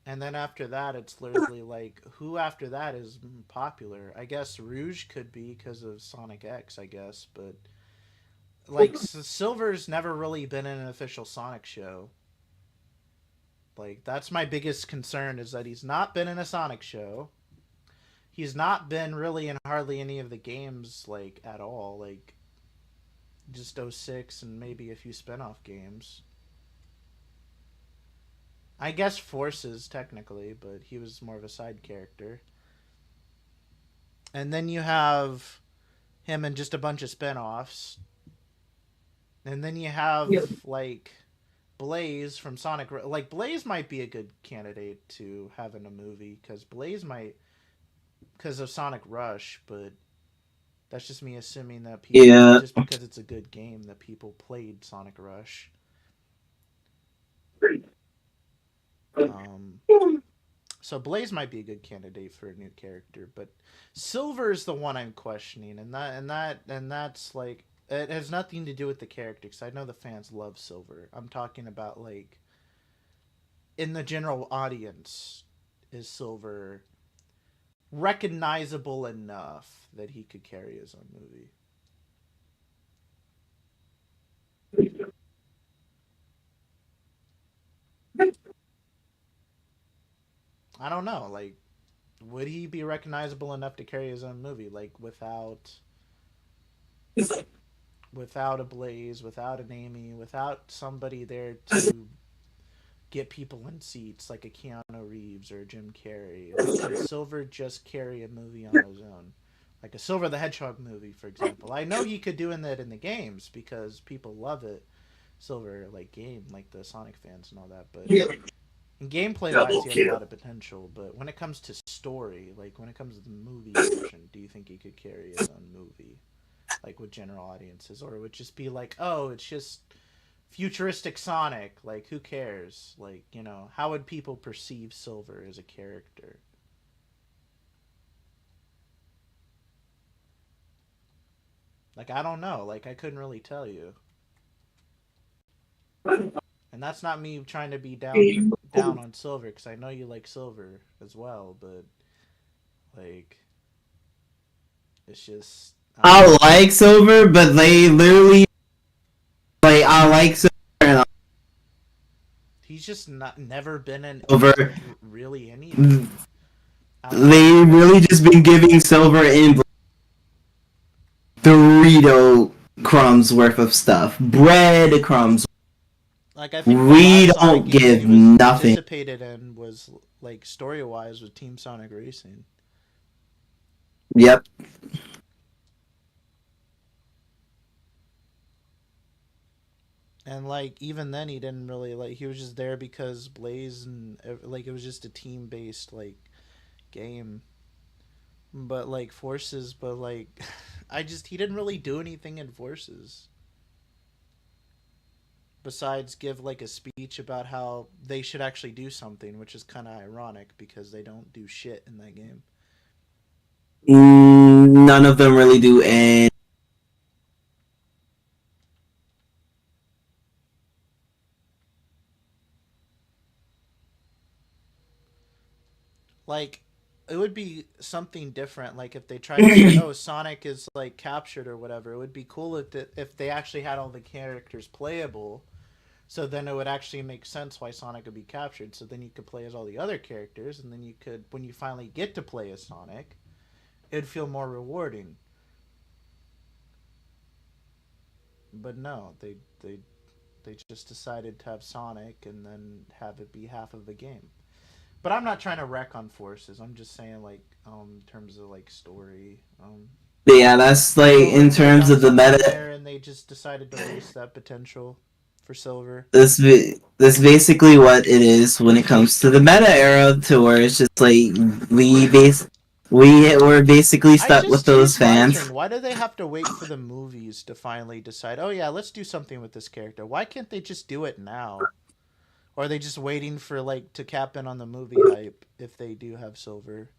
And then after that, it's literally like who after that is popular? I guess Rouge could be because of Sonic X, I guess, but like Silver's never really been in an official Sonic show. Like that's my biggest concern is that he's not been in a Sonic show. He's not been really in hardly any of the games like at all, like just 06 and maybe a few spin-off games. I guess Forces technically, but he was more of a side character. And then you have him in just a bunch of spin-offs. And then you have like Blaze from Sonic. Like Blaze might be a good candidate to have in a movie because Blaze might, because of Sonic Rush, but that's just me assuming that people Yeah. just because it's a good game that people played Sonic Rush. Um, so Blaze might be a good candidate for a new character, but Silver is the one I'm questioning, and that's like it has nothing to do with the character because I know the fans love Silver. I'm talking about like in the general audience, is Silver recognizable enough that he could carry his own movie? I don't know. Like, would he be recognizable enough to carry his own movie? Like without a Blaze, without an Amy, without somebody there to get people in seats like a Keanu Reeves or a Jim Carrey? Like, could Silver just carry a movie on his own? Like a Silver the Hedgehog movie, for example. I know he could do in that in the games because people love it. Silver like game, like the Sonic fans and all that, but in gameplay wise he has a lot of potential, but when it comes to story, like when it comes to the movie version, do you think he could carry his own movie? Like with general audiences, or it would just be like, oh, it's just futuristic Sonic. Like, who cares? Like, you know, how would people perceive Silver as a character? Like, I don't know. Like, I couldn't really tell you. And that's not me trying to be down on Silver because I know you like Silver as well, but like, it's just I like Silver, but they literally like I like Silver and he's just not never been in Silver. really any. They really just been giving Silver in Dorito crumbs worth of stuff, bread crumbs. Like I think the We last Sonic don't game give he was nothing. participated in was like story wise with Team Sonic Racing. Yep. And like even then he didn't really like he was just there because Blaze and like it was just a team based like game. But like Forces, but like I just he didn't really do anything in Forces. Besides give like a speech about how they should actually do something, which is kind of ironic because they don't do shit in that game. None of them really do any. like it would be something different. Like if they tried to say, "Oh, Sonic is like captured or whatever," it would be cool if they actually had all the characters playable. So then it would actually make sense why Sonic would be captured. So then you could play as all the other characters, and then you could, when you finally get to play as Sonic, it'd feel more rewarding. But no, they just decided to have Sonic and then have it be half of the game. But I'm not trying to wreck on forces. I'm just saying like in terms of like story. But yeah, that's like Silver in could have terms done of the something meta. there, and they just decided to waste that potential for Silver. That's basically what it is when it comes to the meta era, to where it's just like we were basically I stuck with just those choose my fans. turn. Why do they have to wait for the movies to finally decide? Oh yeah, let's do something with this character. Why can't they just do it now? Or are they just waiting for like to cap in on the movie hype if they do have Silver?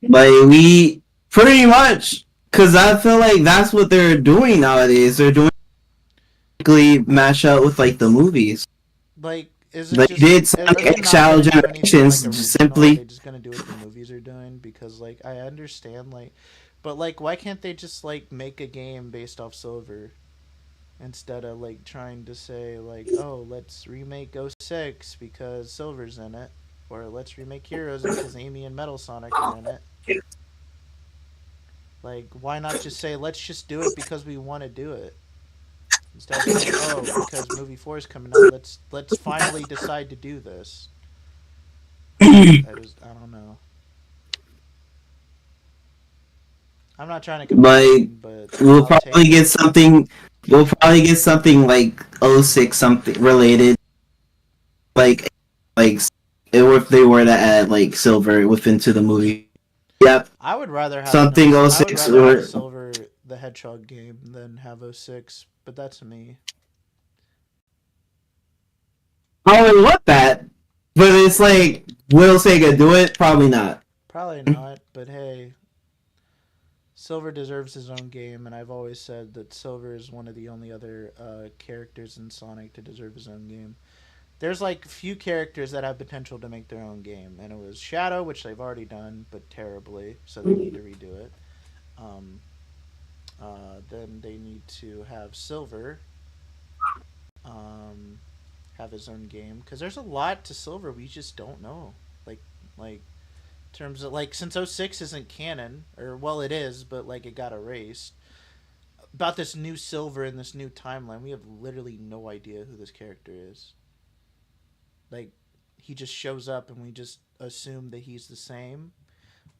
Like we pretty much, because I feel like that's what they're doing nowadays. They're doing basically match up with like the movies. Like, is it Like just did are Sonic they X not Shadow gonna do anything like Generations original? Are simply. they just gonna do what the movies are doing? Because like I understand like, but like why can't they just like make a game based off Silver instead of like trying to say like, oh, let's remake '06 because Silver's in it, or let's remake Heroes because Amy and Metal Sonic are in it. Like, why not just say let's just do it because we want to do it instead of saying, oh, because movie 4 is coming out, let's finally decide to do this. I don't know. I'm not trying to Like complain, but we'll I'll probably take get it. something. We'll probably get something like '06 something related, like like if they were to add like Silver within to the movie. Yep, I would rather have something I would '06 rather have or Silver the Hedgehog game than have '06, but that's me. I would want that, but it's like will Sega do it? Probably not. Probably not, but hey, Silver deserves his own game, and I've always said that Silver is one of the only other characters in Sonic to deserve his own game. There's like few characters that have potential to make their own game, and it was Shadow, which they've already done, but terribly, so they need to redo it. Um, then they need to have Silver um, have his own game because there's a lot to Silver we just don't know. Like in terms of like since '06 isn't canon, or well it is, but like it got erased. About this new Silver in this new timeline, we have literally no idea who this character is. Like he just shows up and we just assume that he's the same,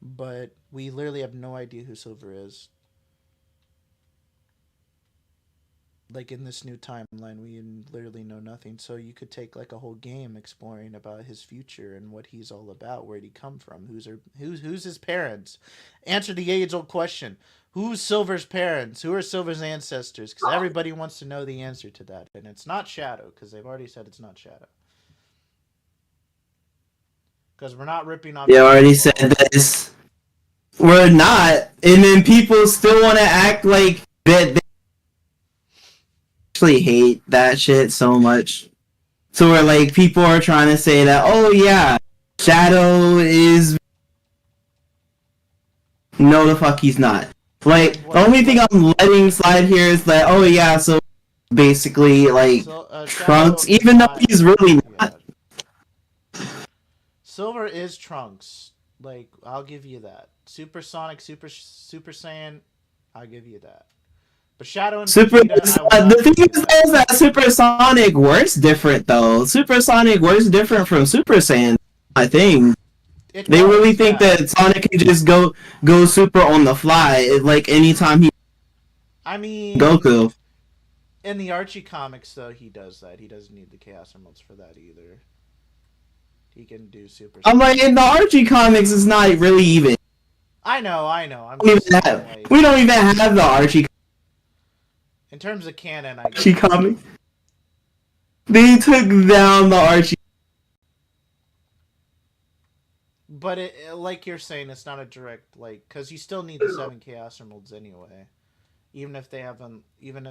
but we literally have no idea who Silver is. Like in this new timeline, we literally know nothing. So you could take like a whole game exploring about his future and what he's all about, where did he come from, who's his parents. Answer the age-old question: who's Silver's parents? Who are Silver's ancestors? Because everybody wants to know the answer to that, and it's not Shadow because they've already said it's not Shadow. Because we're not ripping off They already Dragon said Ball. this. We're not, and then people still want to act like that. They actually hate that shit so much. So where like people are trying to say that, oh yeah, Shadow is no the fuck he's not. Like the only thing I'm letting slide here is that, oh yeah, so basically like So Shadow Trunks, is even though not. he's really Yeah. not. Silver is Trunks. Like I'll give you that. Supersonic, Super Saiyan, I'll give you that. But Shadow and Super. Vegeta, I will The not thing give you that. is that Supersonic works different though. Supersonic works different from Super Saiyan. I think It they really does, think yeah. that Sonic can just go super on the fly. Like anytime he I mean, Goku. in the Archie comics, though, he does that. He doesn't need the Chaos Emeralds for that either. He can do Super I'm Saiyan. like in the Archie comics, it's not really even. I know. I'm We don't just even saying, have, like, we don't even have the Archie in terms of canon, I give Archie it to comic. you. They took down the Archie. But like you're saying, it's not a direct like because you still need the seven Chaos Emeralds anyway. Even if they have even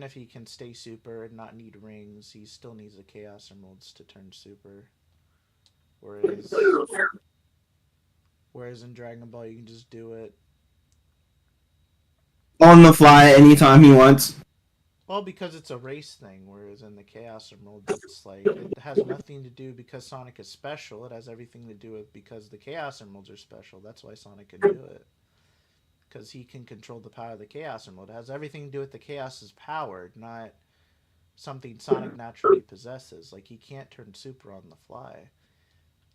if he can stay super and not need rings, he still needs the Chaos Emeralds to turn super. Whereas whereas in Dragon Ball you can just do it. On the fly anytime he wants. Well, because it's a race thing, whereas in the Chaos Emerald, it's like it has nothing to do because Sonic is special. It has everything to do with because the Chaos Emeralds are special. That's why Sonic can do it because he can control the power of the Chaos Emerald. It has everything to do with the Chaos's power, not something Sonic naturally possesses. Like he can't turn super on the fly.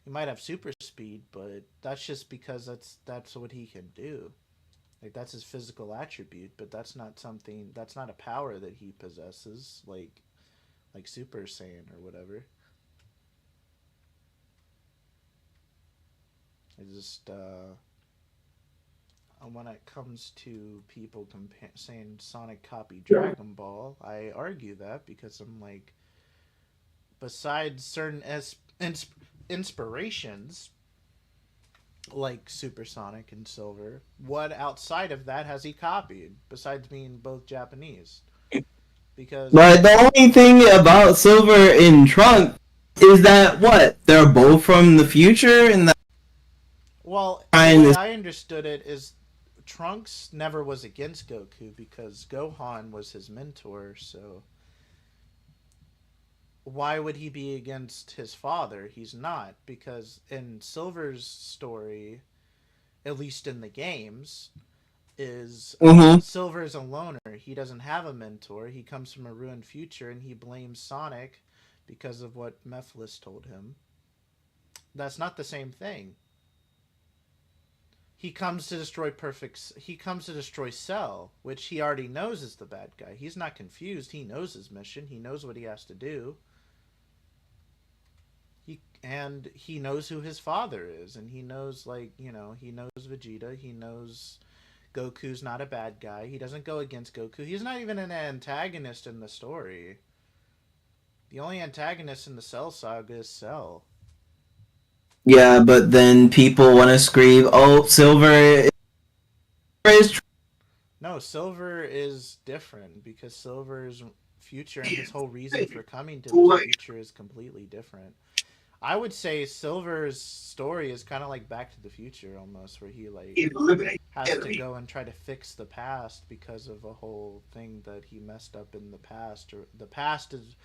He might have super speed, but that's just because that's what he can do. Like that's his physical attribute, but that's not something that's not a power that he possesses, like Super Saiyan or whatever. I just when it comes to people saying Sonic copied Dragon Ball, I argue that because I'm like, besides certain inspirations like Supersonic and Silver, what outside of that has he copied besides being both Japanese? Because But the only thing about Silver and Trunk is that what? They're both from the future and that well, the kind way of I understood it is Trunks never was against Goku because Gohan was his mentor, so why would he be against his father? He's not, because in Silver's story, at least in the games, is Mhm. Silver's a loner. He doesn't have a mentor. He comes from a ruined future and he blames Sonic because of what Mephiles told him. That's not the same thing. He comes to destroy perfect. He comes to destroy Cell, which he already knows is the bad guy. He's not confused. He knows his mission. He knows what he has to do. He knows who his father is, and he knows he knows Vegeta. He knows Goku's not a bad guy. He doesn't go against Goku. He's not even an antagonist in the story. The only antagonist in the Cell saga is Cell. yeah, but then people want to scream, "Oh, Silver is No, Silver is different because Silver's future and his whole reason for coming to this future is completely different. I would say Silver's story is kind of like Back to the Future almost, where he Eliminate has to enemy. go and try to fix the past because of a whole thing that he messed up in the past. Or the past is,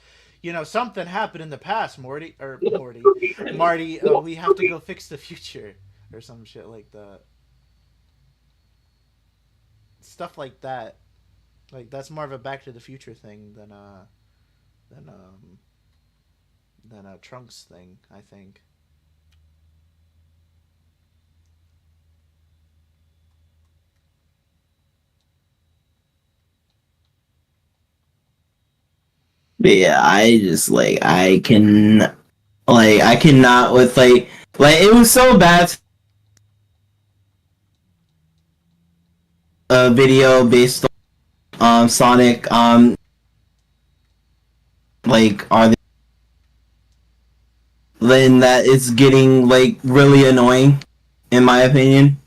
something happened in the past. Marty. We have to go fix the future, or some shit like that. Stuff like that. Like that's more of a Back to the Future thing than a Trunks thing. I think. yeah." I just I cannot with it was so bad. A video based on Sonic are they then that it's getting really annoying in my opinion.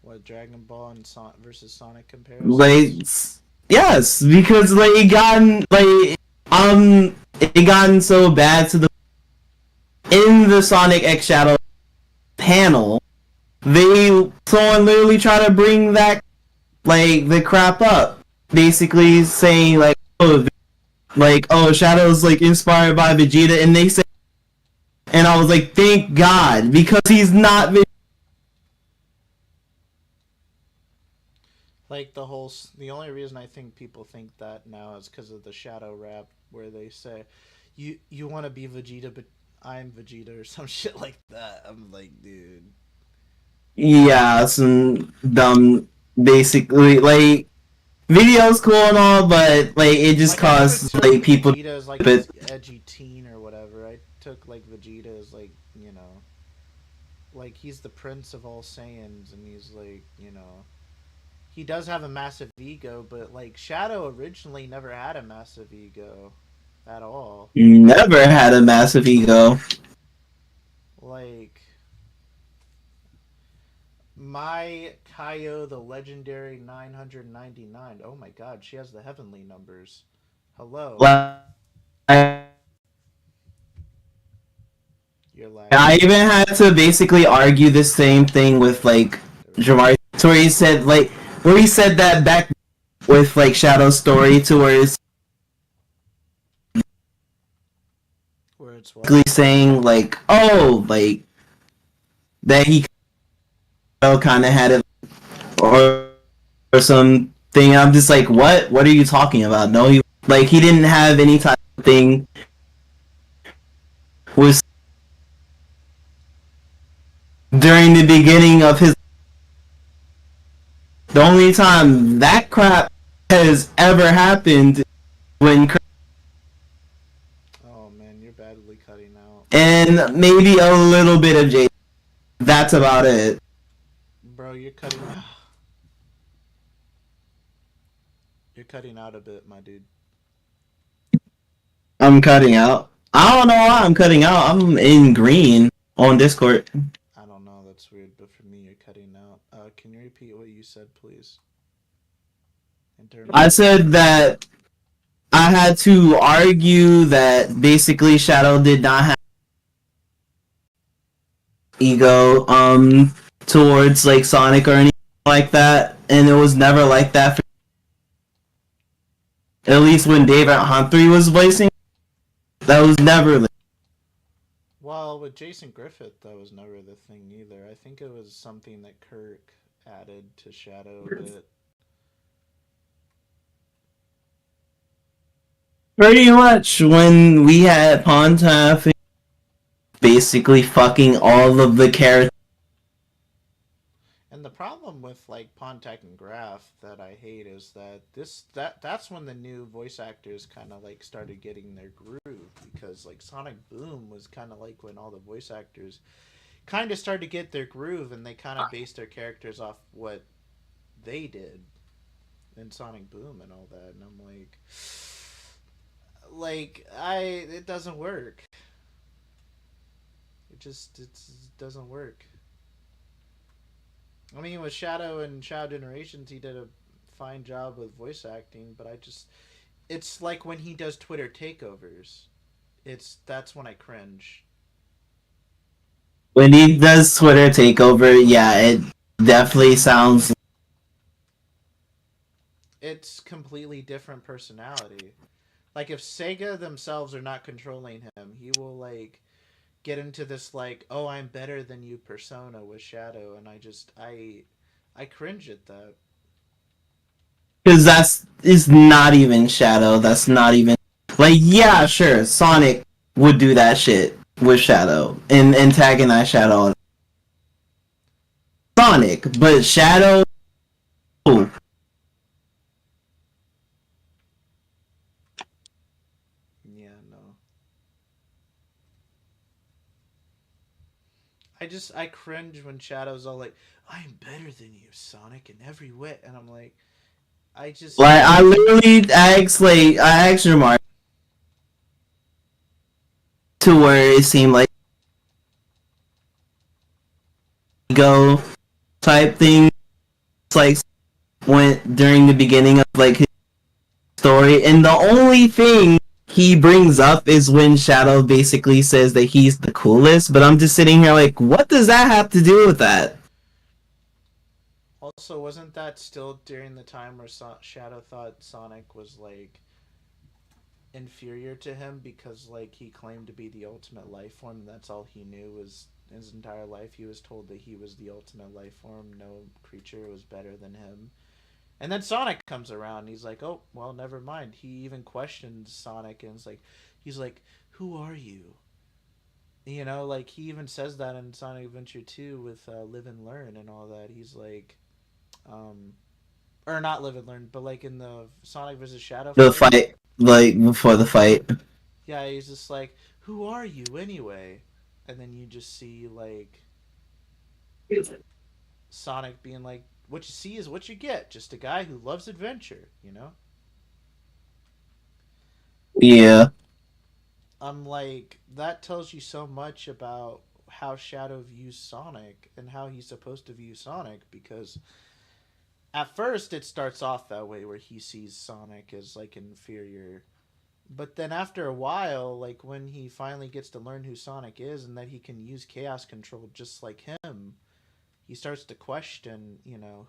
What Dragon Ball and versus Sonic Like comparisons? yes, because it gotten so bad to the in the Sonic X Shadow panel, someone literally try to bring that the crap up, basically saying oh Shadow's inspired by Vegeta, and they say, and I was like, thank God, because he's not. Like the only reason I think people think that now is because of the Shadow rap where they say, "You want to be Vegeta, but I'm Vegeta" or some shit like that. I'm like, dude. Yeah, some dumb, basically videos cool and all, but it just Like I never caused took people Vegeta as like to this edgy teen or whatever. I took like Vegeta as like he's the prince of all Saiyans, and he's he does have a massive ego, but like Shadow originally never had a massive ego at all. never had a massive ego. Like my Kaio, the legendary 999. Oh my god, she has the heavenly numbers. Hello. Like, I even had to basically argue the same thing with like Jamar, to where he said that back with like Shadow's story, to where it's Where it's basically what? saying like, oh, like that he kind of had it or something. I'm just like, what? What are you talking about? No, he didn't have any type of thing was during the beginning of his. The only time that crap has ever happened when Oh man, you're badly cutting out. and maybe a little bit of J. That's about it. Bro, you're cutting you're cutting out a bit, my dude. I'm cutting out. I don't know why I'm cutting out. I'm in green on Discord. I don't know, that's weird, but for me you're cutting out. Can you repeat what you said, please? In terms I of said that I had to argue that basically Shadow did not have ego towards like Sonic or anything like that, and it was never like that for, at least when David Humphrey was voicing. That was never like, well, with Jason Griffith, that was never the thing either. I think it was something that Kirk added to Shadow a bit. pretty much when we had Pontaff basically fucking all of the characters. And the problem with like Pontac and Graf that I hate is that that's when the new voice actors kind of like started getting their groove, because like Sonic Boom was kind of like when all the voice actors kind of started to get their groove, and they kind of based their characters off what they did in Sonic Boom and all that, and I'm like I it doesn't work. It doesn't work. I mean, with Shadow and Shadow Generations, he did a fine job with voice acting, but it's like when he does Twitter takeovers. That's when I cringe. When he does Twitter takeover, yeah, it definitely sounds. It's completely different personality. Like if Sega themselves are not controlling him, he will like get into this like, "Oh, I'm better than you" persona with Shadow, and I cringe at that. Because that's is not even Shadow. That's not even like, yeah, sure, Sonic would do that shit with Shadow and antagonize Shadow. Sonic, but Shadow. Yeah, no. I cringe when Shadow's all like, "I am better than you, Sonic, in every way," and I'm like, I just Like I asked Remark to where it seemed like go type thing. It's like went during the beginning of like his story, and the only thing he brings up is when Shadow basically says that he's the coolest. But I'm just sitting here like, what does that have to do with that? also wasn't that still during the time where Shadow thought Sonic was like inferior to him because like he claimed to be the ultimate life form, and that's all he knew was his entire life. He was told that he was the ultimate life form. No creature was better than him. And then Sonic comes around and he's like, "Oh, well, never mind." He even questions Sonic and it's like he's like, "Who are you?" You know, like he even says that in Sonic Adventure 2 with Live and Learn and all that. He's like um or not Live and Learn, but like in the Sonic versus Shadow The fight. fight, like before the fight. Yeah, he's just like, "Who are you anyway?" And then you just see like Sonic being like, "What you see is what you get. Just a guy who loves adventure, you know?" Yeah. I'm like, that tells you so much about how Shadow views Sonic and how he's supposed to view Sonic, because at first it starts off that way where he sees Sonic as like inferior But then after a while, like when he finally gets to learn who Sonic is and that he can use chaos control just like him, he starts to question,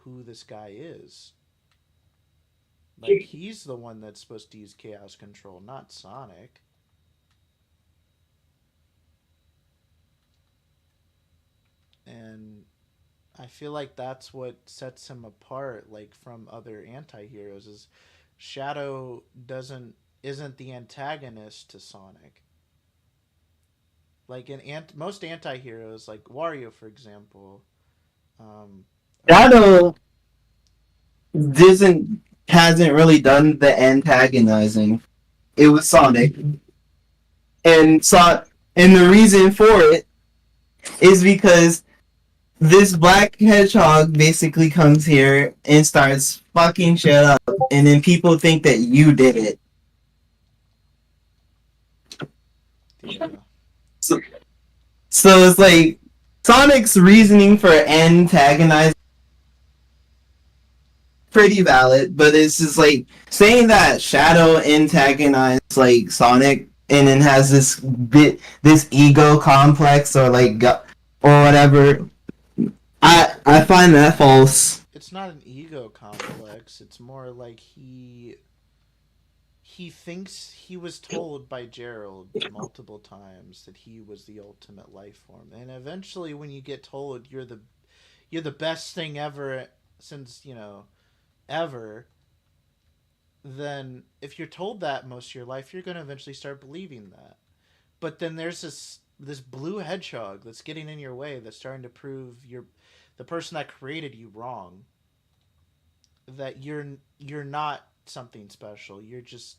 who this guy is. Like he's the one that's supposed to use chaos control, not Sonic. And I feel like that's what sets him apart, like from other anti-heroes, is Shadow doesn't isn't the antagonist to Sonic. Like in most anti-heroes, like Wario, for example, um, Shadow doesn't hasn't really done the antagonizing. It was Sonic, and the reason for it is because this black hedgehog basically comes here and starts fucking shit up, and then people think that you did it. yeah. So, so it's like Sonic's reasoning for antagonizing pretty valid, but it's just like saying that Shadow antagonized like Sonic and then has this ego complex or like or whatever. I find that false. It's not an ego complex. It's more like he thinks he was told by Gerald multiple times that he was the ultimate life form, and eventually, when you get told you're the best thing ever since ever, then if you're told that most of your life, you're going to eventually start believing that. But then there's this blue hedgehog that's getting in your way, that's starting to prove the person that created you wrong. That you're not something special. You're just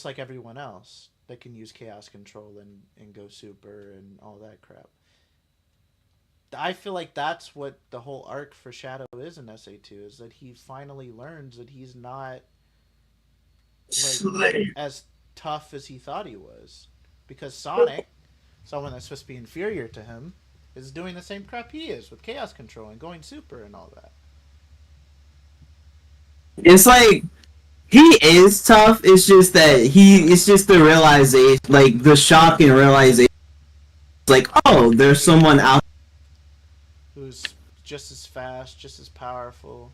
like everyone else that can use chaos control and go super and all that crap. I feel like that's what the whole arc for Shadow is in SA2, is that he finally learns that he's not like as tough as he thought he was, because Sonic, someone that's supposed to be inferior to him, is doing the same crap he is with chaos control and going super and all that. It's like he is tough. It's just that it's just the realization, like the shock and realization, like, oh, there's someone out Who's just as fast, just as powerful.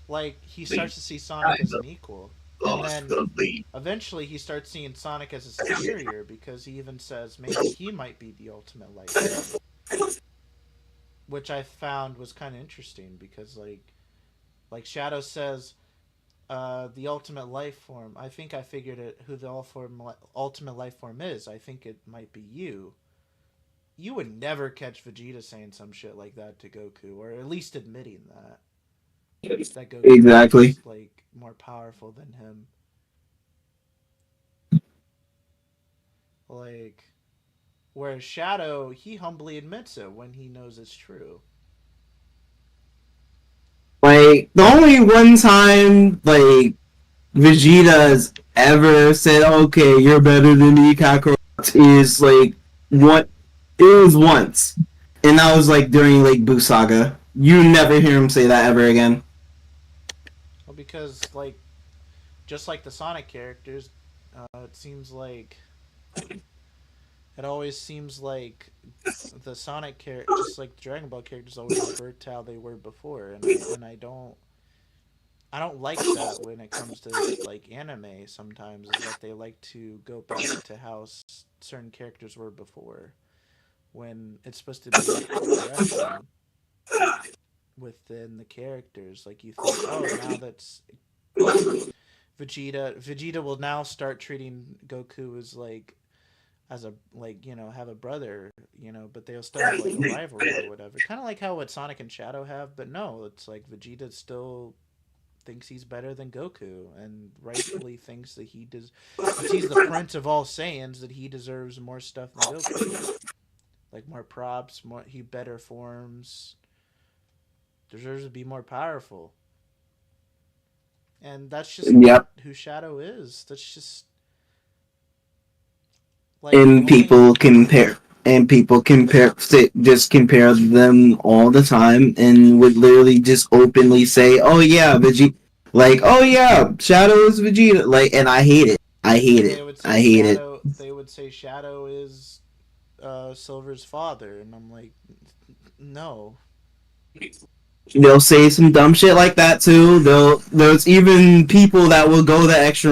Like he starts to see Sonic as an equal, and then eventually he starts seeing Sonic as a superior, because he even says maybe he might be the ultimate life form, which I found was kind of interesting, because like Shadow says, the ultimate life form. I think I figured it. Who the ultimate life form is? I think it might be you. You would never catch Vegeta saying some shit like that to Goku, or at least admitting that Goku exactly. is like more powerful than him. Like, whereas Shadow, he humbly admits it when he knows it's true. Like the only one time like Vegeta's ever said, "Okay, you're better than me, Kakarot," is like what it was once, and that was like during like Boo Saga. You never hear him say that ever again. Well, because like, just like the Sonic characters, it seems like it always seems like the Sonic character, just like the Dragon Ball characters, always revert to how they were before, and I don't like that when it comes to like anime. Sometimes is that they like to go back to how certain characters were before, when it's supposed to be like progression within the characters. Like you think, oh, now that's Vegeta will now start treating Goku as like as a have a brother, but they'll still have like a rivalry or whatever. Kind of like how what Sonic and Shadow have, but no, it's like Vegeta still thinks he's better than Goku, and rightfully thinks that he does. Since he's the prince of all Saiyans, that he deserves more stuff than Goku. Like more props, he better forms, deserves to be more powerful. And that's just who Shadow is. That's just like, and people compare just compare them all the time, and would literally just openly say, "Oh yeah, Vegeta." Like, oh yeah, Shadow is Vegeta. Like, and I hate it. I hate it. They would say I hate it. Shadow. They would say Shadow is Silver's father, and I'm like, no. They'll say some dumb shit like that too. There's even people that will go the extra.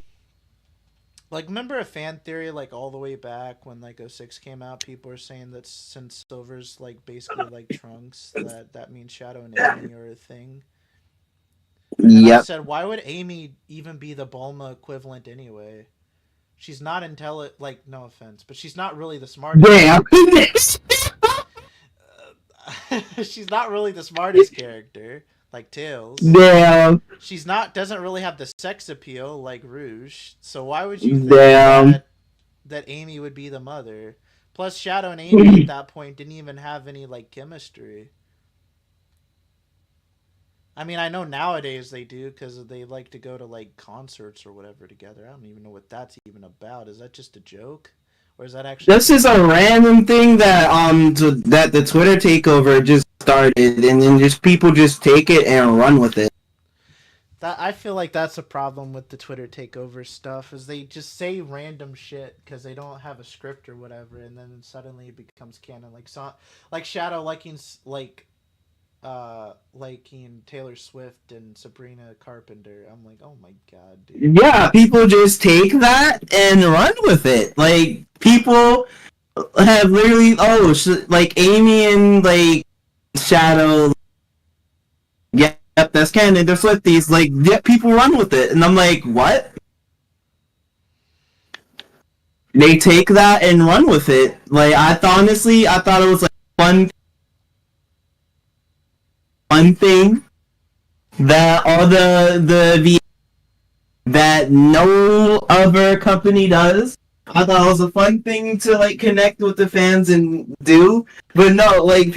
Like, remember a fan theory, like, all the way back when, like, '06 came out, people were saying that since Silver's, like, basically like Trunks, that means Shadow and Amy are a thing. And then I Yep. said, why would Amy even be the Bulma equivalent anyway? She's not intelligent, like, no offense, but she's not really the smartest. Damn. She's not really the smartest character, like Tails. Damn. She's not, doesn't really have the sex appeal like Rouge. So why would you think Damn. that Amy would be the mother? Plus, Shadow and Amy at that point didn't even have any like chemistry. I mean, I know nowadays they do because they like to go to like concerts or whatever together. I don't even know what that's even about. Is that just a joke, or is that actually? This is a random thing that that the Twitter takeover just started, and then just people just take it and run with it. That I feel like that's a problem with the Twitter takeover stuff is they just say random shit because they don't have a script or whatever, and then suddenly it becomes canon. Like Shadow liking Taylor Swift and Sabrina Carpenter. I'm like, oh my god, dude. Yeah, people just take that and run with it. Like people have literally like Amy and like Shadow. Yep, that's canon. They're Swifties. Like, yeah, people run with it, and I'm like, what? They take that and run with it. Like, I thought it was like fun thing that all the that no other company does. I thought it was a fun thing to like connect with the fans and do, but no, like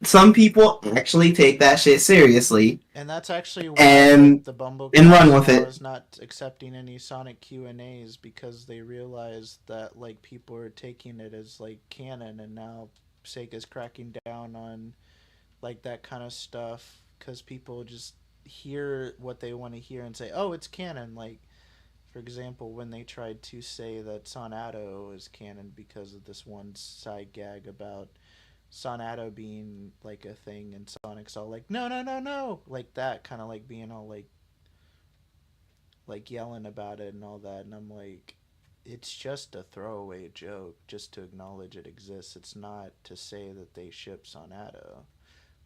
some people actually take that shit seriously. And that's actually why And the Bumble and run with it. is not accepting any Sonic Q&As because they realized that like people are taking it as like canon, and now Sega's cracking down on like that kind of stuff because people just hear what they want to hear and say, oh, it's canon. Like, for example, when they tried to say that Sonado is canon because of this one side gag about Sonado being like a thing, and Sonic's all like, no, no, no, no, like that, kind of like being all like yelling about it and all that, and I'm like, it's just a throwaway joke, just to acknowledge it exists. It's not to say that they ship Sonado,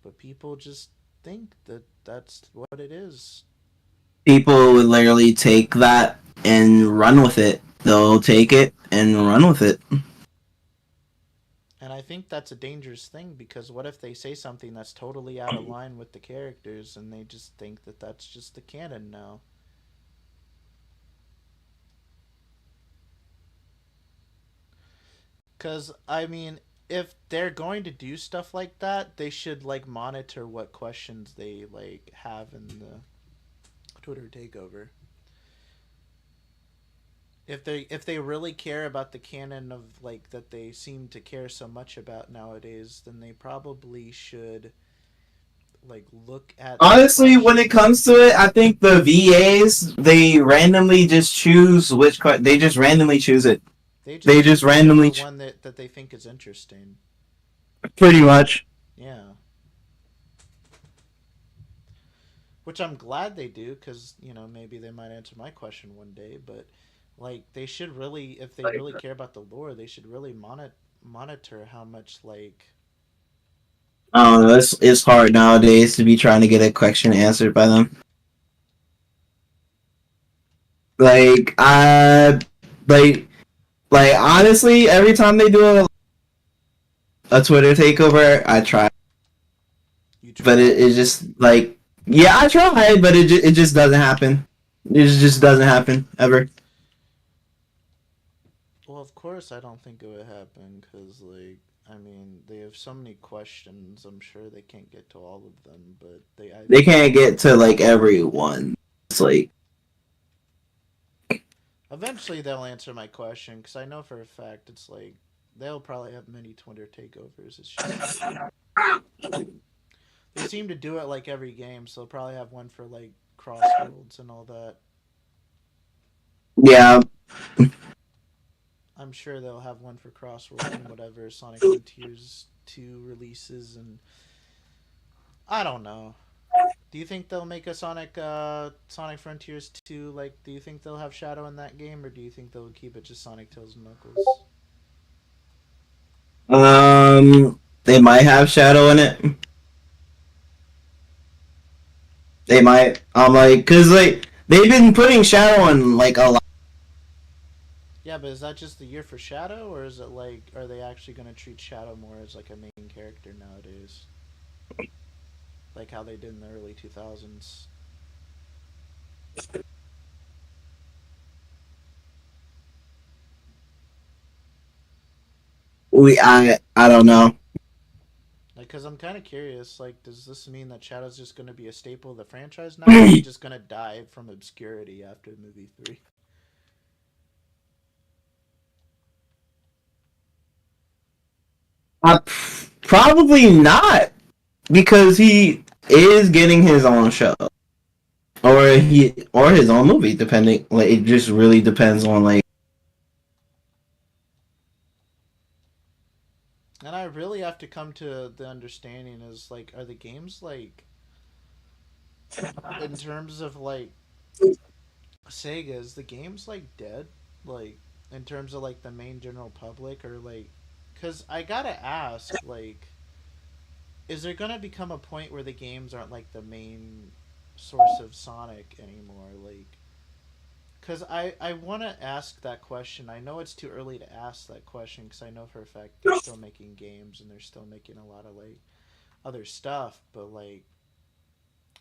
but people just think that that's what it is. People would literally take that and run with it. They'll take it and run with it. And I think that's a dangerous thing because what if they say something that's totally out of line with the characters and they just think that that's just the canon now? Because, I mean, if they're going to do stuff like that, they should, like, monitor what questions they, like, have in the Twitter takeover. If they really care about the canon of like that they seem to care so much about nowadays, then they probably should like look at. Honestly, when it comes to it, I think the VAs they randomly just choose they just randomly choose it. They just randomly the one that they think is interesting. Pretty much. Yeah. Which I'm glad they do, because maybe they might answer my question one day, but. Like, they should really, if they really care about the lore, they should really monitor how much, like... I don't know, it's hard nowadays to be trying to get a question answered by them. Like, honestly, every time they do a Twitter takeover, I try. But it just, like, yeah, I try, but it just doesn't happen. It just doesn't happen, ever. Well, of course I don't think it would happen, because, like, I mean, they have so many questions, I'm sure they can't get to all of them, but they can't get to, like, everyone. It's like... Eventually they'll answer my question, because I know for a fact it's like, they'll probably have many Twitter takeovers. It's just... They seem to do it, like, every game, so they'll probably have one for, like, Crossworlds and all that. Yeah. I'm sure they'll have one for Crossworlds and whatever Sonic Frontiers 2 releases, and I don't know. Do you think they'll make a Sonic Frontiers 2? Like, do you think they'll have Shadow in that game, or do you think they'll keep it just Sonic, Tails, and Knuckles? They might have Shadow in it. They might. I'm like, cause like they've been putting Shadow in like a lot. Yeah, but is that just the year for Shadow, or is it like, are they actually going to treat Shadow more as like a main character nowadays? Like how they did in the early 2000s? I don't know. Like, because I'm kind of curious, like, does this mean that Shadow's just going to be a staple of the franchise now, or is he just going to die from obscurity after movie 3? Probably not, because he is getting his own show or his own movie, depending. Like it just really depends on like. And I really have to come to the understanding is, like, are the games, like, in terms of, like, Sega, is the games, like, dead? Like, in terms of, like, the main general public, or, like, because I gotta ask, like, is there gonna become a point where the games aren't, like, the main source of Sonic anymore? Like, because I want to ask that question. I know it's too early to ask that question because I know for a fact they're still making games and they're still making a lot of, like, other stuff, but, like,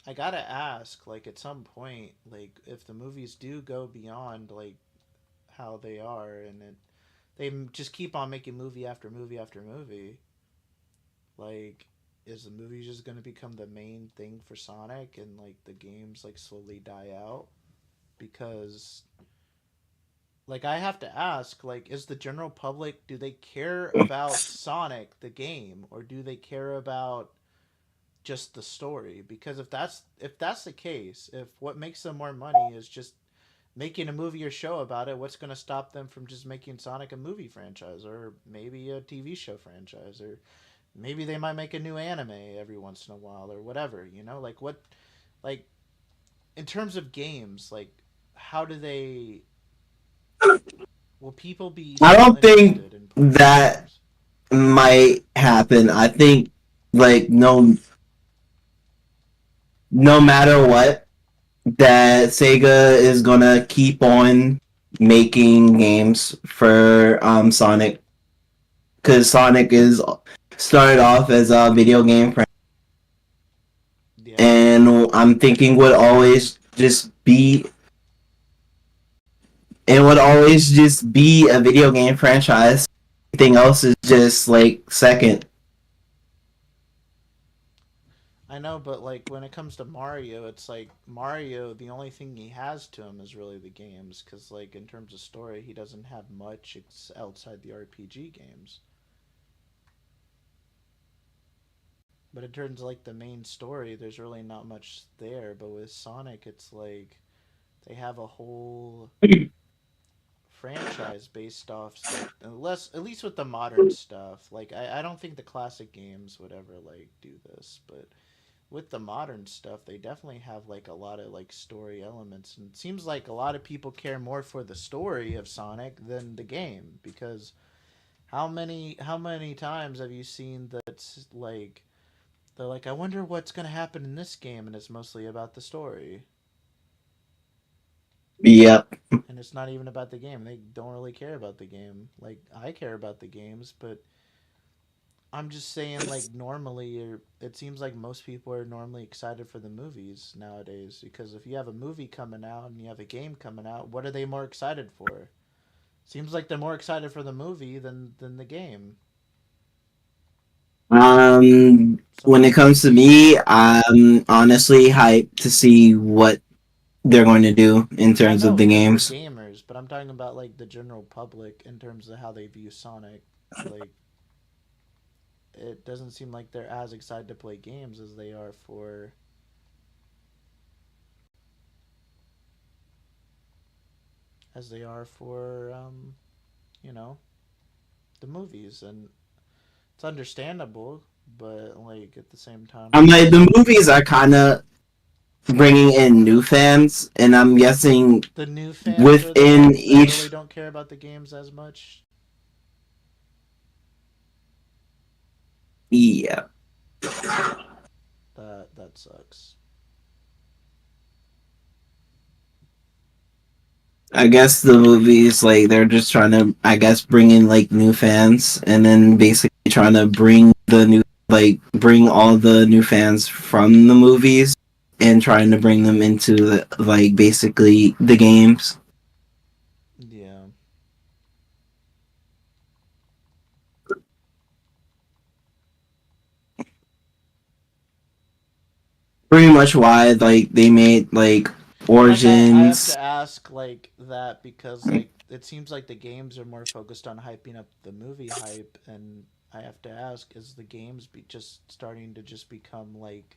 I gotta ask, like, at some point, like, if the movies do go beyond, like, how they are, and they just keep on making movie after movie after movie, like, is the movie just gonna become the main thing for Sonic, and, like, the games, like, slowly die out? Because, like, I have to ask, like, is the general public, do they care about Sonic the game, or do they care about just the story? Because if that's the case, if what makes them more money is just making a movie or show about it, what's going to stop them from just making Sonic a movie franchise, or maybe a TV show franchise, or maybe they might make a new anime every once in a while, or whatever, like, what, like, in terms of games, like, how do they, will people be I still don't think interested in playing the that games? might happen. I think like no matter what, that Sega is gonna keep on making games for Sonic, because Sonic is started off as a video game franchise, Yeah. and I'm thinking would always just be a video game franchise. Everything else is just like second. I know, but, like, when it comes to Mario, it's like Mario, the only thing he has to him is really the games, because, like, in terms of story, he doesn't have much outside the RPG games. But in terms of, like, the main story, there's really not much there. But with Sonic, it's like they have a whole franchise based off, like, unless, at least with the modern stuff. Like, I don't think the classic games would ever, like, do this, but with the modern stuff, they definitely have, like, a lot of, like, story elements, and it seems like a lot of people care more for the story of Sonic than the game, because how many times have you seen that's like, they're like, I wonder what's gonna happen in this game, and it's mostly about the story, Yep. and it's not even about the game. They don't really care about the game. Like, I care about the games, but I'm just saying, like, normally, it seems like most people are normally excited for the movies nowadays, because if you have a movie coming out and you have a game coming out, what are they more excited for? Seems like they're more excited for the movie than the game. When it So, comes to me, I'm honestly hyped to see what they're going to do in I terms of know, the because we're games. gamers, but I'm talking about, like, the general public in terms of how they view Sonic. Like, it doesn't seem like they're as excited to play games as they are for as they are for you know, the movies, and it's understandable, but like at the same time, I'm like, the movies are kind of bringing in new fans, and I'm guessing the new fans are the within ones that really each. don't care about the games as much. Yeah, That sucks. I guess the movies, like, they're just trying to, I guess, bring in like new fans, and then basically trying to bring the new, like, bring all the new fans from the movies and trying to bring them into the, like, basically the games. Yeah. Pretty much why, like, they made like And like I have Origins. to ask like that because like it seems like the games are more focused on hyping up the movie hype, and I have to ask, is the games just starting to just become like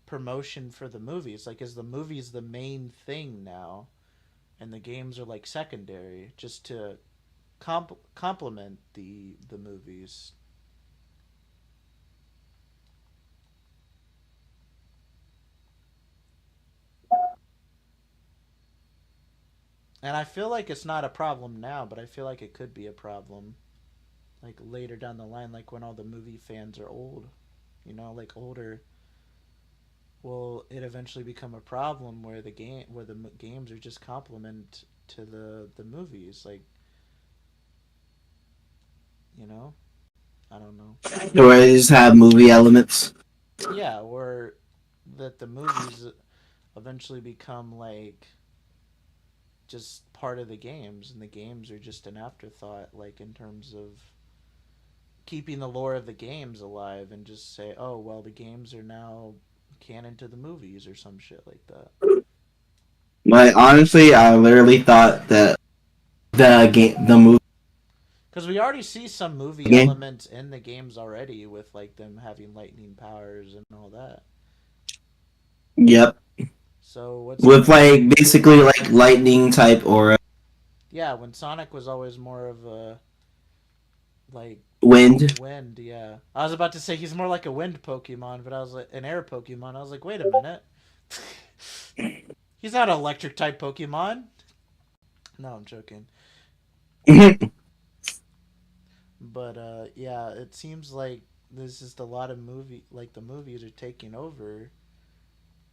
promotion for the movies? Like, is the movies the main thing now, and the games are like secondary, just to complement the movies? And I feel like it's not a problem now, but I feel like it could be a problem like later down the line, like when all the movie fans are old, like older. Will it eventually become a problem where the games are just complement to the movies? Like, you know, I don't know. Where they just have movie elements. Yeah, or that the movies eventually become like just part of the games, and the games are just an afterthought, like in terms of keeping the lore of the games alive, and just say, oh well, the games are now canon to the movies or some shit like that. Like, honestly, I literally thought that the movie Because we already see some movie game. elements in the games already, with like them having lightning powers and all that. Yep. So what's With gonna like basically like lightning type aura, Yeah, when Sonic was always more of a like wind. wind, yeah. I was about to say he's more like a wind Pokemon, but I was like an air Pokemon. I was like, wait a minute. He's not an electric type Pokemon. No, I'm joking. But yeah, it seems like there's just a lot of like the movies are taking over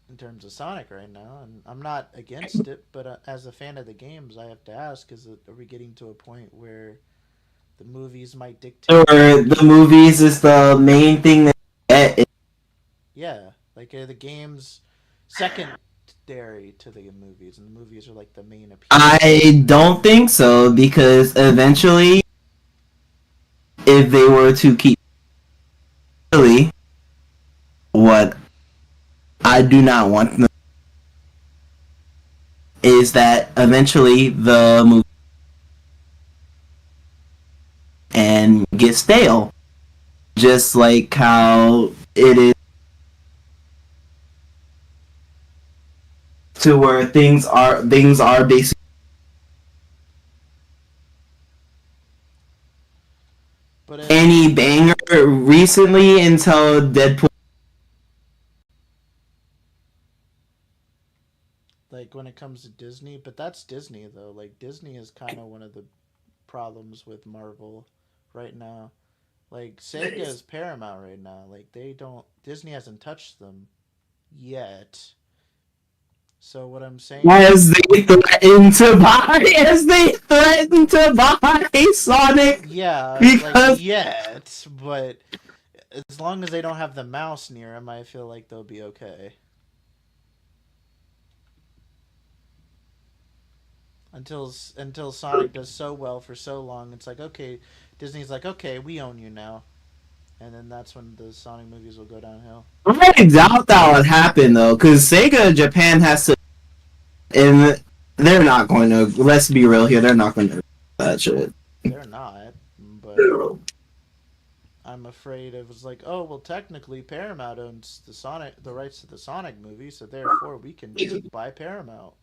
in terms of Sonic right now, and I'm not against it, but as a fan of the games, I have to ask: are we getting to a point where the movies might Or dictate the the games? movies is the main thing that get. Yeah, like the games secondary to the movies, and the movies are like the main appeal. I don't think so because eventually, if they were to keep really what I do not want them is that eventually the movie and get stale, just like how it is to where things are basically But any banger recently until Deadpool. like when it comes to Disney, but that's Disney though. Like Disney is kind of one of the problems with Marvel right now. Like Sega is Paramount right now. Like they don't Disney hasn't touched them yet. So what I'm saying is, As they threaten to buy Sonic yeah, like because yet, but as long as they don't have the mouse near them, I feel like they'll be okay. Until Sonic does so well for so long, it's like okay, Disney's like okay, we own you now, and then that's when the Sonic movies will go downhill. I doubt that would happen though, because Sega Japan has to, and they're not going to. Let's be real here, they're not going to do that shit. They're not, but I'm afraid it was like, oh well, technically Paramount owns the rights to the Sonic movie, so therefore we can just buy Paramount.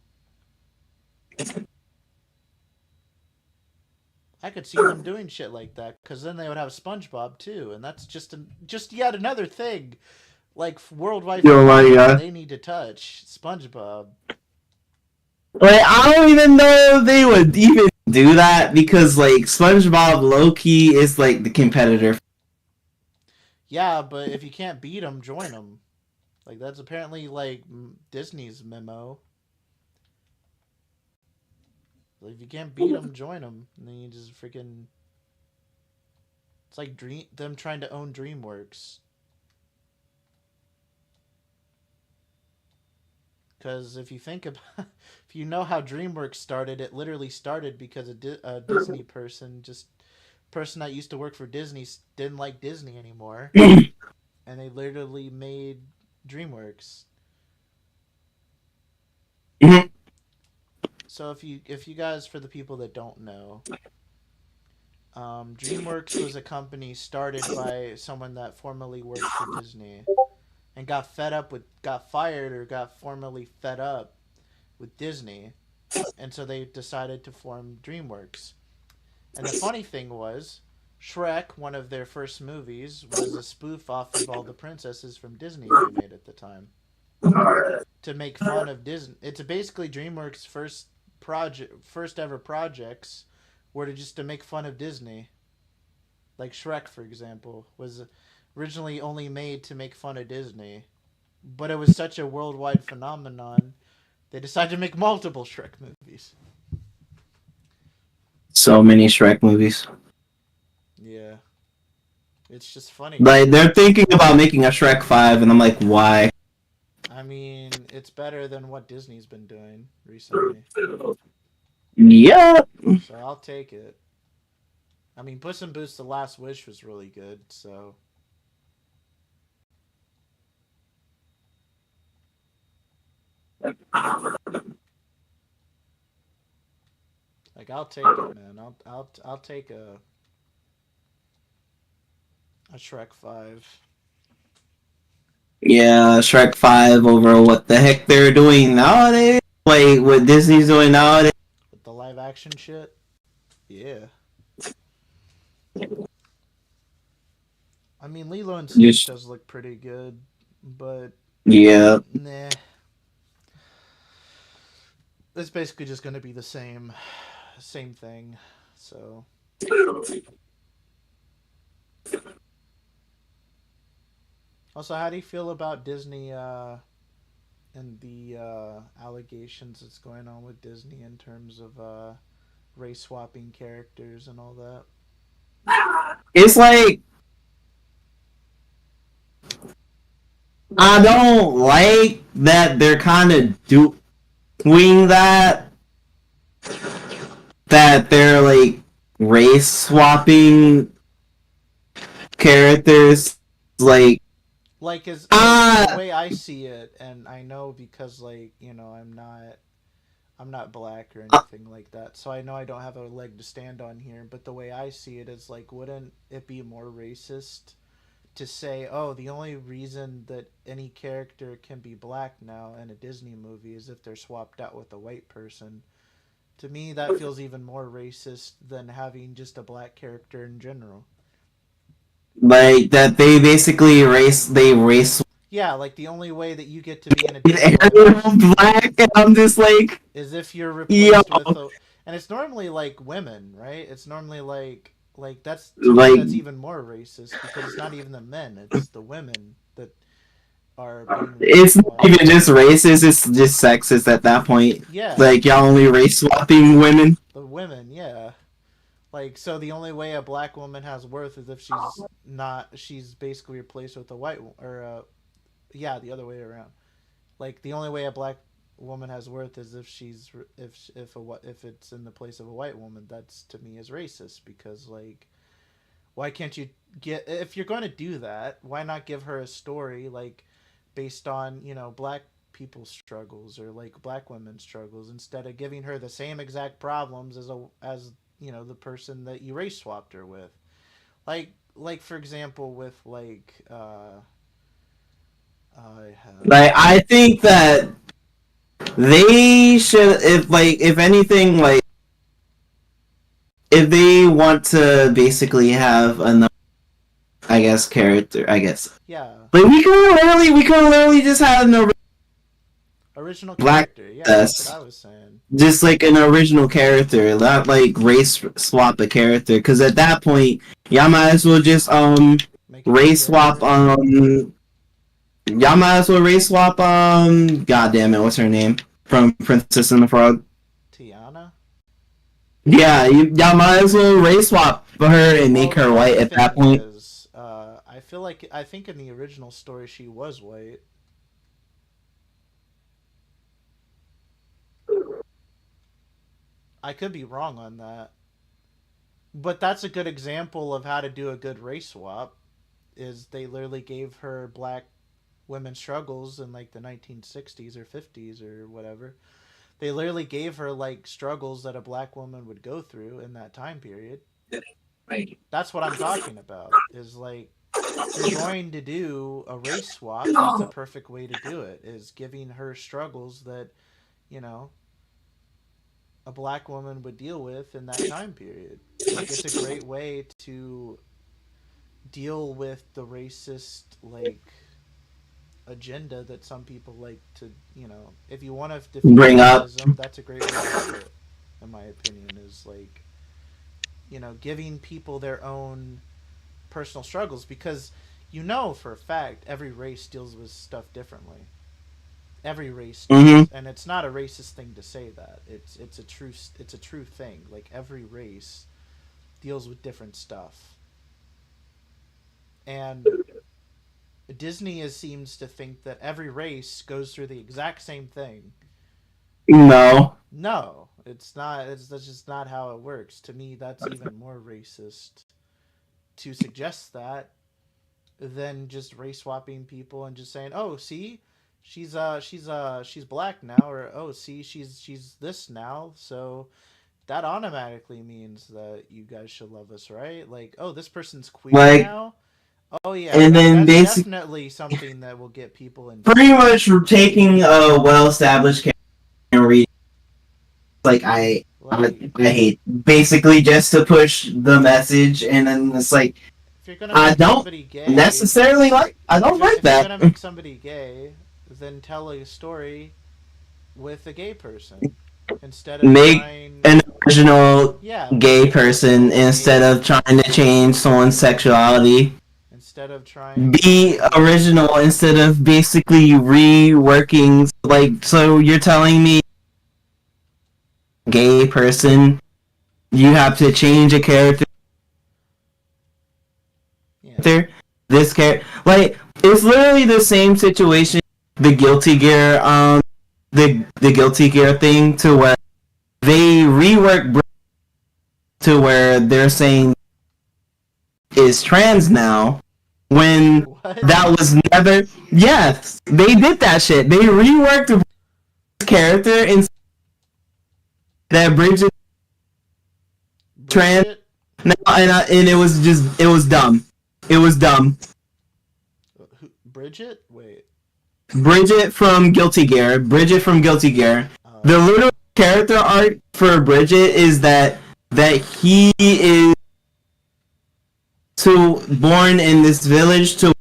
I could see them doing shit like that because then they would have SpongeBob too, and that's just yet another thing, like worldwide Oh my phenomenon god. they need to touch SpongeBob. Like, I don't even know if they would even do that because, like, SpongeBob low-key is, like, the competitor. Yeah, but if you can't beat them, join them. Like that's apparently like Disney's memo. Like, if you can't beat them, join them, and then you just freaking. It's like them trying to own DreamWorks. Because if you think about, if you know how DreamWorks started, it literally started because a Disney person that used to work for Disney didn't like Disney anymore, and they literally made DreamWorks. So if you guys, for the people that don't know, DreamWorks was a company started by someone that formerly worked for Disney and got fired or got formally fed up with Disney, and so they decided to form DreamWorks. And the funny thing was, Shrek, one of their first movies, was a spoof off of all the princesses from Disney they made at the time to make fun of Disney. It's basically DreamWorks' first ever projects were to make fun of Disney. Like Shrek, for example, was originally only made to make fun of Disney, but it was such a worldwide phenomenon, they decided to make multiple Shrek movies. So many Shrek movies. Yeah. It's just funny. Like, they're thinking about making a Shrek 5, and I'm like, why? I mean, it's better than what Disney's been doing recently. Yeah. So I'll take it. I mean, Puss in Boots: The Last Wish was really good, so. Like, I'll take it, man. I'll take a Shrek 5. Yeah, Shrek 5 over what the heck they're doing nowadays. Like, what Disney's doing nowadays. With the live action shit? Yeah. I mean, Lilo and Stitch does look pretty good, but yeah, nah. It's basically just going to be the same thing. So. Also, how do you feel about Disney and the allegations that's going on with Disney in terms of race swapping characters and all that? It's like, I don't like that they're kind of doing that. That they're like race swapping characters, like as the way I see it, and I know because I'm not black or anything like that, so I know I don't have a leg to stand on here. But the way I see it is like, wouldn't it be more racist to say, oh, the only reason that any character can be black now in a Disney movie is if they're swapped out with a white person? To me, that feels even more racist than having just a black character in general. Like, that they basically race. Yeah, like the only way that you get to be in a Disney black, and I'm just like, is if you're replaced with and it's normally like women, right? It's normally like that's that's even more racist because it's not even the men, it's the women that are being it's not even just racist, it's just sexist at that point. Yeah. Like, y'all only race swapping women? The women, yeah. Like, so the only way a black woman has worth is if she's basically replaced with a white, or the other way around. Like, the only way a black woman has worth is if if it's in the place of a white woman. That's, to me, is racist, because like, why can't you if you're going to do that, why not give her a story like based on, black people's struggles or like black women's struggles, instead of giving her the same exact problems as the person that you race swapped her with. Like for example, with I think that they should, if anything, like, if they want to basically have another, I guess, character, I guess. Yeah. Like we could literally just have an Original Black character. Yeah, that's Death. what I was saying. just like an original character, not like race swap a character. Because at that point, y'all might as well just Make it race swap different. y'all might as well race swap God damn it, what's her name from Princess and the Frog? Tiana. Yeah, y'all might as well race swap for her and make Well, her the white other at that thing point. is, I think in the original story she was white. I could be wrong on that. But that's a good example of how to do a good race swap. Is they literally gave her black women's struggles in like the 1960s or 50s or whatever. They literally gave her like struggles that a black woman would go through in that time period. Right. That's what I'm talking about. Is like if you're going to do a race swap, that's a perfect way to do it. Is giving her struggles that, you know, a black woman would deal with in that time period. Like it's a great way to deal with the racist like agenda that some people like to, you know, if you want to defeat Bring up. racism, that's a great way to do it. In my opinion, is like, you know, giving people their own personal struggles because you know for a fact every race deals with stuff differently. Every race does, Mm-hmm. and it's not a racist thing to say that. It's a true thing. Like every race deals with different stuff, and Disney seems to think that every race goes through the exact same thing. No. No, it's not. That's just not how it works. To me, that's even more racist to suggest that than just race swapping people and just saying, "Oh, see, she's black now," or "Oh, see, she's this now." So that automatically means that you guys should love us, right? Like, "Oh, this person's queer Like, now." Oh yeah, and then that's basically, definitely something that will get people in. pretty much taking a well-established character and reading, like Like, I hate basically just to push the message, and then it's like if you're gonna I make don't somebody gay, necessarily like. I don't like if you're that. gonna make somebody gay, then tell a story with a gay person instead of Make trying. an original Yeah, gay person instead of trying to change someone's sexuality. instead of trying Be to. original instead of basically reworking. Like, so you're telling me, gay person, you have to change a character. Yeah. This character, like, it's literally the same situation. The Guilty Gear, the Guilty Gear thing, to where they rework to where they're saying is trans now, when What? that was never. Yes, they did that shit. They reworked the character and that Bridget trans. Bridget? No, and it was dumb. It was dumb. Bridget? Wait. Bridget from Guilty Gear. Bridget from Guilty Gear. The little character arc for Bridget is that he is born in this village to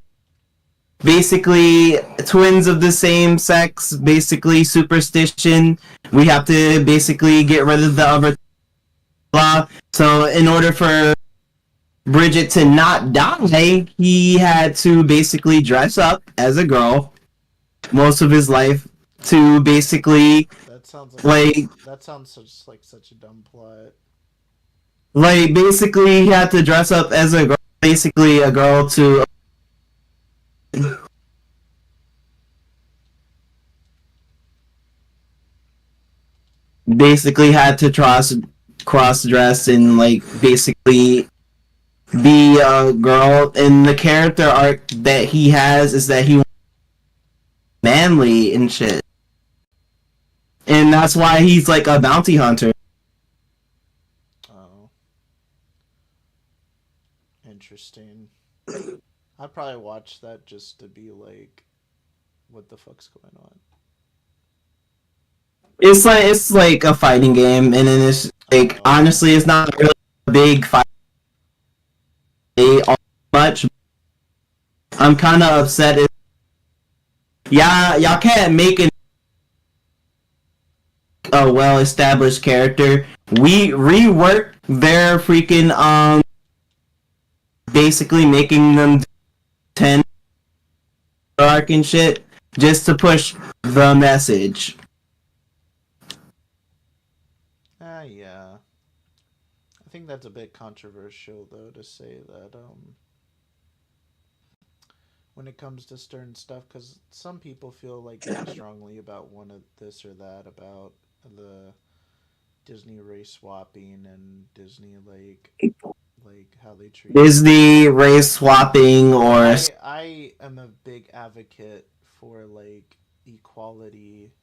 basically twins of the same sex, basically superstition. We have to basically get rid of the other blah. So in order for Bridget to not die, he had to basically dress up as a girl most of his life to basically That sounds like that sounds such a dumb plot. like basically he had to dress up as a girl, basically a girl to basically had to cross dress and like basically be a girl, and the character arc that he has is that he manly and shit, and that's why he's like a bounty hunter. Oh. Interesting. I'd probably watch that just to be like, what the fuck's going on? It's like a fighting game, and then it's like honestly, it's not really big fight all much. I'm kind of upset. Yeah, y'all can't make a well-established character. We reworked their freaking basically making them 10 arc and shit just to push the message. Yeah. I think that's a bit controversial though to say that when it comes to certain stuff, because some people feel like very strongly about one of this or that about the Disney race swapping and Disney like how they treat Disney race swapping or I am a big advocate for like equality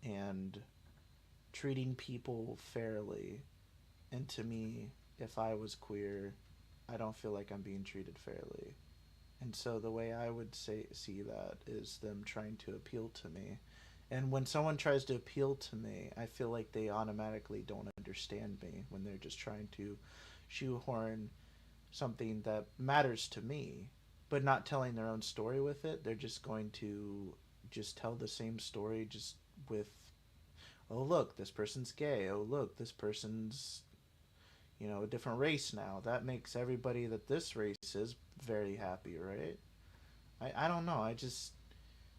and treating people fairly. And to me, if I was queer, I don't feel like I'm being treated fairly. And so the way I would see that is them trying to appeal to me. And when someone tries to appeal to me, I feel like they automatically don't understand me when they're just trying to shoehorn something that matters to me, but not telling their own story with it. They're just going to just tell the same story just with, oh look, this person's gay. Oh look, this person's a different race now. That makes everybody that this race is very happy, right? I don't know.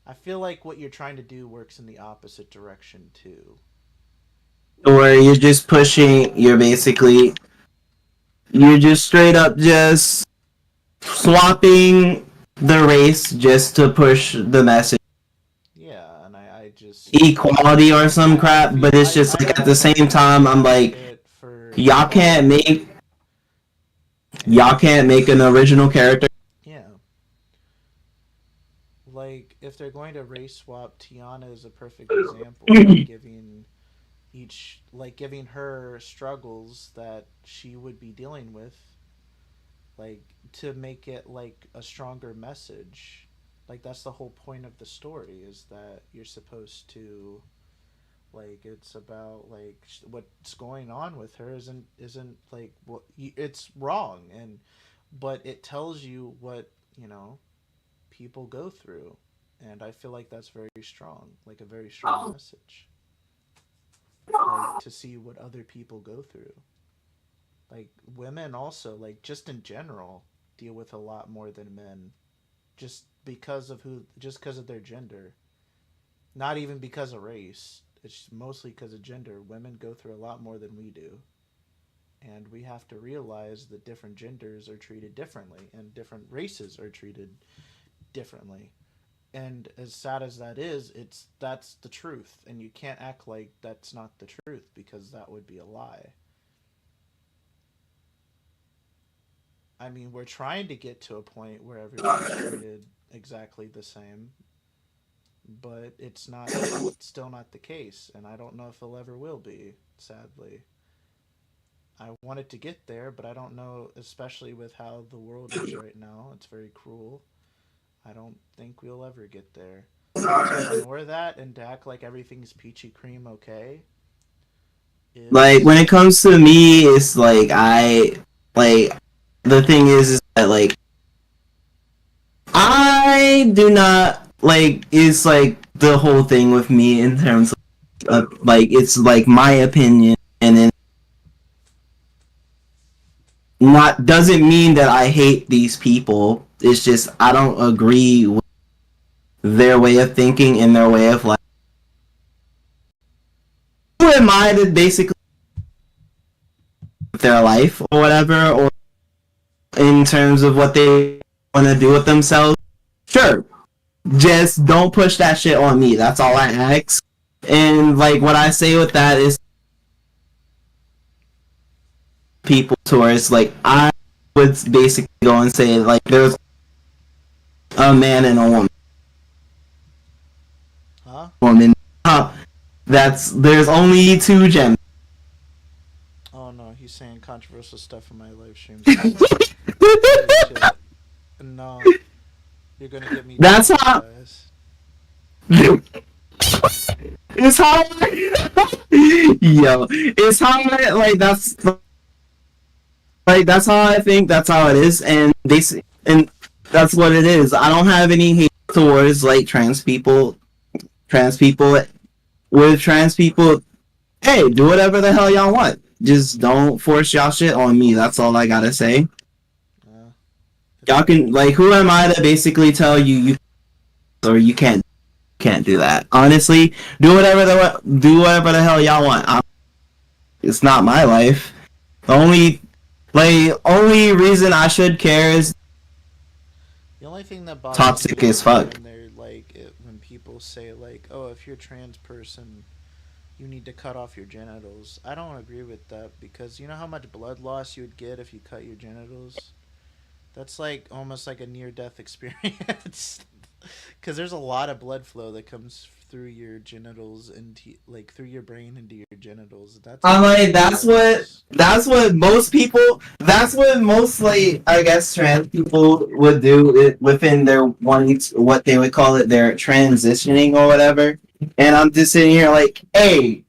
I feel like what you're trying to do works in the opposite direction too. where you're just pushing, you're just straight up just swapping the race just to push the message. Yeah, and I just Equality or some crap, but it's just like at the same time, I'm like, y'all can't make an original character. Yeah. Like if they're going to race swap, Tiana is a perfect example of giving her struggles that she would be dealing with, like to make it like a stronger message. Like that's the whole point of the story, is that you're supposed to, like, it's about like what's going on with her isn't like what it's wrong, but it tells you what people go through, and I feel like that's very strong, like a very strong message, like to see what other people go through. Like women also, like just in general, deal with a lot more than men, just because of their gender, not even because of race. It's mostly because of gender. Women go through a lot more than we do, and we have to realize that different genders are treated differently and different races are treated differently. And as sad as that is, that's the truth, and you can't act like that's not the truth, because that would be a lie. I mean, we're trying to get to a point where everyone's treated exactly the same, but it's still not the case, and I don't know if it ever will be, sadly. I wanted to get there, but I don't know, especially with how the world is right now. It's very cruel. I don't think we'll ever get there. To ignore that and to act like everything's peachy cream okay Like is when it comes to me, it's like the thing is that like I do not like it's like the whole thing with me in terms of like it's like my opinion, and then not doesn't mean that I hate these people. It's just I don't agree with their way of thinking and their way of life. Who am I to basically their life or whatever, or in terms of what they want to do with themselves? Sure, just don't push that shit on me. That's all I ask. And like what I say with that is people towards like I would basically go and say like there's a man and a woman. huh? Woman. There's only two genders. Oh no, he's saying controversial stuff in my live streams. Holy shit. No, you're gonna get me. That's down, how. guys. It's how. Yo, it's how like that's Like that's how I think. That's how it is, and and that's what it is. I don't have any hate towards like trans people. Trans people with trans people. Hey, do whatever the hell y'all want. Just don't force y'all shit on me. That's all I gotta say. Uh, Y'all can like, who am I to basically tell you or you can't do that? Honestly, do whatever the hell y'all want. It's not my life. The only reason I should care is the only thing that bothers toxic me as is fuck. when they're like, when people say like, "Oh, if you're a trans person, you need to cut off your genitals." I don't agree with that because you know how much blood loss you would get if you cut your genitals. That's like almost like a near-death experience. Because there's a lot of blood flow that comes through your genitals into like through your brain into your genitals. That's I'm like, dangerous. that's what most people, that's what most like, I guess trans people would do within their what they would call it, their transitioning or whatever. And I'm just sitting here like, hey,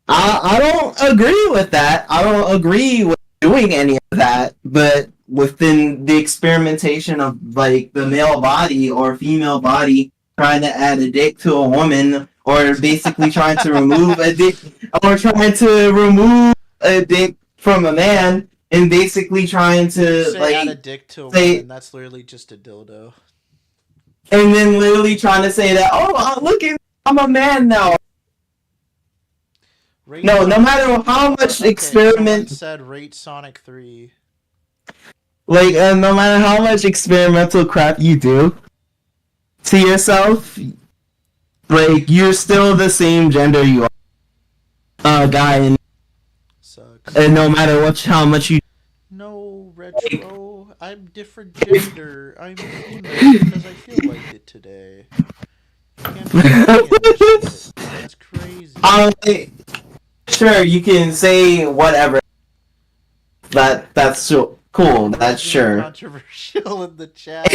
I don't agree with that. I don't agree with doing any of that. But within the experimentation of like the male body or female body trying to add a dick to a woman, or basically trying to remove a dick, or trying to remove a dick from a man, and basically trying to Say add a like dick to a say, woman. That's literally just a dildo. and then literally trying to say that, oh, look at, I'm a man now. Rate No, no Sonic. matter how much Okay, someone experiment, said rate Sonic 3. like, no matter how much experimental crap you do to yourself, like, you're still the same gender you are, guy, Sucks. and no matter how much you. No, Retro. I'm different gender. I'm female because I feel like it today. You can't be saying that shit. That's crazy. Like, sure, you can say whatever. That's so cool. We're That's being sure. controversial in the chat.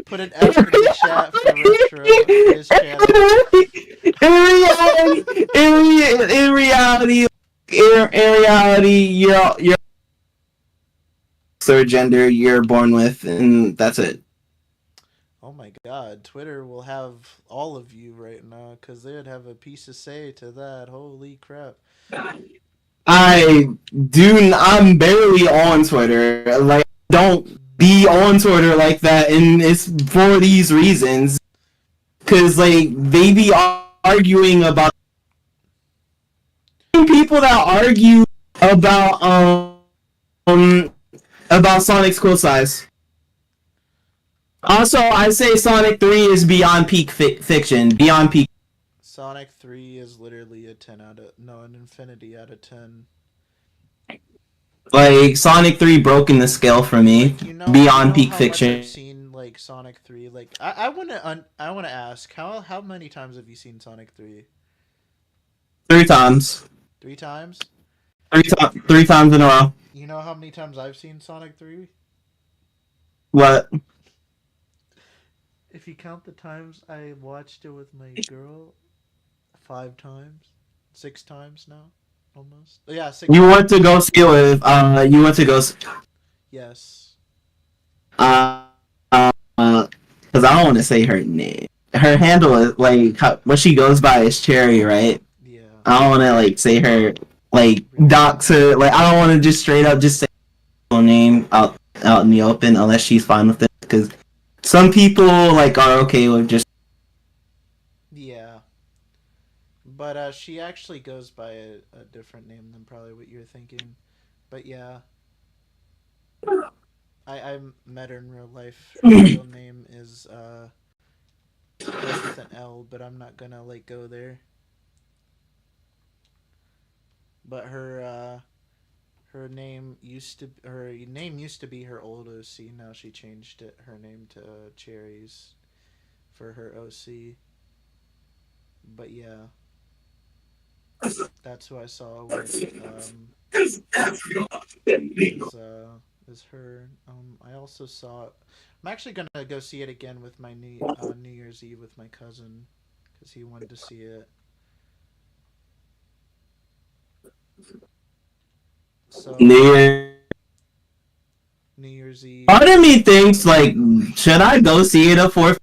Put an F in the chat for Retro. His channel. In reality, you're third gender you're born with, and that's it. Oh my god, Twitter will have all of you right now because they would have a piece to say to that. Holy crap. I'm barely on Twitter. Like, don't be on Twitter like that, and it's for these reasons. Cause like they be arguing about people that argue about um about Sonic's quill size. Also, I say Sonic 3 is beyond peak fiction. Beyond peak. Sonic 3 is literally a 10 out of. No, an infinity out of 10. Like, Sonic 3 broken the scale for me. Like, Beyond peak how much I've fiction. seen like Sonic 3. Like, I wanna ask how many times have you seen Sonic 3? 3 times. 3 times? Three times in a row. You know how many times I've seen Sonic 3? What? If you count the times I watched it with my girl, 5 times, 6 times now, almost. Yeah, 6. You went to go see it with, you went to go, Yes. because I don't want to say her name. Her handle is, like, what she goes by is Cherry, right? Yeah. I don't want to, like, say her, like, dox her, like, I don't want to just straight up just say her name out in the open unless she's fine with it, because some people, like, are okay with just. Yeah. But she actually goes by a different name than probably what you're thinking. But yeah. I met her in real life. Her real name is starts with an L, but I'm not gonna like go there. But her name used to be her old OC. Now she changed her name to Cherries for her OC. But yeah, that's who I saw with is her. I also saw. I'm actually gonna go see it again with my New Year's Eve with my cousin because he wanted to see it. So New Year New Year's Eve. Part of me thinks like, should I go see it at 4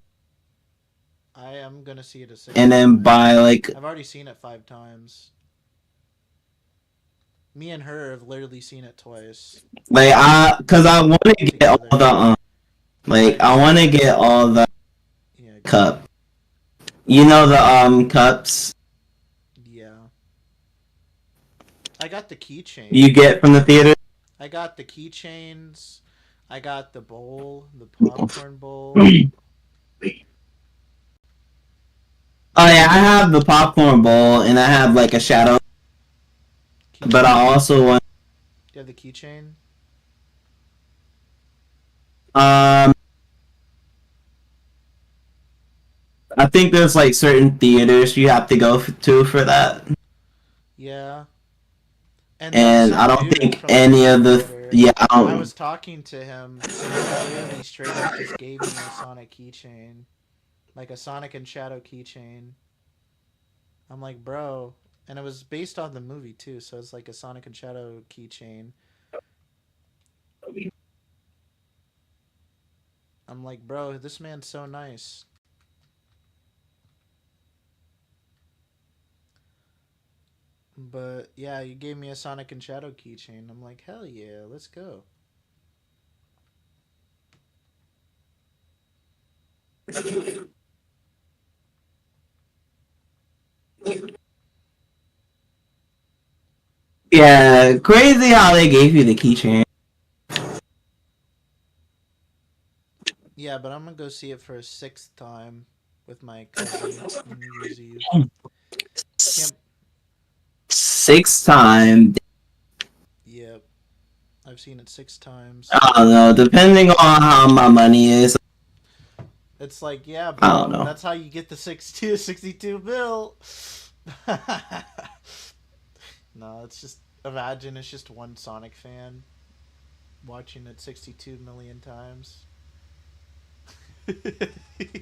I am gonna see it a 6th and then time. buy like I've already seen it 5 times. Me and her have literally seen it twice. cause I want to get all the I want to get all the Yeah. cup. You know the cups Yeah. I got the keychain. you get from the theater. I got the keychains. I got the bowl, the popcorn bowl. Oh yeah, I have the popcorn bowl and I have like a shadow. But I also want. Do you have the keychain? I think there's like certain theaters you have to go to for that. Yeah. And I don't think any of the I was talking to him, and he literally straight up just gave me a Sonic keychain, like a Sonic and Shadow keychain. I'm like, bro, and it was based on the movie too, so it's like a Sonic and Shadow keychain. I'm like, bro, this man's so nice. But yeah, you gave me a Sonic and Shadow keychain. I'm like, hell yeah, let's go. Yeah, crazy how they gave you the keychain. Yeah, but I'm gonna go see it for a 6th time with my cousin on New Year's Eve. Can't... 6 times. Yep. I've seen it 6 times. I don't know, depending on how my money is. It's like, yeah, bro, I don't know. that's how you get the 62 bill. No, it's just, imagine it's just one Sonic fan watching it 62 million times.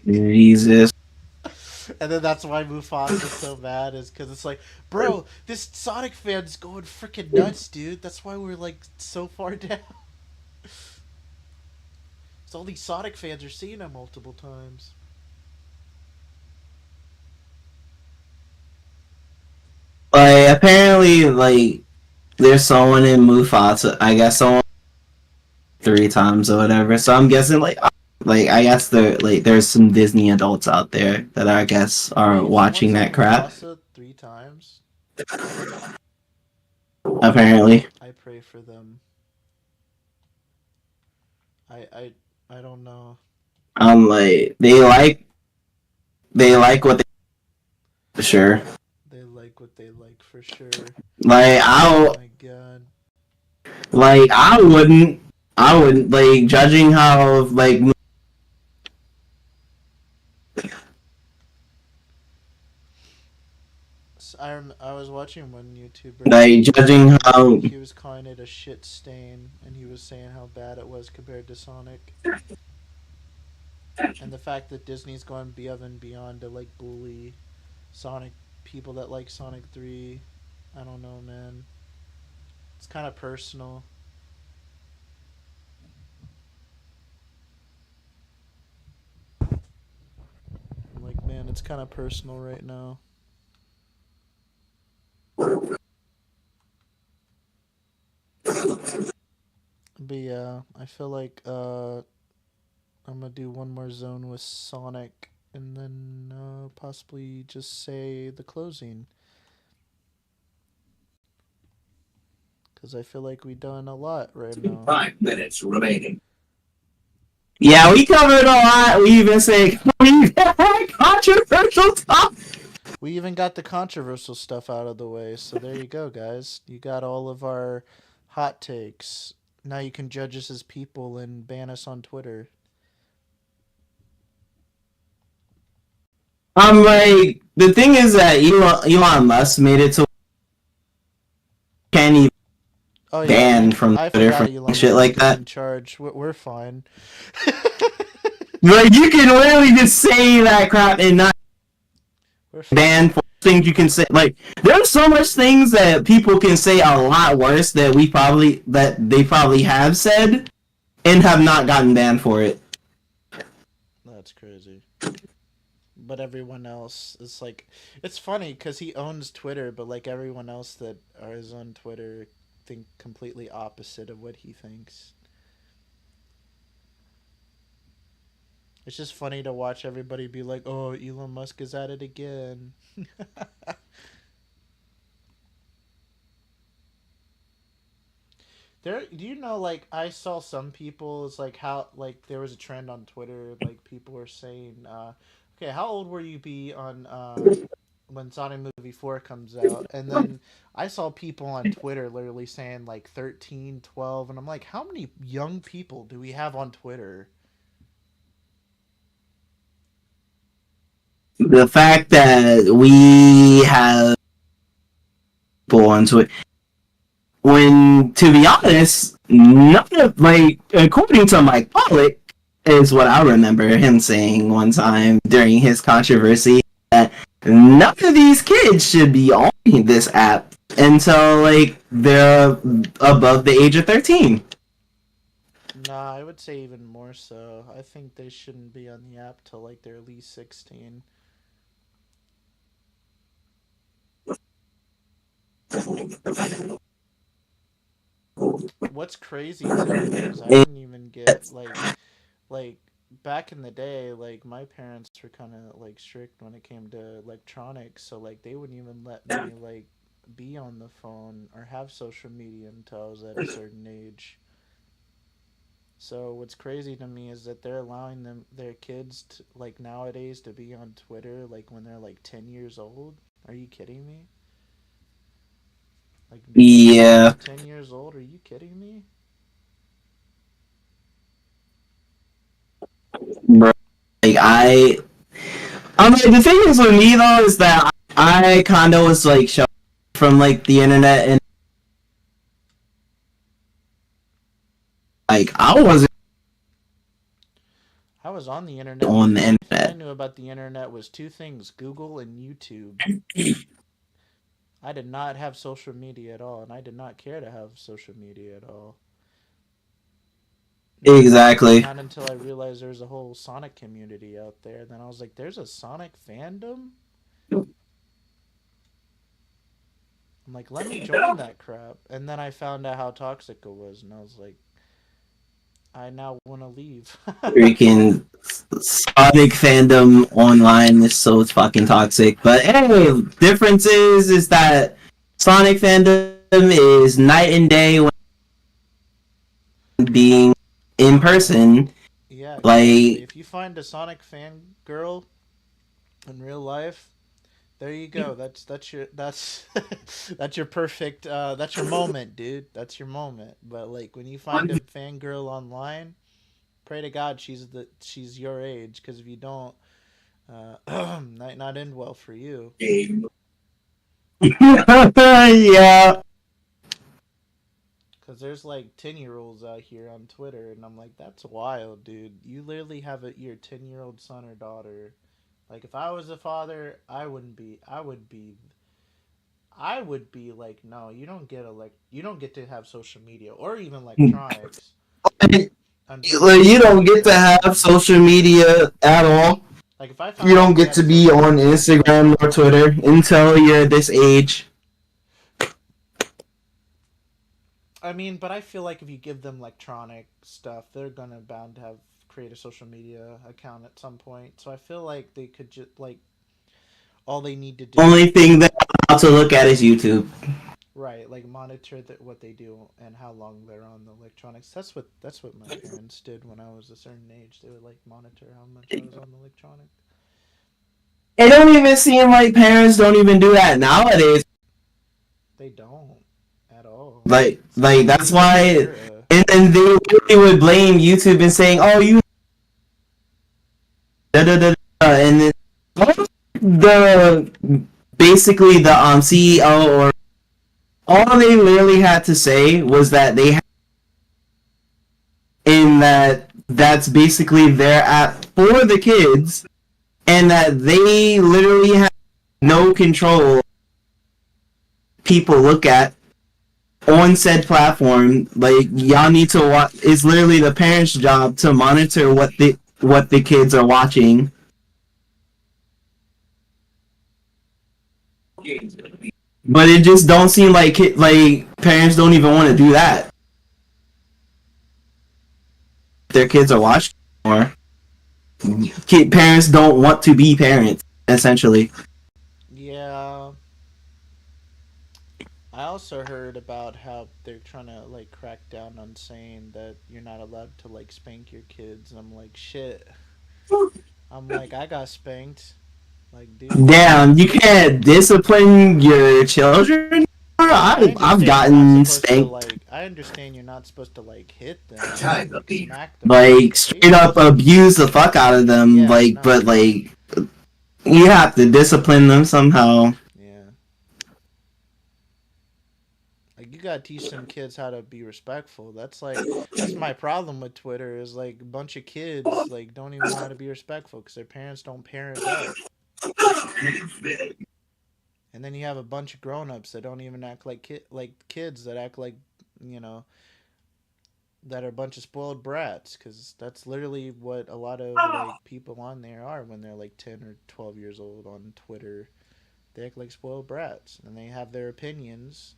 Jesus. And then that's why Mufasa is so bad, is because it's like, bro, this Sonic fan's going freaking nuts, dude. That's why we're like so far down. So all these Sonic fans are seeing him multiple times. Like, apparently, like, there's someone in Mufasa, I guess someone 3 times or whatever, so I'm guessing, like, I guess there's some Disney adults out there that I guess are watching that crap. Mufasa 3 times? Apparently. I pray for them. I don't know. I'm like, they like what they for sure. They like what they like for sure. Like Oh my god. like I wouldn't like, judging how like I was watching one YouTuber. like judging how He was calling it a shit stain, and he was saying how bad it was compared to Sonic. And the fact that Disney's going above and beyond to like bully Sonic people that like Sonic 3. I don't know, man. It's kind of personal. I'm like, man, it's kind of personal right now. But yeah, I feel like I'm gonna do one more zone with Sonic, and then possibly just say the closing. Because I feel like we've done a lot right now. 5 minutes remaining. yeah, we covered a lot. We even say controversial stuff. We even got the controversial stuff out of the way, so there you go, guys. You got all of our hot takes. Now you can judge us as people and ban us on Twitter. I'm like, the thing is that Elon Musk made it to can't even ban from Twitter for shit like that. In charge, we're fine. Like, you can literally just say that crap and not ban for things you can say. Like, there's so much things that people can say a lot worse that they probably have said and have not gotten banned for it. That's crazy. But everyone else is like, it's funny because he owns Twitter, but like everyone else that is on Twitter think completely opposite of what he thinks. It's just funny to watch everybody be like, "Oh, Elon Musk is at it again." There, do you know? Like, I saw some people. It's like how like there was a trend on Twitter. Like people were saying, "Okay, how old will you be on when Sonic Movie 4 comes out?" And then I saw people on Twitter literally saying like 13, 12, and I'm like, how many young people do we have on Twitter? The fact that we have people on Twitter, when, to be honest, none of, like, according to Mike Pollock, is what I remember him saying one time during his controversy, that none of these kids should be on this app until, like, they're above the age of 13. Nah, I would say even more so. I think they shouldn't be on the app till like they're at least 16. What's crazy to me is I didn't even get like back in the day, like my parents were kind of like strict when it came to electronics, so like they wouldn't even let me like be on the phone or have social media until I was at a certain age. So what's crazy to me is that they're allowing their kids to, like nowadays to be on Twitter like when they're like 10 years old. Are you kidding me? Like Yeah, 10 years old? Are you kidding me? bro. Like, I'm like, the thing is with me though is that I kind of was like shown from like the internet, and like I wasn't I was on the internet. on the The only thing I internet. knew about the internet was two things: Google and YouTube. I did not have social media at all, and I did not care to have social media at all. Exactly. Not until I realized there was a whole Sonic community out there. Then I was like, "There's a Sonic fandom." I'm like, "Let me join that crap." And then I found out how toxic it was, and I was like, "I now want to leave." Freaking Sonic fandom online is so fucking toxic. But hey, difference is that Sonic fandom is night and day when being in person. Yeah, exactly. Like, If you find a Sonic fan girl in real life, there you go. That's that's your perfect that's your moment, dude. That's your moment. But like when you find a fangirl online, pray to God she's your age, because if you don't, might not end well for you. yeah. Because there's like 10-year-olds out here on Twitter, and I'm like, that's wild, dude. You literally have your 10-year-old son or daughter. Like if I was a father, I wouldn't be. I would be like, no, you don't get to have social media or even electronics until You you're don't get to 17. have social media at all. Like if I You found out don't you get had to a be social on media Instagram account, or Twitter until you're this age. I mean, but I feel like if you give them electronic stuff, they're gonna bound to have create a social media account at some point. So I feel like they could just like all they need to do, Only thing that I'm allowed to look at is YouTube. right, like monitor what they do and how long they're on the electronics. That's what my parents did when I was a certain age. They would like monitor how much I was on the electronic. It don't even seem like parents don't even do that nowadays. They don't at all. It's a Like totally that's different why, era. and then they really would blame YouTube and saying, "Oh, you da da da," and then the basically the CEO, or all they literally had to say was that they had, in that that's basically their app for the kids, and that they literally have no control people look at on said platform, like y'all need to watch. It's literally the parents' job to monitor what the kids are watching. But it just don't seem like parents don't even want to do that. Their kids are watching more. Parents don't want to be parents, essentially. Yeah. I also heard about how they're trying to like crack down on saying that you're not allowed to like spank your kids. I'm like, shit. I'm like, I got spanked. Like, dude. Damn, you can't discipline your children. I I've understand you're not gotten supposed to spanked, like. I understand you're not supposed to like hit them, Time like up here. smack them, like straight up abuse the fuck out of them, Yeah, like, no. but like you have to discipline them somehow. Yeah. Like you gotta teach some kids how to be respectful. That's my problem with Twitter is like a bunch of kids like don't even know how to be respectful because their parents don't parent up. And then you have a bunch of grown-ups that don't even act like kids that act like, you know, that are a bunch of spoiled brats because that's literally what a lot of like people on there are when they're like 10 or 12 years old on Twitter. They act like spoiled brats and they have their opinions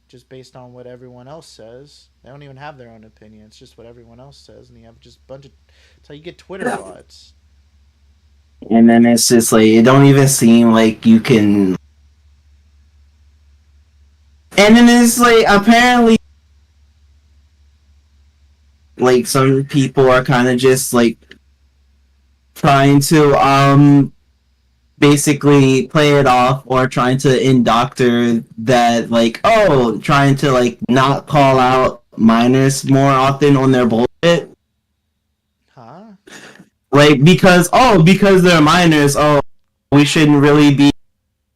just based on what everyone else says. They don't even have their own opinion. It's just what everyone else says and you have just a bunch of that's how you get Twitter bots. And then it's just like it don't even seem like you can. And then it's like apparently like some people are kind of just like trying to basically play it off or trying to indoctor that like trying to like not call out minors more often on their bullshit, Huh? like because they're minors, we shouldn't really be.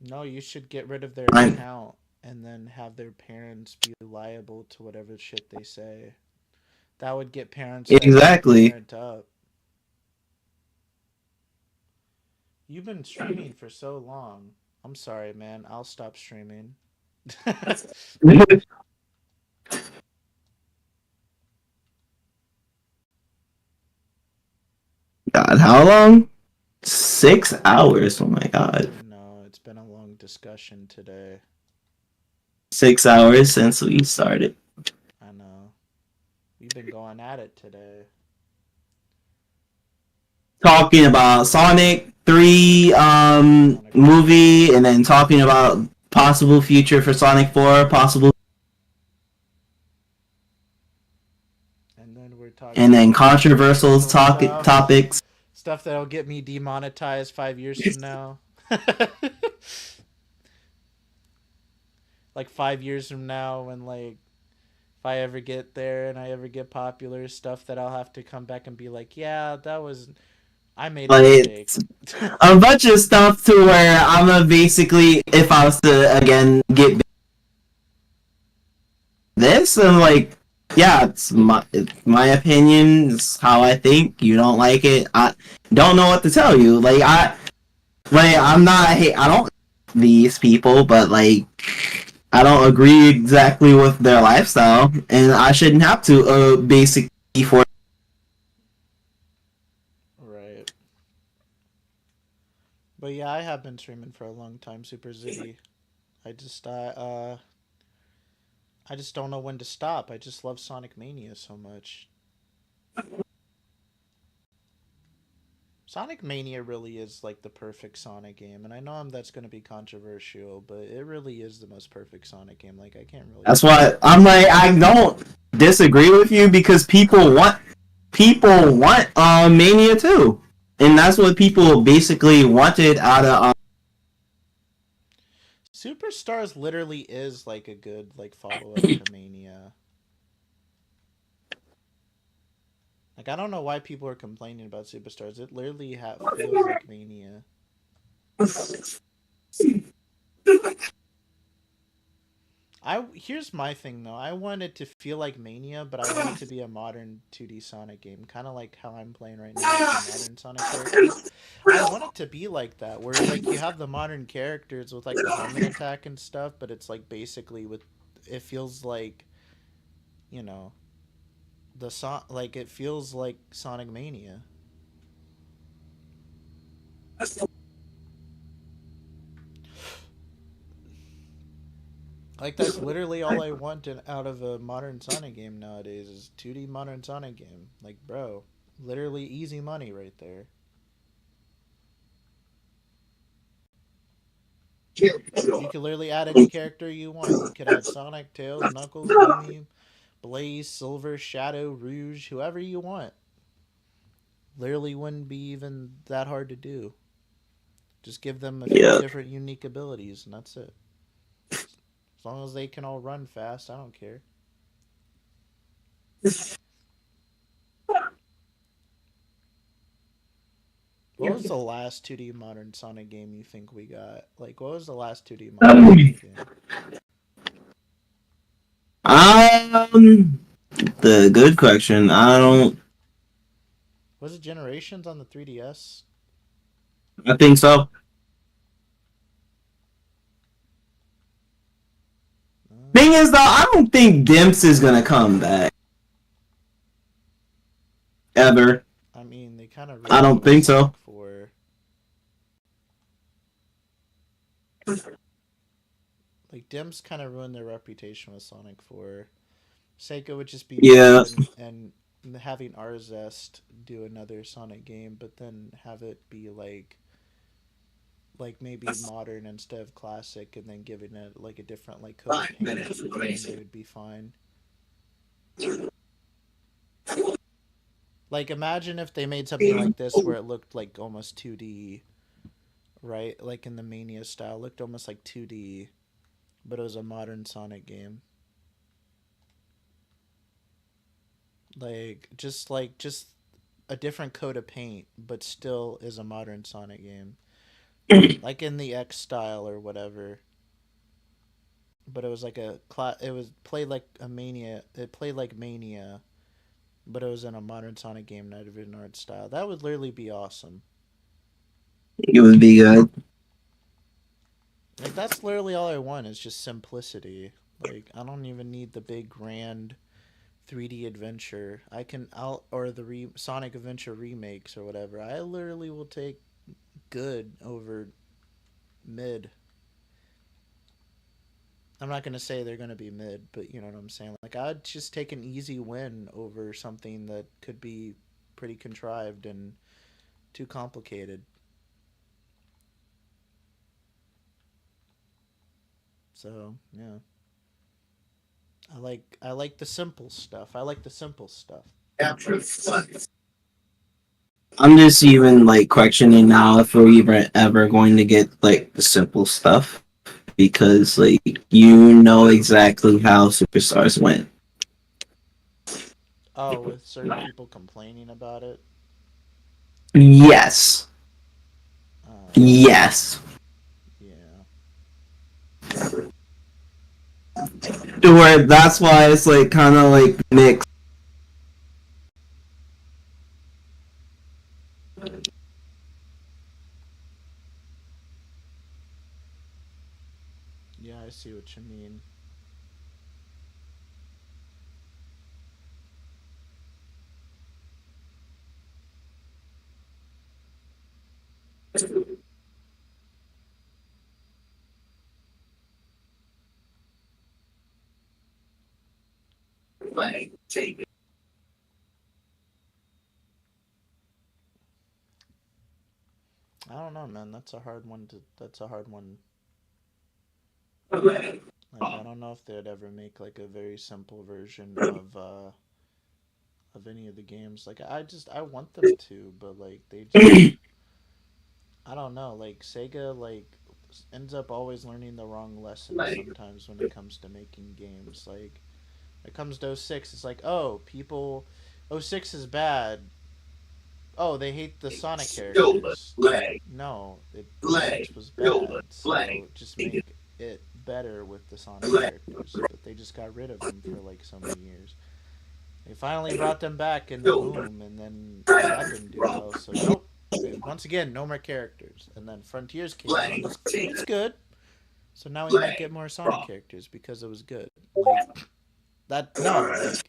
No, you should get rid of their Right. account and then have their parents be liable to whatever shit they say. That would get parents to actually Exactly. parent up. You've been streaming for so long. I'm sorry, man. I'll stop streaming. God, how long? 6 hours. Oh my god. No, it's been a long discussion today. 6 hours since we started I know. We've been going at it today. talking about Sonic 3 movie, and then talking about possible future for Sonic 4, possible, And then we're talking and then controversial stuff. topics. Stuff that'll get me demonetized 5 years from now. Like 5 years from now when like if I ever get there and I ever get popular, stuff that I'll have to come back and be like, yeah, that was I made a Like mistake. a bunch of stuff to where I'm gonna basically, if I was to again get this, I'm like, yeah, it's my opinion. It's how I think. You don't like it, I don't know what to tell you. I'm not. I don't these people, but like I don't agree exactly with their lifestyle, and I shouldn't have to basically for. Right. But yeah, I have been streaming for a long time, Super Zitty. I just don't know when to stop. I just love Sonic Mania so much. Sonic Mania really is like the perfect Sonic game, and I know that's going to be controversial, but it really is the most perfect Sonic game. Like I can't really. That's why I'm like I don't disagree with you because people want Mania too, and that's what people basically wanted out of. Superstars literally is like a good like follow up to Mania. Like I don't know why people are complaining about Superstars. It literally feels like Mania. Here's my thing though. I want it to feel like Mania, but I want it to be a modern 2D Sonic game, kind of like how I'm playing right now with the modern Sonic characters. I want it to be like that, where like you have the modern characters with like the helmet attack and stuff, but it's like basically with it feels like, you know, like it feels like Sonic Mania. Like that's literally all I want out of a modern Sonic game nowadays is 2D modern Sonic game. Like, bro, literally easy money right there. You could literally add any character you want. You could add Sonic, Tails, Knuckles, Amy, Blaze, Silver, Shadow, Rouge, whoever you want. Literally wouldn't be even that hard to do. Just give them a few different unique abilities, and that's it. As long as they can all run fast, I don't care. What was the last 2D modern Sonic game you think we got? Like, what was the last 2D modern Sonic game? The good question. I don't. Was it Generations on the 3DS? I think so. Thing is, though, I don't think Dimps is gonna come back. Ever. I mean, they kind of. I don't think so. Like, Dimps kind of ruined their reputation with Sonic 4. Sega would just be and having Arzest do another Sonic game, but then have it be like maybe modern instead of classic, and then giving it like a different like coat of paint, they would be fine. Like, imagine if they made something like this where it looked like almost 2D, right? Like in the Mania style, it looked almost like 2D, but it was a modern Sonic game. Just a different coat of paint, but still is a modern Sonic game. Like in the X style or whatever. But it was like it was played like a Mania. It played like Mania, but it was in a modern Sonic game, not even art style. That would literally be awesome. It would be good. Like, that's literally all I want is just simplicity. Like, I don't even need the big grand 3D adventure. Or the Sonic Adventure remakes or whatever. I literally will take good over mid. I'm not going to say they're going to be mid, but you know what I'm saying? Like, I'd just take an easy win over something that could be pretty contrived and too complicated. So, yeah. I like the simple stuff. I'm just even like questioning now if we're even ever going to get like the simple stuff, because like you know exactly how Superstars went. Oh, with certain people complaining about it? Yes. Yes. Yeah. Where that's why it's like kind of like mixed. Yeah, I see what you mean. Take it. I don't know, man. That's a hard one. Like, Like, I don't know if they'd ever make like a very simple version of any of the games. Like, I want them to, but like they just I don't know. Like, Sega ends up always learning the wrong lessons sometimes when it comes to making games. Like, it comes to 06, it's like, oh, people, 06 is bad. Oh, they hate the Sonic characters. No, 06 was bad. So just make it better with the Sonic characters. But they just got rid of them for like so many years. They finally brought them back in the boom, and then that didn't do well. So nope. Once again, no more characters. And then Frontiers came out. It's good. So now we might get more Sonic characters because it was good. Like that. No, like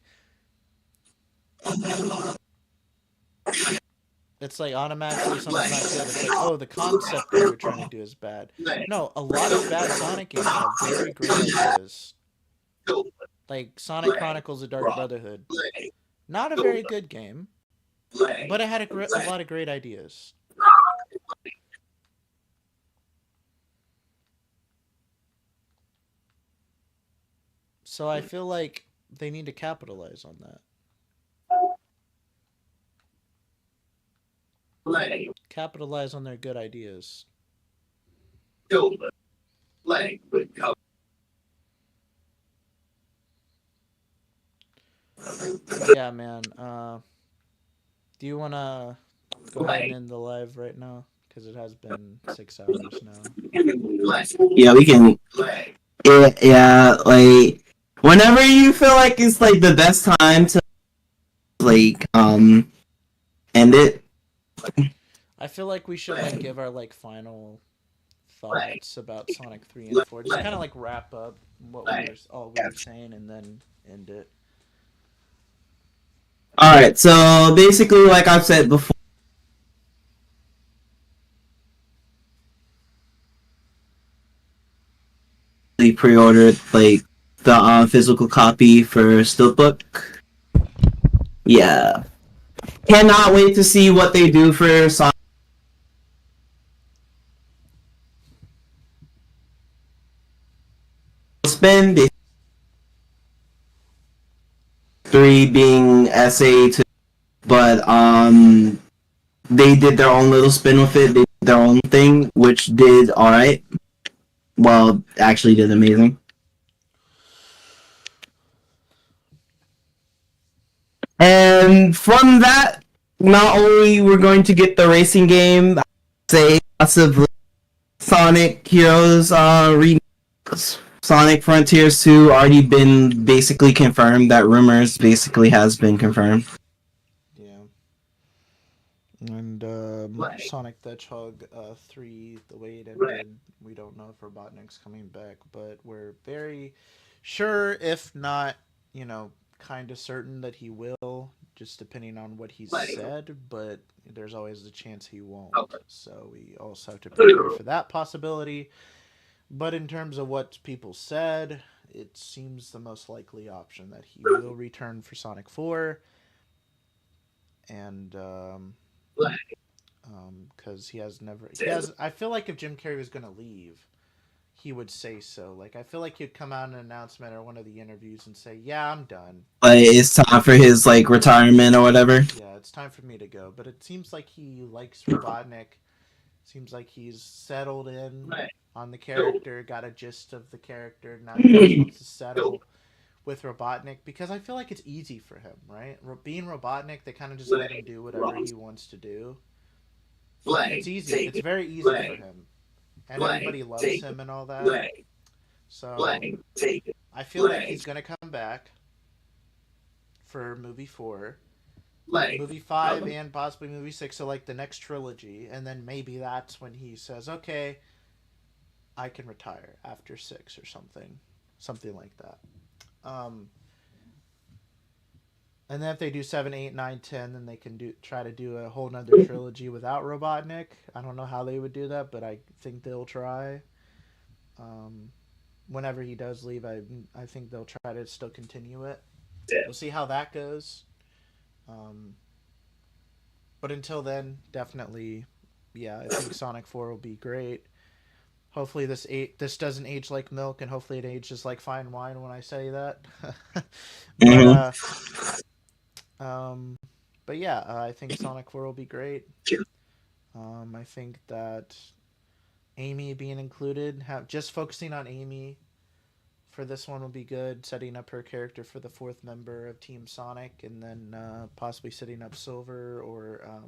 it's like automatically something's not good. It's like, oh, the concept they were trying to do is bad. No, a lot of bad Sonic games have very great ideas. Like Sonic Chronicles: The Dark Brotherhood, not a very good game, but it had a lot of great ideas. So I feel like they need to capitalize on that. Capitalize on their good ideas. Yeah, man. Do you want to go ahead and end the live right now? Because it has been 6 hours now. Yeah, we can. Yeah, like whenever you feel like it's like the best time to like end it. I feel like we should like give our like final thoughts about Sonic 3 and 4. Just kind of like wrap up what we were saying and then end it. All right, so basically, like I've said before, we pre-ordered like the physical copy for Steelbook. Yeah, cannot wait to see what they do for Sonic. Spin 3 being SA2, but they did their own little spin with it. They did their own thing, which did all right. Well, actually, did amazing. And from that, not only we're going to get the racing game, I'd say possibly Sonic Heroes remakes. Sonic Frontiers 2 already been basically confirmed. That rumors basically has been confirmed. Yeah. And Sonic the Hedgehog 3, the way it ended, we don't know if Robotnik's coming back, but we're very sure, if not, kind of certain that he will, just depending on what he said, but there's always the chance he won't. So we also have to prepare for that possibility. But in terms of what people said, it seems the most likely option that he will return for Sonic 4. And because I feel like if Jim Carrey was going to leave, he would say so. Like, I feel like he'd come out in an announcement or one of the interviews and say, yeah, I'm done. Like, it's time for his like retirement or whatever. Yeah, it's time for me to go. But it seems like he likes Robotnik. Seems like he's settled in on the character, got a gist of the character. Now he just wants to settle with Robotnik because I feel like it's easy for him, right? Being Robotnik, they kind of just let him do whatever he wants to do. It's easy. It's very easy for him. And everybody loves him and all that. So I feel like he's going to come back for movie 4. Movie 5 and possibly movie 6, so like the next trilogy, and then maybe that's when he says, okay, I can retire after 6 or something like that. And then if they do 7, 8, 9, 10, then they can try to do a whole nother trilogy without Robotnik. I don't know how they would do that, but I think they'll try. Whenever he does leave, I think they'll try to still continue it. We'll see how that goes. But until then, definitely, yeah, I think Sonic 4 will be great. Hopefully this doesn't age like milk, and hopefully it ages like fine wine when I say that. But yeah, I think Sonic 4 will be great. I think that Amy being included, just focusing on Amy for this one will be good, setting up her character for the 4th member of Team Sonic, and then possibly setting up Silver or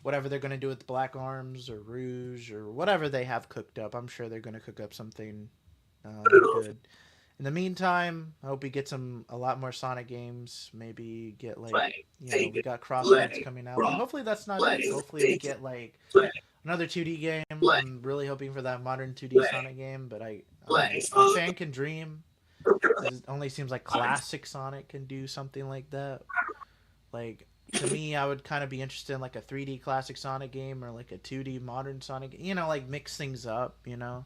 whatever they're going to do with Black Arms or Rouge or whatever they have cooked up. I'm sure they're going to cook up something good. In the meantime, I hope we get a lot more Sonic games. Maybe get we got Crossroads coming out. But hopefully that's not it. Hopefully we get Another 2D game. Play. I'm really hoping for that modern 2D Play. Sonic game, but Play. a fan can dream. It only seems like classic Sonic can do something like that. Like, to me, I would kind of be interested in like a 3D classic Sonic game or like a 2D modern Sonic. You know, like mix things up. You know,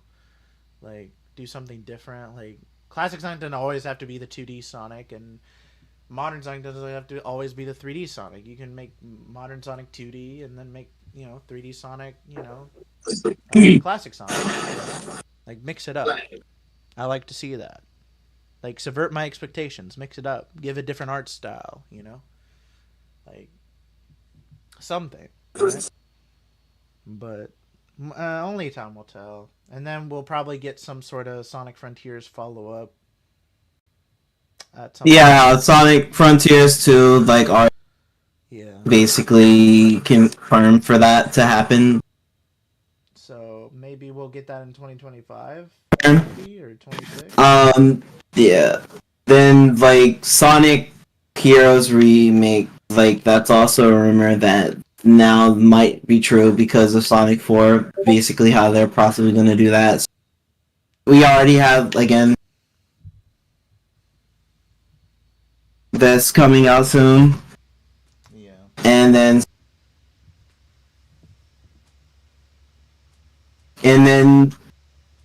like do something different. Like classic Sonic doesn't always have to be the 2D Sonic, and modern Sonic doesn't have to always be the 3D Sonic. You can make modern Sonic 2D and then make 3D Sonic. Classic Sonic. Like mix it up. I like to see that. Like subvert my expectations, mix it up, give a different art style. Like something. Right? But only time will tell. And then we'll probably get some sort of Sonic Frontiers follow up. Yeah, Sonic Frontiers 2 like are basically confirmed for that to happen. So maybe we'll get that in 2025 or 26. Yeah. Then like Sonic Heroes remake, like that's also a rumor that now might be true because of Sonic 4, basically how they're possibly going to do that. So we already have, again, that's coming out soon. Yeah. And then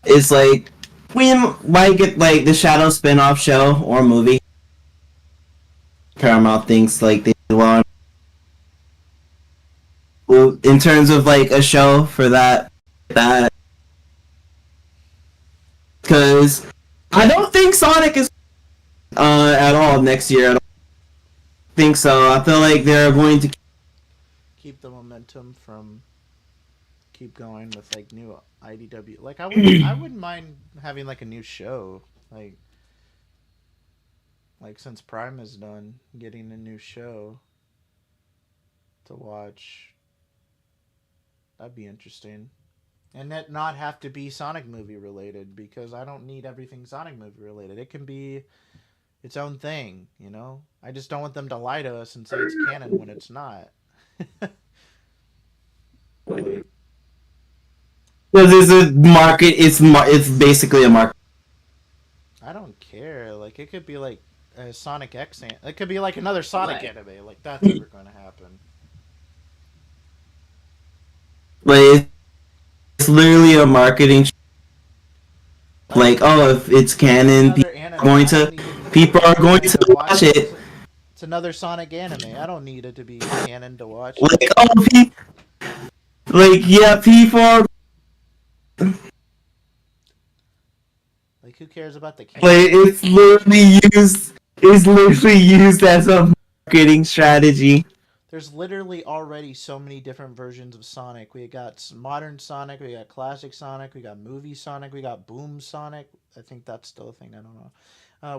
it's like we might get like the Shadow spin-off show or movie. Paramount thinks like they want in terms of like a show for that because I don't think Sonic is at all next year. I don't think so. I feel like they're going to keep the momentum from keep going with like new IDW. Like I wouldn't mind having like a new show. Like since Prime is done, getting a new show to watch. That'd be interesting. And that not have to be Sonic movie related, because I don't need everything Sonic movie related. It can be its own thing, I just don't want them to lie to us and say it's canon when it's not. because it's a market. It's basically a market. I don't care. Like it could be like a Sonic X. It could be like another Sonic anime. Like that's never going to happen. Like it's literally a marketing. Like, oh, if it's canon, people are going to watch it. It's another Sonic anime. I don't need it to be canon to watch. Like, oh, people are. Like, who cares about the canon? Like, it's literally used as a marketing strategy. There's literally already so many different versions of Sonic. We got modern Sonic, we got classic Sonic, we got movie Sonic, we got Boom Sonic. I think that's still a thing. I don't know.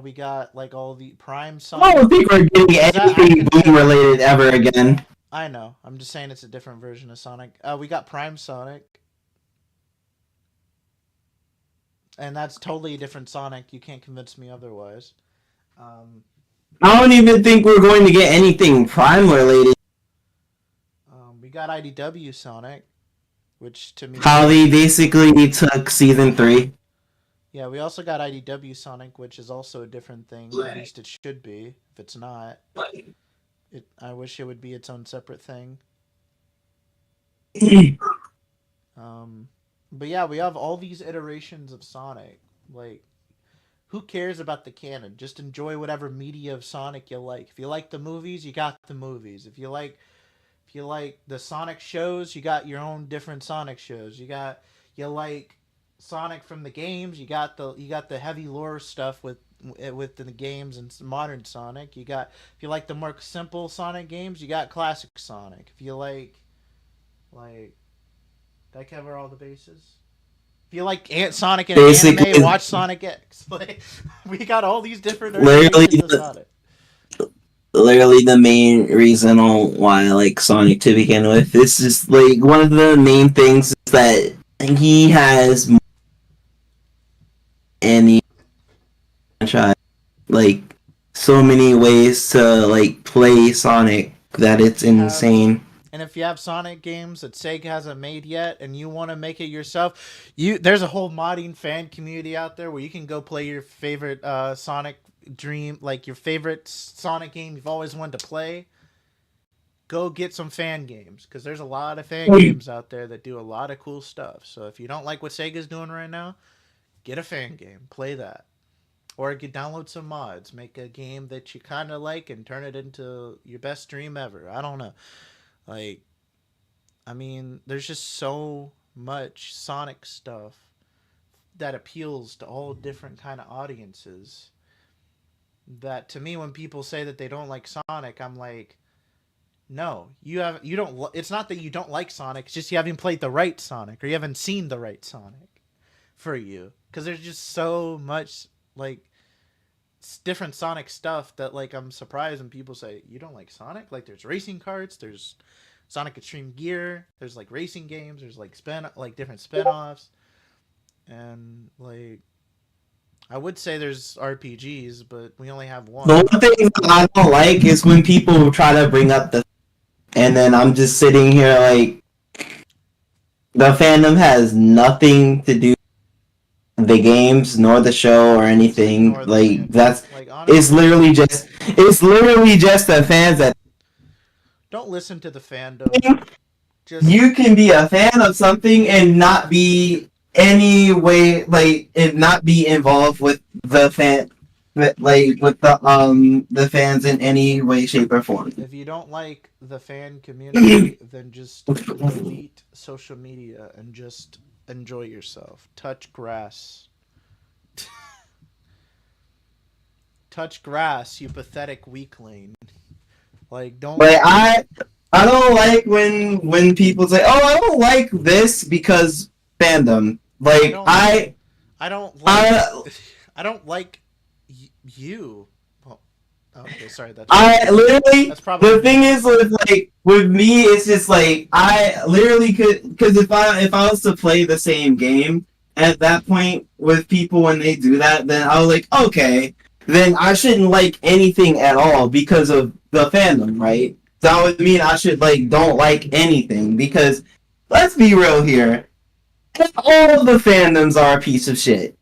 We got like all the Prime Sonic. I don't think we're getting anything Boom related ever again. I know. I'm just saying it's a different version of Sonic. We got Prime Sonic. And that's totally a different Sonic. You can't convince me otherwise. I don't even think we're going to get anything Prime related. We got IDW Sonic, which to me... How they basically took Season 3. Yeah, we also got IDW Sonic, which is also a different thing. At least it should be. If it's not, I wish it would be its own separate thing. But yeah, we have all these iterations of Sonic. Like, who cares about the canon? Just enjoy whatever media of Sonic you like. If you like the movies, you got the movies. If you like the Sonic shows, you got your own different Sonic shows. You like Sonic from the games, you got the heavy lore stuff with the games and modern Sonic. If you like the more simple Sonic games, you got classic Sonic. If you like did I cover all the bases? If you like Sonic in an anime, watch Sonic X. Like, we got all these different iterations of Sonic. Literally the main reason on why I like Sonic to begin with. This is like one of the main things is that he has any franchise, like so many ways to like play Sonic that it's insane. And if you have Sonic games that Sega hasn't made yet and you want to make it yourself, there's a whole modding fan community out there where you can go play your favorite Sonic Dream, like your favorite Sonic game you've always wanted to play. Go get some fan games because there's a lot of fan games out there that do a lot of cool stuff. So if you don't like what Sega's doing right now, get a fan game, play that. Or you download some mods, make a game that you kind of like, and turn it into your best dream ever. I don't know. Like, I mean, there's just so much Sonic stuff that appeals to all different kind of audiences. That to me, when people say that they don't like Sonic, I'm like, no, you don't. It's not that you don't like Sonic. It's just you haven't played the right Sonic, or you haven't seen the right Sonic for you. Because there's just so much like different Sonic stuff that like I'm surprised when people say you don't like Sonic. Like there's racing carts, there's Sonic Extreme Gear, there's like racing games, there's like different spin-offs, and like I would say there's RPGs, but we only have one. The one thing that I don't like is when people try to bring up and then I'm just sitting here like, the fandom has nothing to do with the games nor the show or anything. Like that's like, honestly, it's literally just the fans that don't listen to the fandom. Just you can be a fan of something and not be any way like and not be involved with the fan like with the fans in any way, shape, or form. if you don't like the fan community, then just delete social media and just enjoy yourself. Touch grass. Touch grass, you pathetic weakling. Like don't. Like I don't like when people say, "Oh, I don't like this because fandom." Like I don't like. I don't like you. Well, okay, sorry. I literally. That's probably The thing is with me, it's just like I literally could, because if I was to play the same game at that point with people when they do that, then I was like, okay, then I shouldn't like anything at all because of the fandom, right? So that would mean I should like don't like anything because let's be real here. All of the fandoms are a piece of shit.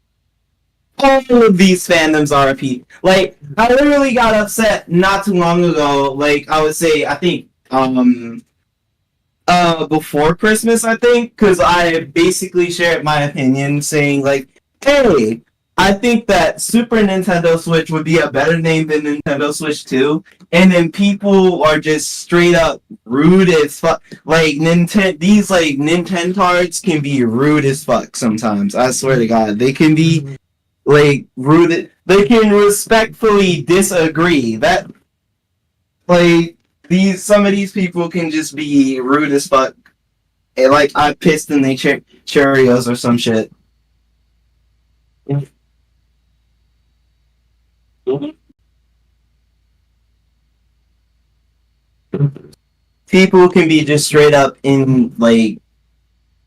All of these fandoms are a piece. Like, I literally got upset not too long ago. Like, I would say, I think, before Christmas, I think, because I basically shared my opinion saying, like, hey, I think that Super Nintendo Switch would be a better name than Nintendo Switch 2. And then people are just straight up rude as fuck. Like, these, like, Nintendards can be rude as fuck sometimes. I swear to God. They can be, like, rude. They can respectfully disagree. That, like, some of these people can just be rude as fuck. And, like, I pissed in their Cheerios or some shit. People can be just straight up in like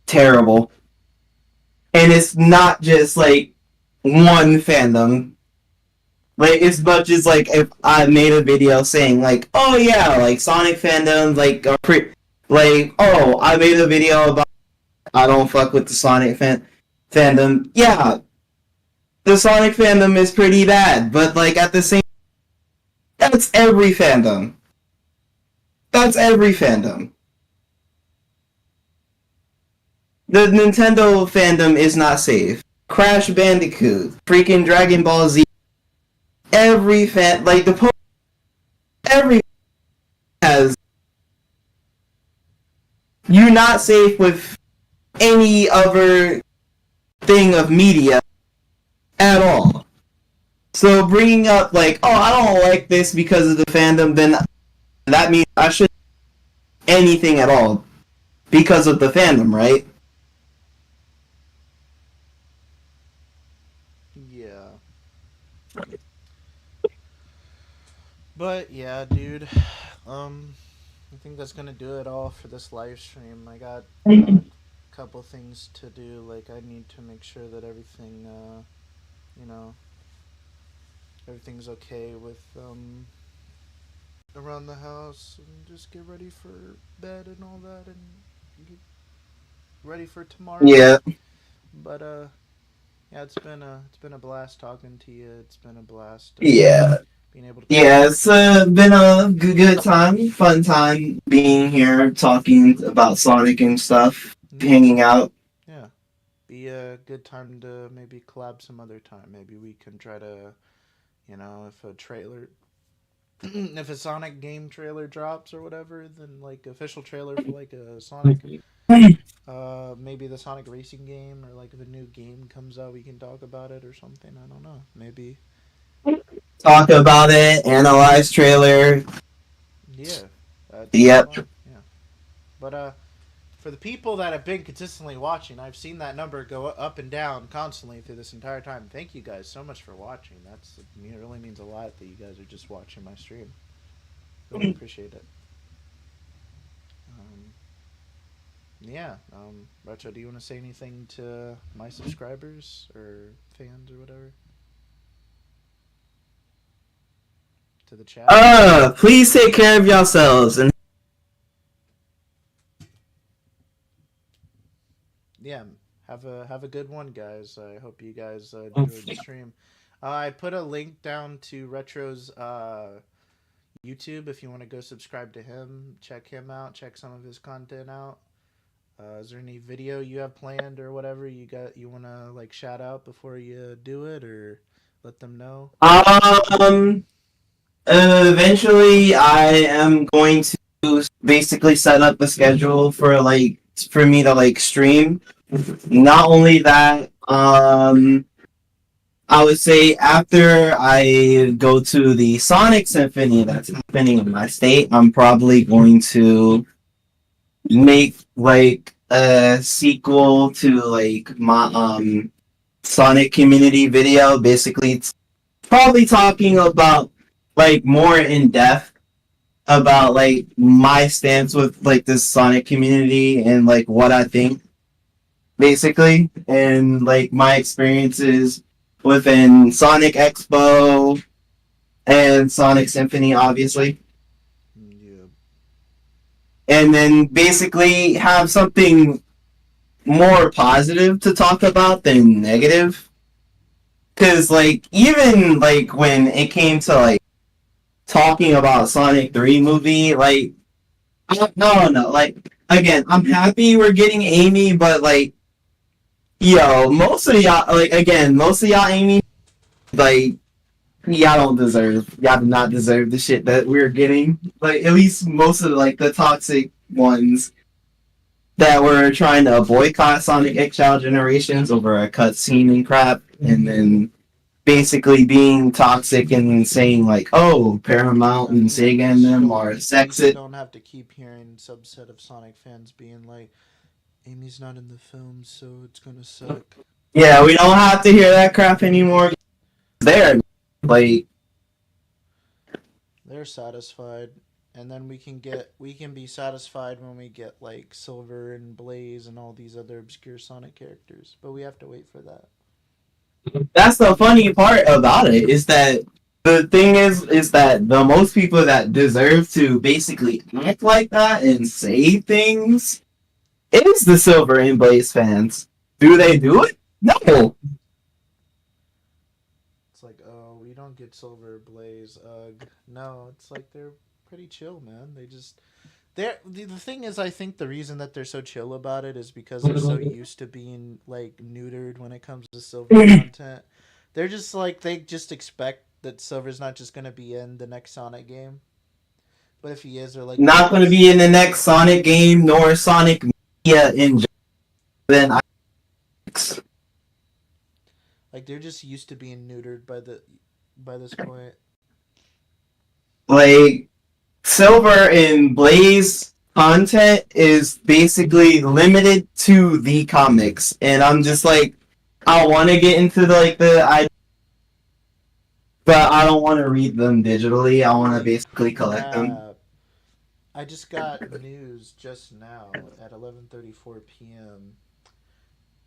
terrible, and it's not just like one fandom. Like as much as like if I made a video saying like, oh yeah, like Sonic fandom, like oh I made a video about I don't fuck with the Sonic fandom. Yeah, the Sonic fandom is pretty bad, but like at the same, that's every fandom. That's every fandom. The Nintendo fandom is not safe. Crash Bandicoot, freaking Dragon Ball Z. Every every has. You're not safe with any other thing of media at all. So bringing up like, oh, I don't like this because of the fandom, then that means I shouldn't anything at all because of the fandom, right? Yeah. But yeah, dude. I think that's gonna do it all for this live stream. I got a couple things to do. Like I need to make sure that everything, you know, everything's okay with around the house and just get ready for bed and all that and get ready for tomorrow. Yeah, But yeah, it's been a blast talking to you. It's been a blast yeah, being able to talk. yeah. It's been a good time, fun time being here, talking about Sonic and stuff, Yeah, hanging out. yeah. Be a good time to maybe collab some other time. Maybe we can try to, if a trailer, if a Sonic game trailer drops or whatever, then like official trailer for like a Sonic, maybe the Sonic racing game or like if a new game comes out, we can talk about it or something. I don't know. Maybe. Talk about it, analyze trailer. Yeah, that'd be Yep. fun. Yeah, but for the people that have been consistently watching, I've seen that number go up and down constantly through this entire time. Thank you guys so much for watching. It really means a lot that you guys are just watching my stream. Really appreciate it. Um, yeah, Retro, do you want to say anything to my subscribers or fans or whatever? To the chat? Please take care of yourselves and Yeah, have a good one, guys. I hope you guys enjoyed the stream. I put a link down to Retro's YouTube if you want to go subscribe to him. Check him out. Check some of his content out. Is there any video you have planned or whatever you want to like shout out before you do it or let them know? eventually I am going to basically set up a schedule for me to like stream. Not only that, I would say after I go to the Sonic Symphony that's happening in my state, I'm probably going to make like a sequel to like my Sonic community video. Basically, it's probably talking about like more in depth about like my stance with like this Sonic community and like what I think basically and like my experiences within Sonic Expo and Sonic Symphony obviously, Yeah. and then basically have something more positive to talk about than negative, because like even like when it came to like talking about Sonic 3 movie, like no, like again, I'm happy we're getting Amy, but like yo, most of y'all Amy, like y'all don't deserve, y'all do not deserve the shit that we're getting. Like at least most of like the toxic ones that were trying to boycott Sonic XL Generations over a cutscene and crap, and then basically being toxic and saying like, "Oh, Paramount and Sega and them are We still sexist." don't have to keep hearing subset of Sonic fans being like, Amy's not in the film, so it's gonna suck. Yeah, we don't have to hear that crap anymore. There, like, They're satisfied, and then we can be satisfied when we get like Silver and Blaze and all these other obscure Sonic characters. But we have to wait for that. that's the funny part about it is that the thing is that the most people that deserve to basically act like that and say things is the Silver and Blaze fans. Do they do it? No. It's like, oh, we don't get Silver, Blaze, ugh. No, it's like they're pretty chill, man. The thing is, I think the reason that they're so chill about it is because they're so used to being like neutered when it comes to Silver content. They're just like they just expect that Silver's not just gonna be in the next Sonic game. But if he is, they're like, Not going to be in the next Sonic game nor Sonic media in general. Then I like they're just used to being neutered by this point. like Silver and Blaze content is basically limited to the comics, and I'm just like, I want to get into I, but I don't want to read them digitally. I want to basically collect them. Yeah, I just got news just now at 11:34 p.m.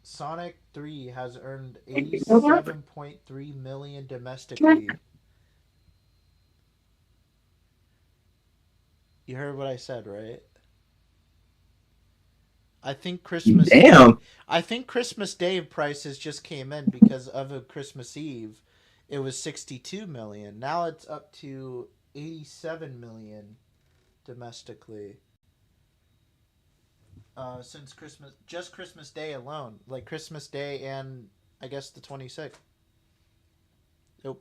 Sonic 3 has earned 87.3 million domestically. You heard what I said, right? I think Christmas Day. Damn. I think Christmas Day prices just came in because of a Christmas Eve. It was 62 million. Now it's up to 87 million domestically. Since Christmas, just Christmas Day alone, like Christmas Day and I guess the 26th.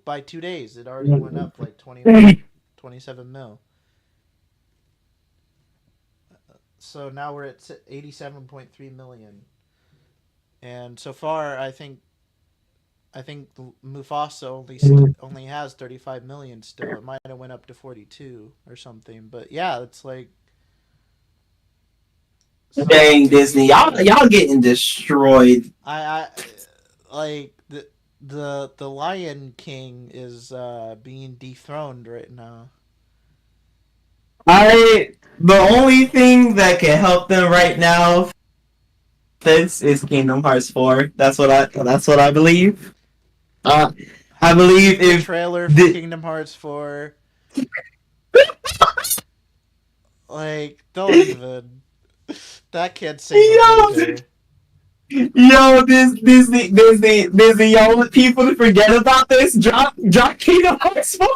By 2 days, it already went up like 21, 27 mil. So now we're at 87.3 million. And so far, I think Mufasa only has 35 million still. It might have went up to 42 or something. But yeah, it's like Dang Disney, y'all getting destroyed. I like the Lion King is being dethroned right now. The only thing that can help them right now this is Kingdom Hearts 4. That's what I believe. Uh I Have you believe seen the if trailer for the Kingdom Hearts 4? Like, don't even. That can't save a yo beater. Disney, y'all want people to forget about this. Drop Kingdom Hearts 4.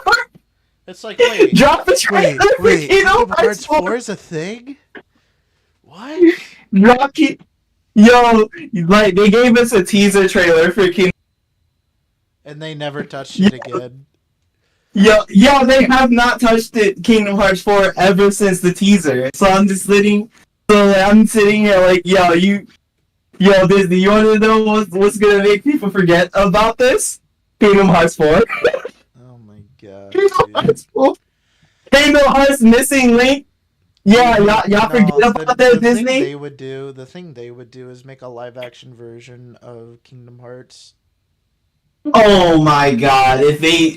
It's like, wait, Drop the trailer for Kingdom Kingdom Hearts Hearts 4. 4 is a thing? What? Drop Yo, like they gave us a teaser trailer for Kingdom. And they never touched it again. Yo, they have not touched it, Kingdom Hearts 4 ever since the teaser. So I'm sitting here like, yo, Disney, you want to know what's gonna make people forget about this? Kingdom Hearts 4. Oh my god, Kingdom dude. Hearts 4. Kingdom Hearts Missing Link. Yeah, y'all forget No, about that, Disney. the thing they would do is make a live action version of Kingdom Hearts. Oh my God! If they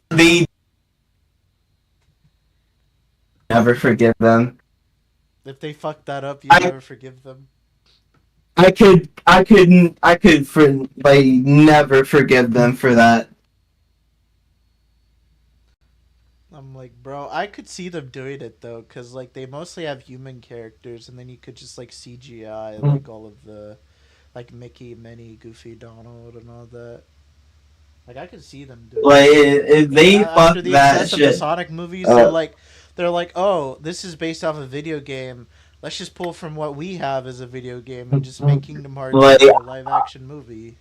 never forgive them. If they fuck that up, you'd I never forgive them. I could for like never forgive them for that. I'm like, bro, I could see them doing it though, cause like they mostly have human characters, and then you could just like CGI like all of the like Mickey, Minnie, Goofy, Donald, and all that. Like I could see them doing Like something like if that. they fuck After the that success of the shit Sonic movies, up. they're like, oh, this is based off a video game. Let's just pull from what we have as a video game and just make Kingdom Hearts Like into a live action movie.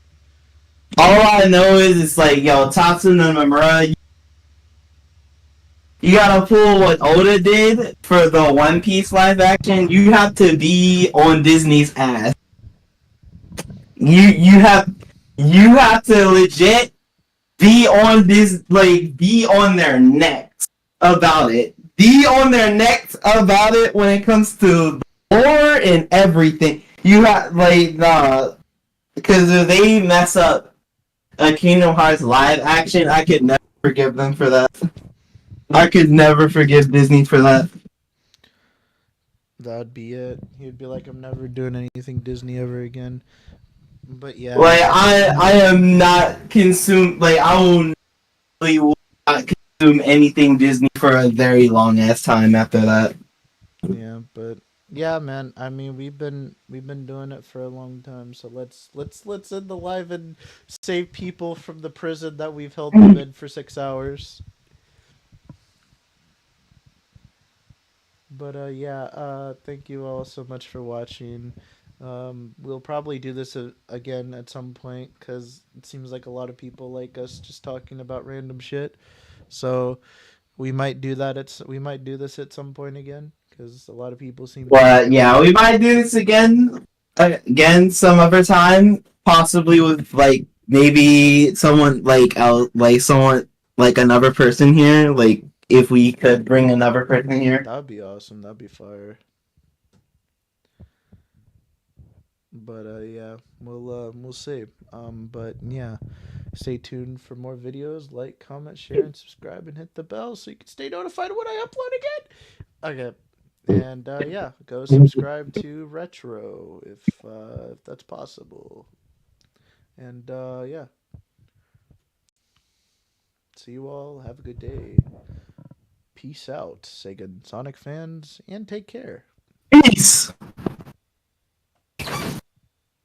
all I know is it's like yo, Tatsun and Mamura. You gotta pull what Oda did for the One Piece live action. You have to be on Disney's ass. You have you have to legit be on this be on their necks about it. Be on their necks about it when it comes to lore and everything. You have because if they mess up a Kingdom Hearts live action, I could never forgive them for that. I could never forgive Disney for that. That'd be it. He'd be like, I'm never doing anything Disney ever again. But yeah, Like man. I am not consumed. Like I will not consume anything Disney for a very long ass time after that. Yeah, but yeah, man. I mean, we've been doing it for a long time. So let's end the live and save people from the prison that we've held them in for 6 hours. But yeah, thank you all so much for watching. We'll probably do this again at some point because it seems like a lot of people like us just talking about random shit. So we might do this at some point again because a lot of people seem to But enjoy yeah, it. we might do this again some other time, possibly with maybe someone someone another person here. Like if we could bring another person here. That'd be awesome. That'd be fire. But yeah, we'll see. But yeah, stay tuned for more videos. Like, comment, share, and subscribe, and hit the bell so you can stay notified when I upload again. Okay. And yeah, go subscribe to Retro if that's possible. And yeah, see you all. Have a good day. peace out, Sega and Sonic fans, and take care. Peace.